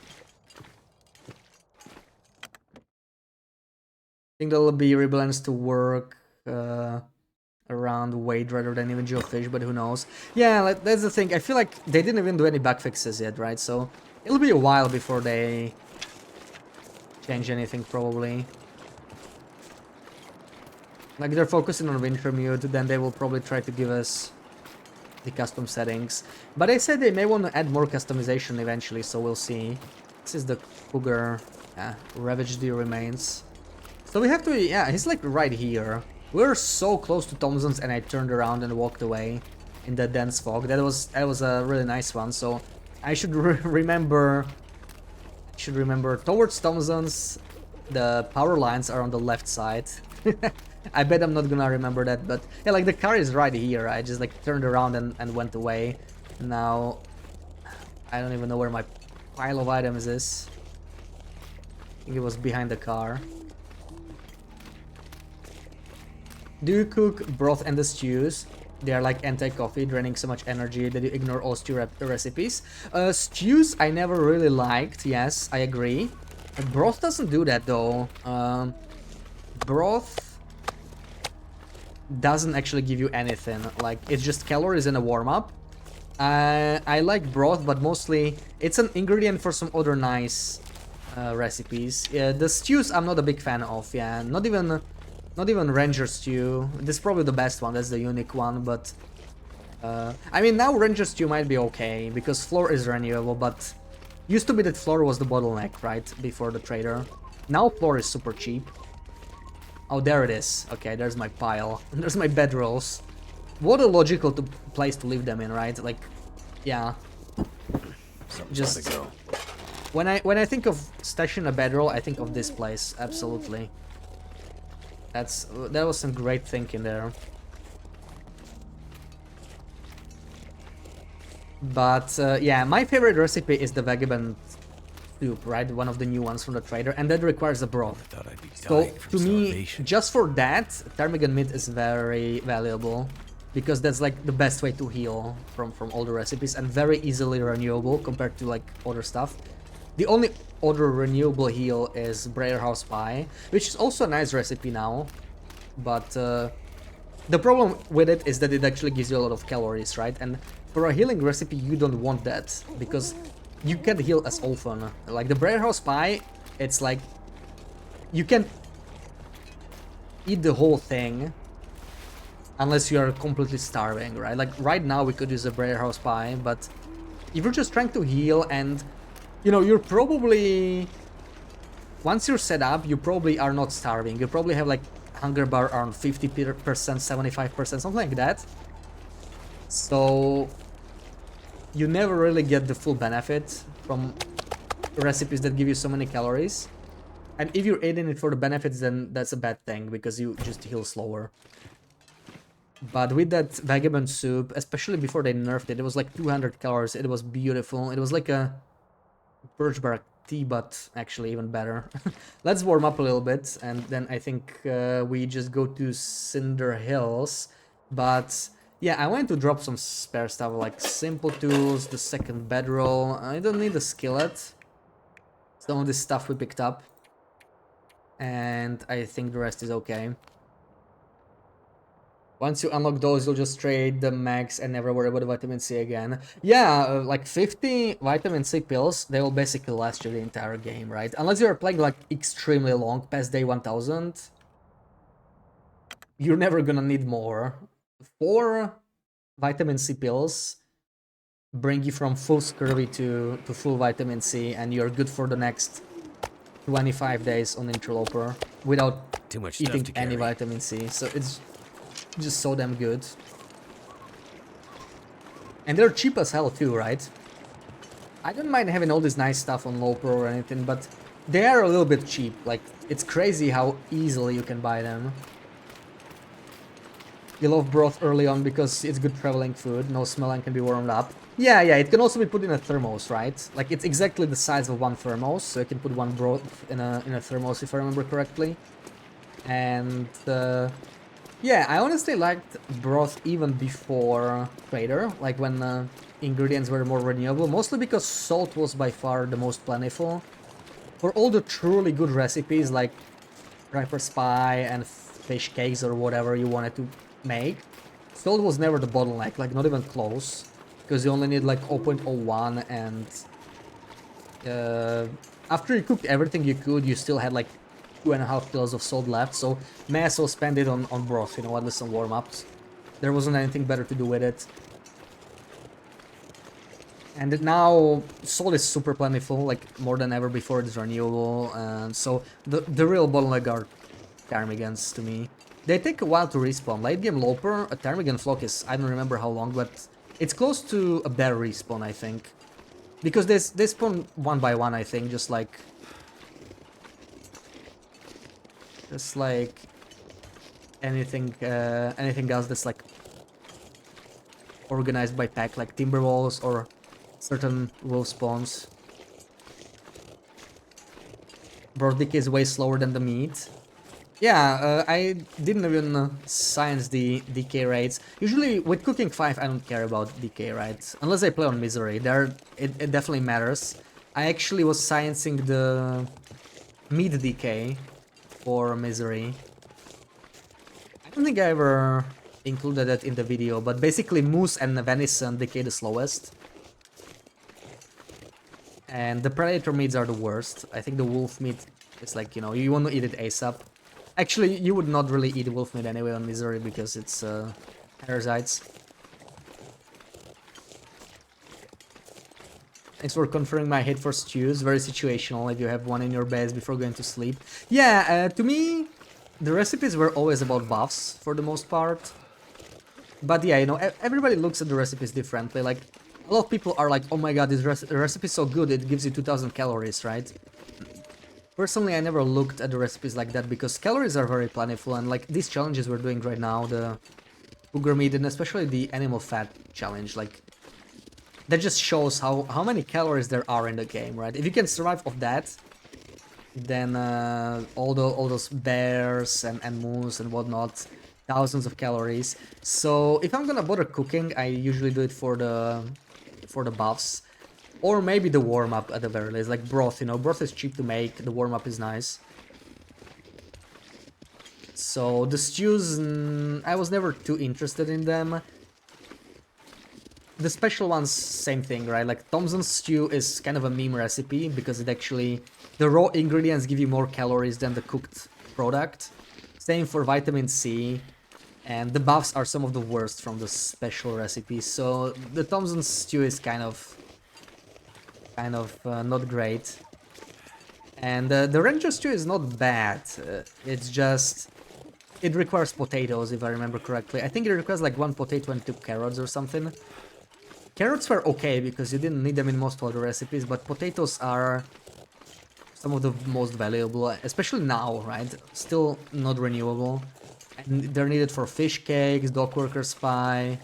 I think there'll be rebalance to work around weight rather than even geofish, but who knows? Yeah, that's the thing. I feel like they didn't even do any bug fixes yet, right? So it'll be a while before they change anything, probably. Like, they're focusing on Wintermute, then they will probably try to give us the custom settings. But they said they may want to add more customization eventually, so we'll see. This is the Cougar. Yeah, Ravaged Deer remains. So we have to, yeah, he's like right here. We were so close to Thompson's and I turned around and walked away in the dense fog. That was a really nice one, so I should remember towards Thompson's. The power lines are on the left side. I bet I'm not gonna remember that, but yeah, like the car is right here. I just like turned around and went away. Now I don't even know where my pile of items is. I think it was behind the car. Do you cook broth and the stews? They are like anti-coffee, draining so much energy that you ignore all stew recipes. Stews I never really liked, yes, I agree. Broth doesn't do that though. Broth doesn't actually give you anything. Like, it's just calories and a warm-up. I like broth, but mostly it's an ingredient for some other nice recipes. Yeah, the stews I'm not a big fan of, yeah. Not even Ranger stew. This is probably the best one, that's the unique one, but... I mean, now Ranger stew might be okay, because flour is renewable, but... Used to be that flour was the bottleneck, right? Before the trader. Now flour is super cheap. Oh, there it is. Okay, there's my pile. There's my bedrolls. What a logical place to leave them in, right? Like, yeah. Just go. when I think of stashing a bedroll, I think of this place. Absolutely. That was some great thinking there. But yeah, my favorite recipe is the vagabond soup, right? One of the new ones from the trader, and that requires a broth. I thought I'd be So dying from to me, starvation. just for that, ptarmigan meat is very valuable, because that's like the best way to heal from all the recipes, and very easily renewable compared to like other stuff. The only other renewable heal is Breyer House Pie, which is also a nice recipe now, but the problem with it is that it actually gives you a lot of calories, right? And for a healing recipe, you don't want that, because you can't heal as often. Like the Breyer House Pie, it's like you can eat the whole thing unless you are completely starving, right? Like right now we could use a Breyer House Pie, but if you're just trying to heal and, you know, you're probably... Once you're set up, you probably are not starving. You probably have like hunger bar around 50%, 75%, something like that. So you never really get the full benefit from recipes that give you so many calories. And if you're eating it for the benefits, then that's a bad thing, because you just heal slower. But with that vagabond soup, especially before they nerfed it, it was like 200 calories. It was beautiful. It was like a birch bark tea, but actually even better. Let's warm up a little bit, and then I think we just go to Cinder Hills. But yeah, I wanted to drop some spare stuff like simple tools, the second bedroll. I don't need a skillet. Some of this stuff we picked up, and I think the rest is okay. Once you unlock those, you'll just trade the max and never worry about the vitamin C again. Yeah, like 50 vitamin C pills, they will basically last you the entire game, right? Unless you're playing like extremely long, past day 1000, you're never gonna need more. 4 vitamin C pills bring you from full scurvy to full vitamin C, and you're good for the next 25 days on interloper without Too much stuff eating to any carry. vitamin C. So it's just so damn good. And they're cheap as hell too, right? I don't mind having all this nice stuff on low pro or anything, but they are a little bit cheap. Like, it's crazy how easily you can buy them. You love broth early on because it's good traveling food, no smell and can be warmed up. Yeah, it can also be put in a thermos, right? Like, it's exactly the size of one thermos, so you can put one broth in a thermos if I remember correctly. And yeah, I honestly liked broth even before Trader, like when ingredients were more renewable, mostly because salt was by far the most plentiful. For all the truly good recipes like Riper's Pie and fish cakes or whatever you wanted to make, salt was never the bottleneck, like not even close, because you only need like 0.01, and after you cooked everything you could, you still had like 2.5 kilos of salt left, so may as well spend it on broth, you know, at least some warm-ups. There wasn't anything better to do with it. And now salt is super plentiful, like more than ever before. It's renewable, and so the real bottleneck are ptarmigans to me. They take a while to respawn. Late game Loper, a Ptarmigan Flock is, I don't remember how long, but it's close to a bear respawn, I think. Because they spawn one by one, I think, just like anything else that's like organized by pack, like timber walls or certain wolf spawns. Birth decay is way slower than the meat. Yeah, I didn't even science the decay rates. Usually with Cooking 5 I don't care about decay rates, unless I play on Misery. There it definitely matters. I actually was sciencing the meat decay for Misery. I don't think I ever included that in the video, but basically moose and venison decay the slowest. And the predator meats are the worst. I think the wolf meat is like, you know, you want to eat it ASAP. Actually, you would not really eat wolf meat anyway on Misery because it's parasites. Thanks for confirming my hate for stews. Very situational if you have one in your base before going to sleep. Yeah, to me, the recipes were always about buffs for the most part. But yeah, you know, everybody looks at the recipes differently. Like, a lot of people are like, oh my god, this recipe is so good, it gives you 2000 calories, right? Personally, I never looked at the recipes like that because calories are very plentiful, and like these challenges we're doing right now, the Cougar meat and especially the animal fat challenge, like that just shows how many calories there are in the game, right? If you can survive off that, then all those bears and moose and whatnot, thousands of calories. So if I'm gonna bother cooking, I usually do it for the buffs. Or maybe the warm-up at the very least, like broth, you know, broth is cheap to make, the warm-up is nice. So the stews, I was never too interested in them. The special ones, same thing, right? Like Thompson's stew is kind of a meme recipe because it actually, the raw ingredients give you more calories than the cooked product. Same for vitamin C. And the buffs are some of the worst from the special recipes. So the Thompson's stew is kind of not great. And the ranger stew is not bad. It's just, it requires potatoes if I remember correctly. I think it requires like 1 potato and 2 carrots or something. Carrots were okay because you didn't need them in most other recipes, but potatoes are some of the most valuable, especially now, right? Still not renewable. And they're needed for fish cakes, dog worker's pie.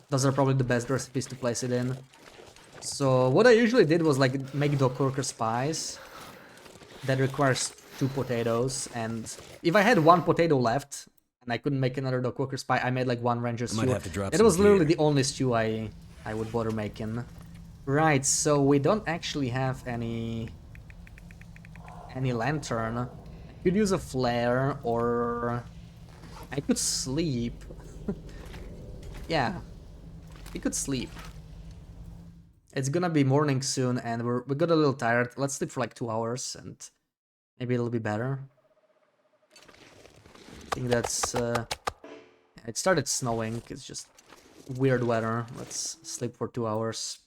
Those are probably the best recipes to place it in. So what I usually did was like make dog worker's pies. That requires 2 potatoes, and if I had 1 potato left and I couldn't make another dog worker's pie, I made like 1 ranger stew. It was literally the only stew I would bother making. Right, so we don't actually have any lantern. I could use a flare, or I could sleep. Yeah, we could sleep. It's gonna be morning soon, and we got a little tired. Let's sleep for like 2 hours, and maybe it'll be better. I think that's... it started snowing, it's just weird weather. Let's sleep for 2 hours.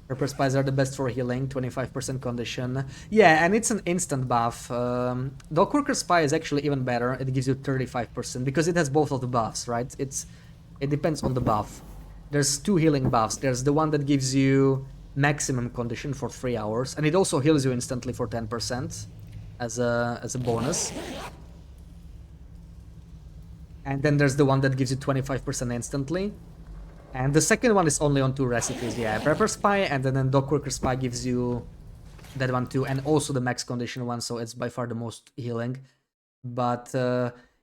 Pepper spies are the best for healing, 25% condition. Yeah, and it's an instant buff. Dog Worker Spy is actually even better. It gives you 35% because it has both of the buffs, right? It depends on the buff. There's 2 healing buffs. There's the one that gives you maximum condition for 3 hours, and it also heals you instantly for 10% as a bonus. And then there's the one that gives you 25% instantly. And the second one is only on 2 recipes, yeah. Prepper Spy, and then Dog Worker Spy gives you that one too, and also the max condition one, so it's by far the most healing. But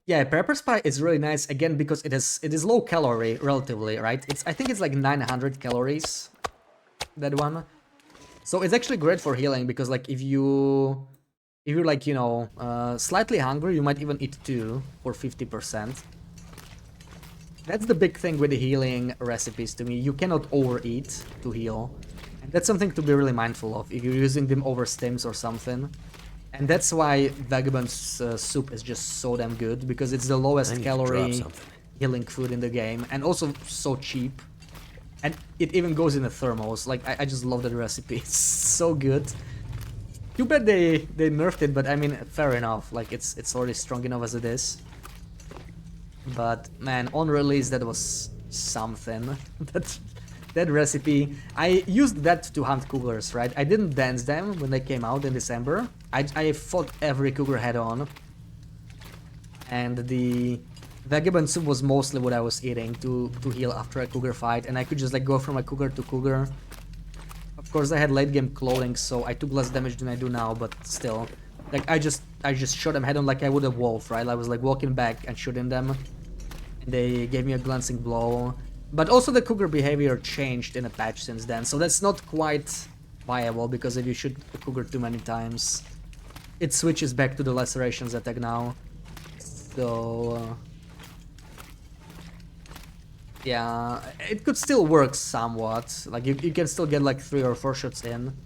yeah, Prepper Spy is really nice, again, because it is low calorie, relatively, right? I think it's like 900 calories, that one. So it's actually great for healing, because like if you're like, you know, slightly hungry, you might even eat 2 for 50%. That's the big thing with the healing recipes to me. You cannot overeat to heal. And that's something to be really mindful of if you're using them over stims or something. And that's why Vagabond's soup is just so damn good, because it's the lowest calorie healing food in the game, and also so cheap. And it even goes in a thermos. Like, I just love that recipe. It's so good. Too bad they nerfed it, but I mean, fair enough. Like it's already strong enough as it is. But man, on release that was something. that that recipe. I used that to hunt cougars, right? I didn't dance them when they came out in December. I fought every cougar head on, and the vagabond soup was mostly what I was eating to heal after a cougar fight, and I could just like go from a cougar to cougar. Of course, I had late game clothing, so I took less damage than I do now, but still, like I just shot them head on like I would a wolf, right? I was like walking back and shooting them, and they gave me a glancing blow. But also the cougar behavior changed in a patch since then, so that's not quite viable because if you shoot the cougar too many times, it switches back to the lacerations attack now. So yeah, it could still work somewhat. Like you can still get like 3 or 4 shots in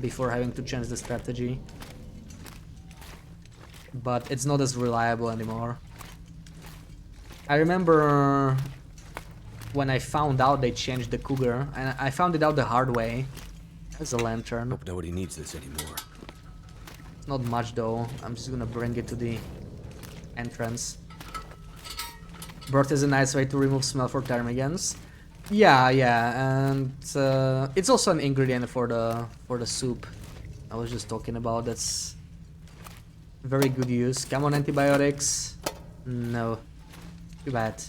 before having to change the strategy. But it's not as reliable anymore. I remember when I found out they changed the cougar, and I found it out the hard way. There's a lantern. Hope nobody needs this anymore. It's not much though. I'm just gonna bring it to the entrance. Birth is a nice way to remove smell for ptarmigans. Yeah, and it's also an ingredient for the soup I was just talking about. That's very good use. Come on, antibiotics. No, too bad.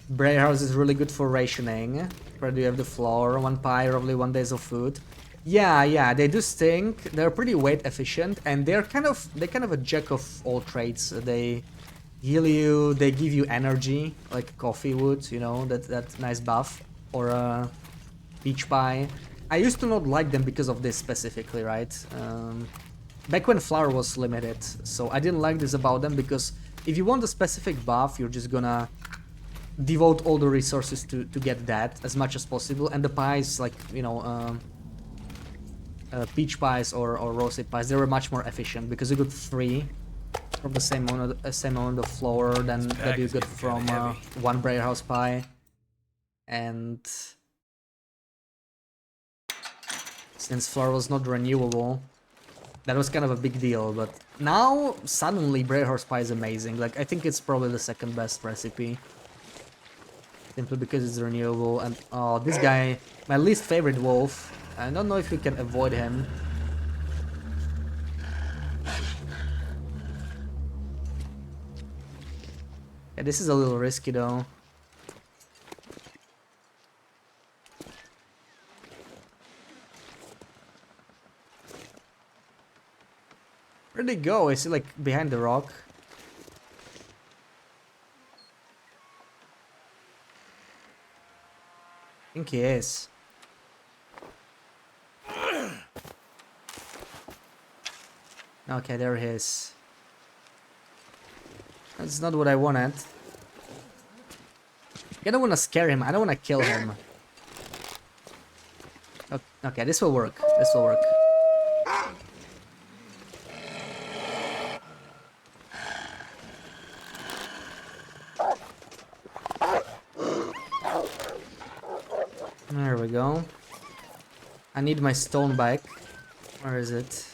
Bray house is really good for rationing. Where do you have the flour? 1 pie, roughly 1 days of food. Yeah, they do stink. They're pretty weight efficient, and they're kind of a jack of all trades. They heal you, they give you energy, like coffee would, you know, that nice buff, or a peach pie. I used to not like them because of this specifically, right? Back when flour was limited, so I didn't like this about them because if you want a specific buff, you're just gonna devote all the resources to get that as much as possible, and the pies, like, you know, peach pies or roasted pies, they were much more efficient because you got 3 from the same amount of flour than that you got from 1 Bray House pie. And since flour was not renewable, that was kind of a big deal. But now suddenly Bray House pie is amazing. Like I think it's probably the 2nd best recipe, simply because it's renewable. And oh, this guy, my least favorite wolf. I don't know if we can avoid him. Yeah, this is a little risky though. Where'd he go? Is he like behind the rock? I think he is. Okay, there he is. That's not what I wanted. I don't want to scare him. I don't want to kill him. Okay, this will work. This will work. There we go. I need my stone back. Where is it?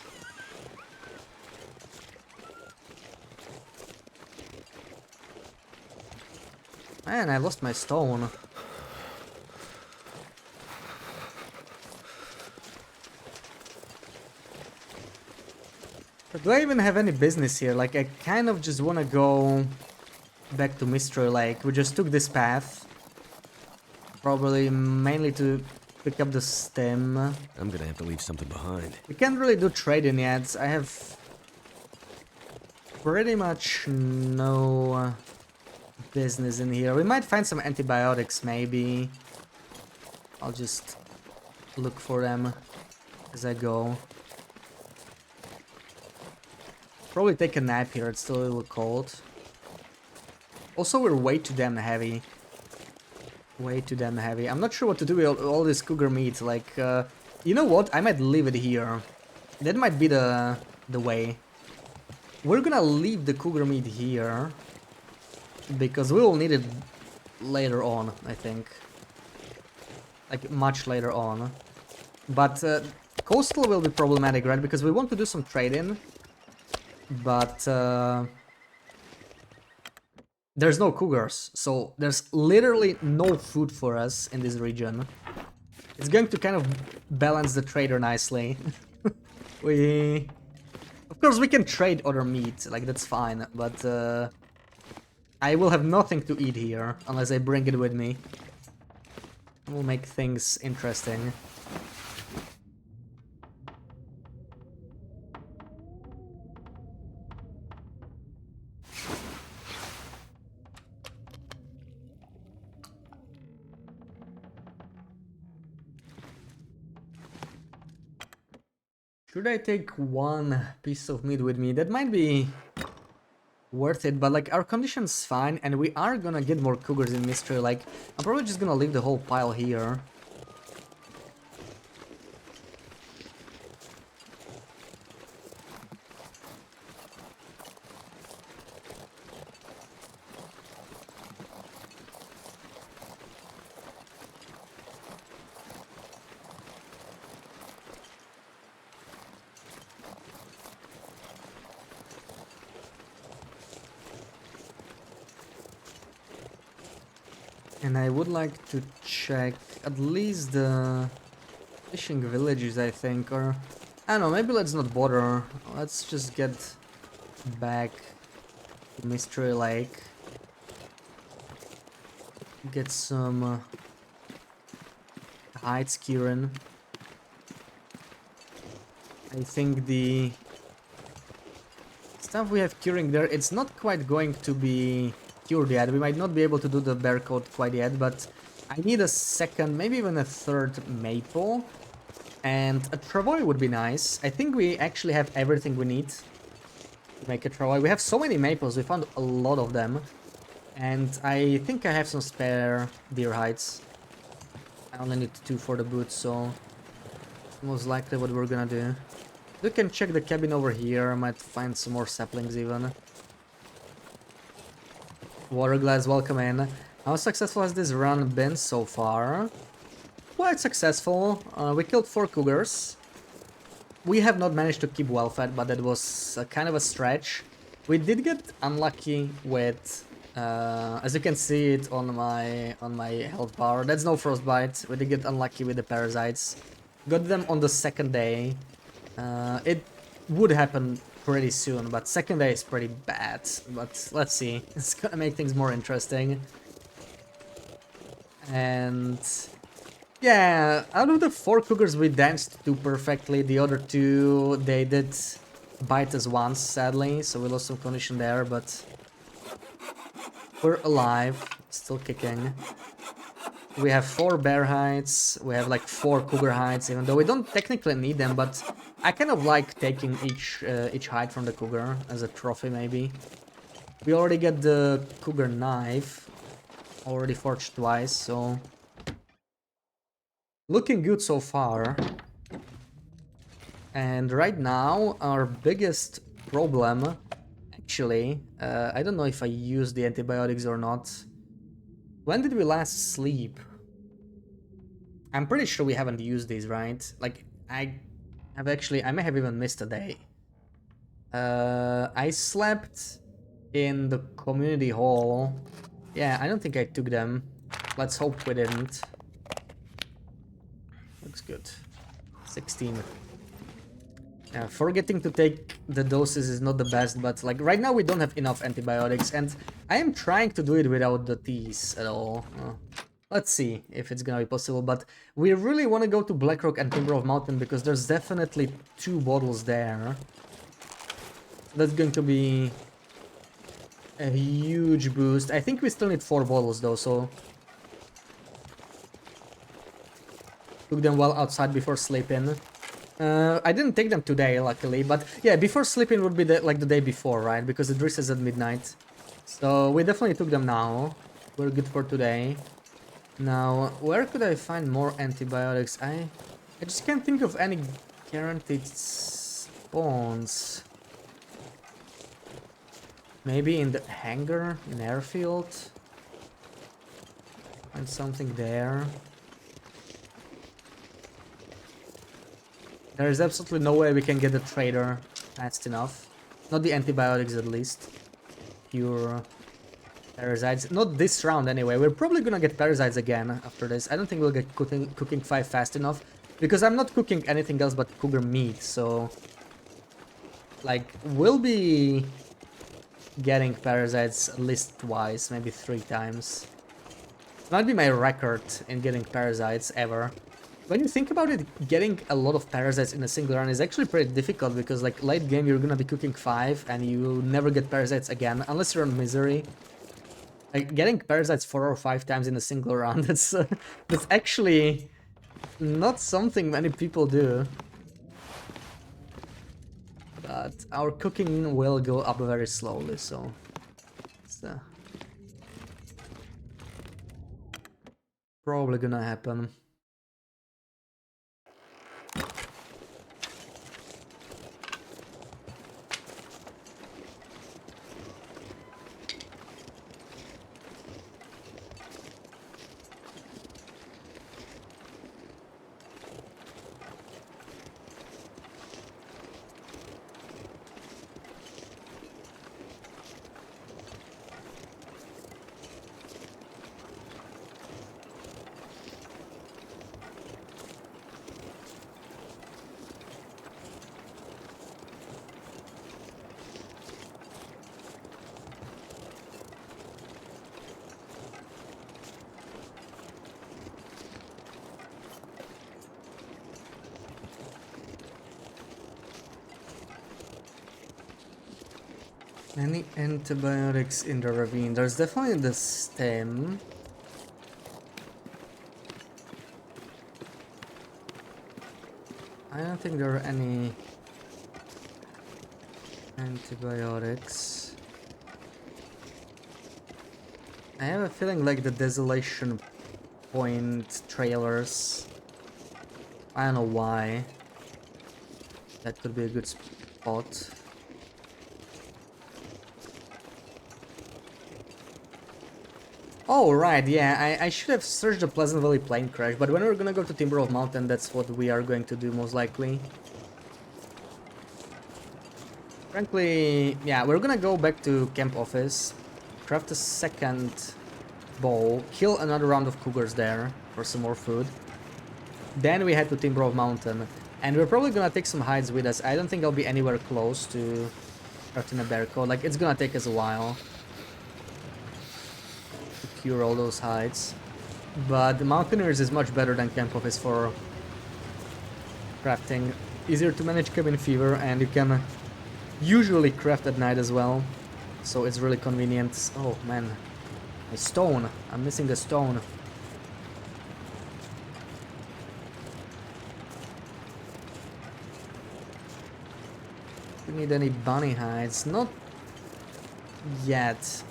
Man, I lost my stone. But do I even have any business here? Like, I kind of just want to go back to Mystery Lake. We just took this path. Probably mainly to pick up the stem. I'm gonna have to leave something behind. We can't really do trading yet. I have pretty much no business in here. We might find some antibiotics, maybe. I'll just look for them as I go. Probably take a nap here. It's still a little cold. Also, we're way too damn heavy. Way too damn heavy. I'm not sure what to do with all this cougar meat. Like, you know what? I might leave it here. That might be the way. We're gonna leave the cougar meat here because we will need it later on, I think. Like, much later on. But Coastal will be problematic, right? Because we want to do some trading, but there's no cougars, so there's literally no food for us in this region. It's going to kind of balance the trader nicely. Of course, we can trade other meat, like that's fine, but I will have nothing to eat here unless I bring it with me. It will make things interesting. Should I take one piece of meat with me? That might be worth it, but like our condition's fine and we are gonna get more cougars in Mystery. Like, I'm probably just gonna leave the whole pile here. And I would like to check at least the fishing villages, I think, or... I don't know, maybe let's not bother. Let's just get back to Mystery Lake. Get some hides curing. I think the stuff we have curing there, it's not quite going to be cured yet. We might not be able to do the bear coat quite yet, but I need a second, maybe even a third maple. And a travois would be nice. I think we actually have everything we need to make a travois. We have so many maples, we found a lot of them. And I think I have some spare deer hides. I only need 2 for the boots, so most likely what we're gonna do. We can check the cabin over here, I might find some more saplings even. Waterglass, welcome in. How successful has this run been so far? Quite successful. We killed 4 cougars. We have not managed to keep well fed, but that was kind of a stretch. We did get unlucky with, as you can see it on my health bar. That's no frostbite. We did get unlucky with the parasites. Got them on the second day. It would happen pretty soon, but second day is pretty bad. But let's see. It's gonna make things more interesting. And yeah, out of the 4 cougars we danced 2 perfectly. The other 2, they did bite us once, sadly, so we lost some condition there, but we're alive, still kicking. We have 4 bear hides, we have like 4 cougar hides, even though we don't technically need them, but I kind of like taking each hide from the cougar as a trophy, maybe. We already get the cougar knife, already forged twice, so looking good so far. And right now, our biggest problem, actually, I don't know if I used the antibiotics or not. When did we last sleep? I'm pretty sure we haven't used these, right? Like, I may have even missed a day. I slept in the community hall. Yeah, I don't think I took them. Let's hope we didn't. Looks good. 16. Forgetting to take the doses is not the best, but like right now we don't have enough antibiotics, and I am trying to do it without the teas at all. Let's see if it's gonna be possible, but we really want to go to Blackrock and Timber of Mountain because there's definitely 2 bottles there. That's going to be a huge boost. I think we still need 4 bottles though, so took them well outside before sleeping. I didn't take them today, luckily, but yeah, before sleeping would be like the day before, right? Because it resets at midnight. So we definitely took them now. We're good for today. Now, where could I find more antibiotics? I just can't think of any guaranteed spawns. Maybe in the hangar, in airfield? Find something there. There is absolutely no way we can get the trader fast enough. Not the antibiotics at least. Pure parasites. Not this round anyway. We're probably gonna get parasites again after this. I don't think we'll get cooking 5 fast enough. Because I'm not cooking anything else but cougar meat, so... Like, we'll be getting parasites at least twice, maybe 3 times. It might be my record in getting parasites ever. When you think about it, getting a lot of parasites in a single run is actually pretty difficult because like late game you're gonna be cooking 5 and you never get parasites again unless you're on misery. Like getting parasites 4 or 5 times in a single run, that's actually not something many people do. But our cooking will go up very slowly, so it's probably gonna happen. Any antibiotics in the ravine? There's definitely the stem. I don't think there are any antibiotics. I have a feeling like the Desolation Point trailers. I don't know why. That could be a good spot. Oh, right, yeah, I should have searched the Pleasant Valley plane crash, but when we're gonna go to Timberwolf Mountain, that's what we are going to do most likely. Frankly, yeah, we're gonna go back to camp office, craft a second bowl, kill another round of cougars there for some more food. Then we head to Timberwolf Mountain, and we're probably gonna take some hides with us. I don't think I'll be anywhere close to crafting a bear coat, like it's gonna take us a while. Cure all those hides, but the Mountaineers is much better than camp office for crafting. Easier to manage cabin fever, and you can usually craft at night as well, so it's really convenient. Oh man, a stone. I'm missing a stone. Do we need any bunny hides? Not yet.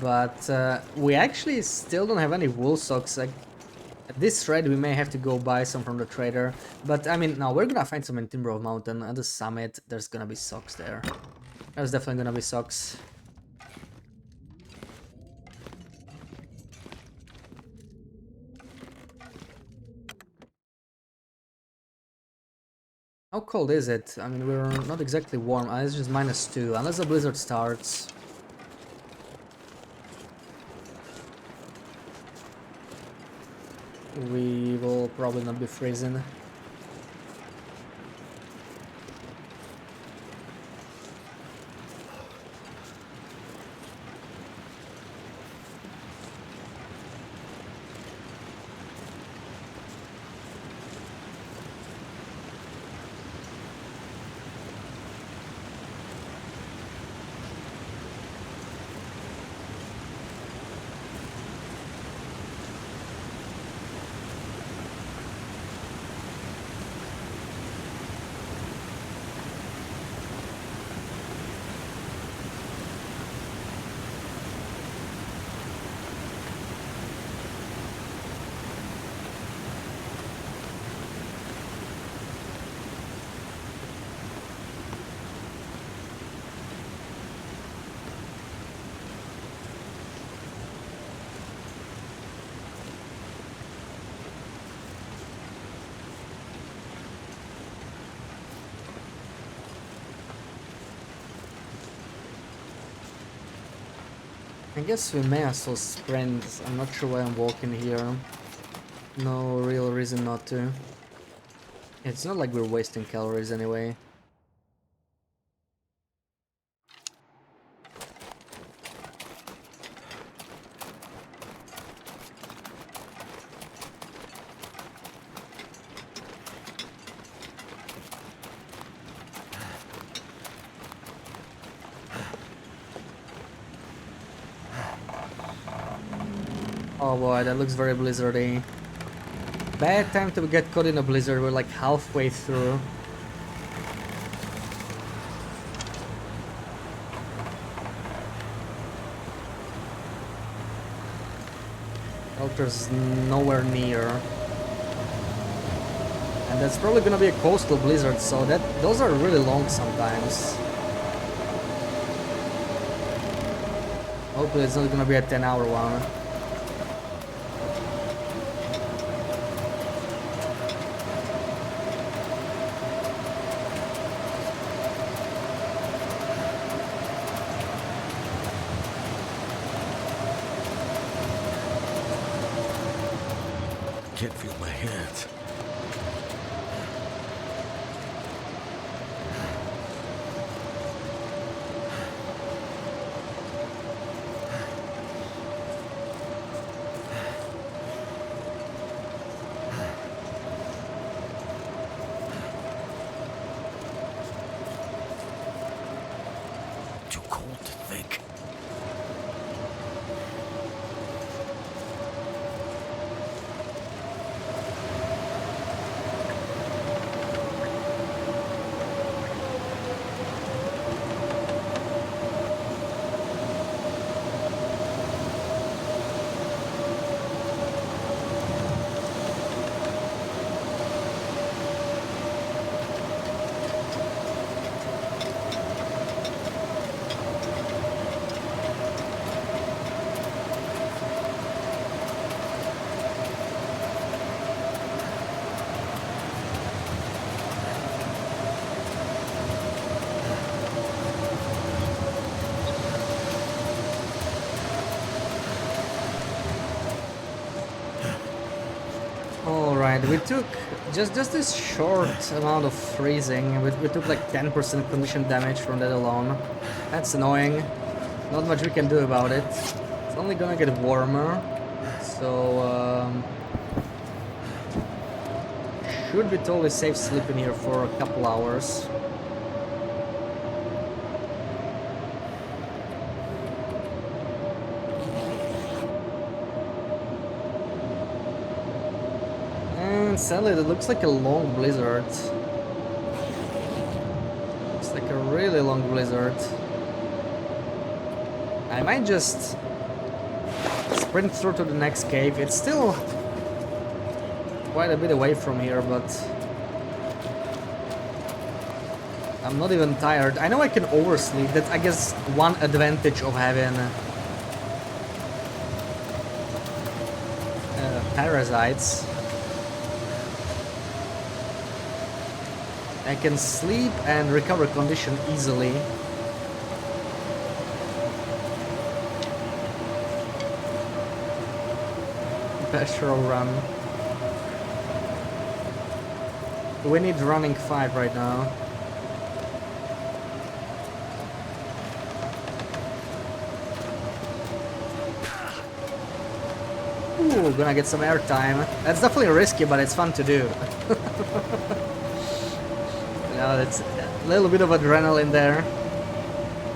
But we actually still don't have any wool socks. Like, at this rate we may have to go buy some from the trader. But I mean, no, we're gonna find some in Timberwolf Mountain. At the summit, there's gonna be socks there. There's definitely gonna be socks. How cold is it? I mean, we're not exactly warm. It's just -2, unless the blizzard starts. We will probably not be freezing. I guess we may as well sprint. I'm not sure why I'm walking here. No real reason not to. It's not like we're wasting calories anyway. Oh boy, that looks very blizzardy. Bad time to get caught in a blizzard, we're like halfway through. Shelter's nowhere near. And that's probably gonna be a coastal blizzard, so those are really long sometimes. Hopefully it's not gonna be a 10-hour one. Can't feel my hands. Too cold to think. Alright, we took just this short amount of freezing. We took like 10% condition damage from that alone. That's annoying. Not much we can do about it. It's only gonna get warmer. So, should be totally safe sleeping here for a couple hours. And sadly, it looks like a long blizzard. It's like a really long blizzard. I might just sprint through to the next cave. It's still quite a bit away from here, but I'm not even tired. I know I can oversleep. That's, I guess, one advantage of having parasites. I can sleep and recover condition easily. Pastoral run. We need running 5 right now. Ooh, gonna get some airtime. That's definitely risky, but it's fun to do. You know, it's a little bit of adrenaline there.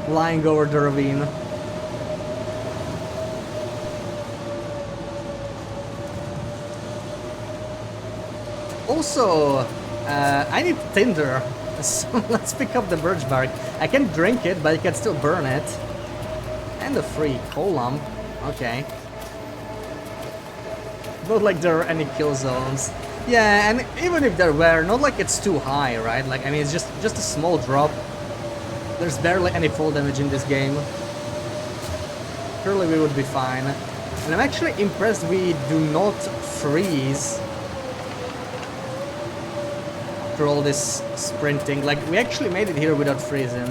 Flying over the ravine. Also, I need tinder, so let's pick up the birch bark. I can drink it, but I can still burn it. And a free coal lump. Okay. Not like there are any kill zones. Yeah, and even if there were, not like it's too high, right? Like, I mean, it's just a small drop. There's barely any fall damage in this game. Surely we would be fine. And I'm actually impressed we do not freeze after all this sprinting. Like, we actually made it here without freezing.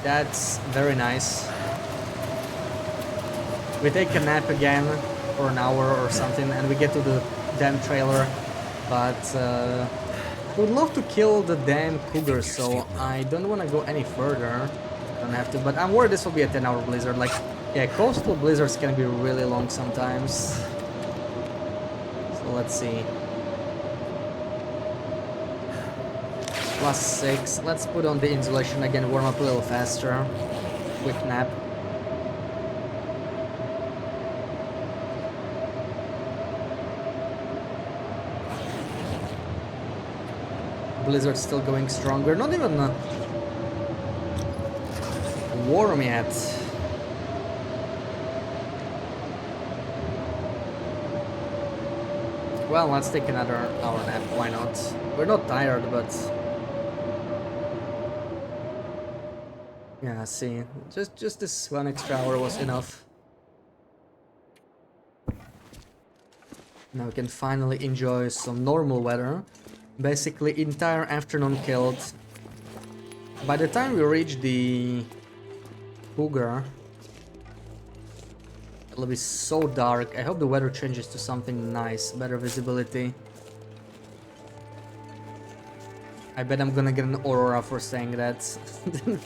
That's very nice. We take a nap again for an hour or something and we get to the damn trailer. But I would love to kill the damn Cougar, so I don't want to go any further. Don't have to, but I'm worried this will be a 10-hour blizzard. Like, yeah, coastal blizzards can be really long sometimes. So let's see. +6. Let's put on the insulation again, warm up a little faster. Quick nap. Blizzard's still going strong. We're not even warm yet. Well, let's take another hour nap. Why not? We're not tired, but yeah. See, just this one extra hour was enough. Now we can finally enjoy some normal weather. Basically, entire afternoon killed. By the time we reach the Cougar, it'll be so dark. I hope the weather changes to something nice, better visibility. I bet I'm gonna get an aurora for saying that.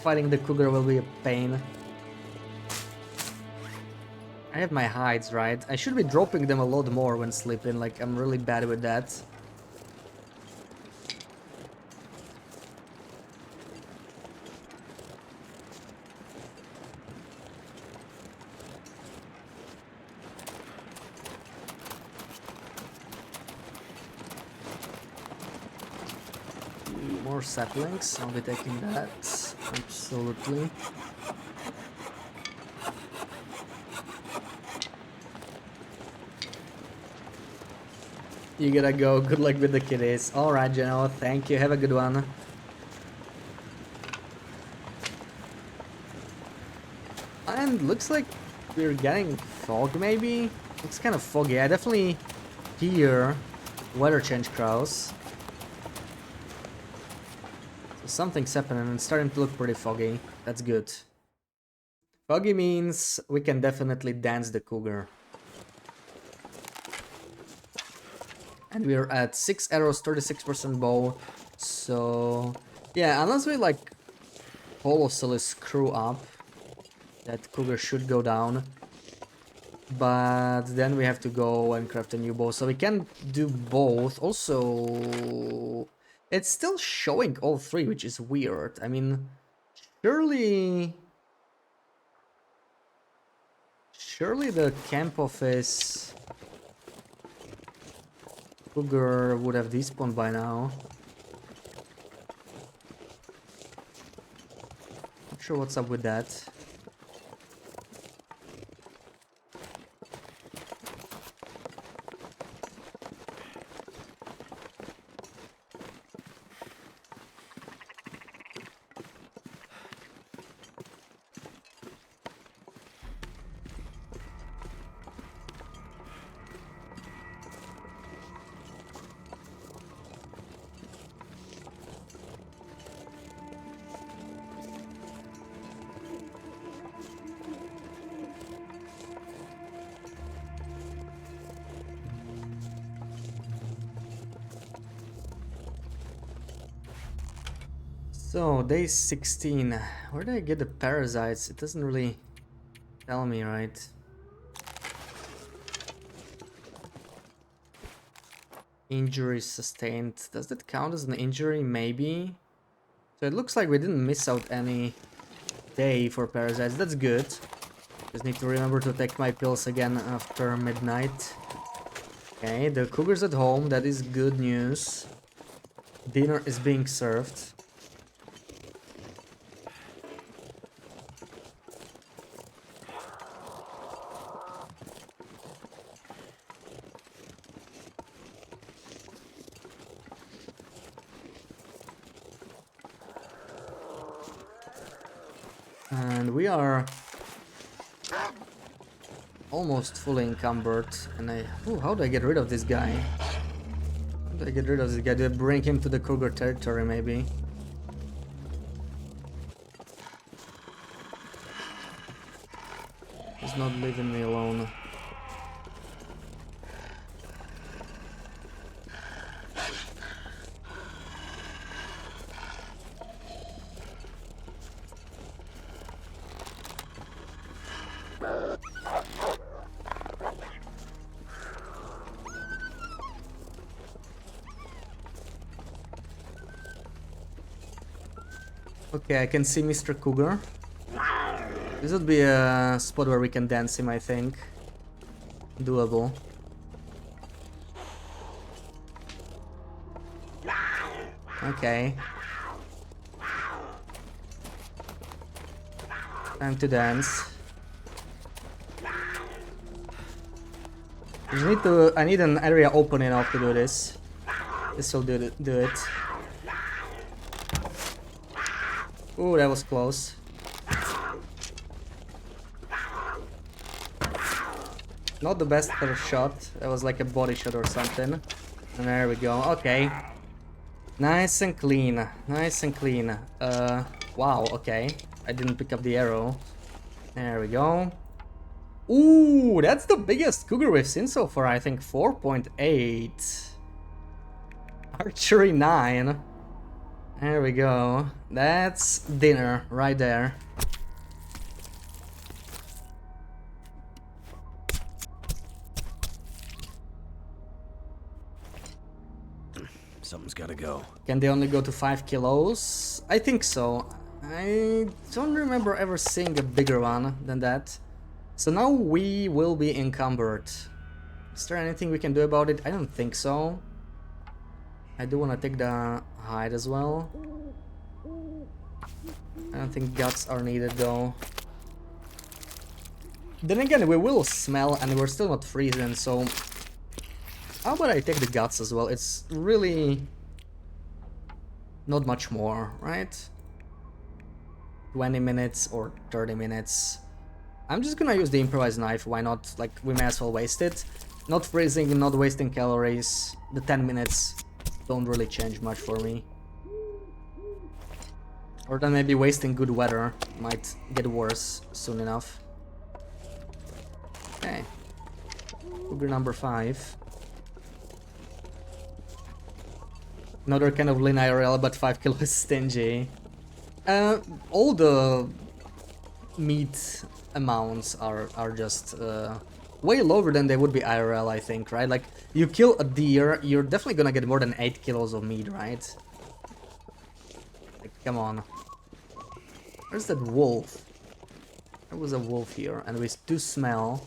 Fighting the Cougar will be a pain. I have my hides, right? I should be dropping them a lot more when sleeping, like I'm really bad with that. More saplings, I'll be taking that, absolutely. You gotta go, good luck with the kiddies. Alright, Geno, thank you, have a good one. And looks like we're getting fog maybe? Looks kind of foggy, I definitely hear weather change crows. Something's happening and it's starting to look pretty foggy. That's good. Foggy means we can definitely dance the Cougar. And we're at 6 arrows, 36% bow. So yeah, unless we like colossally screw up, that Cougar should go down. But then we have to go and craft a new bow. So we can do both. Also, it's still showing all three, which is weird. I mean, surely the camp office Cougar would have despawned by now. Not sure what's up with that. So, day 16. Where did I get the parasites? It doesn't really tell me, right? Injury sustained. Does that count as an injury? Maybe. So it looks like we didn't miss out any day for parasites. That's good. Just need to remember to take my pills again after midnight. Okay, the Cougar's at home. That is good news. Dinner is being served. And we are almost fully encumbered. And how do I get rid of this guy? How do I get rid of this guy? Do I bring him to the Cougar territory maybe? He's not leaving me alone. Okay, I can see Mr. Cougar. This would be a spot where we can dance him, I think. Doable. Okay. Time to dance. I need an area open enough to do this. This will do it. Ooh, that was close. Not the best first shot. That was like a body shot or something. And there we go. Okay. Nice and clean. Nice and clean. Wow, okay. I didn't pick up the arrow. There we go. Ooh, that's the biggest cougar we've seen so far, I think. 4.8. Archery 9. There we go. That's dinner right there. Something's gotta go. Can they only go to 5 kilos? I think so. I don't remember ever seeing a bigger one than that. So now we will be encumbered. Is there anything we can do about it? I don't think so. I do want to take the hide as well. I don't think guts are needed though. Then again, we will smell and we're still not freezing, so... How about I take the guts as well? It's really... not much more, right? 20 minutes or 30 minutes. I'm just gonna use the improvised knife, why not? Like, we may as well waste it. Not freezing, not wasting calories. The 10 minutes don't really change much for me. Or then maybe wasting good weather might get worse soon enough. Okay. Cougar number 5. Another kind of lean IRL, but 5 kilos stingy. All the meat amounts are just way lower than they would be IRL, I think, right? Like, you kill a deer, you're definitely gonna get more than 8 kilos of meat, right? Like, come on. Where's that wolf? There was a wolf here, and we do smell.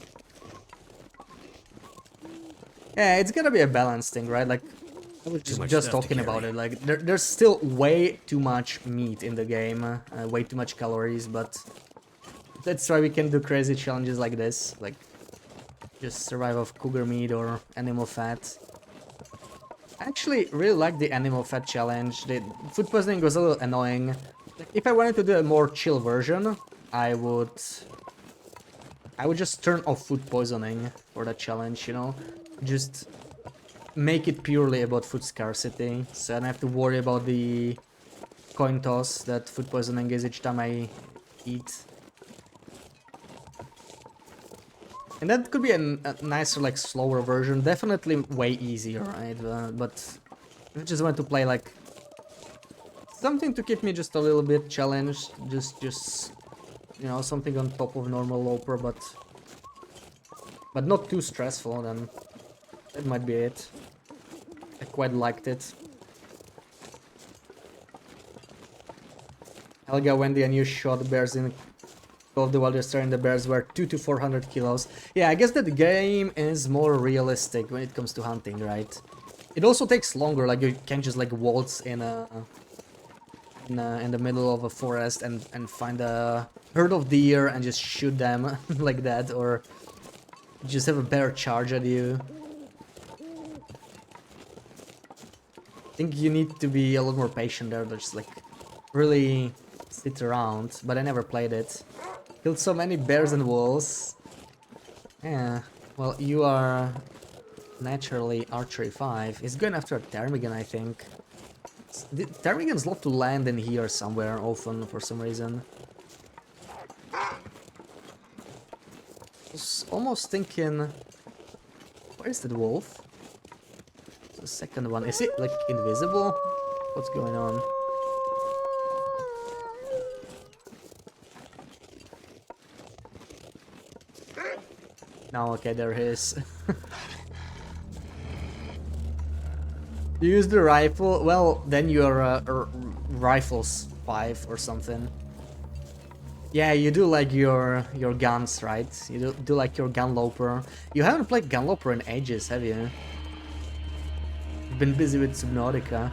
Yeah, it's gonna be a balance thing, right? Like, I was just talking about it. Like, there's still way too much meat in the game, way too much calories, but that's why we can do crazy challenges like this, like just survive off cougar meat or animal fat. I actually really like the animal fat challenge. The food poisoning was a little annoying. If I wanted to do a more chill version, I would just turn off food poisoning for that challenge, you know? Just make it purely about food scarcity, so I don't have to worry about the coin toss that food poisoning is each time I eat. And that could be a nicer, like, slower version. Definitely way easier, right? But I just want to play, like, something to keep me just a little bit challenged. Just you know, something on top of normal loper, but not too stressful, then that might be it. I quite liked it. Helga, Wendy, and you shot bears in Call of the Wild Star, and the bears were 200 to 400 kilos. Yeah, I guess that the game is more realistic when it comes to hunting, right? It also takes longer, like you can't just like waltz in the middle of a forest and find a herd of deer and just shoot them like that, or just have a bear charge at you. I think you need to be a lot more patient there, just like really sit around, but I never played it. Killed so many bears and wolves. Yeah, well, you are naturally archery 5. He's going after a ptarmigan, I think. The ptarmigans love to land in here somewhere often for some reason. was almost thinking, where is that wolf? The second one, is it like invisible? What's going on? No, okay, there he is. You use the rifle? Well, then your rifle's 5 or something. Yeah, you do like your guns, right? You do like your gunloper. You haven't played gunloper in ages, have you? You've been busy with Subnautica.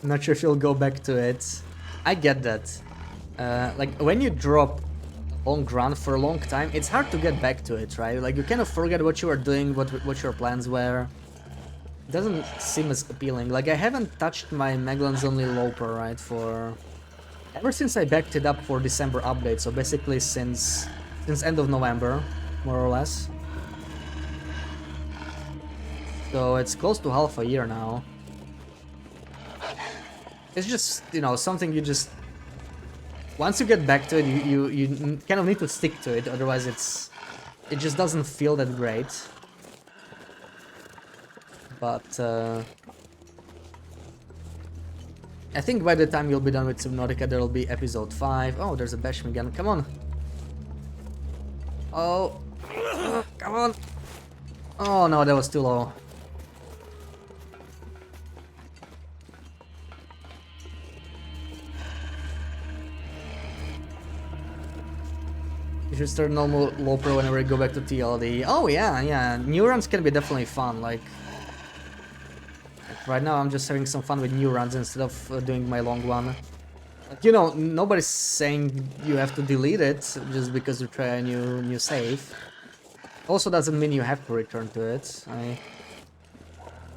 I'm not sure if you'll go back to it. I get that. Like, when you drop a long run for a long time, it's hard to get back to it, right? Like, you kind of forget what you were doing, what your plans were. It doesn't seem as appealing. Like, I haven't touched my Megalon's only Loper, right, for... ever since I backed it up for December update, so basically since end of November, more or less. So it's close to half a year now. It's just, you know, something you just... once you get back to it, you kind of need to stick to it, otherwise it just doesn't feel that great. But I think by the time you'll be done with Subnautica, there'll be episode 5. Oh, there's a Bashmi gun. Come on. Oh, come on. Oh no, that was too low. You should start normal low pro whenever you go back to TLD. Oh yeah, yeah. New runs can be definitely fun. Like right now, I'm just having some fun with new runs instead of doing my long one. But, you know, nobody's saying you have to delete it just because you try a new save. Also doesn't mean you have to return to it.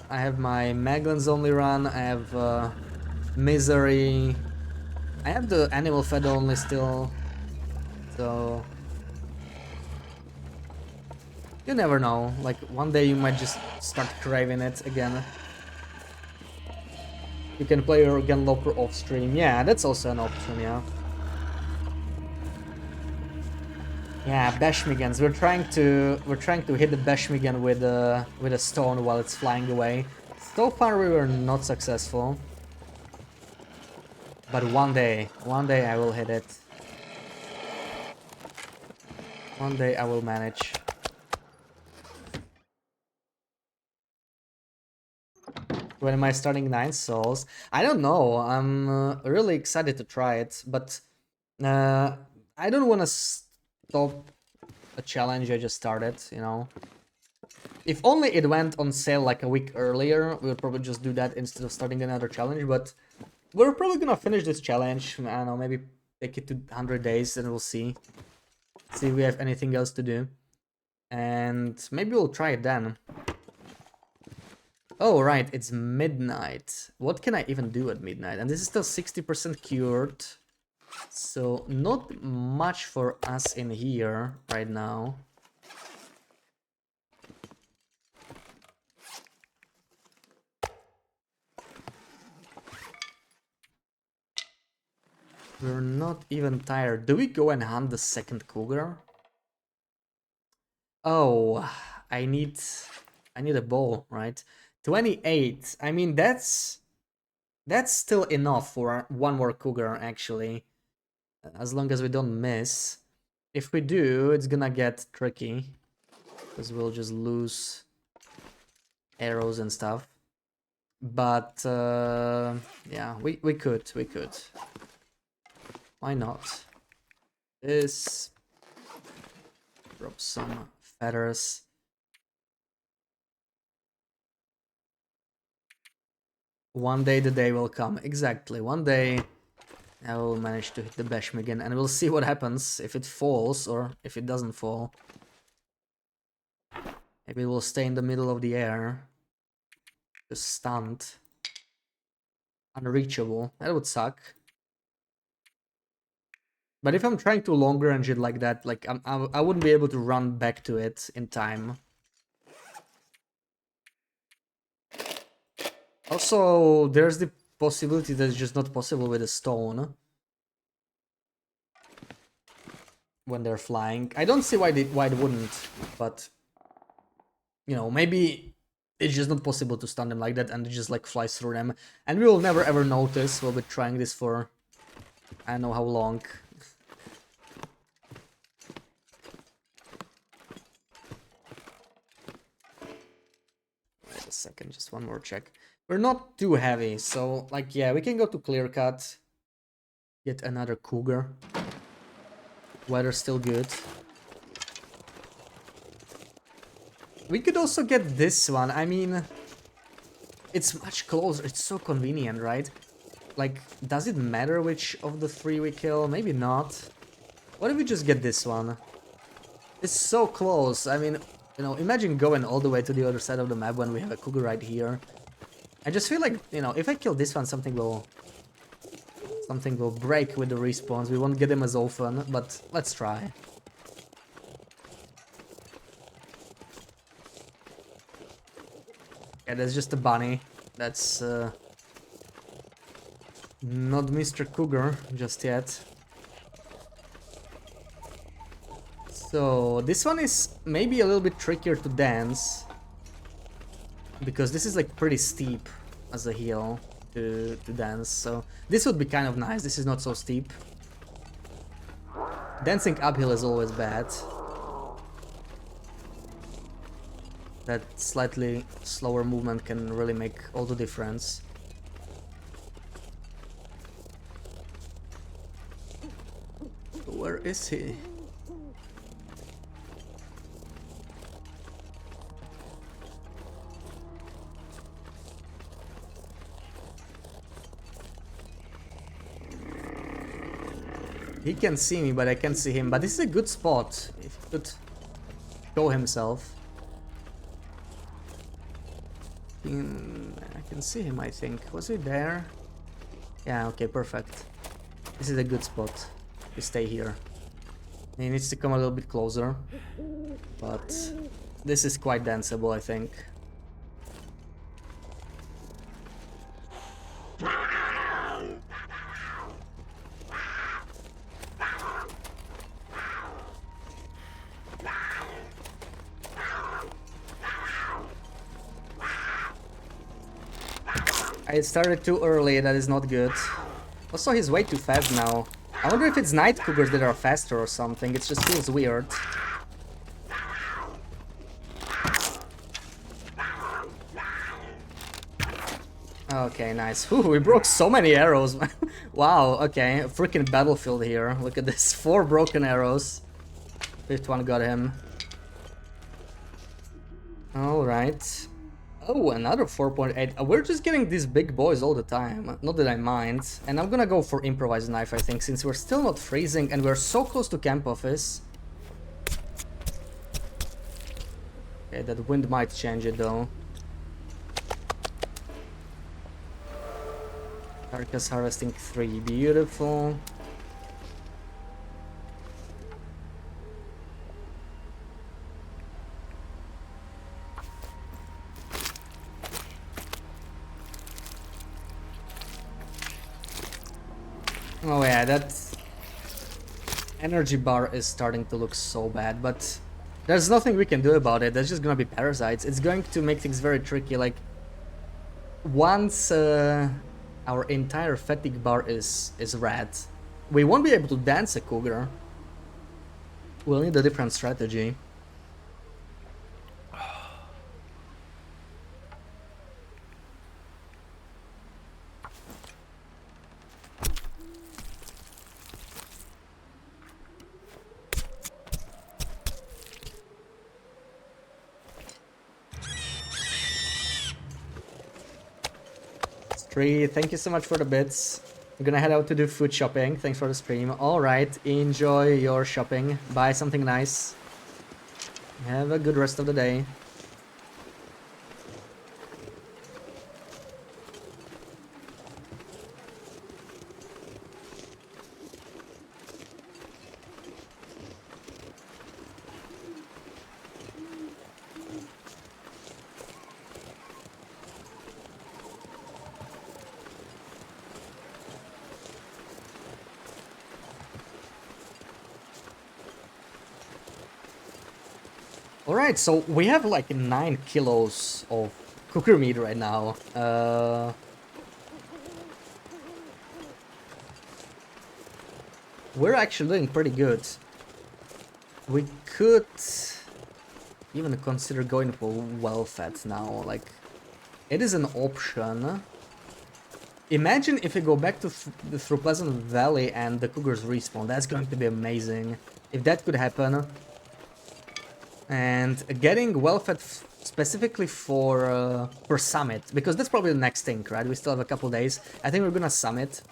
I have my Maglins only run. I have Misery. I have the Animal Fed only still. So you never know, like one day you might just start craving it again. You can play your Gunloper off stream. Yeah, that's also an option, yeah. Yeah, Bashmigans. We're trying to hit the Bashmigan with a stone while it's flying away. So far we were not successful. But one day I will hit it. One day I will manage. When am I starting 9 souls? I don't know. I'm really excited to try it, but I don't want to stop a challenge I just started, you know. If only it went on sale like a week earlier, we would probably just do that instead of starting another challenge, but we're probably gonna finish this challenge. I don't know, maybe take it to 100 days and we'll see. See if we have anything else to do. And maybe we'll try it then. Oh, right, it's midnight. What can I even do at midnight? And this is still 60% cured. So, not much for us in here right now. We're not even tired. Do we go and hunt the second cougar? Oh, I need a bow, right? 28. I mean, that's still enough for one more cougar, actually. As long as we don't miss. If we do, it's gonna get tricky. Because we'll just lose arrows and stuff. But, yeah, we could. Why not? This... drop some feathers. One day the day will come. Exactly. One day I will manage to hit the Bashmigan and we'll see what happens if it falls or if it doesn't fall. Maybe it will stay in the middle of the air. Just stunned. Unreachable. That would suck. But if I'm trying to long range it like that, like I wouldn't be able to run back to it in time. Also, there's the possibility that it's just not possible with a stone when they're flying. I don't see why it wouldn't, but you know, maybe it's just not possible to stun them like that and it just like flies through them. And we will never ever notice. We'll be trying this for I don't know how long. Wait a second, just one more check. We're not too heavy, so like yeah, we can go to clear cut. Get another Cougar. Weather's still good. We could also get this one. I mean, it's much closer. It's so convenient, right? Like, does it matter which of the three we kill? Maybe not. What if we just get this one? It's so close. I mean, you know, imagine going all the way to the other side of the map when we have a Cougar right here. I just feel like, you know, if I kill this one, something will break with the respawns. We won't get them as often, but let's try. Yeah, that's just a bunny. That's not Mr. Cougar just yet. So this one is maybe a little bit trickier to dance because this is like pretty steep as a hill to dance. So this would be kind of nice. This is not so steep. Dancing uphill is always bad. That slightly slower movement can really make all the difference. Where is he? He can see me, but I can't see him. But this is a good spot. If he could show himself. I can see him, I think. Was he there? Yeah, okay, perfect. This is a good spot to stay here. He needs to come a little bit closer. But this is quite danceable, I think. I started too early, that is not good. Also, he's way too fast now. I wonder if it's night cougars that are faster or something, it just feels weird. Okay, nice. Ooh, we broke so many arrows. Wow, okay, a freaking battlefield here. Look at this, 4 broken arrows. Fifth one got him. Alright. Oh, another 4.8. We're just getting these big boys all the time. Not that I mind. And I'm gonna go for improvised knife, I think, since we're still not freezing and we're so close to camp office. Okay, that wind might change it though. Carcass harvesting 3, beautiful. Oh yeah, that energy bar is starting to look so bad, but there's nothing we can do about it. There's just gonna be parasites. It's going to make things very tricky. Like, once our entire fatigue bar is red, we won't be able to dance a cougar. We'll need a different strategy. Thank you so much for the bits. I'm gonna head out to do food shopping. Thanks for the stream. Alright, enjoy your shopping. Buy something nice. Have a good rest of the day. Alright, so we have like 9 kilos of cougar meat right now. We're actually doing pretty good. We could even consider going for well-fed now, like, it is an option. Imagine if we go back to through Pleasant Valley and the cougars respawn, that's going to be amazing. If that could happen. And getting well-fed specifically for Summit, because that's probably the next thing, right? We still have a couple days. I think we're gonna Summit.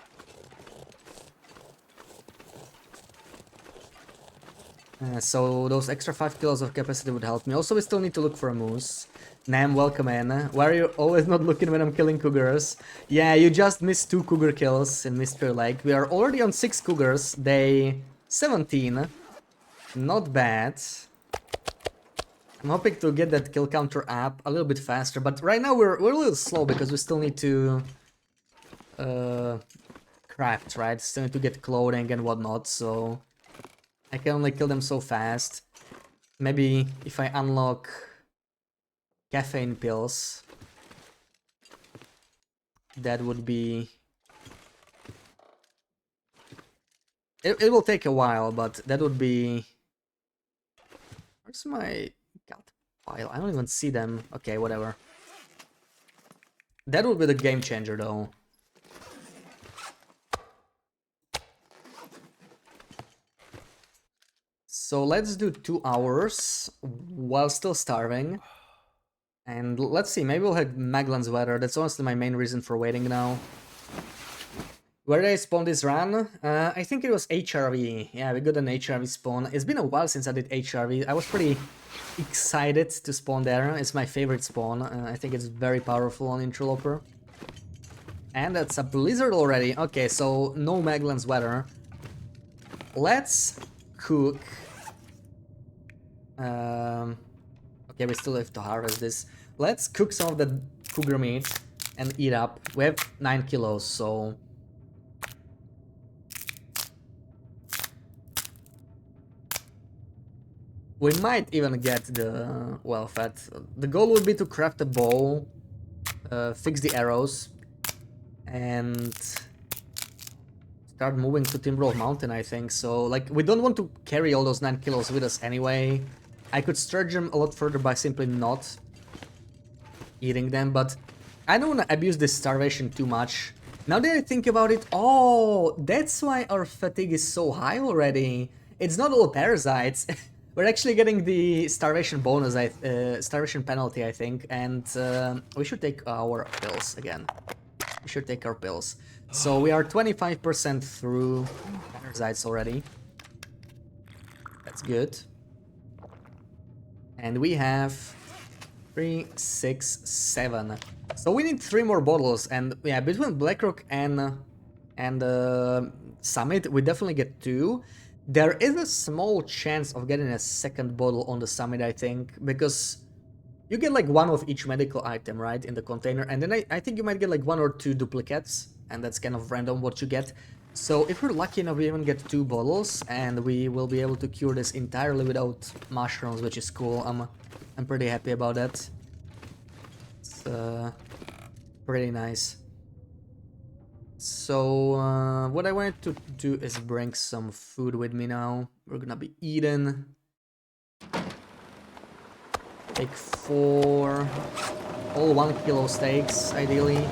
So those extra 5 kilos of capacity would help me. Also, we still need to look for a moose. Nam, welcome in. Why are you always not looking when I'm killing cougars? Yeah, you just missed 2 cougar kills in Mystery Lake. We are already on 6 cougars, day 17. Not bad. I'm hoping to get that kill counter up a little bit faster, but right now we're a little slow because we still need to craft, right? Still need to get clothing and whatnot, so I can only kill them so fast. Maybe if I unlock caffeine pills, that would be... It will take a while, but that would be... Where's my god pile? I don't even see them. Okay, whatever. That would be the game changer, though. So let's do 2 hours while still starving. And let's see, maybe we'll have Maglan's weather. That's honestly my main reason for waiting now. Where did I spawn this run? I think it was HRV. Yeah, we got an HRV spawn. It's been a while since I did HRV. I was pretty excited to spawn there. It's my favorite spawn. I think it's very powerful on interloper. And that's a blizzard already. Okay, so no Maglan's weather. Let's cook. Okay, we still have to harvest this. Let's cook some of the cougar meat and eat up. We have 9 kilos, so... we might even get the well-fed. The goal would be to craft a bow, fix the arrows, and start moving to Timberwolf Mountain, I think. So, like, we don't want to carry all those 9 kilos with us anyway. I could stretch them a lot further by simply not eating them, but I don't want to abuse this starvation too much. Now that I think about it, oh, that's why our fatigue is so high already. It's not all parasites. We're actually getting the starvation bonus, starvation penalty, I think, and we should take our pills again. We should take our pills. So we are 25% through parasites already. That's good. And we have 3, 6, 7. So we need 3 more bottles, and yeah, between Blackrock and Summit, we definitely get 2. There is a small chance of getting a second bottle on the Summit, I think, because you get like 1 of each medical item, right, in the container, and then I think you might get like 1 or 2 duplicates, and that's kind of random what you get. So if we're lucky enough, we even get 2 bottles, and we will be able to cure this entirely without mushrooms, which is cool. I'm pretty happy about that. It's pretty nice. So what I wanted to do is bring some food with me now. We're gonna be eating. Take 4 all 1 kilo steaks, ideally.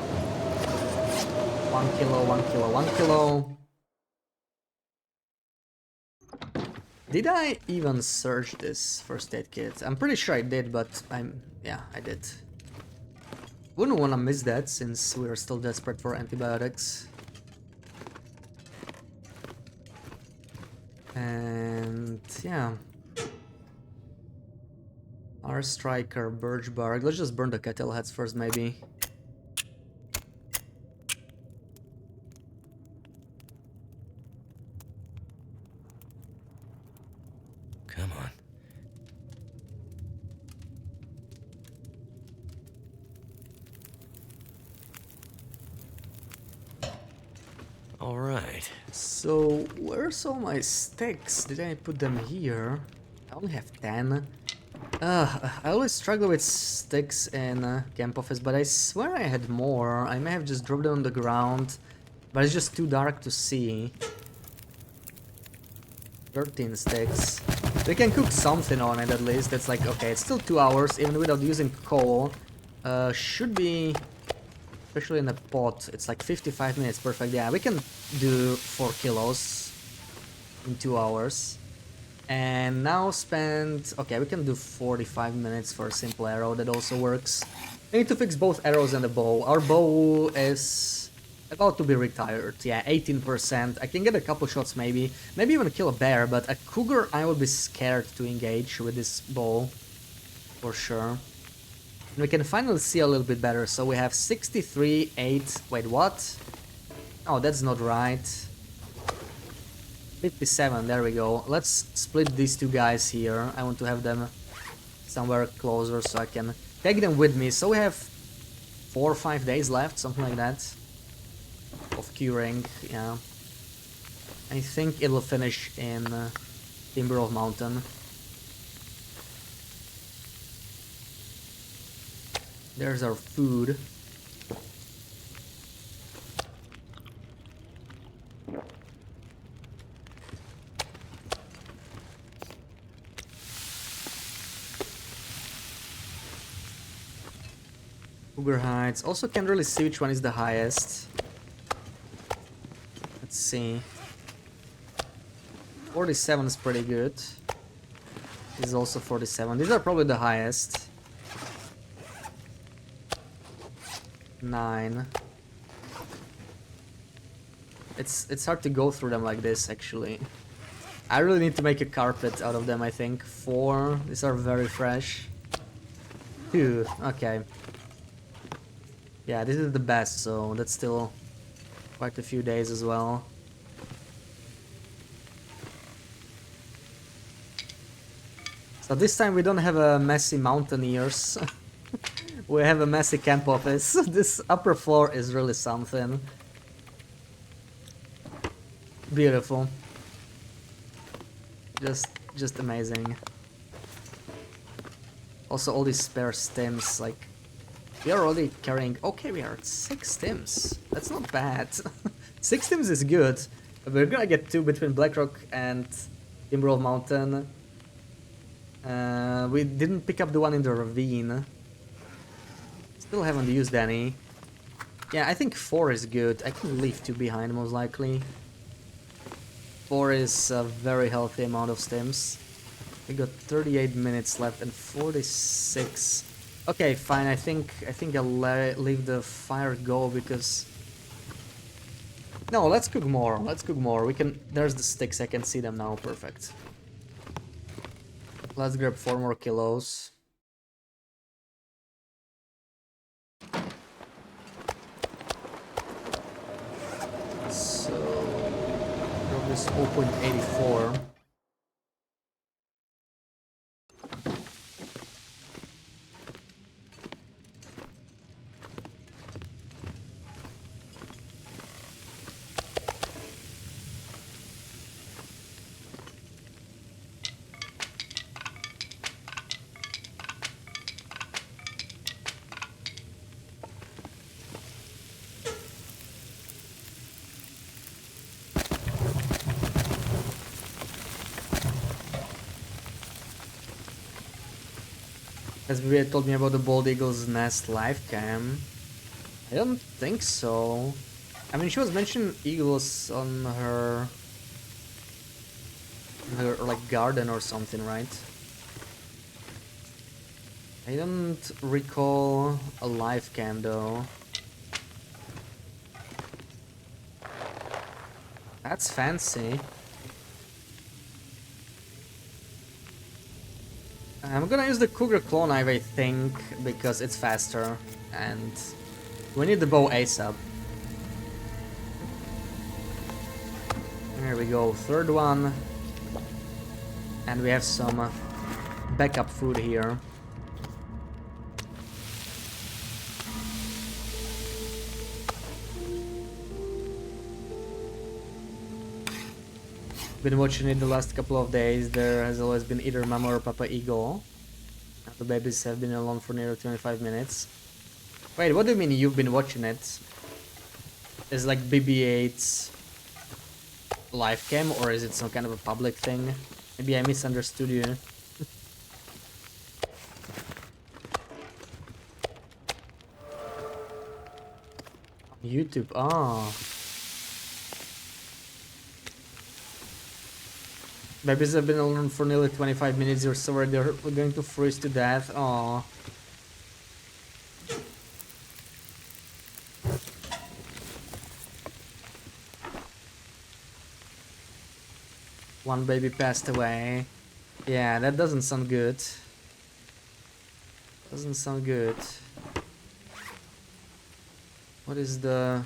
1 kilo, 1 kilo, 1 kilo. Did I even search this first aid kit? I'm pretty sure I did, but yeah, I did. Wouldn't want to miss that since we're still desperate for antibiotics. And yeah. Our striker, birch bark. Let's just burn the cattle heads first, maybe. Come on. All right. So, where's all my sticks? Did I put them here? I only have 10. I always struggle with sticks in camp office, but I swear I had more. I may have just dropped them on the ground, but it's just too dark to see. 13 sticks. We can cook something on it at least. It's like, okay, it's still 2 hours, even without using coal. Should be, especially in a pot, it's like 55 minutes, perfect. Yeah, we can do 4 kilos in 2 hours. And now spend, okay, we can do 45 minutes for a simple arrow, that also works. I need to fix both arrows and the bow. Our bow is about to be retired, yeah, 18%. I can get a couple shots maybe even kill a bear, but a cougar I will be scared to engage with this bow, for sure. And we can finally see a little bit better, so we have 63, 8, wait, what? Oh, that's not right. 57, there we go. Let's split these two guys here. I want to have them somewhere closer so I can take them with me. So we have 4 or 5 days left, something like that, of curing, yeah. I think it'll finish in Timber of Mountain. There's our food. Cougar hides. Also can't really see which one is the highest. Let's see. 47 is pretty good. This is also 47. These are probably the highest. 9. It's hard to go through them like this, actually. I really need to make a carpet out of them, I think. 4. These are very fresh. 2. Okay. Yeah, this is the best, so that's still quite a few days as well. So this time we don't have a messy mountaineers. We have a messy camp office. This upper floor is really something. Beautiful. Just amazing. Also all these spare stems, like, we are already carrying, okay, we are at 6 stems. That's not bad. 6 stems is good. We're gonna get 2 between Blackrock and Timber Mountain. We didn't pick up the one in the ravine. Still haven't used any. Yeah, I think 4 is good. I can leave 2 behind, most likely. 4 is a very healthy amount of stems. We got 38 minutes left and 46. Okay, fine. I think I'll leave the fire go because. No, let's cook more. Let's cook more. We can. There's the sticks. I can see them now. Perfect. Let's grab 4 more kilos. So, grab this 0.84. Has Vivian told me about the Bald Eagle's Nest live cam? I don't think so. I mean, she was mentioning eagles on her like garden or something, right? I don't recall a live cam though. That's fancy. I'm gonna use the Cougar claw knife, I think, because it's faster, and we need the bow ASAP. There we go, 3rd one, and we have some backup food here. Been watching it the last couple of days. There has always been either Mama or Papa Eagle. The babies have been alone for nearly 25 minutes. Wait, what do you mean you've been watching it? Is like BB-8's live cam, or is it some kind of a public thing? Maybe I misunderstood you. YouTube, oh. Babies have been alone for nearly 25 minutes or so, they're going to freeze to death, oh. One baby passed away. Yeah, that doesn't sound good. Doesn't sound good. What is the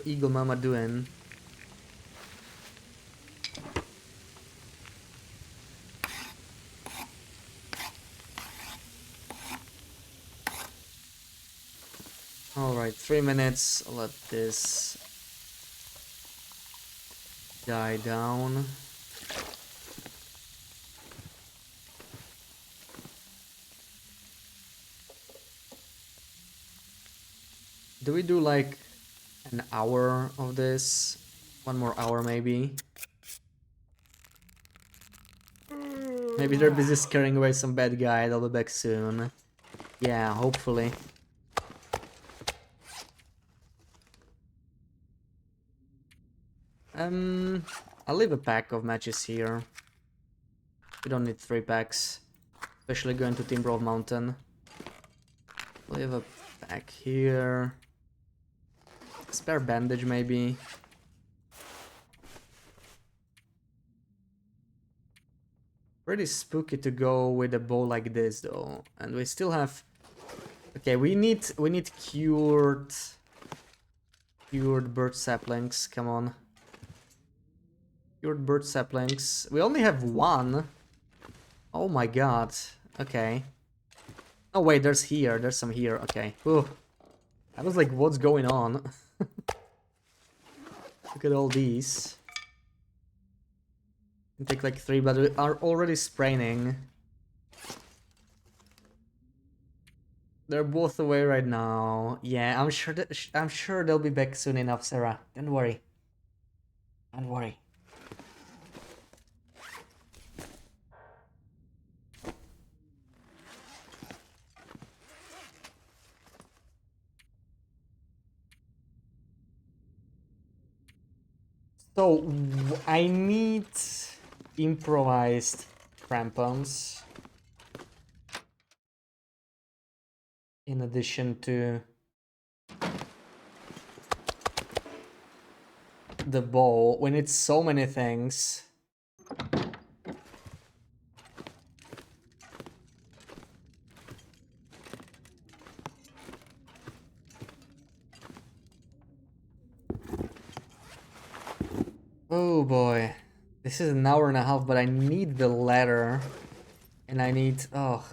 eagle mama doing? Alright, 3 minutes. Let this die down. Do we do like an hour of this? 1 more hour maybe? Maybe they're busy scaring away some bad guy, they'll be back soon. Yeah, hopefully. I'll leave a pack of matches here. We don't need 3 packs. Especially going to Timbrov Mountain. Leave a pack here. Spare bandage maybe. Pretty spooky to go with a bow like this though. And we still have... Okay, we need cured bird saplings, come on. Cured bird saplings. We only have 1. Oh my god. Okay. Oh wait, there's some here, okay. Ooh. I was like, what's going on? Look at all these. Can take like 3, but we are already spraining. They're both away right now. Yeah, I'm sure they'll be back soon enough, Sarah. Don't worry. Don't worry. So I need improvised crampons in addition to the bow. We need so many things. Oh boy, this is an hour and a half, but I need the ladder, and I need... Oh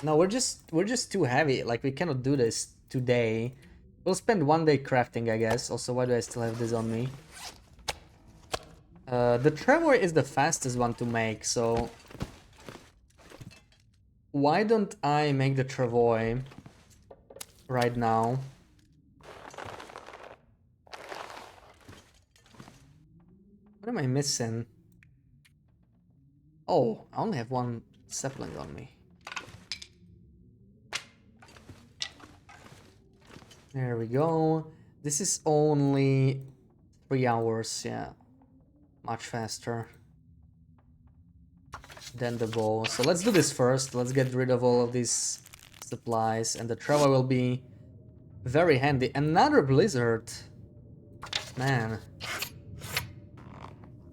no, we're just too heavy. Like we cannot do this today. We'll spend 1 day crafting, I guess. Also, why do I still have this on me? The travoy is the fastest one to make, so why don't I make the travoy right now? What am I missing? Oh, I only have 1 sapling on me. There we go. This is only 3 hours, yeah. Much faster than the bow. So let's do this first. Let's get rid of all of these supplies, and the travoy will be very handy. Another blizzard. Man.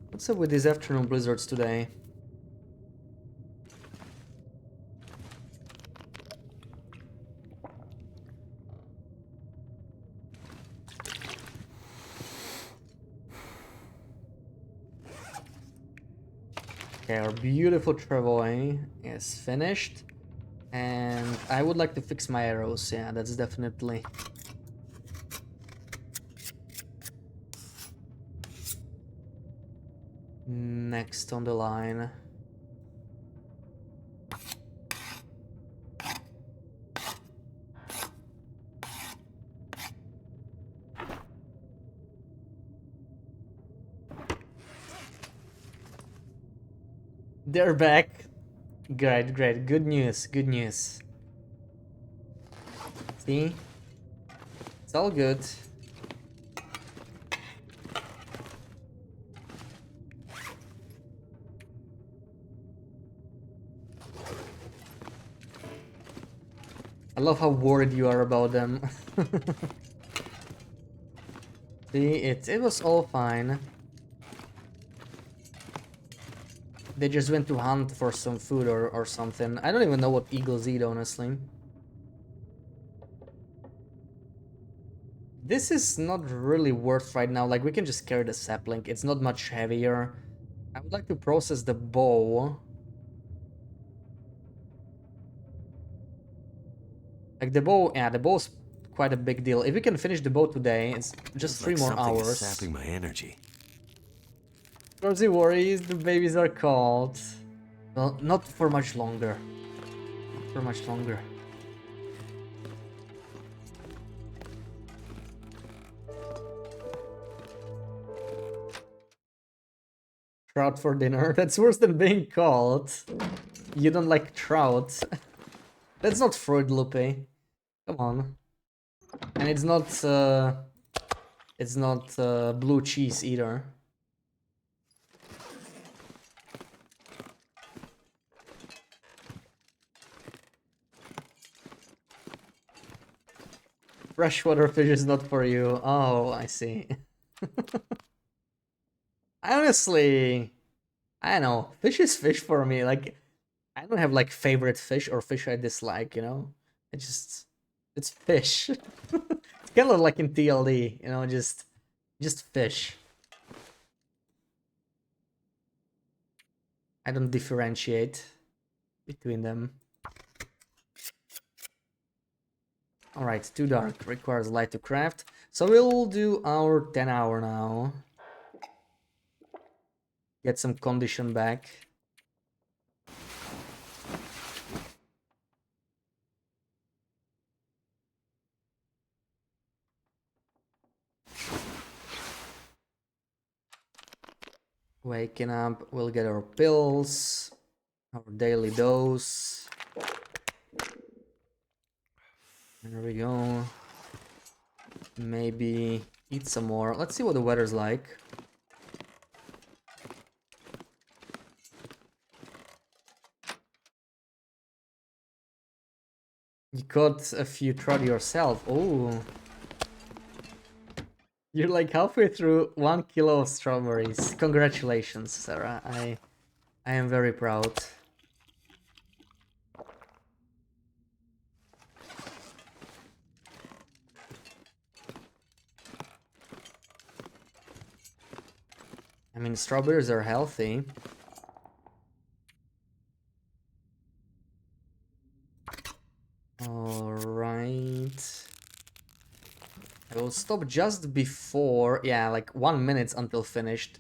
What's up with these afternoon blizzards today? Okay, our beautiful travoy is finished. And I would like to fix my arrows. Yeah, that's definitely... next on the line. They're back. Great, great. Good news, good news. See? It's all good. I love how worried you are about them. See, it was all fine. They just went to hunt for some food or something. I don't even know what eagles eat, honestly. This is not really worth right now. Like, we can just carry the sapling. It's not much heavier. I would like to process the bow. Like, the bow, yeah, the bow's quite a big deal. If we can finish the bow today, it's just Feels 3 like more something is hours. sapping my energy. Rosie worries, the babies are cold. Well, not for much longer. Not for much longer. Trout for dinner? That's worse than being cold. You don't like trout. That's not Fruit Loop. Come on. And it's not blue cheese either. Freshwater fish is not for you. Oh, I see. Honestly, I don't know. Fish is fish for me. Like, I don't have like favorite fish or fish I dislike, you know? It's fish. It's kind of like in TLD, you know, just fish. I don't differentiate between them. Alright, too dark. Requires light to craft. So we'll do our 10-hour now. Get some condition back. Waking up, we'll get our pills, our daily dose. There we go. Maybe eat some more. Let's see what the weather's like. You caught a few trout yourself. Oh. You're like halfway through 1 kilo of strawberries. Congratulations, Sarah. I am very proud. I mean, strawberries are healthy. Alright. I will stop just before, yeah, like 1 minute until finished.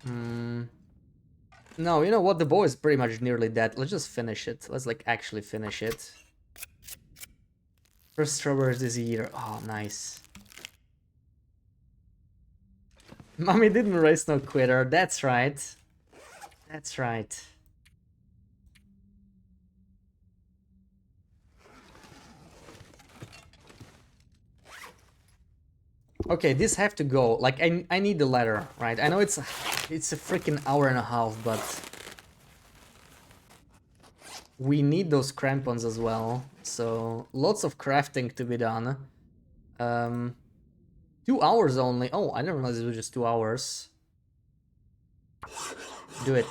No, you know what? The bow is pretty much nearly dead. Let's just finish it. Let's like actually finish it. First strawberries this year. Oh, nice. Mommy didn't raise no quitter. That's right. That's right. Okay, this have to go. Like, I need the ladder, right? I know it's a freaking hour and a half, but we need those crampons as well. So lots of crafting to be done. 2 hours only. Oh, I didn't realize it was just 2 hours. Do it.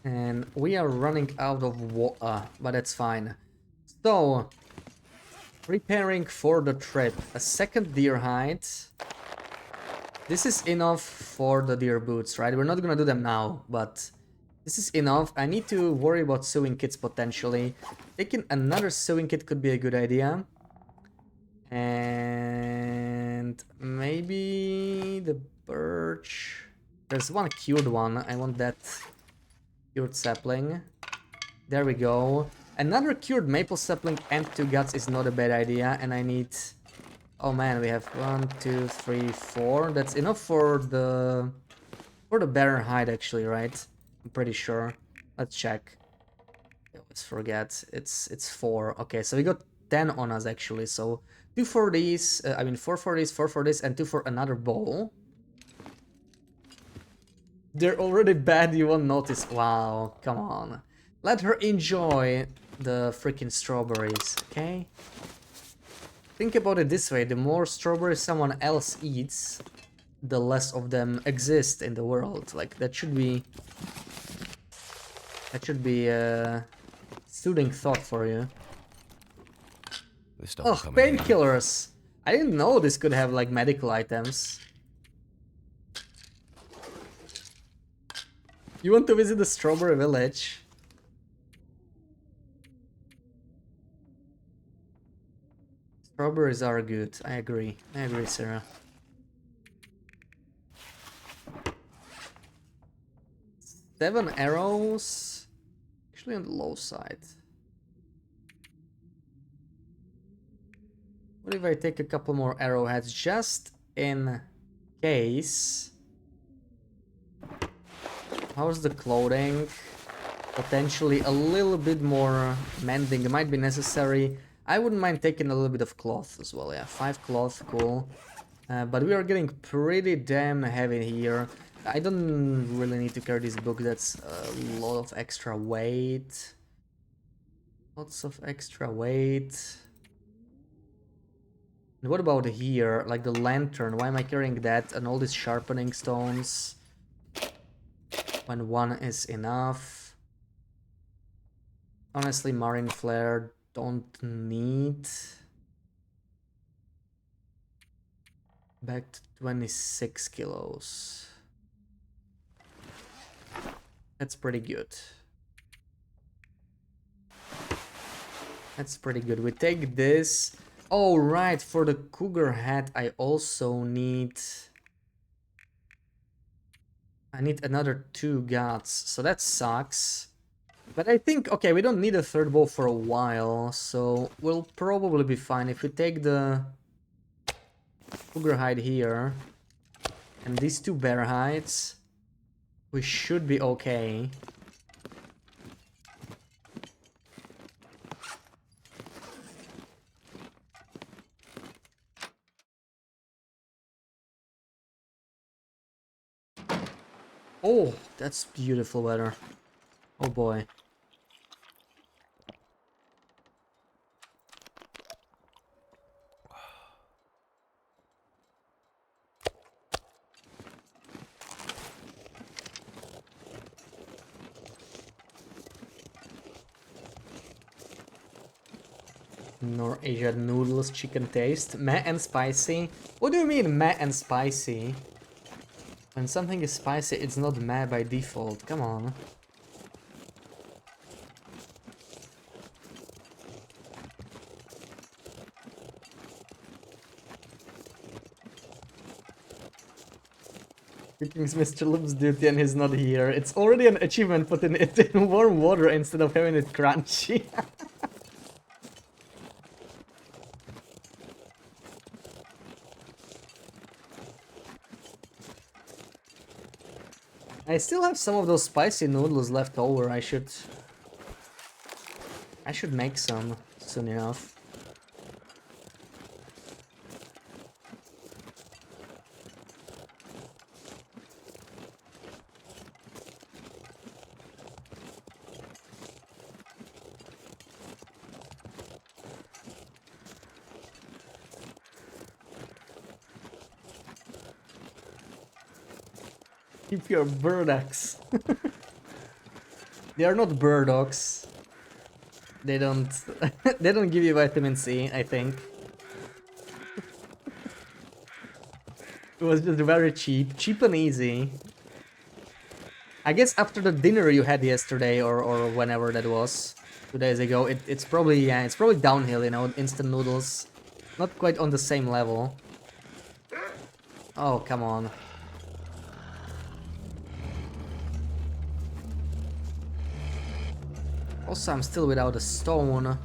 And we are running out of water, but that's fine. So, preparing for the trip. A second deer hide. This is enough for the deer boots, right? We're not gonna do them now, but this is enough. I need to worry about sewing kits potentially. Taking another sewing kit could be a good idea. And maybe the birch. There's one cured one. I want that cured sapling. There we go. Another cured maple sapling and 2 guts is not a bad idea, and I need... Oh man, we have 1, 2, 3, 4. That's enough for the bear hide actually, right? I'm pretty sure. Let's check. I always forget. It's 4. Okay, so we got 10 on us actually. So 2 for these. I mean 4 for these, 4 for this, and 2 for another bowl. They're already bad. You won't notice. Wow, come on. Let her enjoy the freaking strawberries. Okay. Think about it this way, the more strawberries someone else eats, the less of them exist in the world. Like, that should be a soothing thought for you. This stuff Oh, will come in handy. painkillers! I didn't know this could have, like, medical items. You want to visit the strawberry village? Strawberries are good, I agree. I agree, Sarah. Seven arrows. Actually on the low side. What if I take a couple more arrowheads just in case? How's the clothing? Potentially a little bit more mending might be necessary. I wouldn't mind taking a little bit of cloth as well, yeah. 5 cloth, cool. But we are getting pretty damn heavy here. I don't really need to carry this book, that's a lot of extra weight. Lots of extra weight. And what about here, like the lantern? Why am I carrying that and all these sharpening stones? When 1 is enough. Honestly, marine flare don't need. Back to 26 kilos. That's pretty good. That's pretty good. We take this. Oh, right. For the cougar hat, I also need... I need another 2 guts. So that sucks. But I think, okay, we don't need a 3rd bow for a while. So we'll probably be fine. If we take the cougar hide here and these 2 bear hides, we should be okay. Oh, that's beautiful weather. Oh boy. Norasian noodles, chicken taste, meh and spicy. What do you mean meh and spicy? When something is spicy, it's not meh by default. Come on. Greetings, Mr. Loop's duty and he's not here. It's already an achievement putting it in warm water instead of having it crunchy. I still have some of those spicy noodles left over. I should make some soon enough. Keep your burdocks. They are not burdocks. They don't they don't give you vitamin C, I think. It was just very cheap. Cheap and easy. I guess after the dinner you had yesterday or whenever that was, 2 days ago, it's probably, yeah, it's probably downhill, you know, instant noodles. Not quite on the same level. Oh, come on. Also, I'm still without a stone.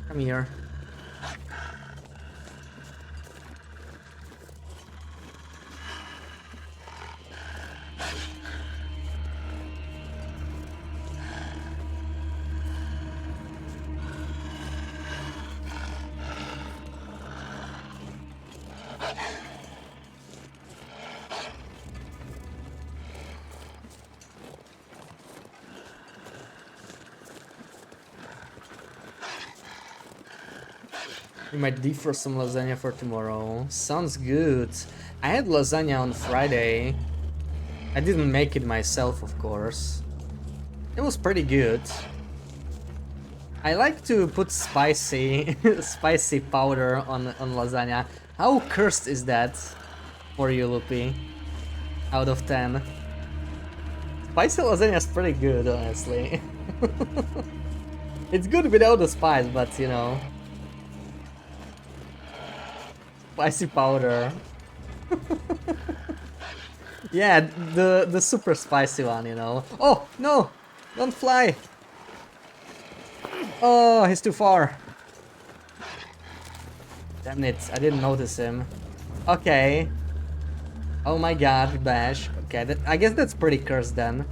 Come here. We might defrost some lasagna for tomorrow. Sounds good. I had lasagna on Friday. I didn't make it myself, of course. It was pretty good. I like to put spicy spicy powder on lasagna. How cursed is that for you, Lupi? Out of 10. Spicy lasagna is pretty good, honestly. It's good without the spice, but you know. Spicy powder. Yeah, the super spicy one, you know. Oh, no! Don't fly! Oh, he's too far. Damn it, I didn't notice him. Okay. Oh my god, bash. Okay, I guess that's pretty cursed then.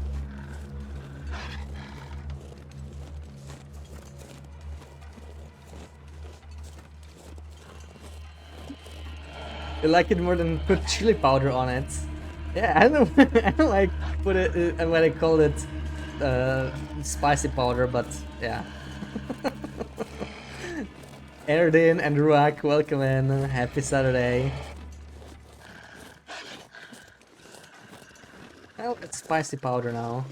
You like it more than put chili powder on it. Yeah, I don't, I don't like put it when I call it spicy powder, but yeah. Erdin and Ruak, welcome in. Happy Saturday. Well, it's spicy powder now.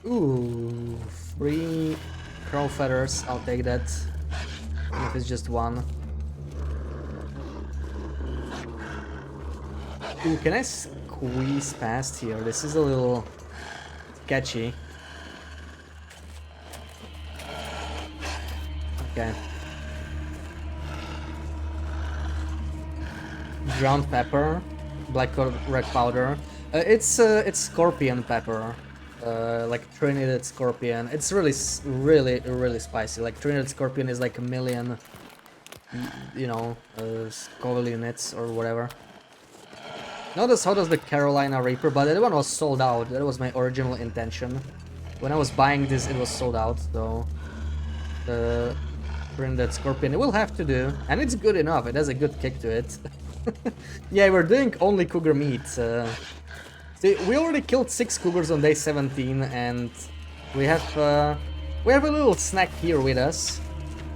Ooh, 3 crow feathers. I'll take that. Even if it's just one. Ooh, can I squeeze past here? This is a little sketchy. Okay. Ground pepper, black red powder. It's scorpion pepper, like Trinidad scorpion. It's really spicy. Like Trinidad scorpion is like a million, you know, Scoville units or whatever. Not as hot as the Carolina Reaper, but that one was sold out. That was my original intention. When I was buying this, it was sold out, so the Trinidad scorpion it will have to do, and it's good enough. It has a good kick to it. Yeah, we're doing only cougar meat. See, we already killed 6 cougars on day 17, and we have a little snack here with us.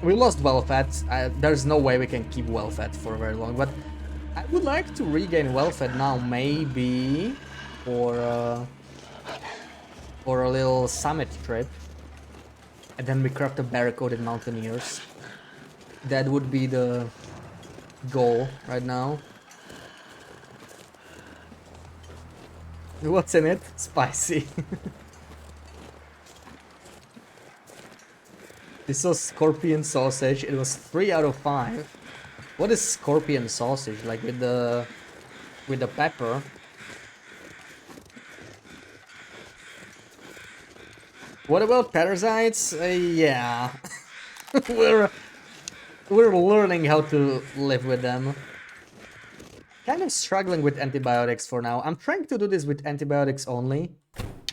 We lost well fat. There's no way we can keep well fat for very long, but I would like to regain well fat now, maybe for a little summit trip, and then we craft the barricaded mountaineers. That would be the goal right now. What's in it? Spicy. This was scorpion sausage. It was 3 out of 5. What is scorpion sausage? Like with the pepper? What about parasites? Yeah. we're learning how to live with them. Kind of struggling with antibiotics for now. I'm trying to do this with antibiotics only,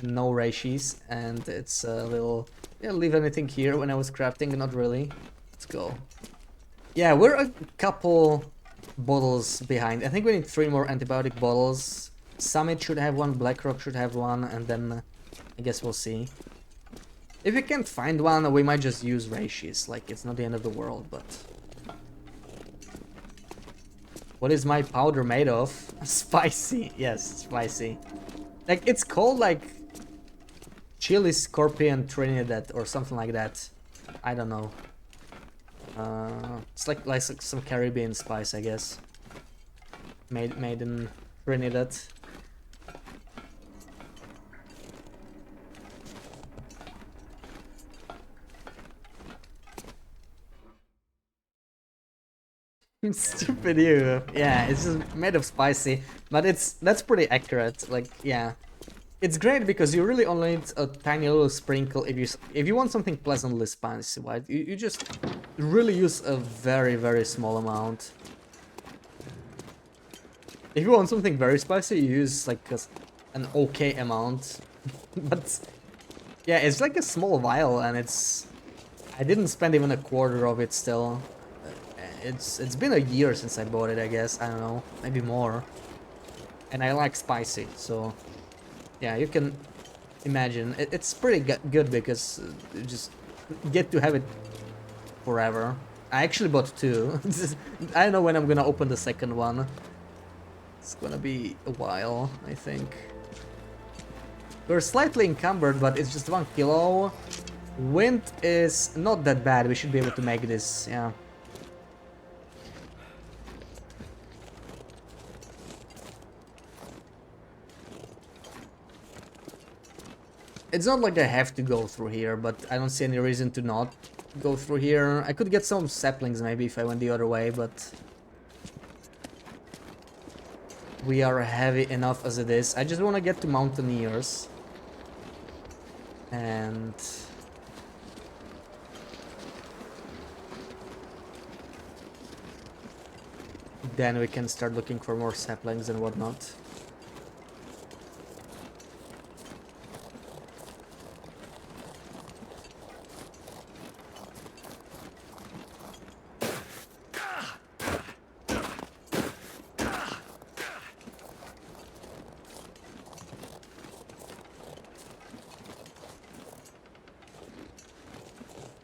no reishis, and it's a little... Yeah, leave anything here when I was crafting? Not really. Let's go. Yeah, we're a couple bottles behind. I think we need 3 more antibiotic bottles. Summit should have one, Blackrock should have one, and then I guess we'll see. If we can't find one, we might just use reishis. Like, it's not the end of the world, but... What is my powder made of? Spicy. Yes, spicy. Like, it's called, like... Chili Scorpion Trinidad or something like that. I don't know. It's like some Caribbean spice, I guess. Made in Trinidad. Stupid you. Yeah, it's just made of spicy, but that's pretty accurate. Like, yeah. It's great because you really only need a tiny little sprinkle if you want something pleasantly spicy, right? You just really use a very small amount. If you want something very spicy, you use like an okay amount. But yeah, it's like a small vial, and I didn't spend even a quarter of it still. It's been a year since I bought it, I guess. I don't know, maybe more. And I like spicy, so yeah, you can imagine. It's pretty good because you just get to have it forever. I actually bought two. I don't know when I'm gonna open the second one. It's gonna be a while, I think. We're slightly encumbered, but it's just 1 kilo. Wind is not that bad. We should be able to make this, yeah. It's not like I have to go through here, but I don't see any reason to not go through here. I could get some saplings maybe if I went the other way, but we are heavy enough as it is. I just want to get to Mountaineers. And then we can start looking for more saplings and whatnot.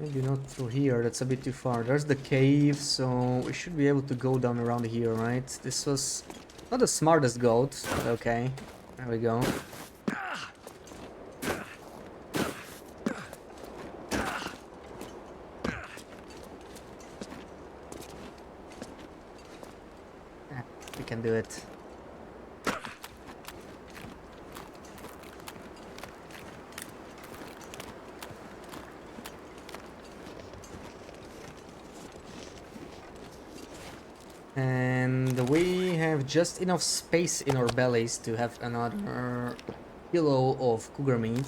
Maybe not through here, that's a bit too far. There's the cave, so we should be able to go down around here, right? This was not the smartest goat, but okay. There we go. We can do it. And we have just enough space in our bellies to have another kilo of cougar meat.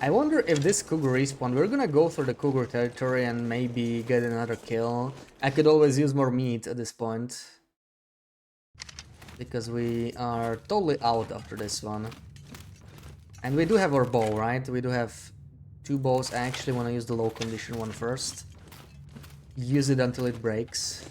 I wonder if this cougar respawn, we're gonna go for the cougar territory and maybe get another kill. I could always use more meat at this point, because we are totally out after this one. And we do have our bow, right? We do have 2 bows. I actually want to use the low condition one first. Use it until it breaks.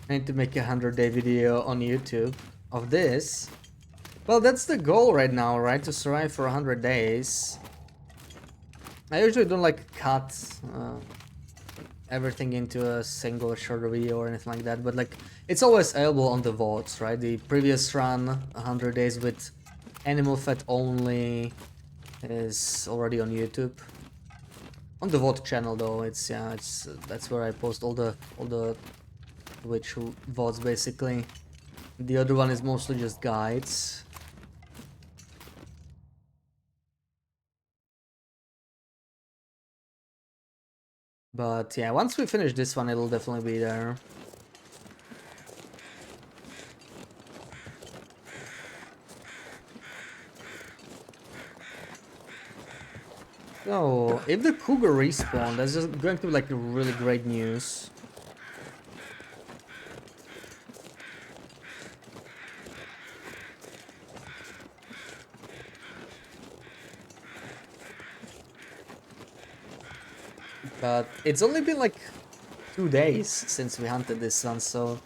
I need to make a 100-day video on YouTube of this. Well, that's the goal right now, right? To survive for 100 days. I usually don't like cut everything into a single shorter video or anything like that, but like it's always available on the VODs, right? The previous run, 100 days with animal fat only, is already on YouTube. On the VOD channel though, it's yeah, it's that's where I post all the Twitch VODs basically. The other one is mostly just guides. But yeah, once we finish this one, it'll definitely be there. So, if the Cougar respawn, that's just going to be like really great news. But it's only been like 2 days since we hunted this one, so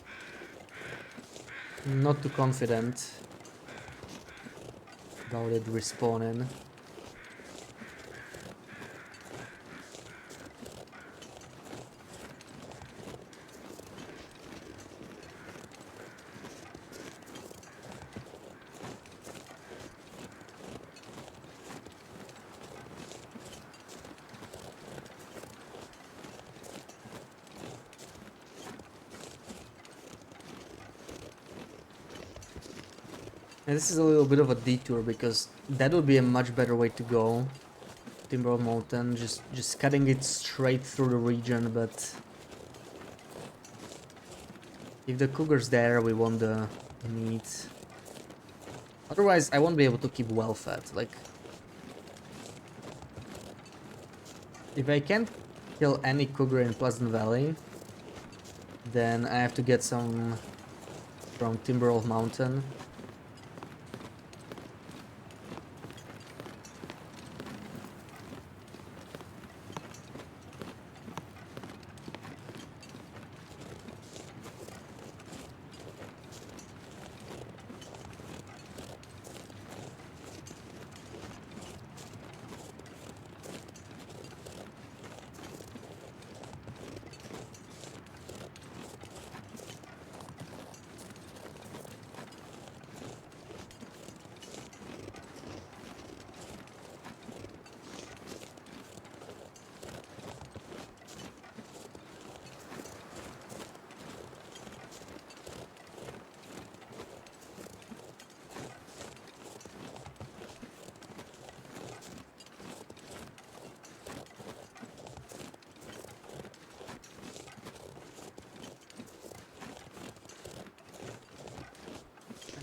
Not too confident about it respawning. And this is a little bit of a detour because that would be a much better way to go. Timber Mountain, just cutting it straight through the region, but if the Cougar's there, we want the meat. Otherwise, I won't be able to keep well fed. Like, if I can't kill any Cougar in Pleasant Valley, then I have to get some from Timberwolf Mountain.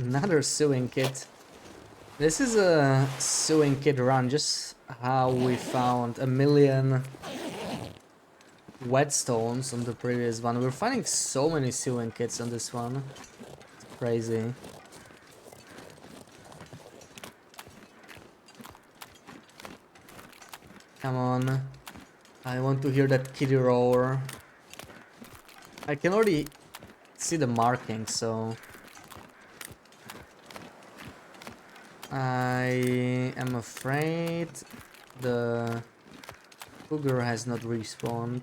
Another sewing kit. This is a sewing kit run, just how we found a million whetstones on the previous one. We're finding so many sewing kits on this one. It's crazy. Come on. I want to hear that kitty roar. I can already see the marking, so I am afraid the Cougar has not respawned.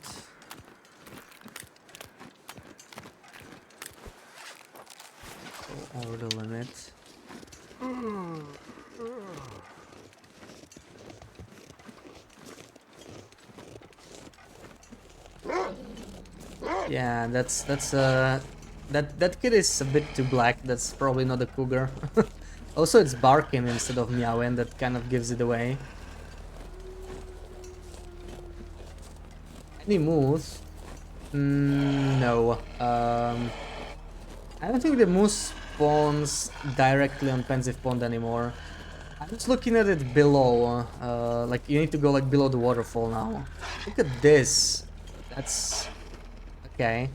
Over the limit. Yeah, that kid is a bit too black. That's probably not a Cougar. Also, it's barking instead of meowing. That kind of gives it away. Any moose? No. I don't think the moose spawns directly on Pensive Pond anymore. I'm just looking at it below. Like, you need to go like below the waterfall now. Look at this. That's okay.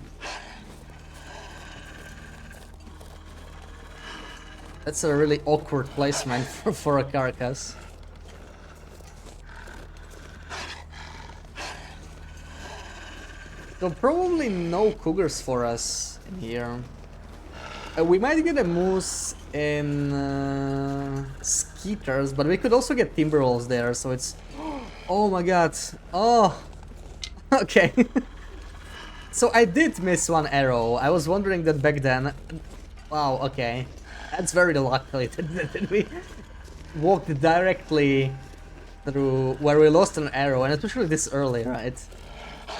That's a really awkward placement for a carcass. So probably no Cougars for us in here. We might get a moose in Skeeters, but we could also get Timberwolves there, so it's... Oh my god. Oh! Okay. So I did miss one arrow. I was wondering that back then. Wow, okay. That's very lucky that we walked directly through where we lost an arrow, and especially this early, right?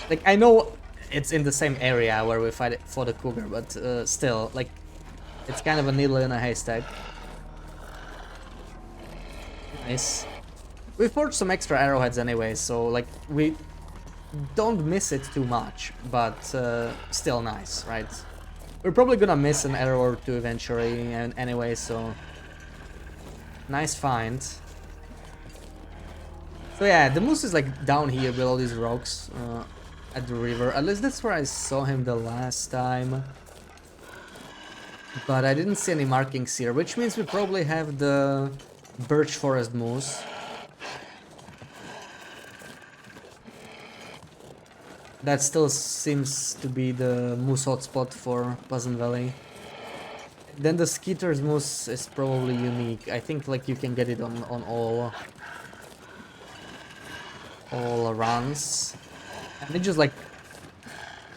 Like, I know it's in the same area where we fought the Cougar, but still, like, it's kind of a needle in a haystack. Nice. We forged some extra arrowheads anyway, so, like, we don't miss it too much, but still nice, right? We're probably gonna miss an arrow or two eventually, and anyway, so nice find. So yeah, the moose is like down here below these rocks at the river. At least that's where I saw him the last time. But I didn't see any markings here, which means we probably have the birch forest moose. That still seems to be the moose hotspot for Pleasant Valley. Then the Skeeter's moose is probably unique. I think like you can get it on all runs. And it just like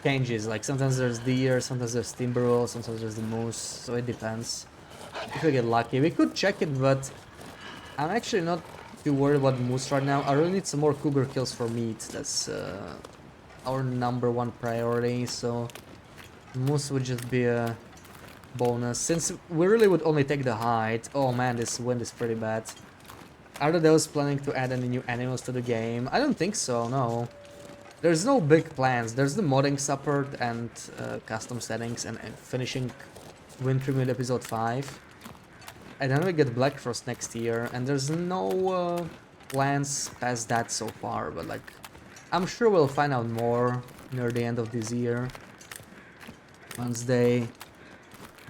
changes. Like sometimes there's deer, sometimes there's timberwolf, sometimes there's the moose. So it depends. If we get lucky, we could check it, but I'm actually not too worried about moose right now. I really need some more cougar kills for meat. That's our #1 priority. So moose would just be a bonus. Since we really would only take the hide. Oh man, this wind is pretty bad. Are those planning to add any new animals to the game? I don't think so, no. There's no big plans. There's the modding support and custom settings and finishing Winter Mid Episode 5. And then we get Black Frost next year, and there's no plans past that so far, but like, I'm sure we'll find out more near the end of this year. Once they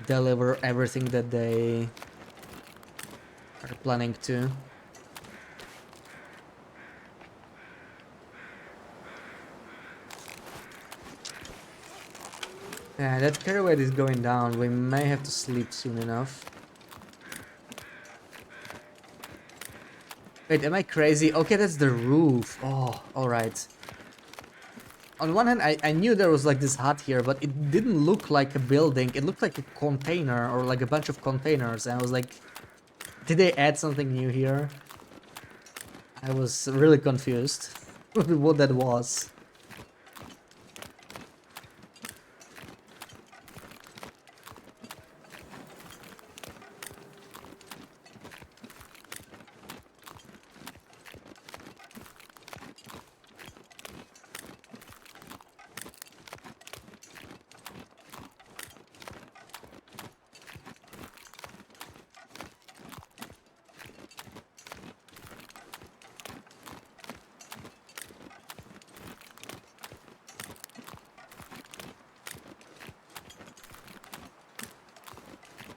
deliver everything that they are planning to. Yeah, that carry weight is going down. We may have to sleep soon enough. Wait, am I crazy? Okay, that's the roof. Oh, alright. On one hand, I knew there was like this hut here, but it didn't look like a building. It looked like a container or like a bunch of containers. And I was like, did they add something new here? I was really confused with what that was.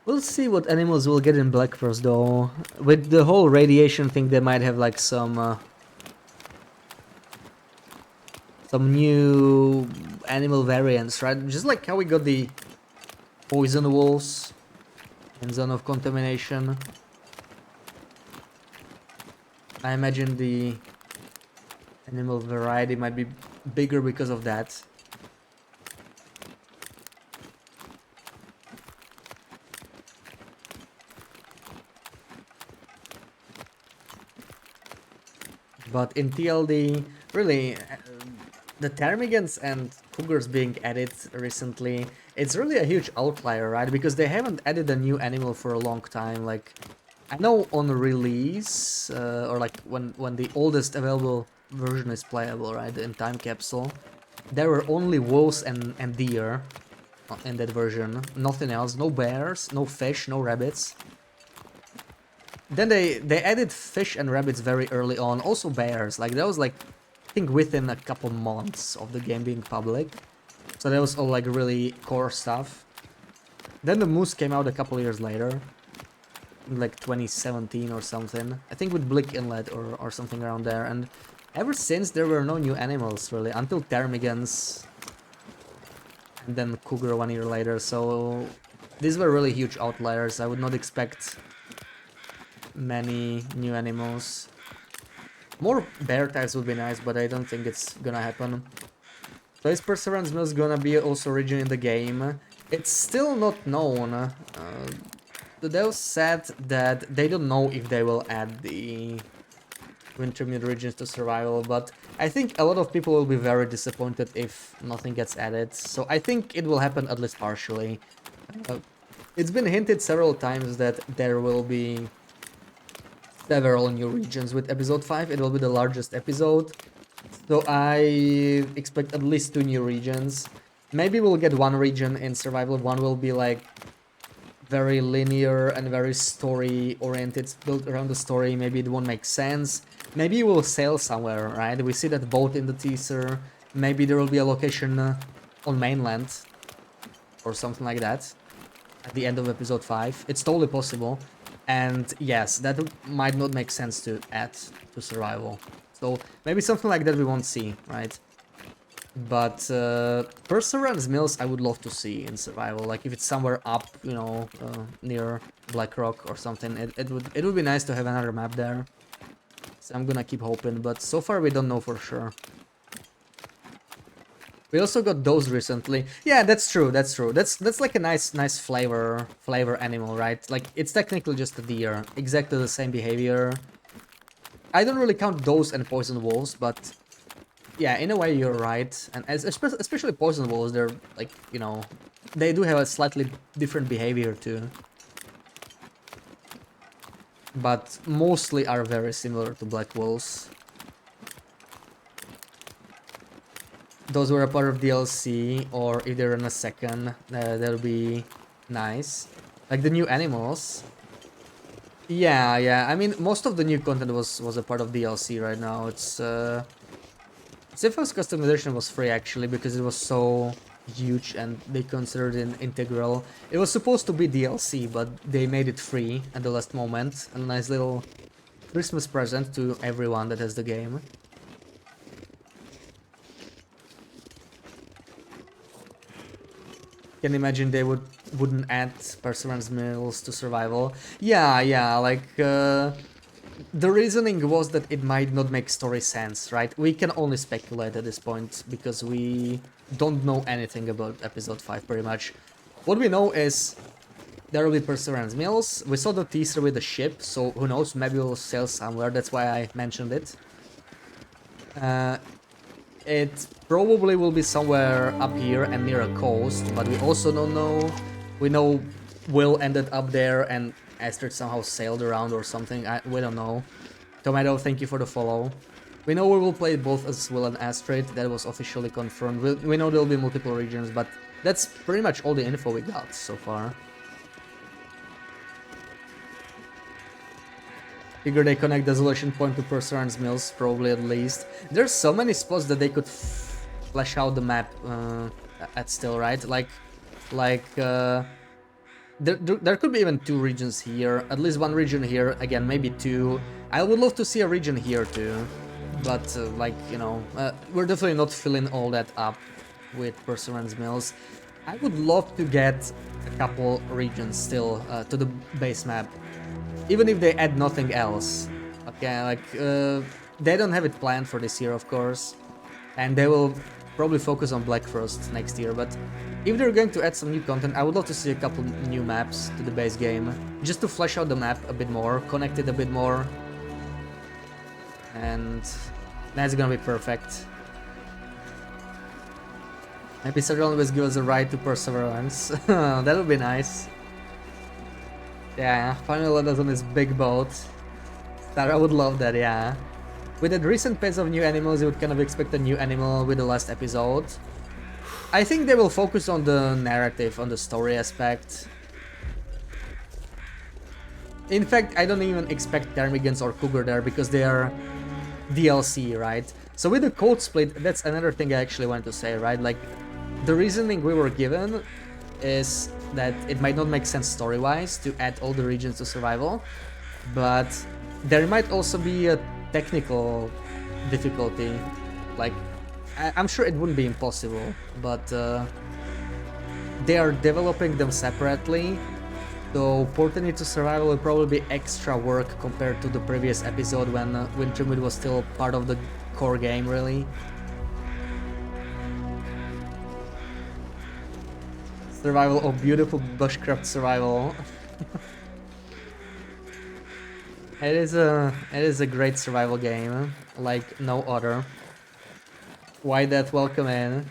We'll see what animals we'll get in Black Forest though. With the whole radiation thing, they might have like some new animal variants, right? Just like how we got the poison wolves in Zone of Contamination. I imagine the animal variety might be bigger because of that. But in TLD, really, the ptarmigans and cougars being added recently, it's really a huge outlier, right? Because they haven't added a new animal for a long time. Like, I know on release, or like when the oldest available version is playable, right, in Time Capsule, there were only wolves and deer in that version. Nothing else. No bears, no fish, no rabbits. Then they added fish and rabbits very early on, also bears. Like that was like, I think within a couple months of the game being public. So that was all like really core stuff. Then the moose came out a couple years later, like 2017 or something. I think with Blick Inlet or something around there. And ever since there were no new animals really, until ptarmigans, and then cougar 1 year later. So these were really huge outliers. I would not expect many new animals. More bear types would be nice, but I don't think it's gonna happen. So is Perseverance Mills gonna be also region in the game? It's still not known. The devs said that they don't know if they will add the Wintermute regions to survival, but I think a lot of people will be very disappointed if nothing gets added. So I think it will happen at least partially. It's been hinted several times that there will be several new regions with episode 5. It will be the largest episode, so I expect at least 2 new regions. Maybe we'll get 1 region in survival. One will be like very linear and very story oriented, built around the story. Maybe it won't make sense. Maybe we'll sail somewhere, right? We see that boat in the teaser. Maybe there will be a location on mainland or something like that at the end of episode 5. It's totally possible. And yes, that might not make sense to add to survival. So maybe something like that we won't see, right? But Perseverance Mills I would love to see in survival. Like if it's somewhere up, you know, near Blackrock or something, it would be nice to have another map there. So I'm gonna keep hoping, but so far we don't know for sure. We also got those recently. Yeah, that's true. That's true. That's like a nice flavor animal, right? Like it's technically just a deer, exactly the same behavior. I don't really count those and poison wolves, but yeah, in a way you're right. And especially poison wolves, they're like, you know, they do have a slightly different behavior too, but mostly are very similar to black wolves. Those were a part of DLC, or if they're in a second, that'll be nice. Like the new animals. Yeah, yeah. I mean, most of the new content was a part of DLC right now. It's Zifa's customization was free actually because it was so huge and they considered it integral. It was supposed to be DLC, but they made it free at the last moment. A nice little Christmas present to everyone that has the game. Can imagine they wouldn't add Perseverance Mills to survival. Yeah, yeah, like the reasoning was that it might not make story sense, right? We can only speculate at this point because we don't know anything about episode 5 pretty much. What we know is there will be Perseverance Mills. We saw the teaser with the ship, so who knows, maybe we'll sail somewhere, that's why I mentioned it. It probably will be somewhere up here and near a coast, but we also don't know. We know Will ended up there and Astrid somehow sailed around or something. We don't know. Tomato, thank you for the follow. We know we will play both as Will and Astrid. That was officially confirmed. We know there will be multiple regions, but that's pretty much all the info we got so far. Figure they connect Desolation Point to Perseverance Mills, probably at least. There's so many spots that they could flesh out the map at still, right? There could be even 2 regions here, at least 1 region here, again, maybe 2. I would love to see a region here too, but like, you know, we're definitely not filling all that up with Perseverance Mills. I would love to get a couple regions still to the base map. Even if they add nothing else. Okay, like, they don't have it planned for this year, of course. And they will probably focus on Black first next year, but if they're going to add some new content, I would love to see a couple new maps to the base game. Just to flesh out the map a bit more, connect it a bit more. And that's gonna be perfect. Maybe Saturn always give us a ride to Perseverance. That would be nice. Yeah, finally let us on this big boat. Sarah would love that, yeah. With the recent pace of new animals, you would kind of expect a new animal with the last episode. I think they will focus on the narrative, on the story aspect. In fact, I don't even expect Termigans or Cougar there because they are DLC, right? So with the code split, that's another thing I actually want to say, right? Like, the reasoning we were given is that it might not make sense story-wise to add all the regions to survival, but there might also be a technical difficulty. Like, I'm sure it wouldn't be impossible, but they are developing them separately, so porting it to survival will probably be extra work compared to the previous episode when Wintermute was still part of the core game, really. Survival, oh, beautiful bushcraft survival. It is a great survival game, like no other. Why that welcome in?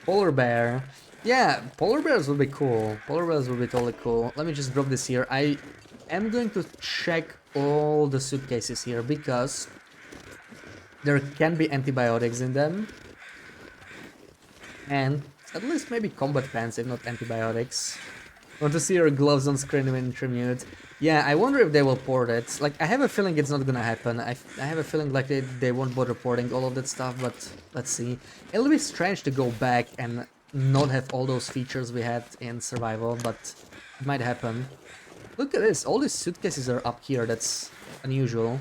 Polar bear. Yeah, polar bears would be cool. Polar bears would be totally cool. Let me just drop this here. I am going to check all the suitcases here because there can be antibiotics in them. And at least maybe combat pants, if not antibiotics. Want to see your gloves on screen when intermute. Yeah, I wonder if they will port it. Like, I have a feeling it's not gonna happen. I have a feeling like they won't bother porting all of that stuff, but let's see. It'll be strange to go back and not have all those features we had in survival, but it might happen. Look at this, all these suitcases are up here, that's unusual.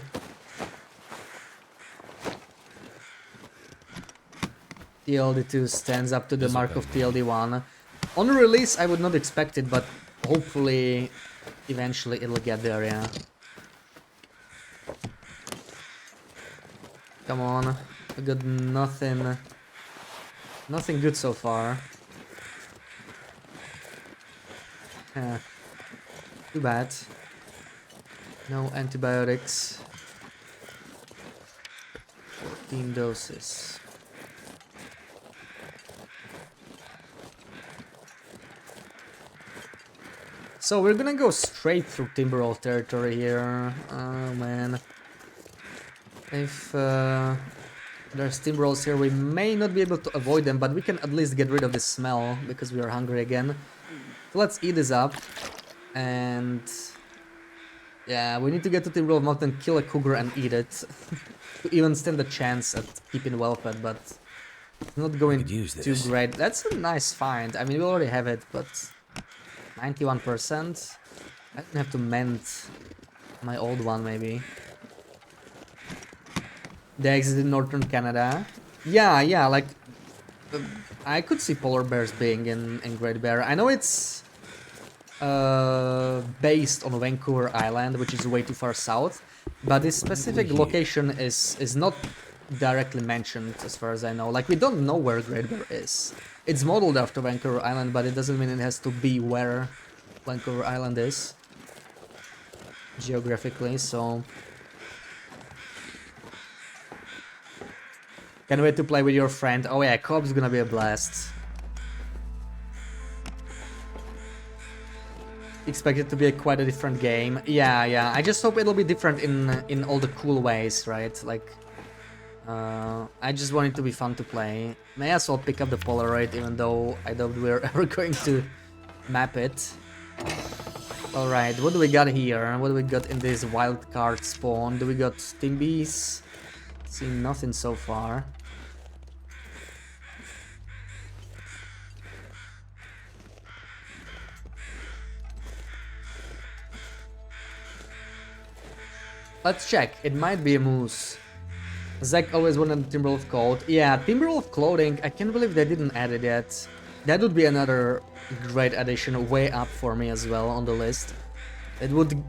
TLD2 stands up to the This'll mark come of TLD1. On release, I would not expect it, but hopefully, eventually it'll get there, yeah. Come on, we got nothing good so far. Yeah, too bad. No antibiotics. 14 doses. So we're gonna go straight through Timberwolf territory here. Oh man. If there's Timberwolves here, we may not be able to avoid them, but we can at least get rid of the smell because we are hungry again. So let's eat this up. And yeah, we need to get to Timberwolf Mountain, kill a cougar and eat it. To even stand a chance at keeping well fed, but it's not going could use too this. great. That's a nice find. I mean, we already have it, but 91%. I don't have to mend my old one, maybe. The exit in northern Canada. Yeah, like I could see polar bears being in Great Bear. I know it's based on Vancouver Island, which is way too far south, but this specific location is not directly mentioned as far as I know. Like, we don't know where Great Bear is. It's modeled after Vancouver Island, but it doesn't mean it has to be where Vancouver Island is geographically, so can't wait to play with your friend. Oh yeah, co-op's gonna be a blast. Expect it to be quite a different game. Yeah. I just hope it'll be different in all the cool ways, right? Like, I just want it to be fun to play. May as well pick up the Polaroid, even though I doubt we're ever going to map it. Alright, what do we got here? What do we got in this wildcard spawn? Do we got Timbies? See nothing so far. Let's check. It might be a moose. Zach always wanted Timberwolf coat. Yeah, Timberwolf clothing. I can't believe they didn't add it yet. That would be another great addition, way up for me as well on the list. It would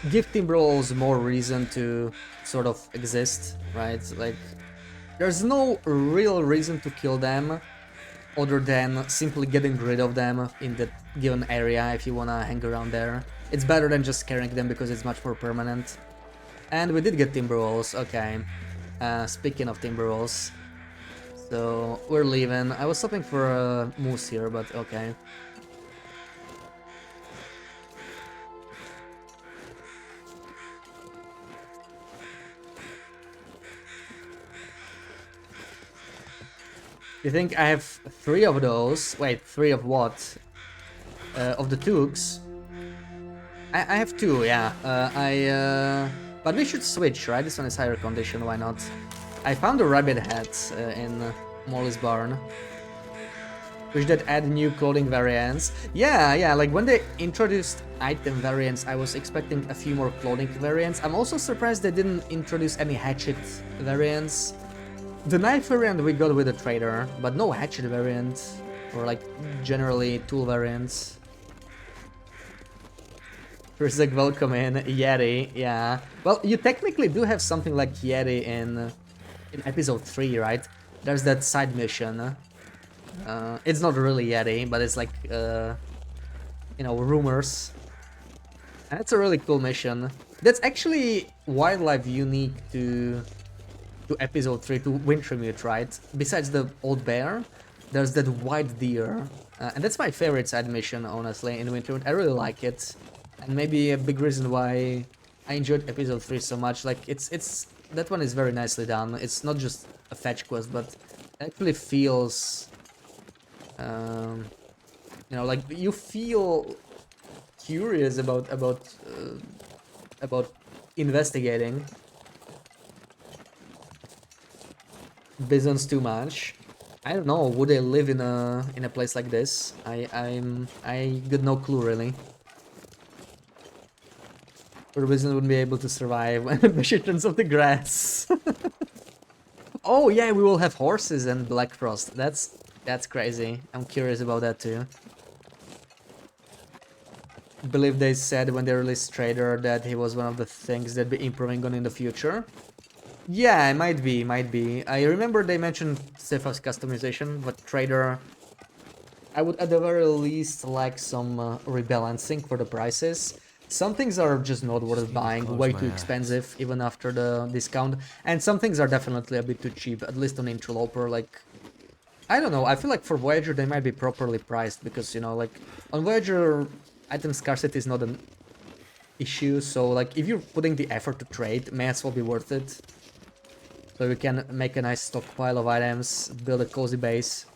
give Timberwolves more reason to sort of exist, right? Like, there's no real reason to kill them other than simply getting rid of them in the given area if you wanna hang around there. It's better than just carrying them because it's much more permanent. And we did get Timberwolves, okay. Speaking of Timberwolves, so we're leaving. I was hoping for a moose here, but okay. You think I have 3 of those? Wait, 3 of what? Of the Toogs? I have 2, yeah. But we should switch, right? This one is higher condition, why not? I found a rabbit hat in Molly's barn. Which did add new clothing variants. Yeah, like when they introduced item variants, I was expecting a few more clothing variants. I'm also surprised they didn't introduce any hatchet variants. The knife variant we got with the trader, but no hatchet variant, or like generally tool variants. First, like, welcome in, Yeti, yeah. Well, you technically do have something like Yeti in episode 3, right? There's that side mission. It's not really Yeti, but it's like, you know, rumors. And it's a really cool mission. That's actually wildlife unique to episode 3, to Wintermute, right? Besides the old bear, there's that white deer. And that's my favorite side mission, honestly, in Wintermute. I really like it. And maybe a big reason why I enjoyed episode 3 so much. Like, it's that one is very nicely done. It's not just a fetch quest, but it actually feels, you know, like you feel curious about investigating. Bisons too much. I don't know. Would they live in a place like this? I got no clue really. Or bison wouldn't be able to survive when the bishop turns off the grass. Oh yeah, we will have horses and Black Frost. That's crazy. I'm curious about that too. Believe they said when they released Trader that he was one of the things they'd be improving on in the future. Yeah, it might be, might be. I remember they mentioned Cephas customization, but Trader, I would at the very least like some rebalancing for the prices. Some things are just not worth Just need to buying, close way my too eyes. expensive, even after the discount. And some things are definitely a bit too cheap, at least on Interloper. Like, I don't know, I feel like for Voyager they might be properly priced, because, you know, like, on Voyager, item scarcity is not an issue, so, like, if you're putting the effort to trade, may as well be worth it. So we can make a nice stockpile of items, build a cozy base.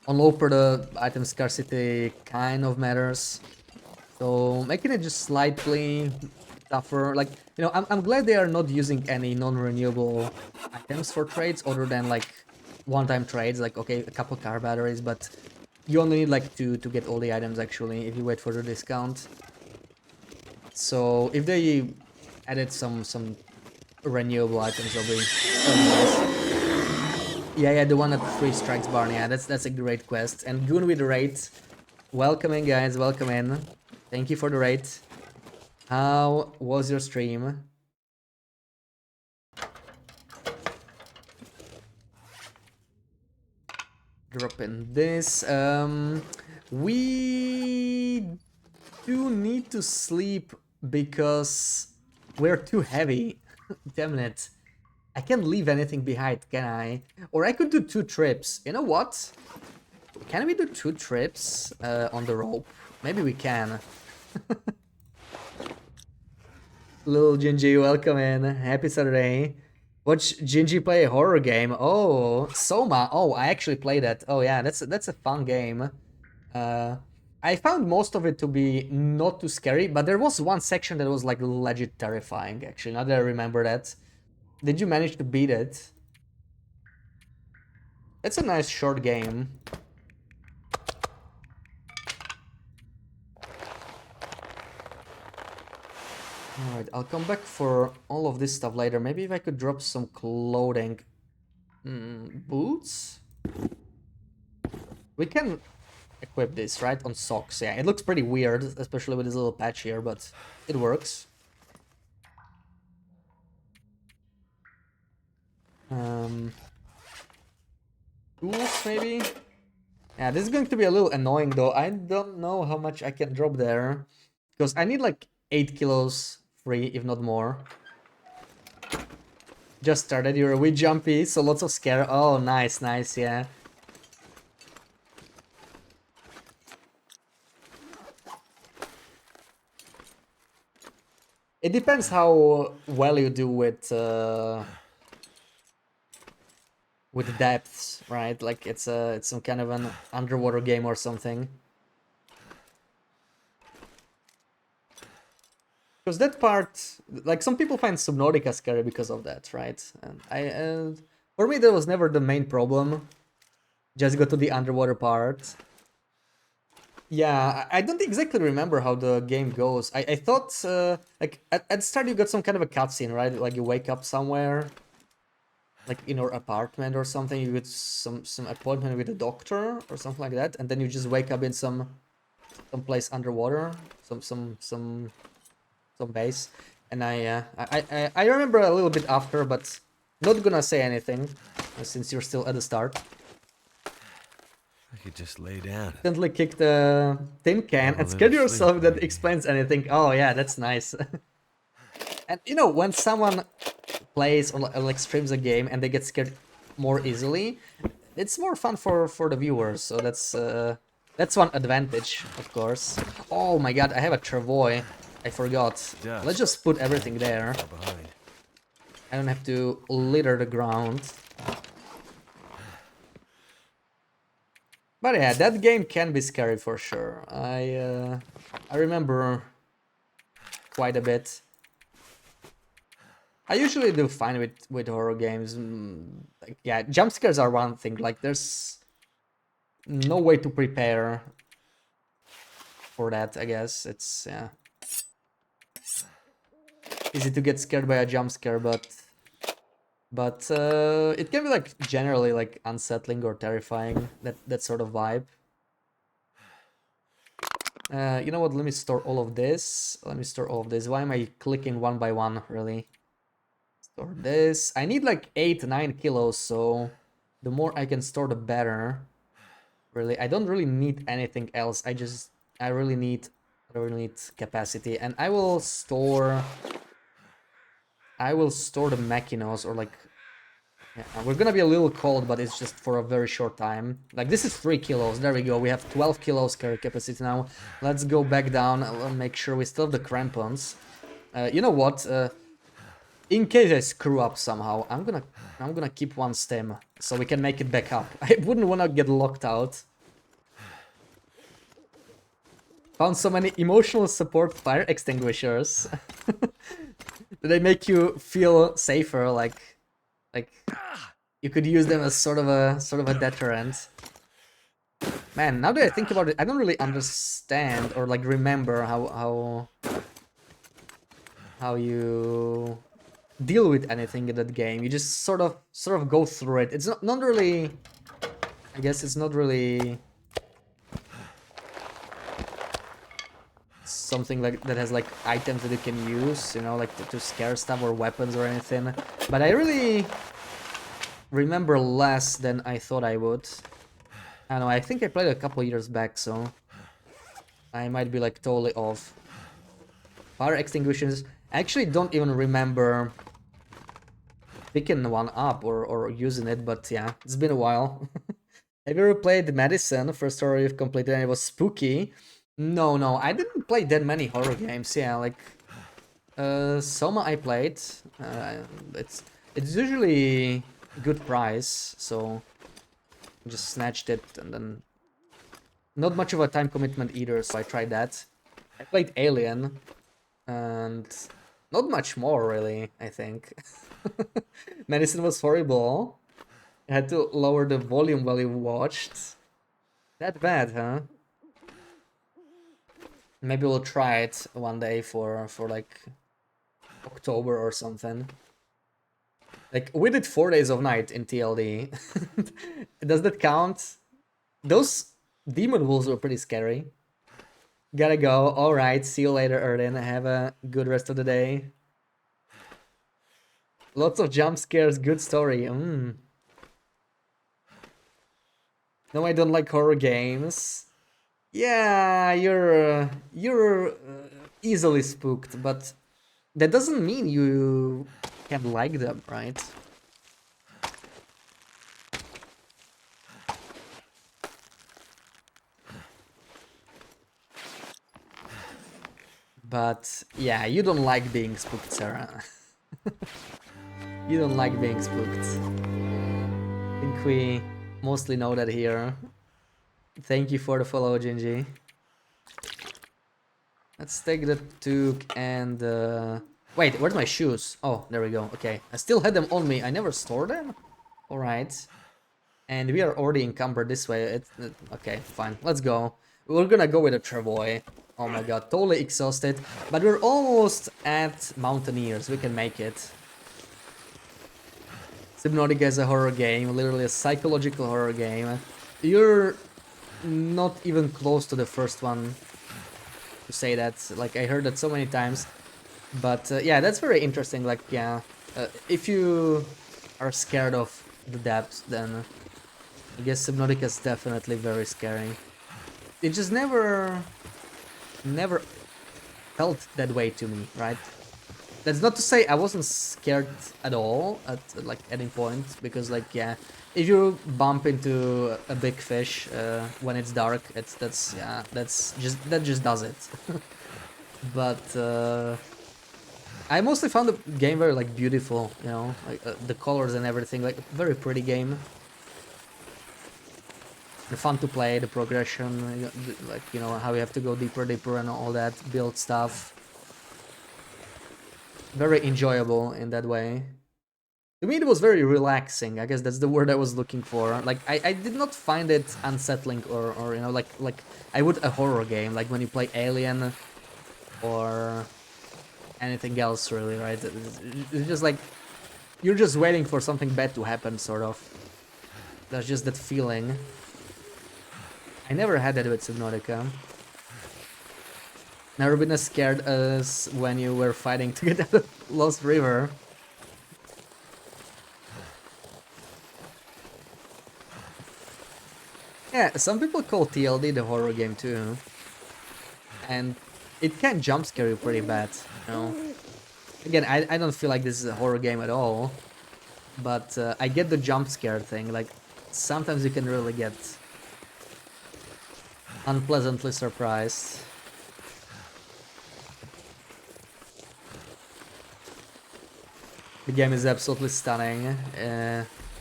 On Loper, the item scarcity kind of matters. So making it just slightly tougher, like, you know, I'm glad they are not using any non-renewable items for trades other than like one-time trades, like, okay, a couple car batteries, but you only need like two to get all the items actually if you wait for the discount. So if they added some renewable items, that'll be nice. Yeah, the one at 3 strikes barn, yeah, that's a great quest. And Goon with the raid. Welcome in, guys, welcome in. Thank you for the raid. How was your stream? Drop in this. We do need to sleep because we're too heavy. Damn it. I can't leave anything behind, can I? Or I could do 2 trips. You know what? Can we do 2 trips on the rope? Maybe we can. Little Gingy, welcome in. Happy Saturday. Watch Gingy play a horror game. Oh, Soma. Oh, I actually played that. Oh yeah, that's a fun game. Uh, I found most of it to be not too scary, but there was one section that was like legit terrifying. Actually, now that I remember that. Did you manage to beat it? It's a nice short game. Alright, I'll come back for all of this stuff later. Maybe if I could drop some clothing. Boots? We can equip this, right? On socks, yeah. It looks pretty weird, especially with this little patch here, but it works. Tools, maybe? Yeah, this is going to be a little annoying, though. I don't know how much I can drop there. Because I need like 8 kilos free, if not more. Just started, you're a wee jumpy, so lots of scare. Oh, nice, nice, yeah. It depends how well you do with depths, right? Like it's some kind of an underwater game or something. Because that part, like some people find Subnautica scary because of that, right? And for me that was never the main problem. Just go to the underwater part. Yeah, I don't exactly remember how the game goes. I thought like at the start you got some kind of a cutscene, right? Like you wake up somewhere, like in your apartment or something. You get some appointment with a doctor or something like that, and then you just wake up in some place underwater, some base. And I remember a little bit after, but not gonna say anything since you're still at the start. I could just lay down. Instantly kick the tin can Have a and scared little yourself sleep, that maybe. explains anything. Oh yeah, that's nice. And you know, when someone plays or like streams a game and they get scared more easily, it's more fun for the viewers. So that's one advantage, of course. Oh my god, I have a travois. I forgot. Dust. Let's just put everything there. Far behind. I don't have to litter the ground. But yeah, that game can be scary for sure. I remember quite a bit. I usually do fine with horror games. Like, yeah, jump scares are one thing. Like there's no way to prepare for that. I guess it's yeah easy to get scared by a jump scare, but But it can be like generally like unsettling or terrifying, that sort of vibe. You know what, let me store all of this. Let me store all of this. Why am I clicking one by one, really? Store this. I need like 8-9 kilos, so the more I can store the better. Really, I don't really need anything else. I really need capacity, and I will store the Machinos, or like, yeah, we're gonna be a little cold, but it's just for a very short time. Like, this is 3 kilos. There we go. We have 12 kilos carry capacity now. Let's go back down. I'll make sure we still have the crampons. You know what? In case I screw up somehow, I'm gonna keep one stem so we can make it back up. I wouldn't wanna get locked out. Found so many emotional support fire extinguishers. Do they make you feel safer? Like you could use them as sort of a deterrent. Man, now that I think about it, I don't really understand or like remember how you deal with anything in that game. You just sort of go through it. It's not really. I guess it's not really something like that has like items that you can use, you know, like to scare stuff or weapons or anything. But I really remember less than I thought I would. I don't know, I think I played a couple years back, so I might be like totally off. Fire extinguishers. I actually don't even remember picking one up or using it, but yeah, it's been a while. Have you ever played Medicine? First story you've completed and it was spooky. No, I didn't play that many horror games. Yeah, like Soma I played. It's usually good price, so just snatched it, and then not much of a time commitment either, so I tried that. I played Alien, and not much more really, I think. Medicine was horrible. I had to lower the volume while you watched. That bad, huh? Maybe we'll try it one day for like October or something. Like, we did 4 days of night in TLD. Does that count? Those demon wolves were pretty scary. Gotta go. Alright, see you later, Erden. Have a good rest of the day. Lots of jump scares, good story. No, I don't like horror games. Yeah, you're easily spooked, but that doesn't mean you can like them, right? But yeah, you don't like being spooked, Sarah. You don't like being spooked. I think we mostly know that here. Thank you for the follow, Gingy. Let's take the Took and... Wait, where's my shoes? Oh, there we go. Okay, I still had them on me. I never stored them? Alright. And we are already encumbered this way. Okay, fine. Let's go. We're gonna go with a Travoy. Oh my god, totally exhausted. But we're almost at Mountaineers. We can make it. Subnautica is a horror game. Literally a psychological horror game. You're not even close to the first one to say that. Like, I heard that so many times. But yeah, that's very interesting. Like, yeah, if you are scared of the depths, then I guess Subnautica is definitely very scary. It just never felt that way to me, right? That's not to say I wasn't scared at all at like any point, because like, yeah, if you bump into a big fish when it's dark, that just does it. But I mostly found the game very like beautiful, you know, like the colors and everything, like very pretty game. And fun to play, the progression, like, you know, how you have to go deeper and all that, build stuff. Very enjoyable in that way. To me, it was very relaxing. I guess that's the word I was looking for. Like, I did not find it unsettling or you know, like I would a horror game, like when you play Alien or anything else, really, right? It's just like You're just waiting for something bad to happen, sort of. That's just that feeling. I never had that with Subnautica. Never been as scared as when you were fighting to get out of Lost River. Yeah, some people call TLD the horror game too. And it can jump scare you pretty bad, you know. Again, I don't feel like this is a horror game at all. But I get the jump scare thing, like sometimes you can really get unpleasantly surprised. The game is absolutely stunning.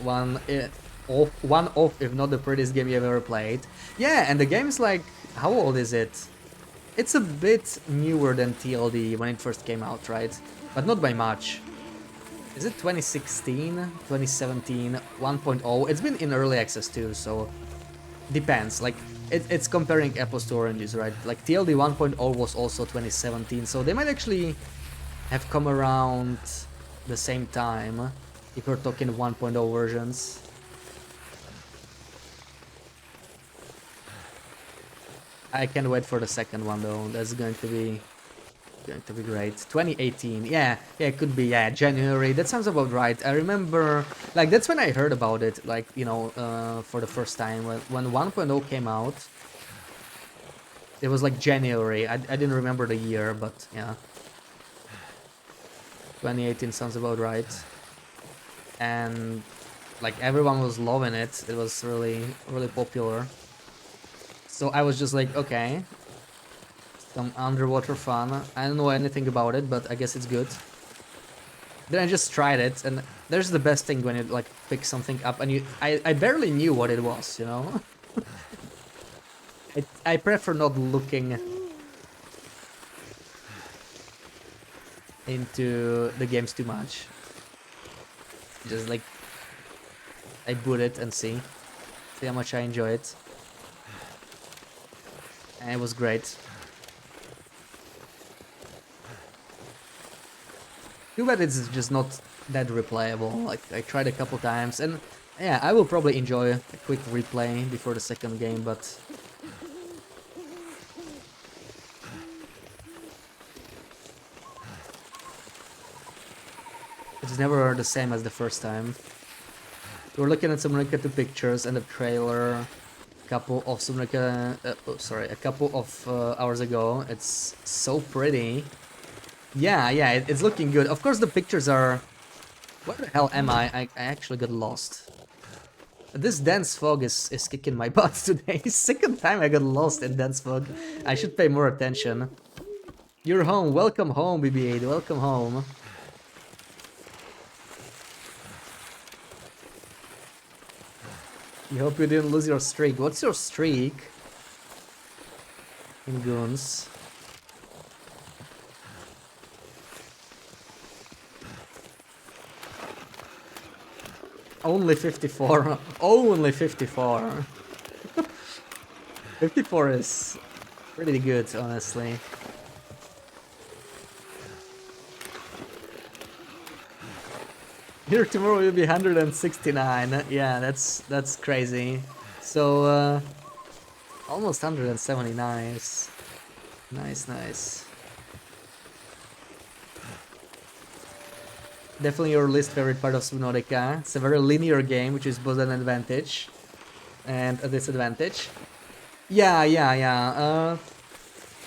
One of, if not the prettiest game you've ever played. Yeah, and the game is like, how old is it? It's a bit newer than TLD when it first came out, right? But not by much. Is it 2016, 2017, 1.0? It's been in early access too, so depends. Like, it's comparing apples to oranges, right? Like, TLD 1.0 was also 2017, so they might actually have come around the same time if we're talking 1.0 versions. I can't wait for the second one though. That's going to be great. 2018, yeah, it could be, yeah, January. That sounds about right. I remember, like, that's when I heard about it, like, you know, for the first time when 1.0 came out. It was like January. I didn't remember the year, but yeah, 2018 sounds about right. And like everyone was loving it. It was really popular. So I was just like, okay, some underwater fun. I don't know anything about it, but I guess it's good. Then I just tried it, and there's the best thing when you like pick something up and I barely knew what it was, you know. I prefer not looking into the games too much. Just like I boot it and see how much I enjoy it. And it was great. Too bad it's just not that replayable. Like, I tried a couple times, and yeah, I will probably enjoy a quick replay before the second game, but it's never the same as the first time. We were looking at Subnautica 2 pictures and the trailer a couple of a couple of hours ago. It's so pretty. Yeah, it's looking good. Of course, the pictures are... Where the hell am I? I actually got lost. This dense fog is kicking my butt today. Second time I got lost in dense fog. I should pay more attention. You're home. Welcome home, BB-8. Welcome home. You hope you didn't lose your streak. What's your streak? In Goons. Only 54. Only 54. 54 is pretty good, honestly. Here tomorrow will be 169. Yeah, that's crazy. So almost 179. Nice. Definitely your least favorite part of Subnautica. It's a very linear game, which is both an advantage and a disadvantage. Yeah.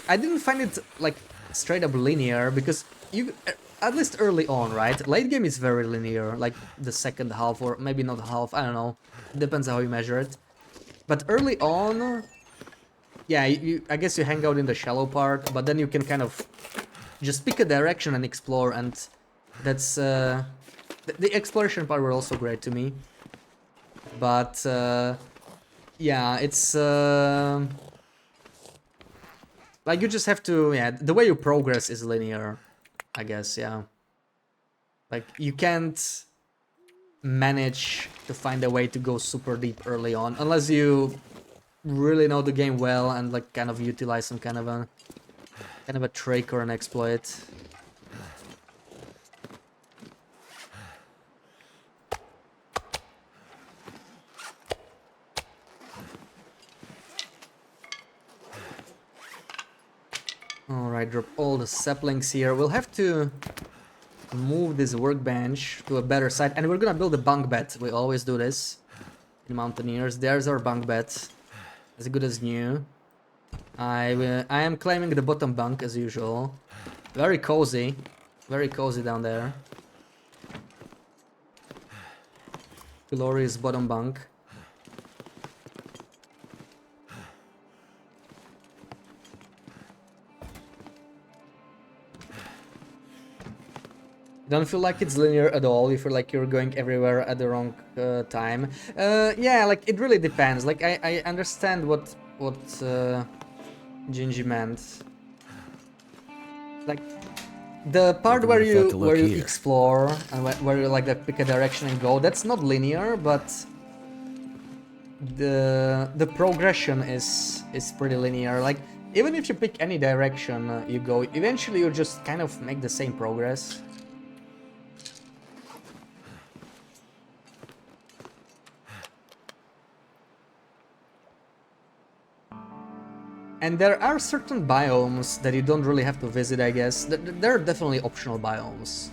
I didn't find it like straight up linear because you, at least early on, right? Late game is very linear, like the second half or maybe not half. I don't know. Depends how you measure it. But early on, yeah, I guess you hang out in the shallow part, but then you can kind of just pick a direction and explore, and that's the exploration part were also great to me. But yeah, it's like you just have to, yeah, the way you progress is linear, I guess, yeah. Like you can't manage to find a way to go super deep early on unless you really know the game well and like kind of utilize some kind of a trick or an exploit. Alright, drop all the saplings here. We'll have to move this workbench to a better site, and we're gonna build a bunk bed. We always do this in Mountaineers. There's our bunk bed, as good as new. I am claiming the bottom bunk as usual. Very cozy down there. Glorious bottom bunk. Don't feel like it's linear at all. You feel like you're going everywhere at the wrong time. Yeah, like it really depends. Like I understand what Gingy meant. Like the part where you explore and where you like pick a direction and go. That's not linear, but the progression is pretty linear. Like even if you pick any direction you go, eventually you just kind of make the same progress. And there are certain biomes that you don't really have to visit, I guess. There are definitely optional biomes.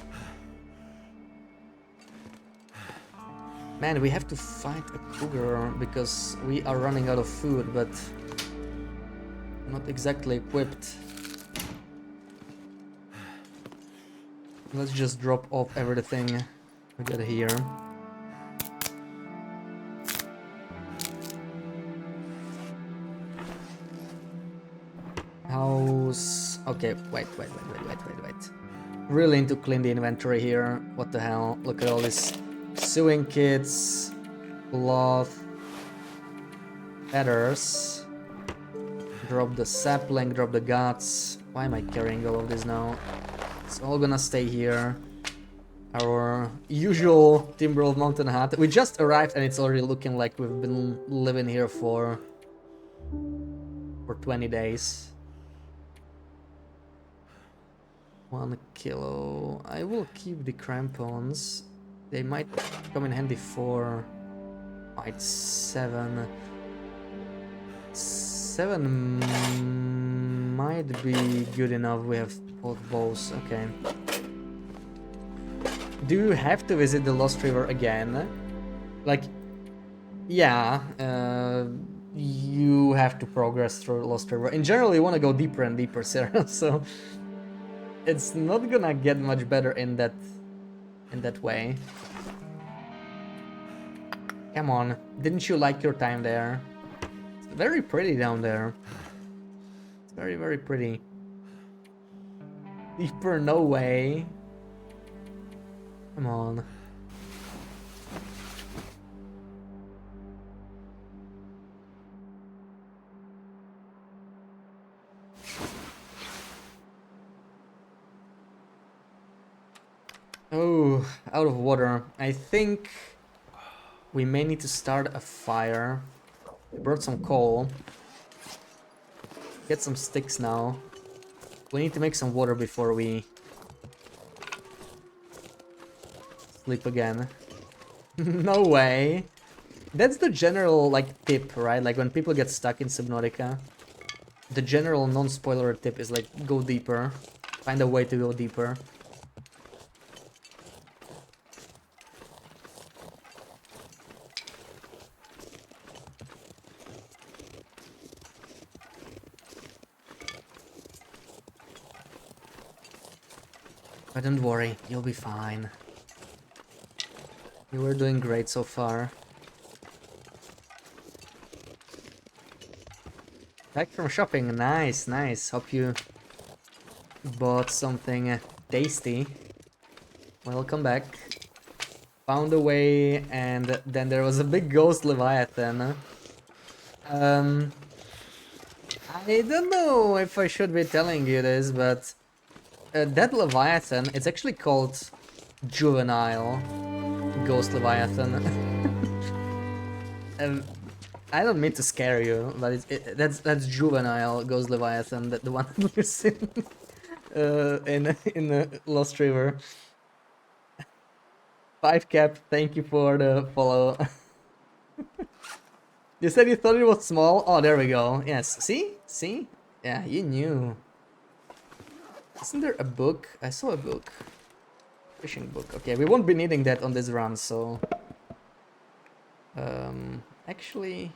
Man, we have to fight a cougar because we are running out of food, but not exactly equipped. Let's just drop off everything we got here. House. Okay, wait. Really need to clean the inventory here. What the hell? Look at all these sewing kits, cloth, feathers. Drop the sapling, drop the guts. Why am I carrying all of this now? It's all gonna stay here. Our usual Timberwolf Mountain hut. We just arrived and it's already looking like we've been living here for 20 days. 1 kilo. I will keep the crampons. They might come in handy for fight 7. 7 might be good enough. We have both bows. Okay. Do you have to visit the Lost River again? Like, yeah. You have to progress through Lost River. In general, you want to go deeper and deeper, Sarah. So it's not gonna get much better in that way. Come on, didn't you like your time there? It's very pretty down there. It's very, very pretty. Deeper, no way. Come on. Oh, out of water. I think we may need to start a fire. We brought some coal. Get some sticks now. We need to make some water before we sleep again. No way. That's the general like tip, right? Like when people get stuck in Subnautica, the general non-spoiler tip is like go deeper. Find a way to go deeper. But don't worry, you'll be fine. You were doing great so far. Back from shopping, nice, nice. Hope you bought something tasty. Welcome back. Found a way, and then there was a big ghost Leviathan. I don't know if I should be telling you this, but that Leviathan, it's actually called Juvenile Ghost Leviathan. I don't mean to scare you, but that's Juvenile Ghost Leviathan, the one that lives in the Lost River. 5cap, thank you for the follow. You said you thought it was small? Oh, there we go. Yes, see? See? Yeah, you knew. Isn't there a book? I saw a book. Fishing book. Okay, we won't be needing that on this run, so... actually...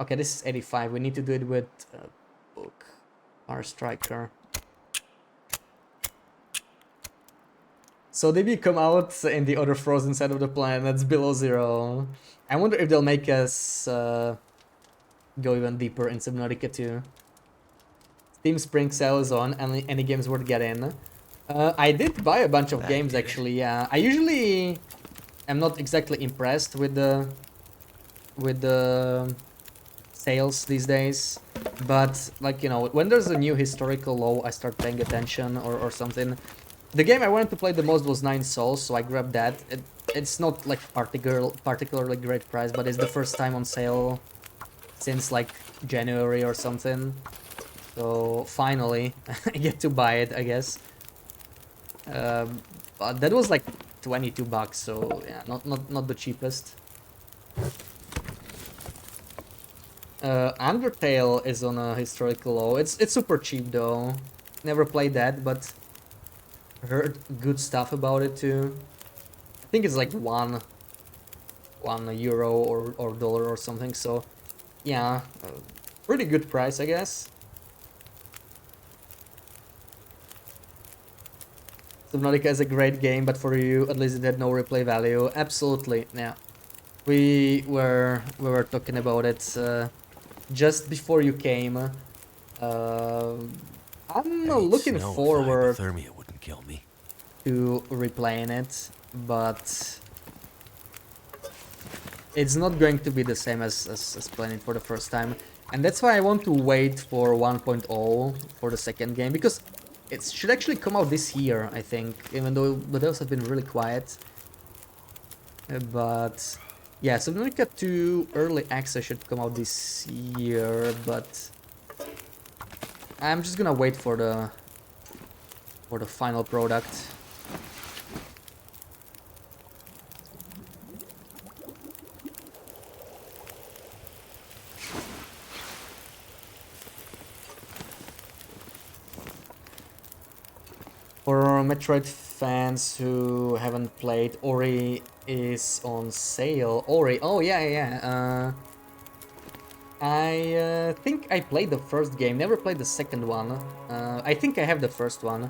Okay, this is 85. We need to do it with book. Our striker. So they will come out in the other frozen side of the planet that's below 0. I wonder if they'll make us go even deeper in Subnautica 2. Steam Spring Sale is on, and any games worth getting. I did buy a bunch of games actually, yeah. I usually am not exactly impressed with the sales these days, but like, you know, when there's a new historical low, I start paying attention or something. The game I wanted to play the most was 9 Souls, so I grabbed that. It's not like particularly great price, but it's the first time on sale since like January or something. So finally, I get to buy it, I guess. But that was like 22 bucks, so yeah, not the cheapest. Undertale is on a historical low. It's super cheap though. Never played that, but heard good stuff about it too. I think it's like one euro or dollar or something. So yeah, pretty good price, I guess. Subnautica is a great game, but for you, at least it had no replay value. Absolutely, yeah. We were talking about it just before you came. I'm looking forward Hypothermia wouldn't kill me. to replaying it, but it's not going to be the same as playing it for the first time. And that's why I want to wait for 1.0 for the second game, because it should actually come out this year, I think, even though the devs have been really quiet. But yeah, Subnautica 2 early access should come out this year, but I'm just gonna wait for the final product. For Metroid fans who haven't played, Ori is on sale. Ori, oh yeah. I think I played the first game, never played the second one. I think I have the first one.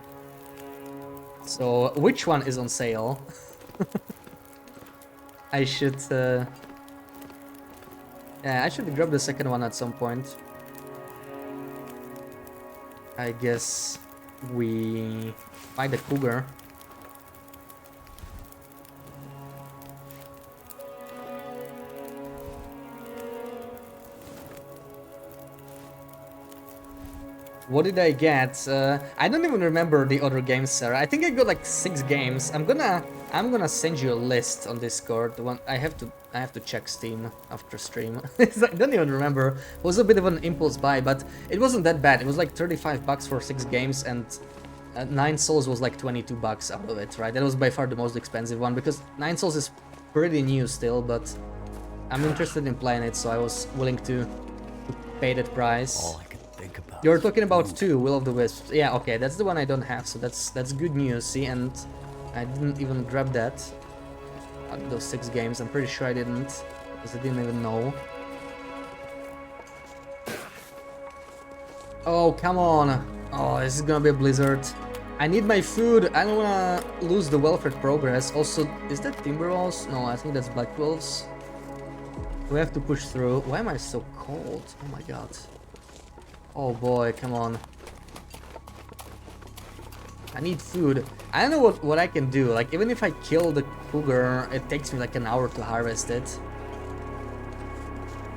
So, which one is on sale? I should... yeah, I should grab the second one at some point. I guess we find the Cougar. What did I get? I don't even remember the other games, sir. I think I got like 6 games. I'm gonna send you a list on Discord. I have to check Steam after stream. I don't even remember. It was a bit of an impulse buy, but it wasn't that bad. It was like 35 bucks for 6 games, and 9 Souls was like 22 bucks out of it, right? That was by far the most expensive one, because 9 Souls is pretty new still, but I'm interested in playing it, so I was willing to pay that price. All I could think about. You're talking about 2, Will of the Wisps. Yeah, okay, that's the one I don't have, so that's good news, see, and I didn't even grab that. Out of those 6 games, I'm pretty sure I didn't, because I didn't even know. Oh, come on. Oh, this is gonna be a blizzard. I need my food. I don't wanna lose the welfare progress. Also, is that Timberwolves? No, I think that's Black Wolves. We have to push through. Why am I so cold? Oh my god. Oh boy, come on. I need food. I don't know what I can do. Like, even if I kill the Cougar, it takes me like an hour to harvest it.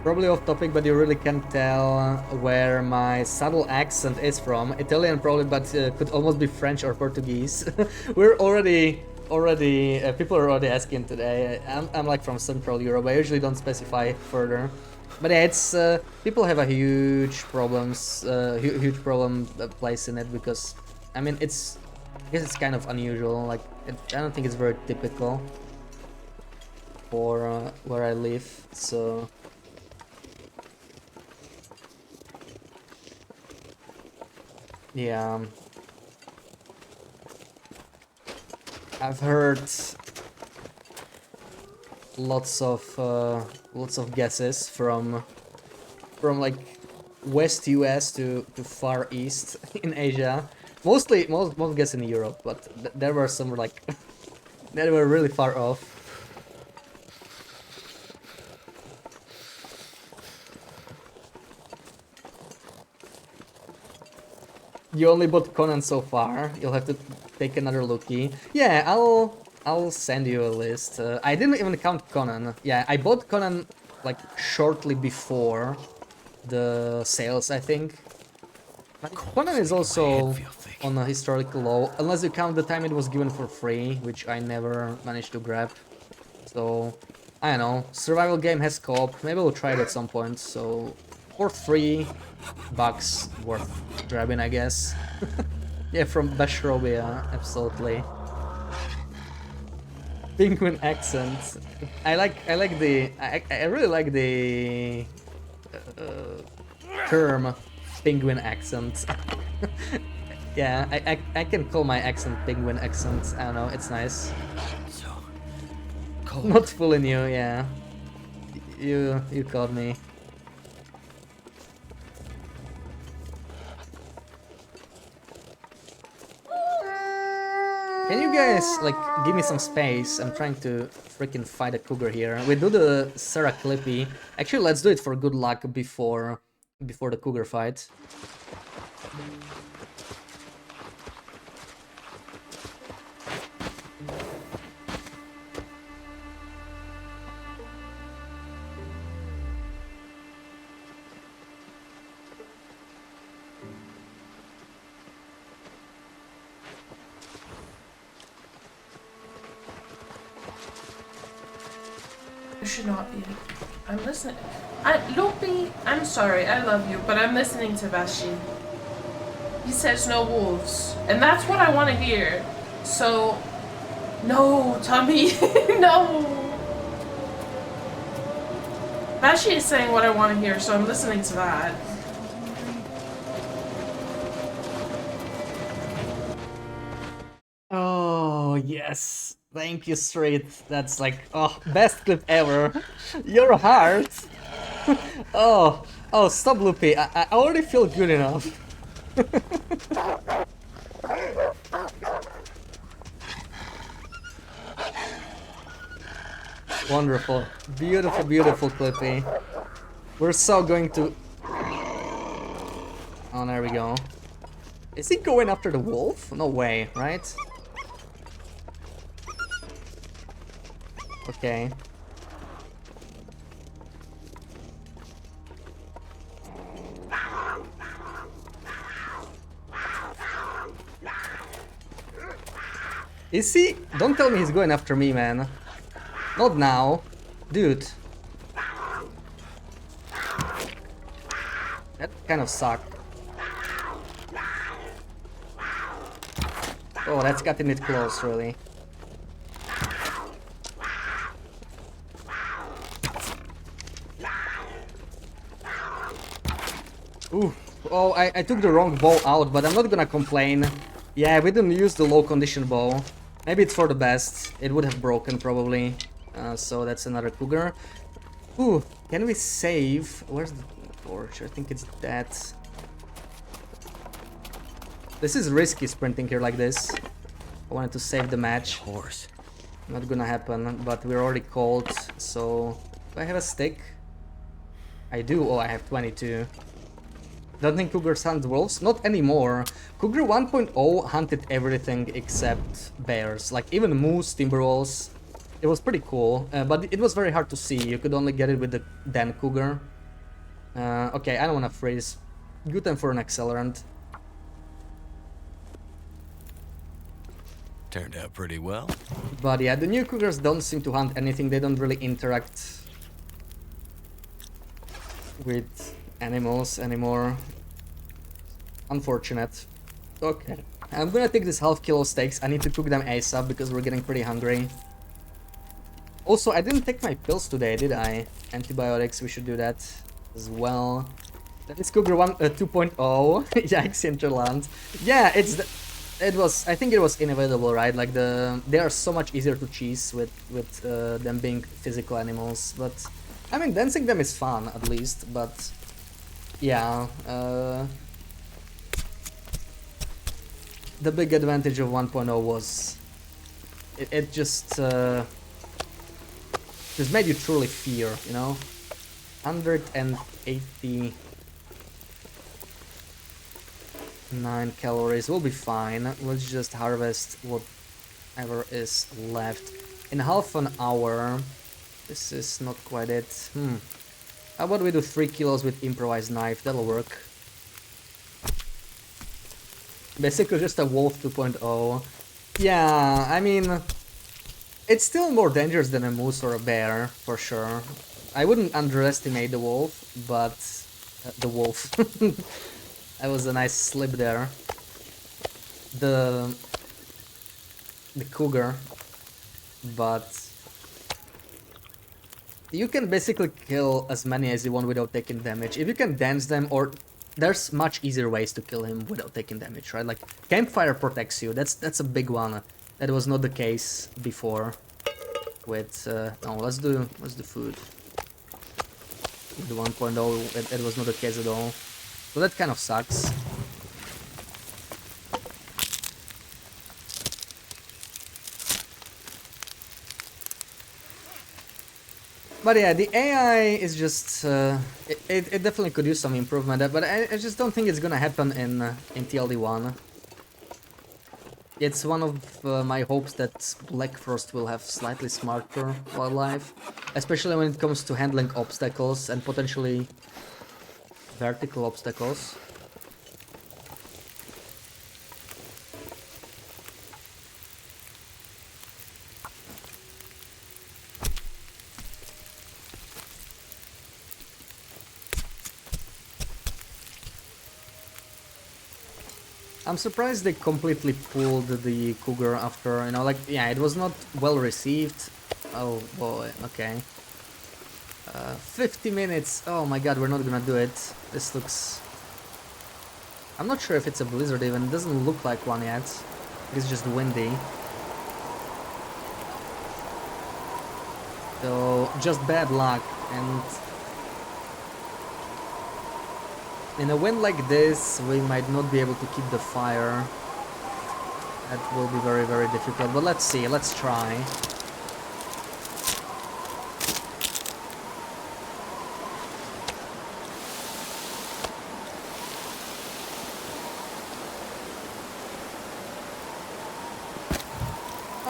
Probably off topic, but you really can't tell where my subtle accent is from. Italian probably, but could almost be French or Portuguese. We're already people are already asking today. I'm like from Central Europe. I usually don't specify further. But yeah, it's people have a huge problem placing it, because I mean I guess it's kind of unusual. Like I don't think it's very typical for where I live. So yeah, I've heard lots of guesses from like West US to Far East in Asia. Mostly most guess in Europe, but there were some like that were really far off. You only bought Conan so far. You'll have to take another lookie. Yeah, I'll send you a list. I didn't even count Conan. Yeah, I bought Conan like shortly before the sales, I think. But Conan is also on a historical low, unless you count the time it was given for free, which I never managed to grab. So, I don't know. Survival game has co-op. Maybe we'll try it at some point. So, for $3 worth grabbing, I guess. Yeah, from Bashrobia, absolutely. Penguin accent. I really like the term penguin accent. Yeah, I can call my accent penguin accent. I don't know, it's nice. So cold. Not fooling you, yeah. You caught me. Can you guys, like, give me some space? I'm trying to freaking fight a cougar here. We do the Sarah Clippy. Actually, let's do it for good luck before the cougar fight. Should not be. I'm listening. Loopy, I'm sorry, I love you, but I'm listening to Vashi. He says no wolves, and that's what I want to hear. So, no, Tommy, no. Vashi is saying what I want to hear, so I'm listening to that. Oh, yes. Thank you, Street. That's like, oh, best clip ever. Your heart. Oh, stop, Loopy. I already feel good enough. Wonderful. Beautiful, beautiful Clippy. We're so going to... Oh, there we go. Is he going after the wolf? No way, right? Okay. Is he? Don't tell me he's going after me, man. Not now. Dude. That kind of sucked. Oh, that's cutting it close, really. Ooh. Oh, I took the wrong bow out, but I'm not gonna complain. Yeah, we didn't use the low condition bow. Maybe it's for the best. It would have broken, probably. So that's another cougar. Ooh, can we save? Where's the torch? I think it's that. This is risky sprinting here like this. I wanted to save the match. Horse. Not gonna happen, but we're already cold, so... Do I have a stick? I do. Oh, I have 22. Don't think Cougars hunt wolves? Not anymore. Cougar 1.0 hunted everything except bears. Like, even moose, timber wolves. It was pretty cool, but it was very hard to see. You could only get it with the Dan Cougar. Okay, I don't wanna freeze. Good time for an accelerant. Turned out pretty well. But yeah, the new Cougars don't seem to hunt anything. They don't really interact with animals anymore. Unfortunate. Okay. I'm gonna take this half-kilo steaks. I need to cook them ASAP because we're getting pretty hungry. Also, I didn't take my pills today, did I? Antibiotics, we should do that as well. That is Cougar 2.0. Yikes, Interland. Yeah, it's the... it was, I think it was inevitable, right? Like they are so much easier to cheese with them being physical animals. But I mean, dancing them is fun at least. But yeah, the big advantage of 1.0 was it just made you truly fear, you know. 189 calories will be fine. Let's just harvest whatever is left in half an hour. This is not quite it. How about we do 3 kilos with improvised knife? That'll work. Basically just a wolf 2.0. Yeah, I mean, it's still more dangerous than a moose or a bear, for sure. I wouldn't underestimate the wolf, but... the wolf. That was a nice slip there. The cougar. But... you can basically kill as many as you want without taking damage. If you can dance them, or... there's much easier ways to kill him without taking damage, right? Like, campfire protects you. That's a big one. That was not the case before. With no, let's do food. With the 1.0, it was not the case at all. So that kind of sucks. But yeah, the AI is just it definitely could use some improvement, but I just don't think it's gonna happen in TLD1. It's one of my hopes that Black Frost will have slightly smarter wildlife, especially when it comes to handling obstacles and potentially vertical obstacles. I'm surprised they completely pulled the Cougar after, you know, like, yeah, it was not well received. Oh boy, okay. 50 minutes, oh my god, we're not gonna do it. This looks... I'm not sure if it's a blizzard even, it doesn't look like one yet. It's just windy. So, just bad luck, and... in a wind like this, we might not be able to keep the fire. That will be very, very difficult, but let's see, let's try.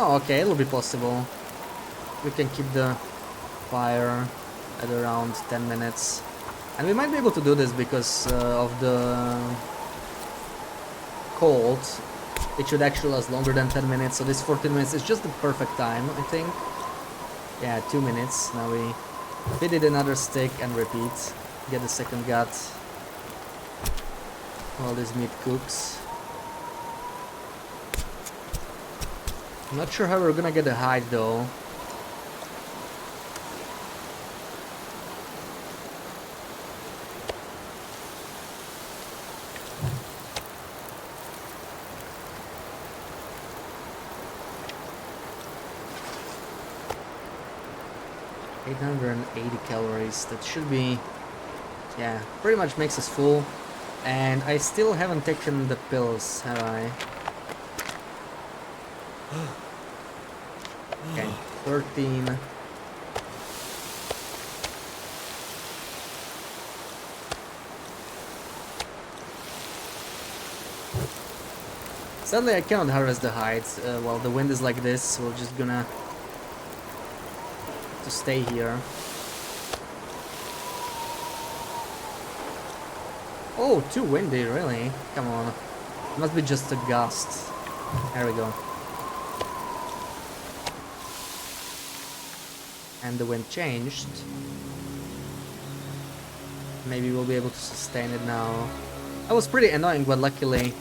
Oh, okay, it'll be possible. We can keep the fire at around 10 minutes. And we might be able to do this because of the cold. It should actually last longer than 10 minutes, so this 14 minutes is just the perfect time, I think. Yeah, 2 minutes. Now we feed it another stick and repeat. Get the second gut while this meat cooks. I'm not sure how we're gonna get the hide though. ...880 calories, that should be... yeah, pretty much makes us full. And I still haven't taken the pills, have I? Okay, 13. Sadly I cannot harvest the hides while the wind is like this, we're just gonna to stay here. Oh, too windy, really? Come on. It must be just a gust. There we go. And the wind changed. Maybe we'll be able to sustain it now. That was pretty annoying, but luckily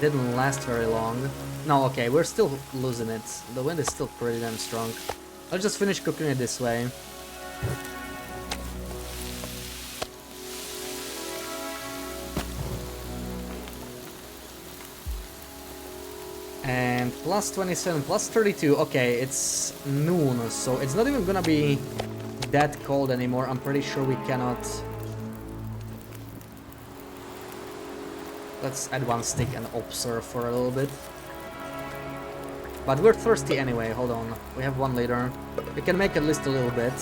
didn't last very long. No, okay, we're still losing it. The wind is still pretty damn strong. I'll just finish cooking it this way. and plus 27, plus 32. Okay, it's noon, so it's not even gonna be that cold anymore. I'm pretty sure we cannot... Let's add one stick and observe for a little bit. But we're thirsty anyway, hold on. We have 1 liter. We can make at least a little bit.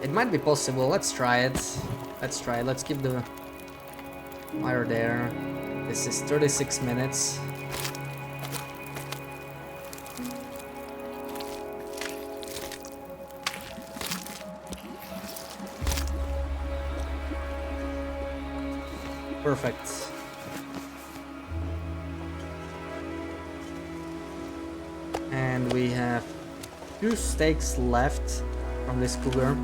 It might be possible. Let's try it. Let's try it. Let's keep the fire there. This is 36 minutes. Perfect. And we have 2 steaks left from this cougar.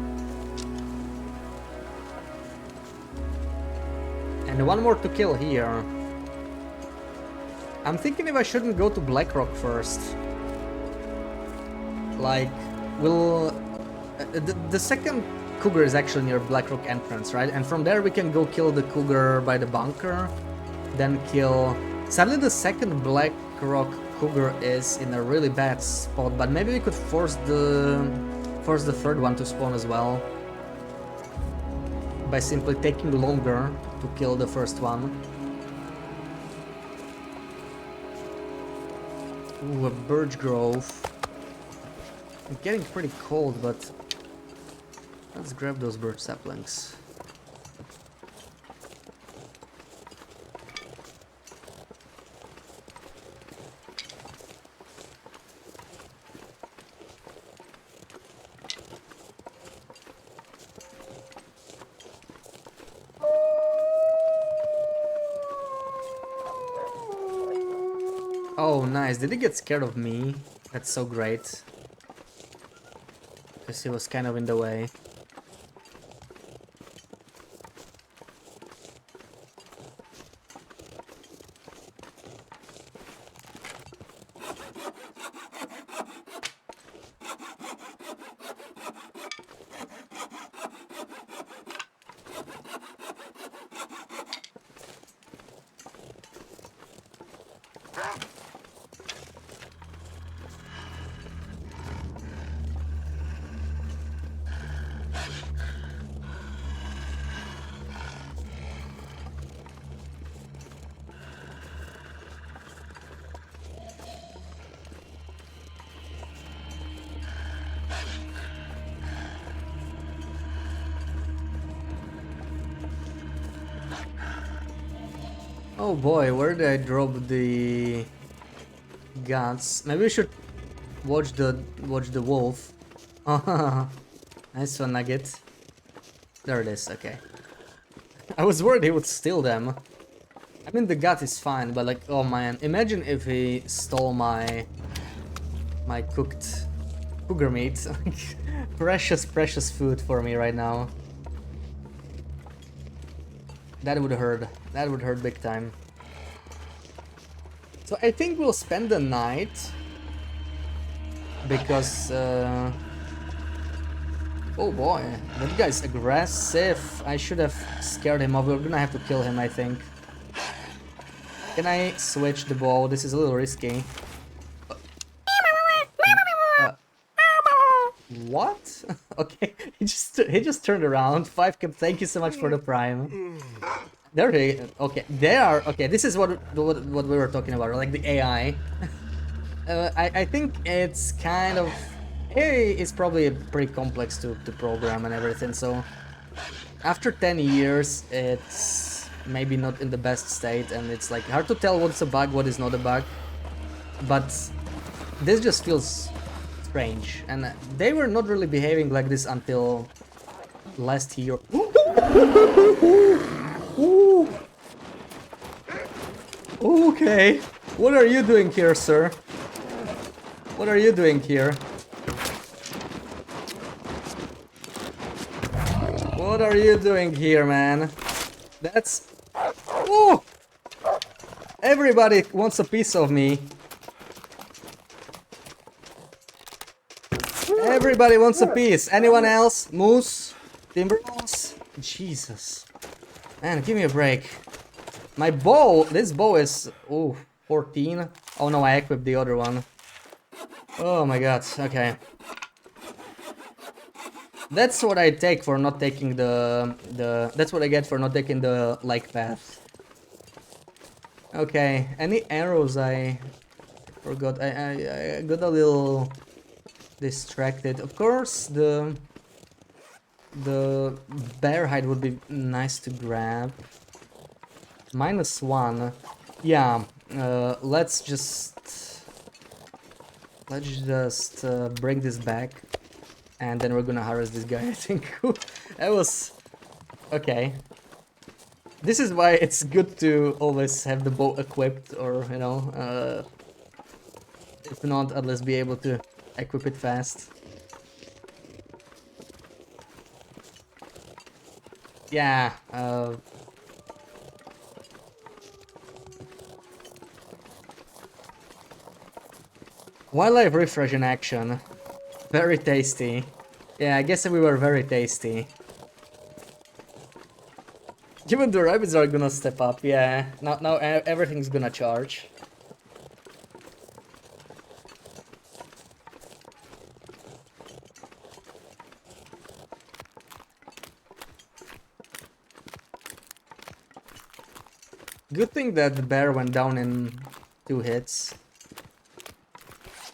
And 1 more to kill here. I'm thinking if I shouldn't go to Blackrock first. Like, we'll... the second cougar is actually near Blackrock entrance, right? And from there we can go kill the cougar by the bunker. Then kill... Sadly the second Blackrock cougar is in a really bad spot, but maybe we could force the third one to spawn as well. By simply taking longer to kill the first one. Ooh, a birch grove. I'm getting pretty cold, but let's grab those birch saplings. Oh, nice. Did he get scared of me? That's so great. Because he was kind of in the way. Oh boy, where did I drop the guns? Maybe we should watch the wolf. Nice one, Nugget. There it is. Okay. I was worried he would steal them. I mean, the gut is fine, but like, oh man, imagine if he stole my cooked cougar meat. precious food for me right now. That would hurt. That would hurt big time. So I think we'll spend the night because oh boy, that guy's aggressive. I should have scared him off. We're gonna have to kill him, I think. Can I switch the bow? This is a little risky. What? Okay, he just turned around. 5 thank you so much for the prime. There they okay. They are okay. This is what we were talking about, like the AI. I think it's kind of AI is probably pretty complex to program and everything. So after 10 years, it's maybe not in the best state, and it's like hard to tell what's a bug, what is not a bug. But this just feels strange, and they were not really behaving like this until last year. Ooh. Okay, what are you doing here, sir? What are you doing here? What are you doing here, man? That's... Oh! Everybody wants a piece of me. Everybody wants a piece. Anyone else? Moose? Timberwolves? Jesus. Man, give me a break. My bow, this bow is, ooh, 14. Oh no, I equipped the other one. Oh my god, okay. That's what I take for not taking that's what I get for not taking the like path. Okay, any arrows I forgot? I got a little distracted. Of course, the bear hide would be nice to grab. -1. Yeah, let's just bring this back, and then we're gonna harass this guy. I think that was okay. This is why it's good to always have the bow equipped, or you know, if not, at least be able to equip it fast. Yeah. Wildlife refresh in action. Very tasty. Yeah, I guess we were very tasty. Even the rabbits are gonna step up, yeah. Now everything's gonna charge. Good thing that the bear went down in 2 hits.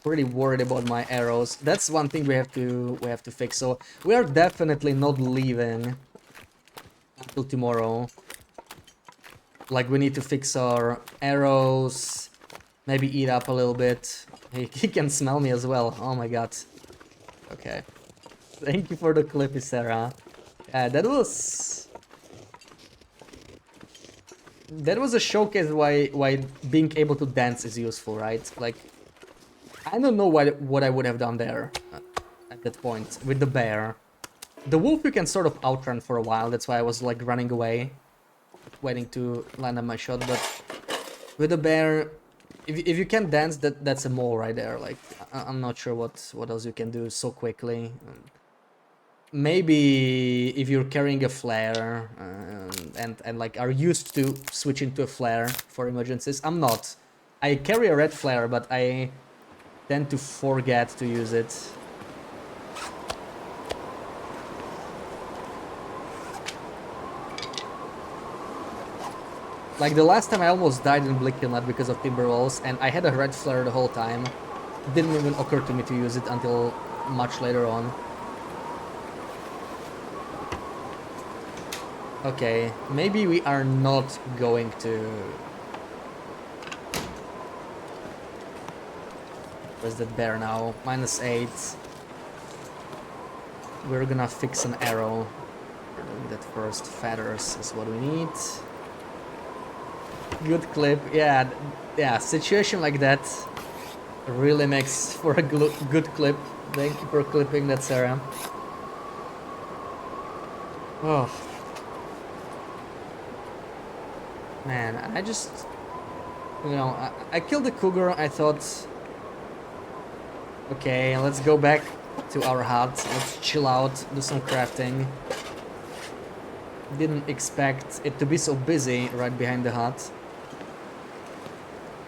Pretty worried about my arrows. That's one thing we have to fix. So we are definitely not leaving until tomorrow. Like, we need to fix our arrows, maybe eat up a little bit. He can smell me as well. Oh my god. Okay. Thank you for the clippy, Sarah. That was a showcase why being able to dance is useful, right? Like, I don't know what I would have done there at that point with the bear. The wolf you can sort of outrun for a while, that's why I was like running away, waiting to land on my shot, but with the bear, if you can dance, that's a mole right there. Like, I'm not sure what else you can do so quickly. Maybe if you're carrying a flare and like are used to switching to a flare for emergencies. I'm not. I carry a red flare, but I tend to forget to use it. Like the last time I almost died in Blickinlet because of timber walls, and I had a red flare the whole time. It didn't even occur to me to use it until much later on. Okay, maybe we are not going to... Where's that bear now? -8. We're gonna fix an arrow. We're doing that first. Feathers is what we need. Good clip. Yeah, situation like that really makes for a good clip. Thank you for clipping that, Sarah. Oh. Man, I just... You know, I killed the cougar, I thought... Okay, let's go back to our hut. Let's chill out, do some crafting. Didn't expect it to be so busy right behind the hut.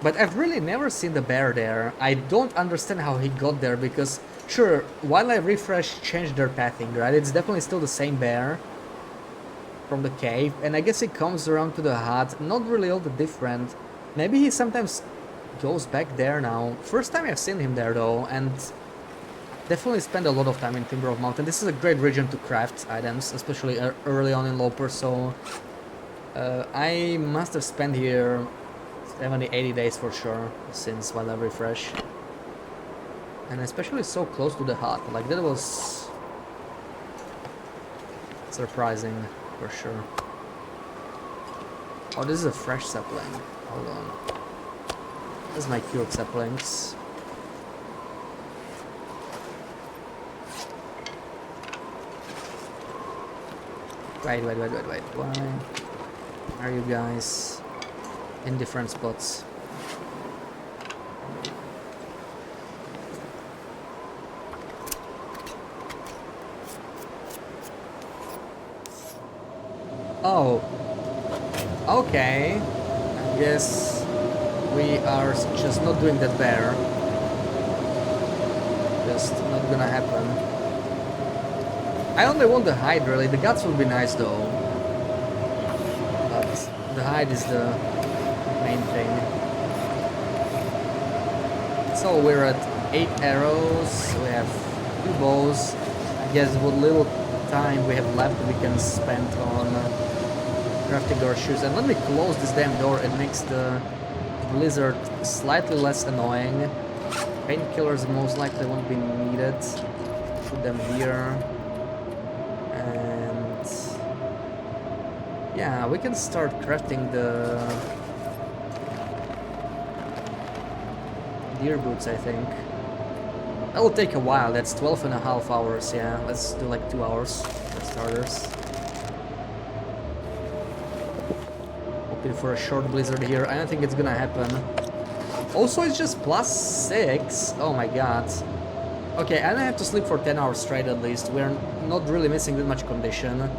But I've really never seen the bear there. I don't understand how he got there because, sure, Wildlife Refresh changed their pathing, right? It's definitely still the same bear from the cave, and I guess he comes around to the hut, not really all that different. Maybe he sometimes goes back there now. First time I've seen him there though, and definitely spend a lot of time in Timberwolf Mountain. This is a great region to craft items, especially early on in Loper, so I must have spent here 70-80 days for sure since Wildlife Refresh, and especially so close to the hut. Like, that was surprising for sure. Oh, this is a fresh sapling. Hold on. This is my cured saplings. Wait. Why are you guys in different spots? Oh, okay. I guess we are just not doing that bear. Just not gonna happen. I only want the hide really. The guts would be nice though. But the hide is the main thing. So we're at 8 arrows. We have 2 bows. I guess what little time we have left we can spend on crafting our shoes. And let me close this damn door. It makes the blizzard slightly less annoying. Painkillers most likely won't be needed. Put them here. And yeah, we can start crafting the deer boots, I think. That'll take a while. That's 12.5 hours. Yeah, let's do like 2 hours for starters. Hoping for a short blizzard here. I don't think it's gonna happen. Also, it's just +6. Oh my god. Okay, I don't have to sleep for 10 hours straight at least. We're not really missing that much condition.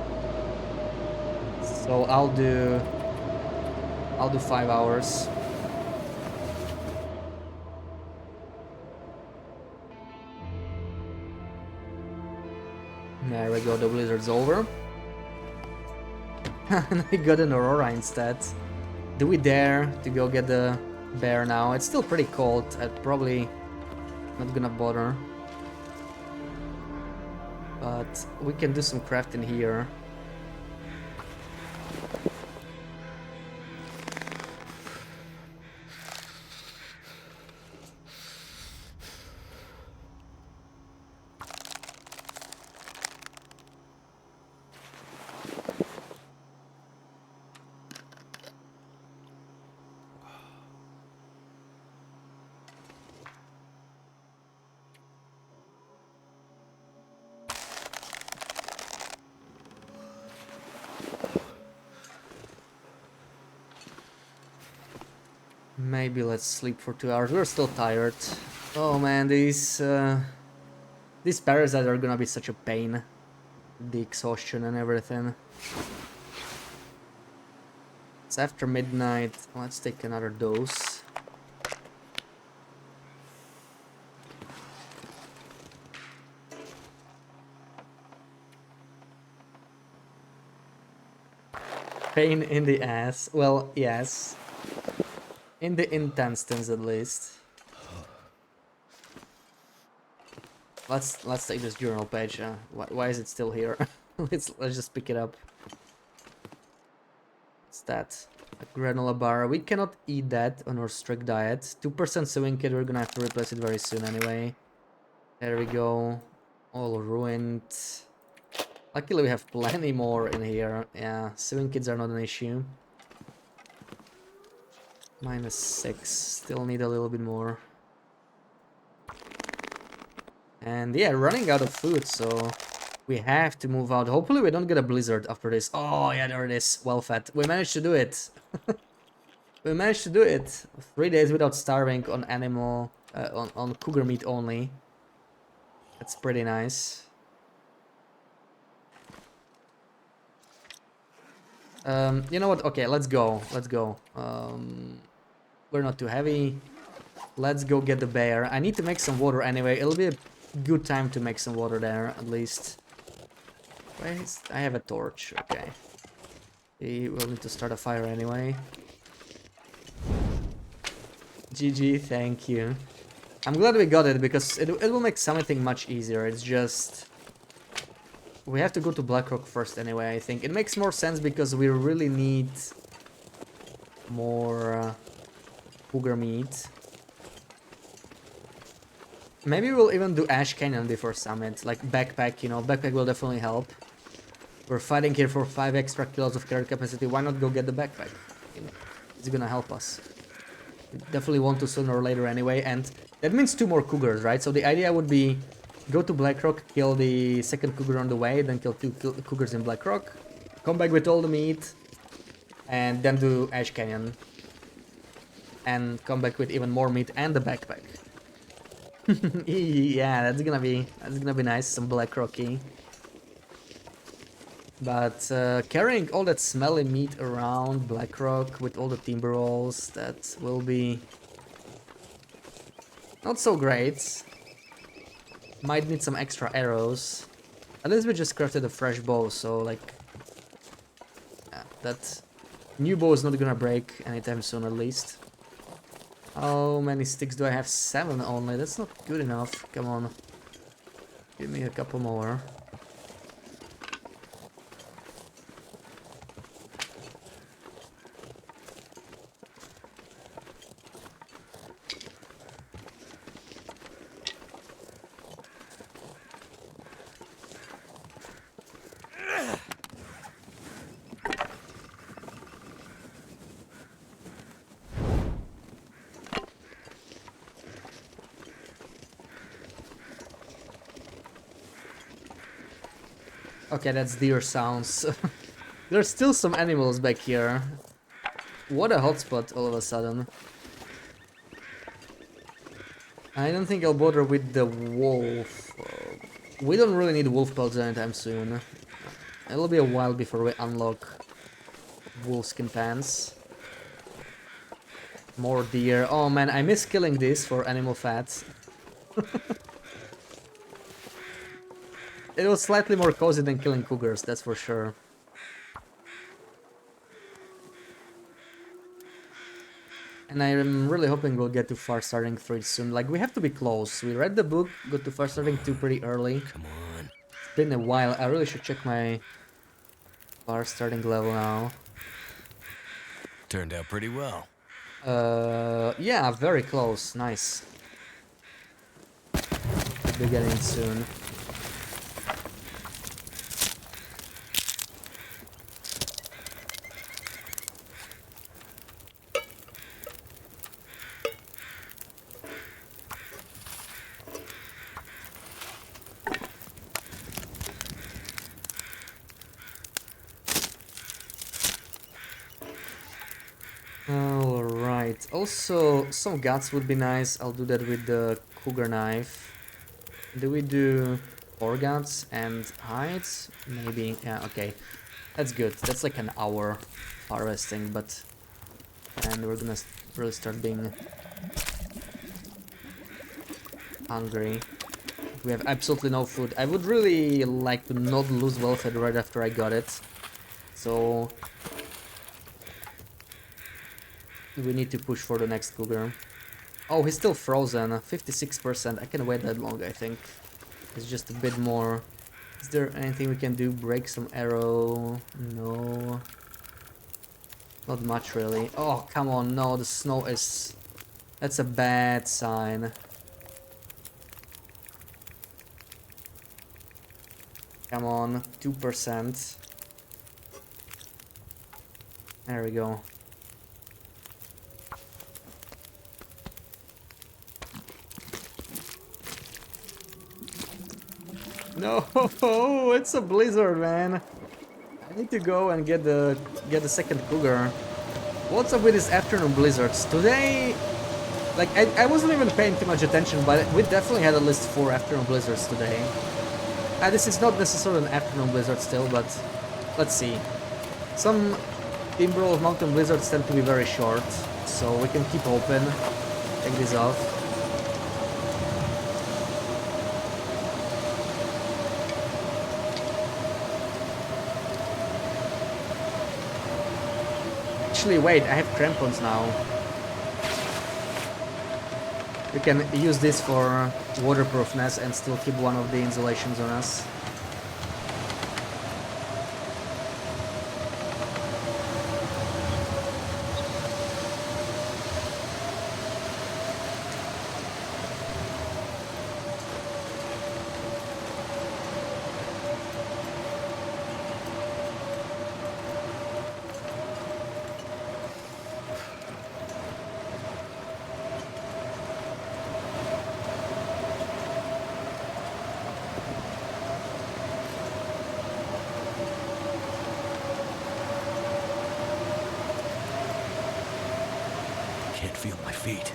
So I'll do 5 hours. There we go, the blizzard's over. And I got an aurora instead. Do we dare to go get the bear now? It's still pretty cold. I'm probably not gonna bother. But we can do some crafting here. Maybe let's sleep for 2 hours. We're still tired. Oh man, these parasites are gonna be such a pain. The exhaustion and everything. It's after midnight. Let's take another dose. Pain in the ass. Well, yes. In the intestines, at least. Let's take this journal page. Why is it still here? let's just pick it up. What's that? A granola bar. We cannot eat that on our strict diet. 2% sewing kit. We're gonna have to replace it very soon anyway. There we go. All ruined. Luckily, we have plenty more in here. Yeah, sewing kits are not an issue. -6. Still need a little bit more. And yeah, running out of food, so we have to move out. Hopefully we don't get a blizzard after this. Oh yeah, there it is. Well fed. We managed to do it. We managed to do it. 3 days without starving on animal, on cougar meat only. That's pretty nice. You know what? Okay, let's go. Let's go. We're not too heavy. Let's go get the bear. I need to make some water anyway. It'll be a good time to make some water there, at least. Wait, I have a torch. Okay. We will need to start a fire anyway. GG, thank you. I'm glad we got it because it will make something much easier. It's just... we have to go to Blackrock first anyway, I think. It makes more sense because we really need more cougar meat. Maybe we'll even do Ash Canyon before Summit, like backpack, you know, backpack will definitely help. We're fighting here for 5 extra kilos of carry capacity, why not go get the backpack? It's gonna help us. We definitely want to sooner or later anyway, and that means 2 more cougars, right? So the idea would be go to Blackrock, kill the second cougar on the way, then kill 2 cougars in Blackrock, come back with all the meat, and then do Ash Canyon. And come back with even more meat and the backpack. Yeah, that's gonna be nice, some Black Rocky. But carrying all that smelly meat around Blackrock with all the timber rolls, that will be not so great. Might need some extra arrows. At least we just crafted a fresh bow, so like... yeah, that new bow is not gonna break anytime soon at least. How many sticks do I have? 7 only, that's not good enough. Come on. Give me a couple more. Okay, that's deer sounds. There's still some animals back here. What a hotspot all of a sudden. I don't think I'll bother with the wolf. We don't really need wolf pelts anytime soon. It'll be a while before we unlock wolfskin pants. More deer. Oh man, I miss killing this for animal fat. It was slightly more cozy than killing cougars, that's for sure. And I am really hoping we'll get to far starting 3 soon. Like, we have to be close. We read the book, got to far starting 2 pretty early. Come on. It's been a while. I really should check my far starting level now. Turned out pretty well. Yeah, very close. Nice. We'll be getting it soon. Alright, also some guts would be nice. I'll do that with the cougar knife. Do we do 4 guts and hides? Maybe, yeah, okay. That's good. That's like an hour harvesting, but... and we're gonna really start being hungry. We have absolutely no food. I would really like to not lose welfare right after I got it. So... we need to push for the next cougar. Oh, he's still frozen. 56%. I can wait that long, I think. It's just a bit more. Is there anything we can do? Break some arrow? No. Not much, really. Oh, come on. No, the snow is... that's a bad sign. Come on. 2%. There we go. No, it's a blizzard, man. I need to go and get the second cougar. What's up with these afternoon blizzards? Today, like, I wasn't even paying too much attention, but we definitely had at least 4 afternoon blizzards today. This is not necessarily an afternoon blizzard still, but let's see. Some Timberwolf mountain blizzards tend to be very short, so we can keep open. Take this off. Actually, wait, I have crampons now. We can use this for waterproofness and still keep one of the insulations on us. Can't feel my feet.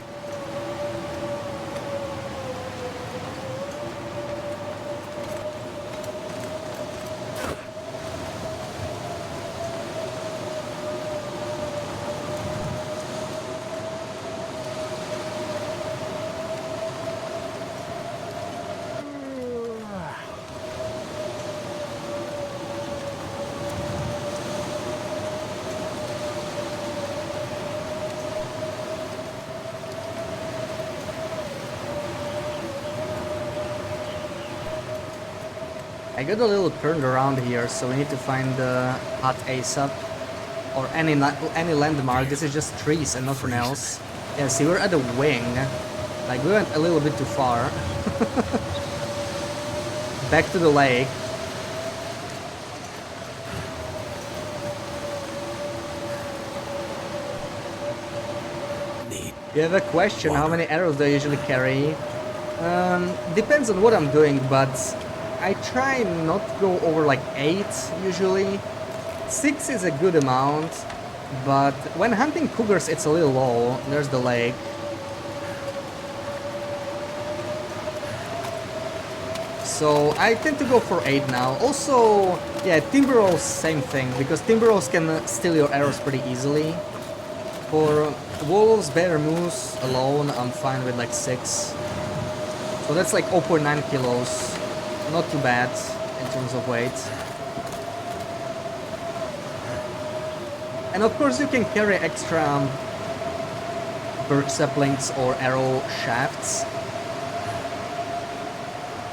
I got a little turned around here, so we need to find the hut ASAP. Or any landmark. This is just trees and nothing else. Yeah, see, we're at the wing. Like, we went a little bit too far. Back to the lake. You have a question, how many arrows do I usually carry? Depends on what I'm doing, but I try not to go over like 8 usually. 6 is a good amount, but when hunting cougars it's a little low. There's the lake. So I tend to go for 8 now. Also, yeah, timber rolls, same thing, because timber rolls can steal your arrows pretty easily. For wolves, bear, moose alone, I'm fine with like 6. So that's like 0.9 kilos. Not too bad in terms of weight. And of course you can carry extra birch saplings or arrow shafts.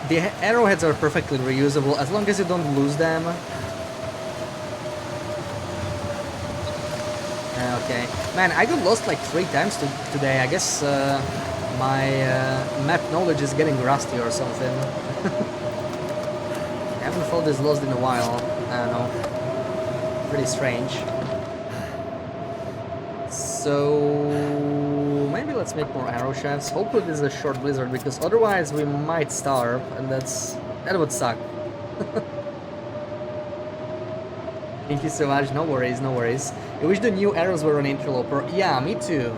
The arrowheads are perfectly reusable as long as you don't lose them. Okay. Man, I got lost like 3 times today. I guess my map knowledge is getting rusty or something. I haven't felt this lost in a while. I don't know. Pretty strange. So maybe let's make more arrow shafts. Hopefully this is a short blizzard, because otherwise we might starve, and that would suck. Thank you so much. No worries, no worries. I wish the new arrows were on interloper. Yeah, me too.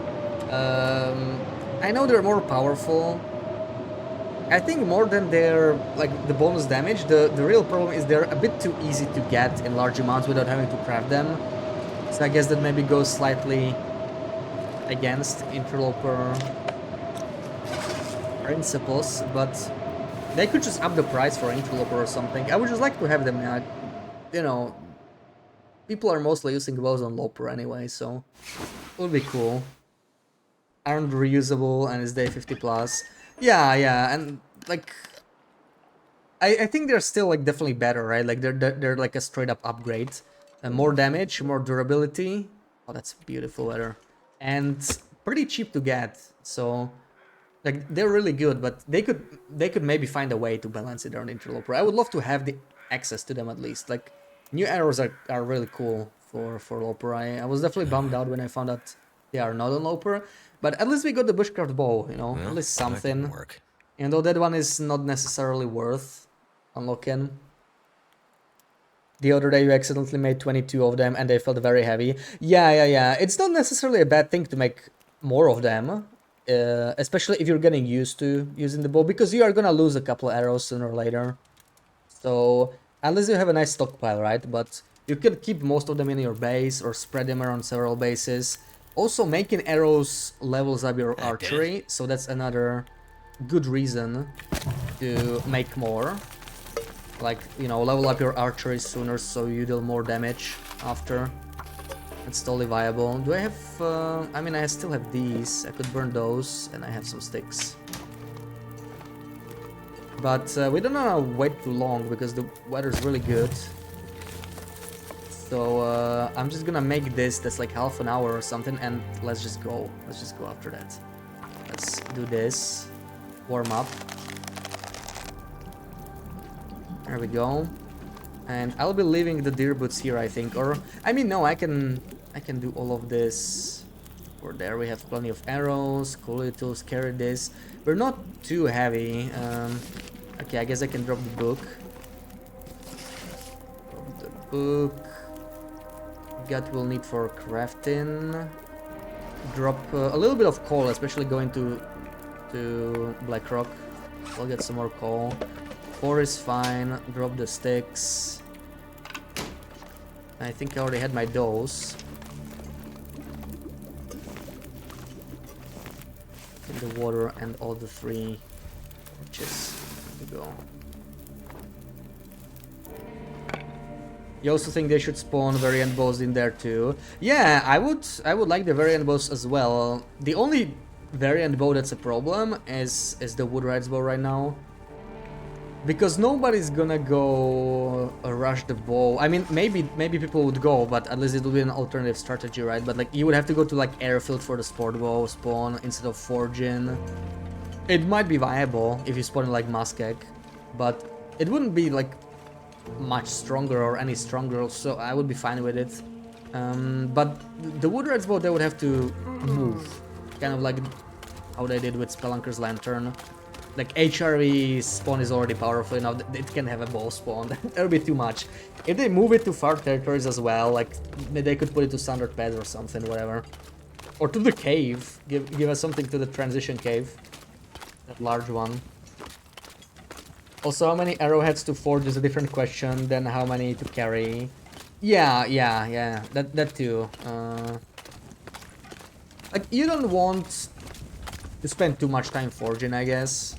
I know they're more powerful. I think more than their like the bonus damage. The real problem is they're a bit too easy to get in large amounts without having to craft them. So I guess that maybe goes slightly against interloper principles, but they could just up the price for interloper or something. I would just like to have them, you know, people are mostly using bows on loper anyway, so it would be cool. Aren't reusable and it's day 50 plus. Yeah, and like I think they're still like definitely better, right? Like they're like a straight up upgrade. More damage, more durability. Oh, that's beautiful weather. And pretty cheap to get, so like they're really good, but they could maybe find a way to balance it on interloper. I would love to have the access to them at least. Like new arrows are really cool for loper. I was definitely bummed out when I found out they are not on loper, but at least we got the bushcraft bow, you know, Well, at least that could something. work. And though that one is not necessarily worth unlocking. The other day you accidentally made 22 of them and they felt very heavy. Yeah. It's not necessarily a bad thing to make more of them. Especially if you're getting used to using the bow, because you are gonna lose a couple of arrows sooner or later. So, unless you have a nice stockpile, right? But you can keep most of them in your base or spread them around several bases. Also, making arrows levels up your archery, so that's another good reason to make more. Like, you know, level up your archery sooner so you deal more damage after. It's totally viable. Do I have... I mean, I still have these. I could burn those, and I have some sticks. But we don't want to wait too long, because the weather's really good. So I'm just gonna make this, that's like half an hour or something, and let's just go. Let's just go after that. Let's do this. Warm up. There we go. And I'll be leaving the deer boots here, I think. Or, I mean, no, I can do all of this. For there we have plenty of arrows, cool tools, carry this. We're not too heavy. Okay, I guess I can drop the book. Drop the book. Gut we'll need for crafting. Drop a little bit of coal, especially going to Blackrock. I'll get some more coal. 4 is fine. Drop the sticks. I think I already had my dose. In the water and all the 3 torches. There we go. You also think they should spawn variant bows in there too? Yeah, I would like the variant bows as well. The only variant bow that's a problem is the wood rides bow right now. Because nobody's gonna go rush the bow. I mean, maybe people would go, but at least it would be an alternative strategy, right? But like, you would have to go to like airfield for the sport bow spawn instead of forging. It might be viable if you spawn in like Muskeg, but it wouldn't be like much stronger or any stronger, so I would be fine with it. But the wood rats bow, they would have to move, kind of like how they did with Spelunker's Lantern. Like HRV spawn is already powerful enough that it can have a bow spawn. That would be too much. If they move it to far territories as well, like they could put it to Standard Pass or something, whatever. Or to the cave. Give us something to the transition cave. That large one. Also, how many arrowheads to forge is a different question than how many to carry. Yeah. That too. Like, you don't want to spend too much time forging, I guess.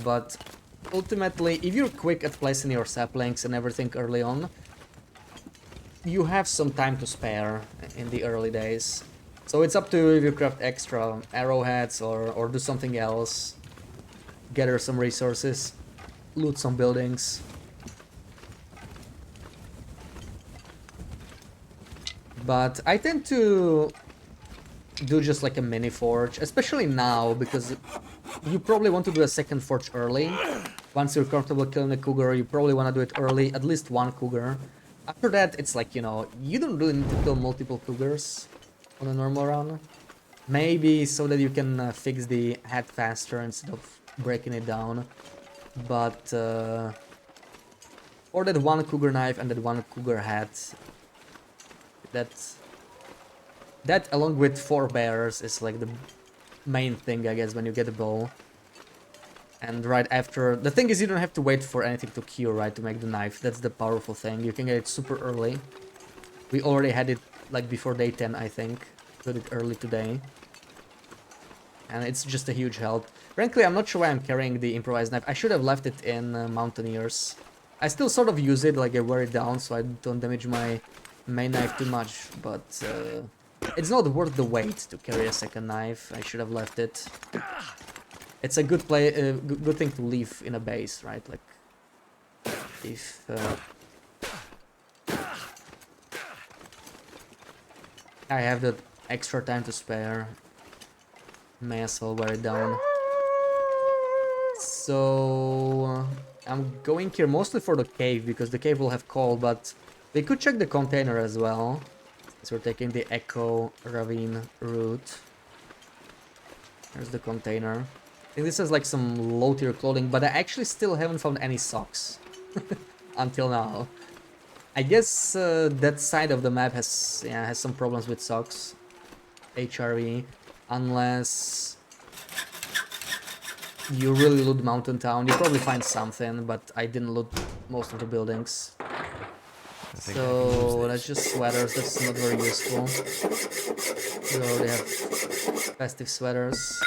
But ultimately, if you're quick at placing your saplings and everything early on, you have some time to spare in the early days. So it's up to you if you craft extra arrowheads or do something else. Gather some resources. Loot some buildings. But I tend to do just like a mini forge, especially now, because you probably want to do a second forge early. Once you're comfortable killing a cougar, you probably want to do it early, at least one cougar. After that, it's like, you know, you don't really need to kill multiple cougars on a normal run. Maybe so that you can fix the head faster instead of breaking it down. But or that one cougar knife and that one cougar head, that along with 4 bears is like the main thing, I guess, when you get a bow. And right after, the thing is, you don't have to wait for anything to cure, right, to make the knife. That's the powerful thing. You can get it super early. We already had it like before day 10, I think. Got it early today. And it's just a huge help. Frankly, I'm not sure why I'm carrying the improvised knife. I should have left it in Mountaineers. I still sort of use it, like I wear it down so I don't damage my main knife too much, but it's not worth the weight to carry a second knife. I should have left it. It's a good good thing to leave in a base, right? Like, if I have the extra time to spare, may as well wear it down. So I'm going here mostly for the cave, because the cave will have coal, but we could check the container as well. So we're taking the Echo Ravine route. There's the container. I think this is like some low tier clothing, but I actually still haven't found any socks until now. I guess that side of the map has some problems with socks. HRV, unless you really loot Mountain Town. You probably find something, but I didn't loot most of the buildings. So that's just sweaters. That's not very useful. We already have festive sweaters.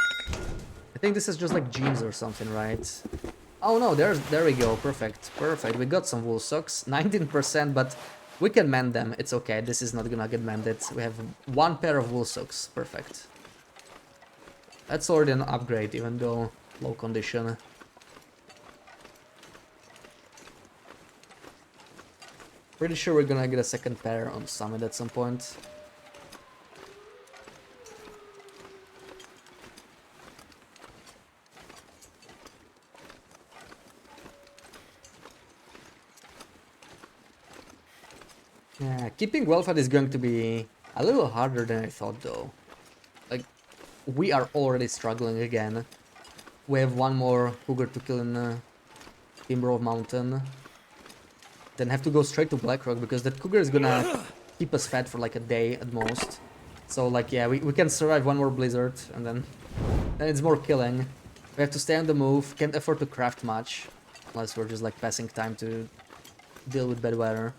I think this is just like jeans or something, right? Oh no, there we go. Perfect. We got some wool socks, 19%, but we can mend them. It's okay. This is not gonna get mended. We have 1 pair of wool socks. Perfect. That's already an upgrade, even though low condition. Pretty sure we're gonna get a second pair on Summit at some point. Yeah, keeping Wellfed is going to be a little harder than I thought, though. Like, we are already struggling again. We have 1 more cougar to kill in Timber of Mountain. Then have to go straight to Blackrock, because that cougar is gonna keep us fed for like a day at most. So like, yeah, we can survive 1 more blizzard, and then it's more killing. We have to stay on the move, can't afford to craft much, unless we're just like passing time to deal with bad weather.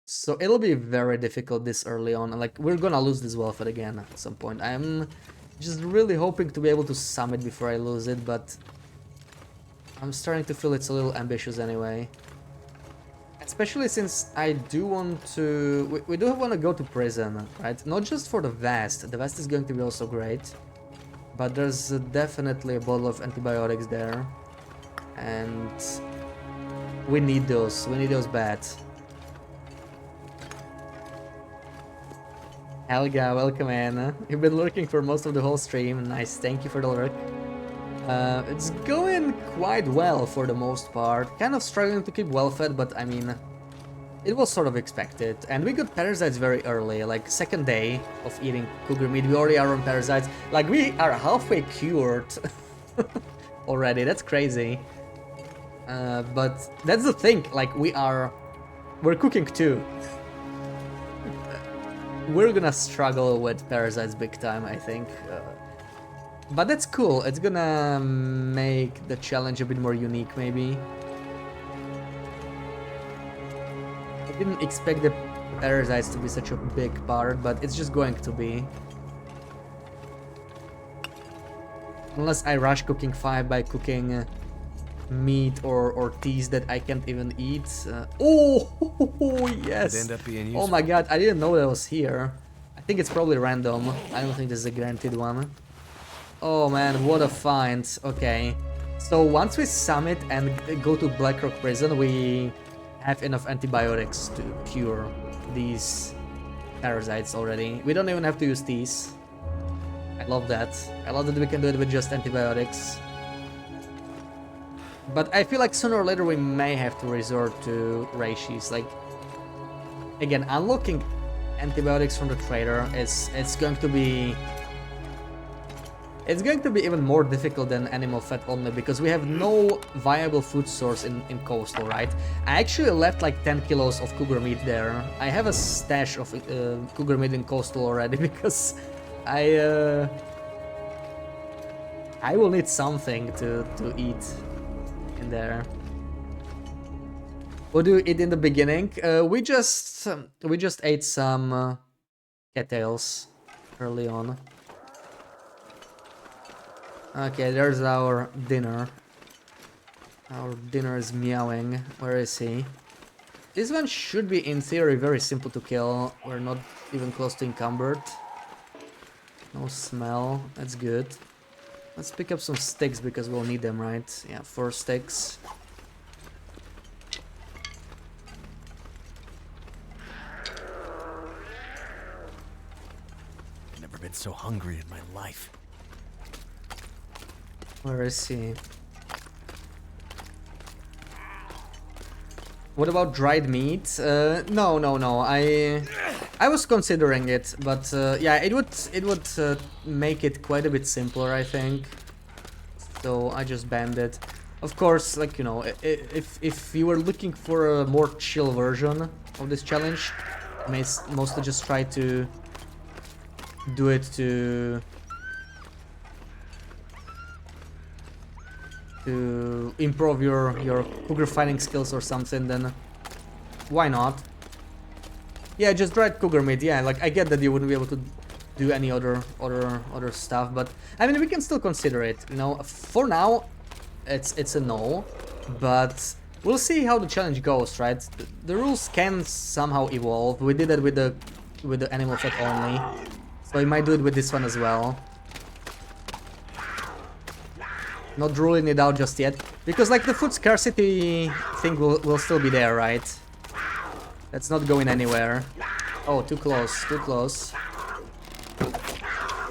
So it'll be very difficult this early on, and like, we're gonna lose this Wellfed again at some point. I'm just really hoping to be able to summit before I lose it, but I'm starting to feel it's a little ambitious anyway. Especially since I do want to... We do want to go to prison, right? Not just for the vest. The vest is going to be also great. But there's definitely a bottle of antibiotics there. and we need those. We need those bad. Helga, welcome in. You've been lurking for most of the whole stream. Nice, thank you for the lurk. It's going quite well for the most part. Kind of struggling to keep well fed, but I mean, it was sort of expected. And we got parasites very early, like second day of eating cougar meat. We already are on parasites. Like we are halfway cured already. That's crazy. But that's the thing. Like we're cooking too. We're gonna struggle with parasites big time, I think. But that's cool. It's gonna make the challenge a bit more unique, maybe. I didn't expect the parasites to be such a big part, but it's just going to be. Unless I rush cooking 5 by cooking meat or teas that I can't even eat. Oh, yes! Could end up being Oh useful. my god, I didn't know that was here. I think it's probably random. I don't think this is a guaranteed one. Oh man, what a find. Okay. So once we summit and go to Blackrock Prison, we have enough antibiotics to cure these parasites already. We don't even have to use these. I love that. I love that we can do it with just antibiotics. But I feel like sooner or later we may have to resort to Reishis. Like, again, unlocking antibiotics from the trader is going to be even more difficult than animal fat only, because we have no viable food source in coastal, right? I actually left like 10 kilos of cougar meat there. I have a stash of cougar meat in coastal already because I will need something to eat in there. What do we eat in the beginning? We just ate some cattails early on. Okay, there's our dinner. Our dinner is meowing. Where is he? This one should be, in theory, very simple to kill. We're not even close to encumbered. No smell. That's good. Let's pick up some sticks because we'll need them, right? Yeah, 4 sticks. Never been so hungry in my life. Where is he? What about dried meat? No. I was considering it, but yeah, it would make it quite a bit simpler, I think. So I just banned it. Of course, like, you know, if you were looking for a more chill version of this challenge, I may mostly just try to do it to improve your cougar fighting skills or something, then why not? Yeah, just dried cougar meat. Yeah, like I get that you wouldn't be able to do any other stuff, but I mean we can still consider it. You know, for now, it's a no, but we'll see how the challenge goes, right? The rules can somehow evolve. We did that with the animal fat only, so we might do it with this one as well. Not ruling it out just yet, because like the food scarcity thing will still be there, right? That's not going anywhere. Oh, too close, too close.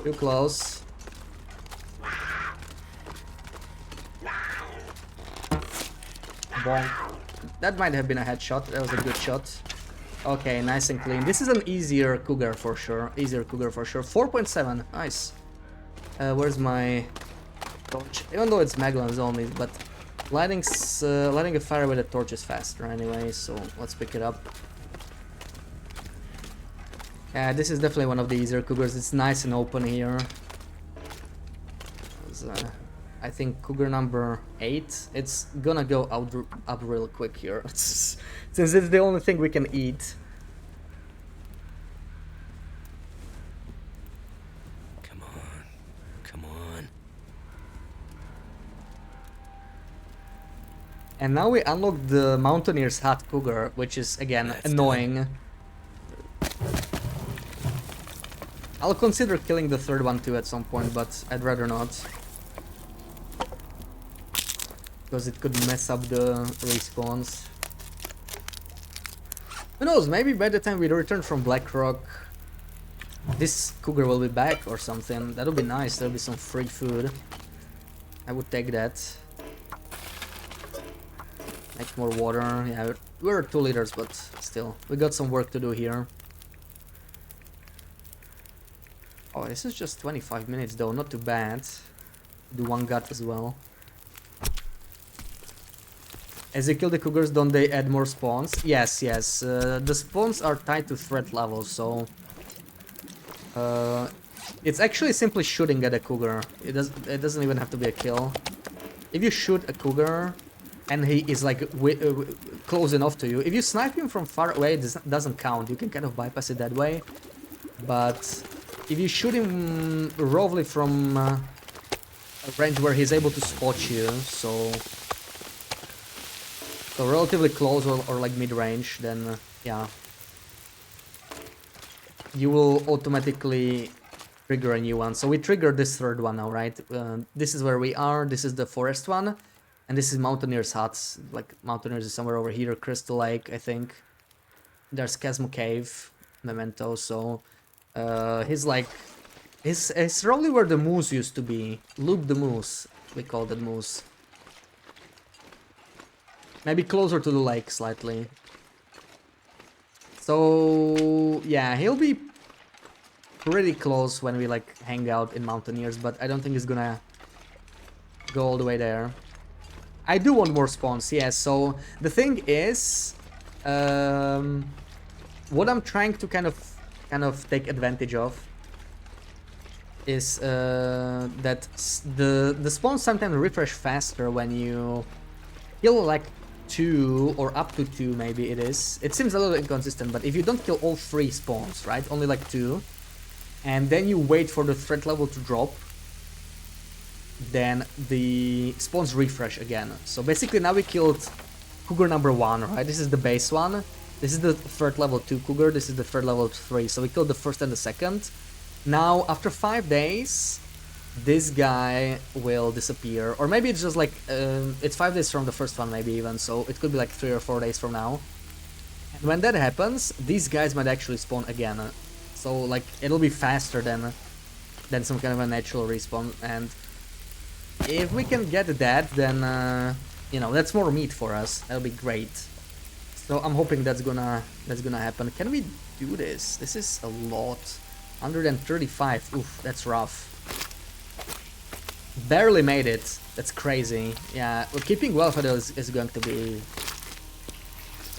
Too close. Bonk. That might have been a headshot. That was a good shot. Okay, nice and clean. This is an easier cougar for sure. 4.7. Nice. Where's my torch? Even though it's Magellan's only, but lighting a fire with a torch is faster anyway, so let's pick it up. Yeah, this is definitely one of the easier cougars. It's nice and open here. I think cougar number 8. It's gonna go up real quick here, since it's the only thing we can eat. Come on. Come on. And now we unlock the Mountaineer's Hut Cougar, which is again That's annoying. I'll consider killing the third one too at some point, but I'd rather not. because it could mess up the respawns. Who knows, maybe by the time we return from Blackrock, this cougar will be back or something. That'll be nice, there'll be some free food. I would take that. Make more water, yeah, we're 2 liters, but still, we got some work to do here. Oh, this is just 25 minutes though, not too bad. Do 1 gut as well. As you kill the cougars, don't they add more spawns? Yes, yes. The spawns are tied to threat level, so... it's actually simply shooting at a cougar. It doesn't even have to be a kill. If you shoot a cougar and he is like close enough to you, if you snipe him from far away, it doesn't count. You can kind of bypass it that way. But if you shoot him roughly from a range where he's able to spot you, so relatively close or like mid-range, then yeah, you will automatically trigger a new one. So we triggered this 3rd one now, right? This is where we are, this is the forest one, and this is Mountaineer's huts. Like, Mountaineers is somewhere over here, Crystal Lake, I think. There's Chasmo Cave, Memento, so he's like... It's probably where the moose used to be. Luke the Moose, we called it Moose. Maybe closer to the lake slightly. So yeah, he'll be pretty close when we like hang out in Mountaineers, but I don't think he's gonna go all the way there. I do want more spawns, yes. So the thing is, what I'm trying to kind of take advantage of is that the spawns sometimes refresh faster when you kill like 2 or up to 2, maybe it is. It seems a little inconsistent, but if you don't kill all 3 spawns, right, only like 2, and then you wait for the threat level to drop, then the spawns refresh again. So basically now we killed cougar number 1, right? This is the base one. This is the threat level 2 cougar. This is the threat level 3. So we killed the first and the second. Now after 5 days, this guy will disappear, or maybe it's just like it's 5 days from the first one, maybe even, so it could be like 3 or 4 days from now. And when that happens, these guys might actually spawn again, so like it'll be faster than some kind of a natural respawn. And if we can get that, then you know, that's more meat for us. That'll be great. So I'm hoping that's gonna happen. Can we do this? This is a lot. 135. Oof, that's rough. Barely made it. That's crazy. Yeah, well, keeping well fed is going to be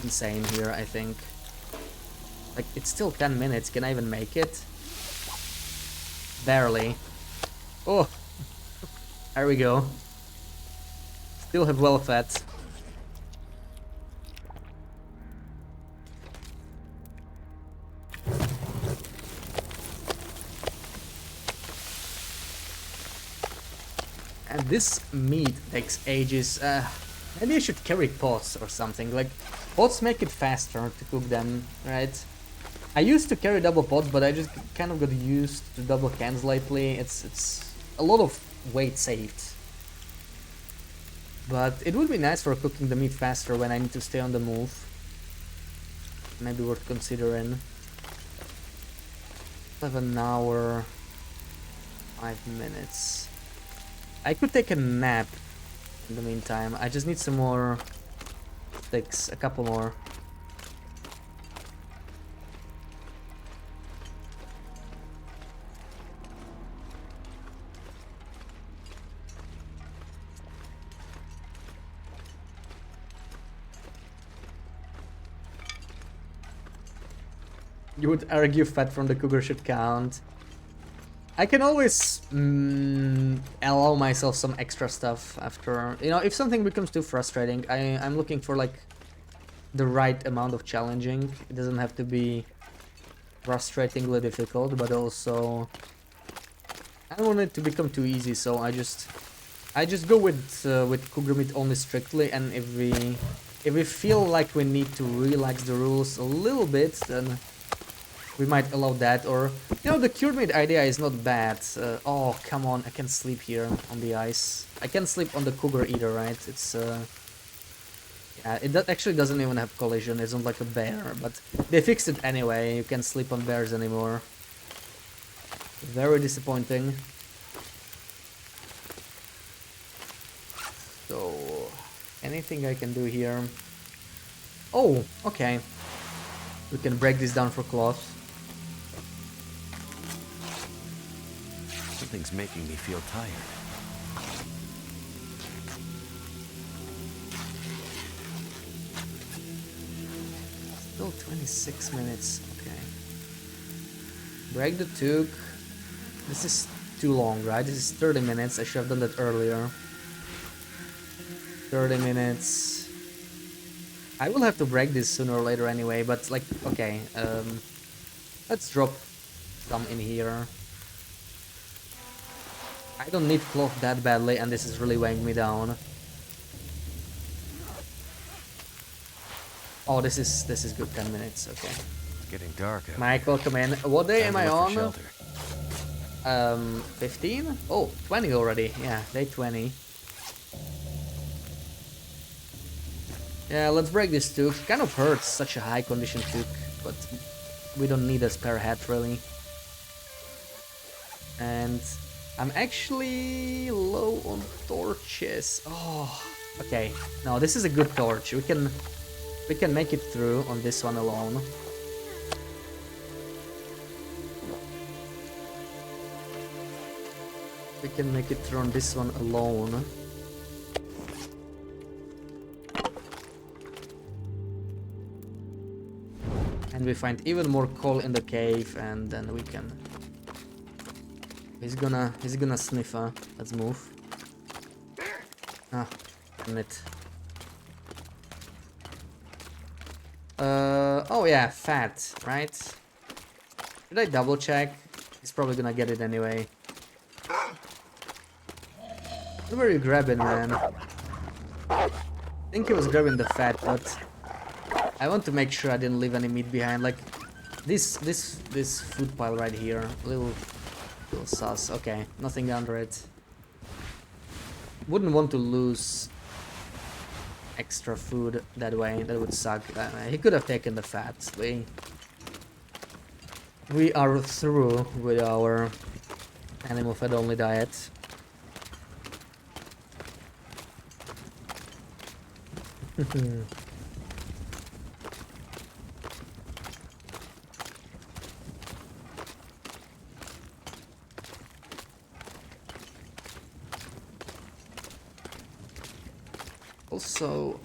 insane here, I think. Like, it's still 10 minutes. Can I even make it? Barely. Oh, there we go. Still have well fed. And this meat takes ages. Maybe I should carry pots or something. Like, pots make it faster to cook them, right? I used to carry double pots, but I just kind of got used to double cans lately. It's a lot of weight saved. But it would be nice for cooking the meat faster when I need to stay on the move. Maybe worth considering. 7 hour, 5 minutes. I could take a nap in the meantime. I just need some more sticks, a couple more. You would argue fat from the cougar should count. I can always allow myself some extra stuff after, you know, if something becomes too frustrating. I'm looking for like the right amount of challenging. It doesn't have to be frustratingly difficult, but also I don't want it to become too easy. So I just go with cougar meat only strictly, and if we feel like we need to relax the rules a little bit, then we might allow that, or you know, the cured meat idea is not bad. Oh, come on, I can sleep here on the ice. I can't sleep on the Cougar either, right? It's yeah, actually doesn't even have collision. It's not like a bear, but they fixed it anyway. You can't sleep on bears anymore. Very disappointing. So, anything I can do here? Oh, okay. We can break this down for cloth. Something's making me feel tired. Still 26 minutes, okay. Break the toque. This is too long, right? This is 30 minutes. I should have done that earlier. 30 minutes. I will have to break this sooner or later anyway, but like, okay. Let's drop some in here. I don't need cloth that badly, and this is really weighing me down. Oh, this is good. 10 minutes. Okay. It's getting dark out. Michael, come in. What day am I Look for on? shelter. 15? Oh, 20 already. Yeah, day 20. Yeah, let's break this toque. Kind of hurts, such a high condition toque, but we don't need a spare hat really. And I'm actually low on torches. Oh, okay. No, this is a good torch. We can make it through on this one alone. We can make it through on this one alone. And we find even more coal in the cave, and then we can... He's gonna sniff, huh? Let's move. Ah, damn it. Oh yeah, fat, right? Should I double check? He's probably gonna get it anyway. Where are you grabbing, man? I think he was grabbing the fat, but I want to make sure I didn't leave any meat behind. Like this food pile right here, little sus. Okay, nothing under it. Wouldn't want to lose extra food that way. That would suck. He could have taken the fat. We are through with our animal fat only diet. Also,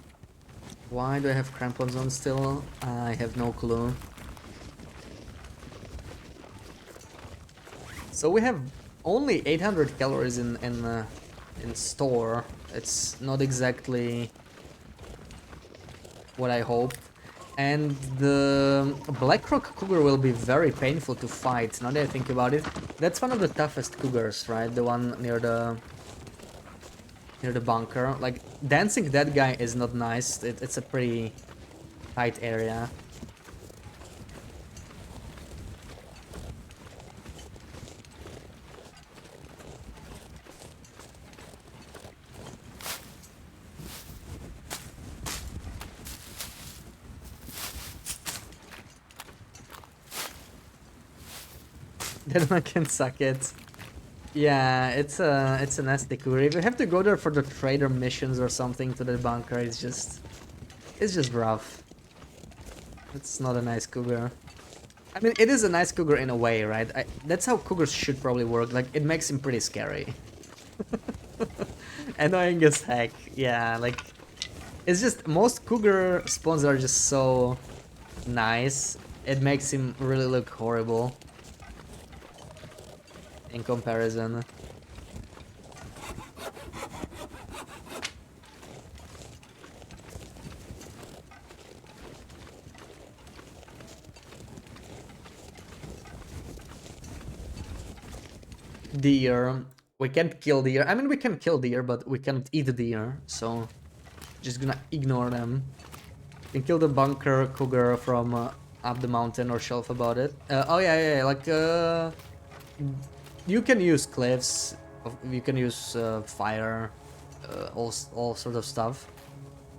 why do I have crampons on still? I have no clue. So we have only 800 calories in store. It's not exactly what I hoped. And the Blackrock Cougar will be very painful to fight, now that I think about it. That's one of the toughest Cougars, right? The one near the bunker. Like, dancing that guy is not nice. It's a pretty tight area. That one can suck it. Yeah, it's a nasty cougar. If you have to go there for the trader missions or something to the bunker, it's just rough. It's not a nice cougar. I mean, it is a nice cougar in a way, right? That's how cougars should probably work. Like, it makes him pretty scary. Annoying as heck. Yeah, like, it's just most cougar spawns are just so nice. It makes him really look horrible in comparison. Deer. We can't kill deer. I mean, we can kill deer, but we can't eat deer, so just gonna ignore them. We can kill the bunker cougar from up the mountain or shelf about it. Oh yeah, like you can use cliffs, you can use fire, all sort of stuff.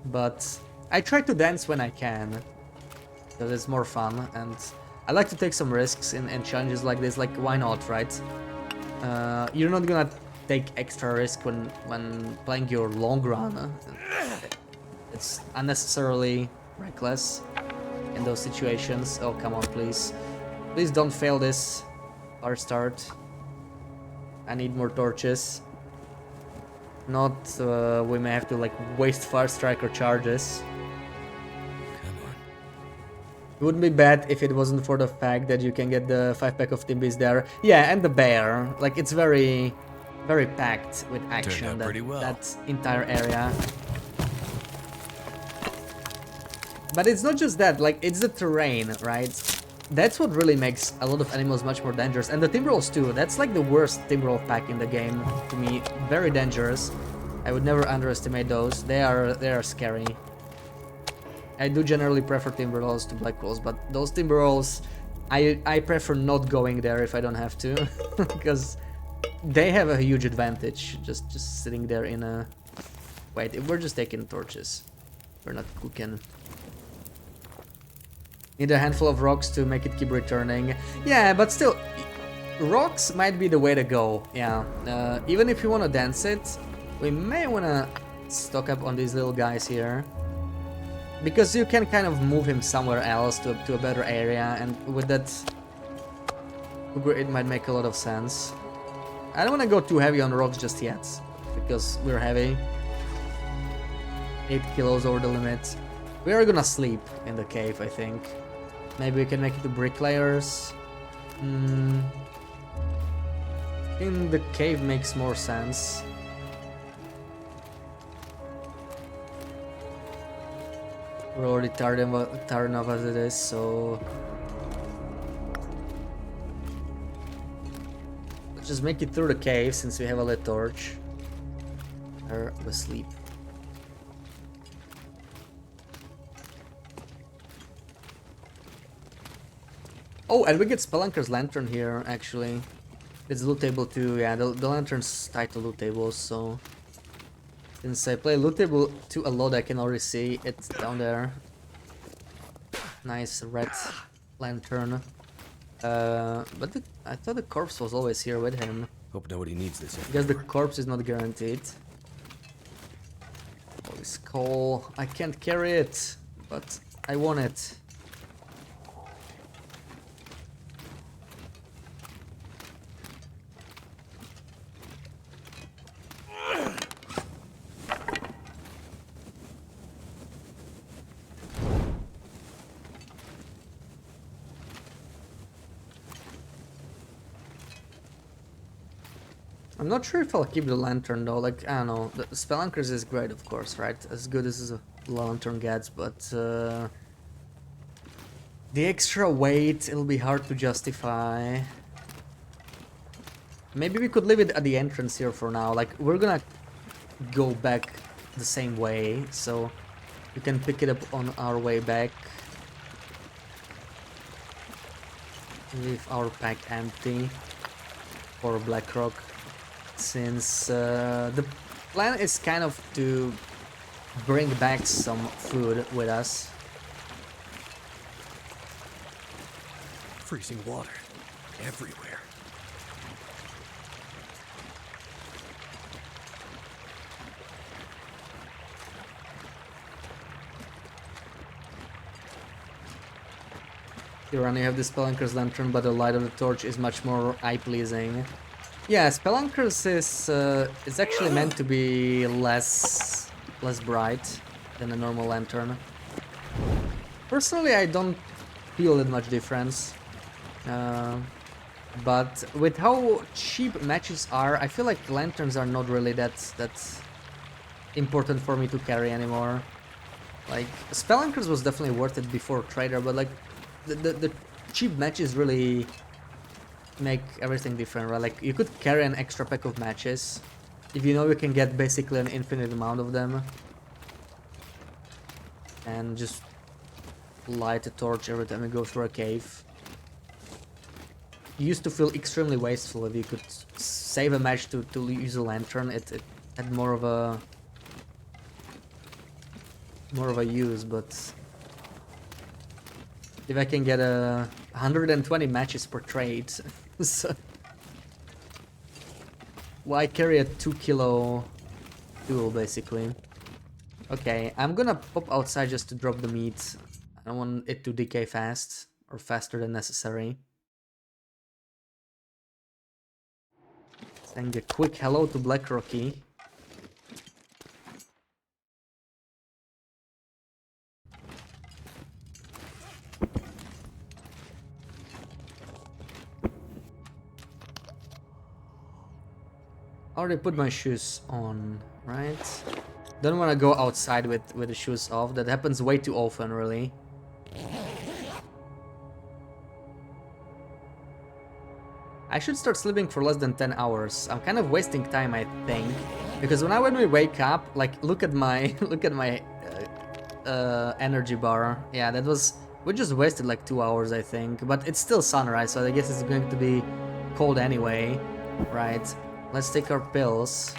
But I try to dance when I can, because it's more fun, and I like to take some risks in challenges like this. Like, why not, right? You're not gonna take extra risk when playing your long run. It's unnecessarily reckless in those situations. Oh, come on, please. Please don't fail this. Our start. I need more torches. Not, we may have to like waste fire strike or charges. Come on. It wouldn't be bad if it wasn't for the fact that you can get the 5-pack of Timbys there. Yeah, and the bear. Like, it's very, very packed with action. Turned out pretty well. That entire area. But it's not just that, like, it's the terrain, right? That's what really makes a lot of animals much more dangerous. And the Timberwolves too, that's like the worst Timberwolf pack in the game, to me. Very dangerous. I would never underestimate those. They are scary. I do generally prefer Timberwolves to Black Wolves, but those Timberwolves, I prefer not going there if I don't have to. Because they have a huge advantage, just sitting there in a... Wait, we're just taking torches. We're not cooking. Need a handful of rocks to make it keep returning. Yeah, but still, rocks might be the way to go. Yeah, even if you want to dance it, we may want to stock up on these little guys here. Because you can kind of move him somewhere else to a better area, and with that, it might make a lot of sense. I don't want to go too heavy on rocks just yet, because we're heavy. 8 kilos over the limit. We are gonna sleep in the cave, I think. Maybe we can make it to bricklayers. I think the cave makes more sense. We're already tired enough as it is, so... Let's just make it through the cave since we have a lit torch. Or we sleep. Oh, and we get Spelunker's Lantern here, actually. It's loot table too, yeah, the lantern's tied to loot tables, so... Since I play loot table 2 a lot, I can already see it down there. Nice red lantern. But I thought the corpse was always here with him. Hope nobody needs this. I guess the corpse is not guaranteed. Holy skull, I can't carry it, but I want it. I'm not sure if I'll keep the lantern though, like, I don't know, the Spelunkers is great of course, right? As good as a lantern gets, but the extra weight, it'll be hard to justify. Maybe we could leave it at the entrance here for now, like, we're gonna go back the same way, so we can pick it up on our way back. Leave our pack empty for Blackrock. Since the plan is kind of to bring back some food with us. Freezing water everywhere. Here on you have the Spelunker's Lantern, but the light of the torch is much more eye-pleasing. Yeah, Spelunkers is actually meant to be less bright than a normal lantern. Personally, I don't feel that much difference. But with how cheap matches are, I feel like lanterns are not really that important for me to carry anymore. Like, Spelunkers was definitely worth it before Trader, but like the cheap matches really make everything different, right? Like, you could carry an extra pack of matches if you know you can get basically an infinite amount of them, and just light a torch every time we go through a cave. It used to feel extremely wasteful if you could save a match to use a lantern. It had more of a use, but if I can get 120 matches per trade, so why carry a 2 kilo tool basically? Okay, I'm gonna pop outside just to drop the meat. I don't want it to decay fast or faster than necessary. Saying a quick hello to Black Rocky. Already put my shoes on, right? Don't want to go outside with the shoes off. That happens way too often, really. I should start sleeping for less than 10 hours. I'm kind of wasting time, I think, because when we wake up, like, look at my energy bar. Yeah, we just wasted like 2 hours, I think. But it's still sunrise, so I guess it's going to be cold anyway, right? Let's take our pills.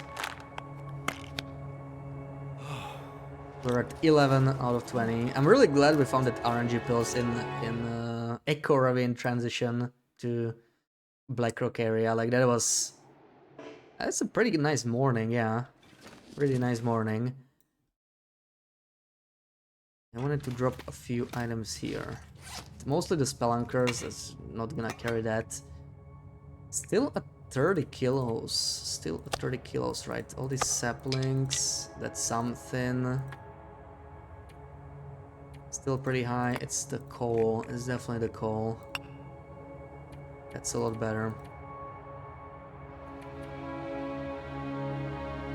We're at 11 out of 20. I'm really glad we found that RNG pills in Echo Ravine transition to Blackrock area. Like that's a pretty nice morning, yeah. Really nice morning. I wanted to drop a few items here. Mostly the spelunkers, it's not gonna carry that. Still at 30 kilos. Still at 30 kilos, right? All these saplings, that's something. Still pretty high. It's the coal. It's definitely the coal. That's a lot better.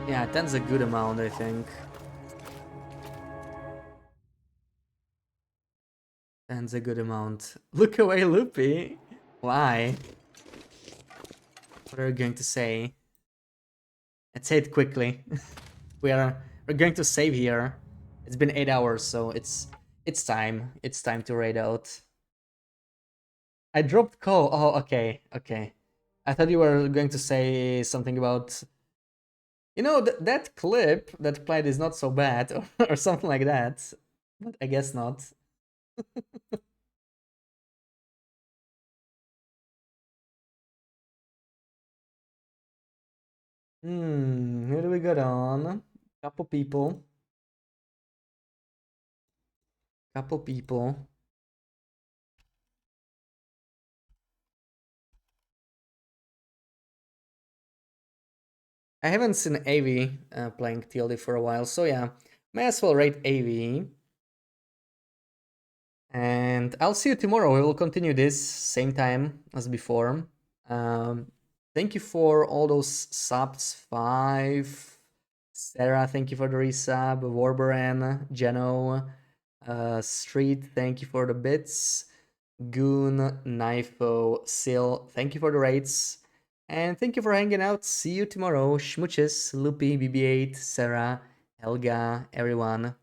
Yeah, 10's a good amount, I think. 10's a good amount. Look away, Loopy! Why? What are you going to say? Let's say it quickly. we're going to save here. It's been 8 hours, so it's time. It's time to raid out. I dropped coal. Oh, okay, okay. I thought you were going to say something about, you know, that clip that played is not so bad, or something like that. But I guess not. Who do we got on? Couple people. Couple people. I haven't seen AV playing TLD for a while, so yeah, may as well rate AV. And I'll see you tomorrow. We will continue this same time as before. Thank you for all those subs. 5. Sarah, thank you for the resub. Warbaran, Geno, Street, thank you for the bits. Goon, Knifo, Sil, thank you for the rates. And thank you for hanging out. See you tomorrow. Schmooches, Loopy, BB8, Sarah, Helga, everyone.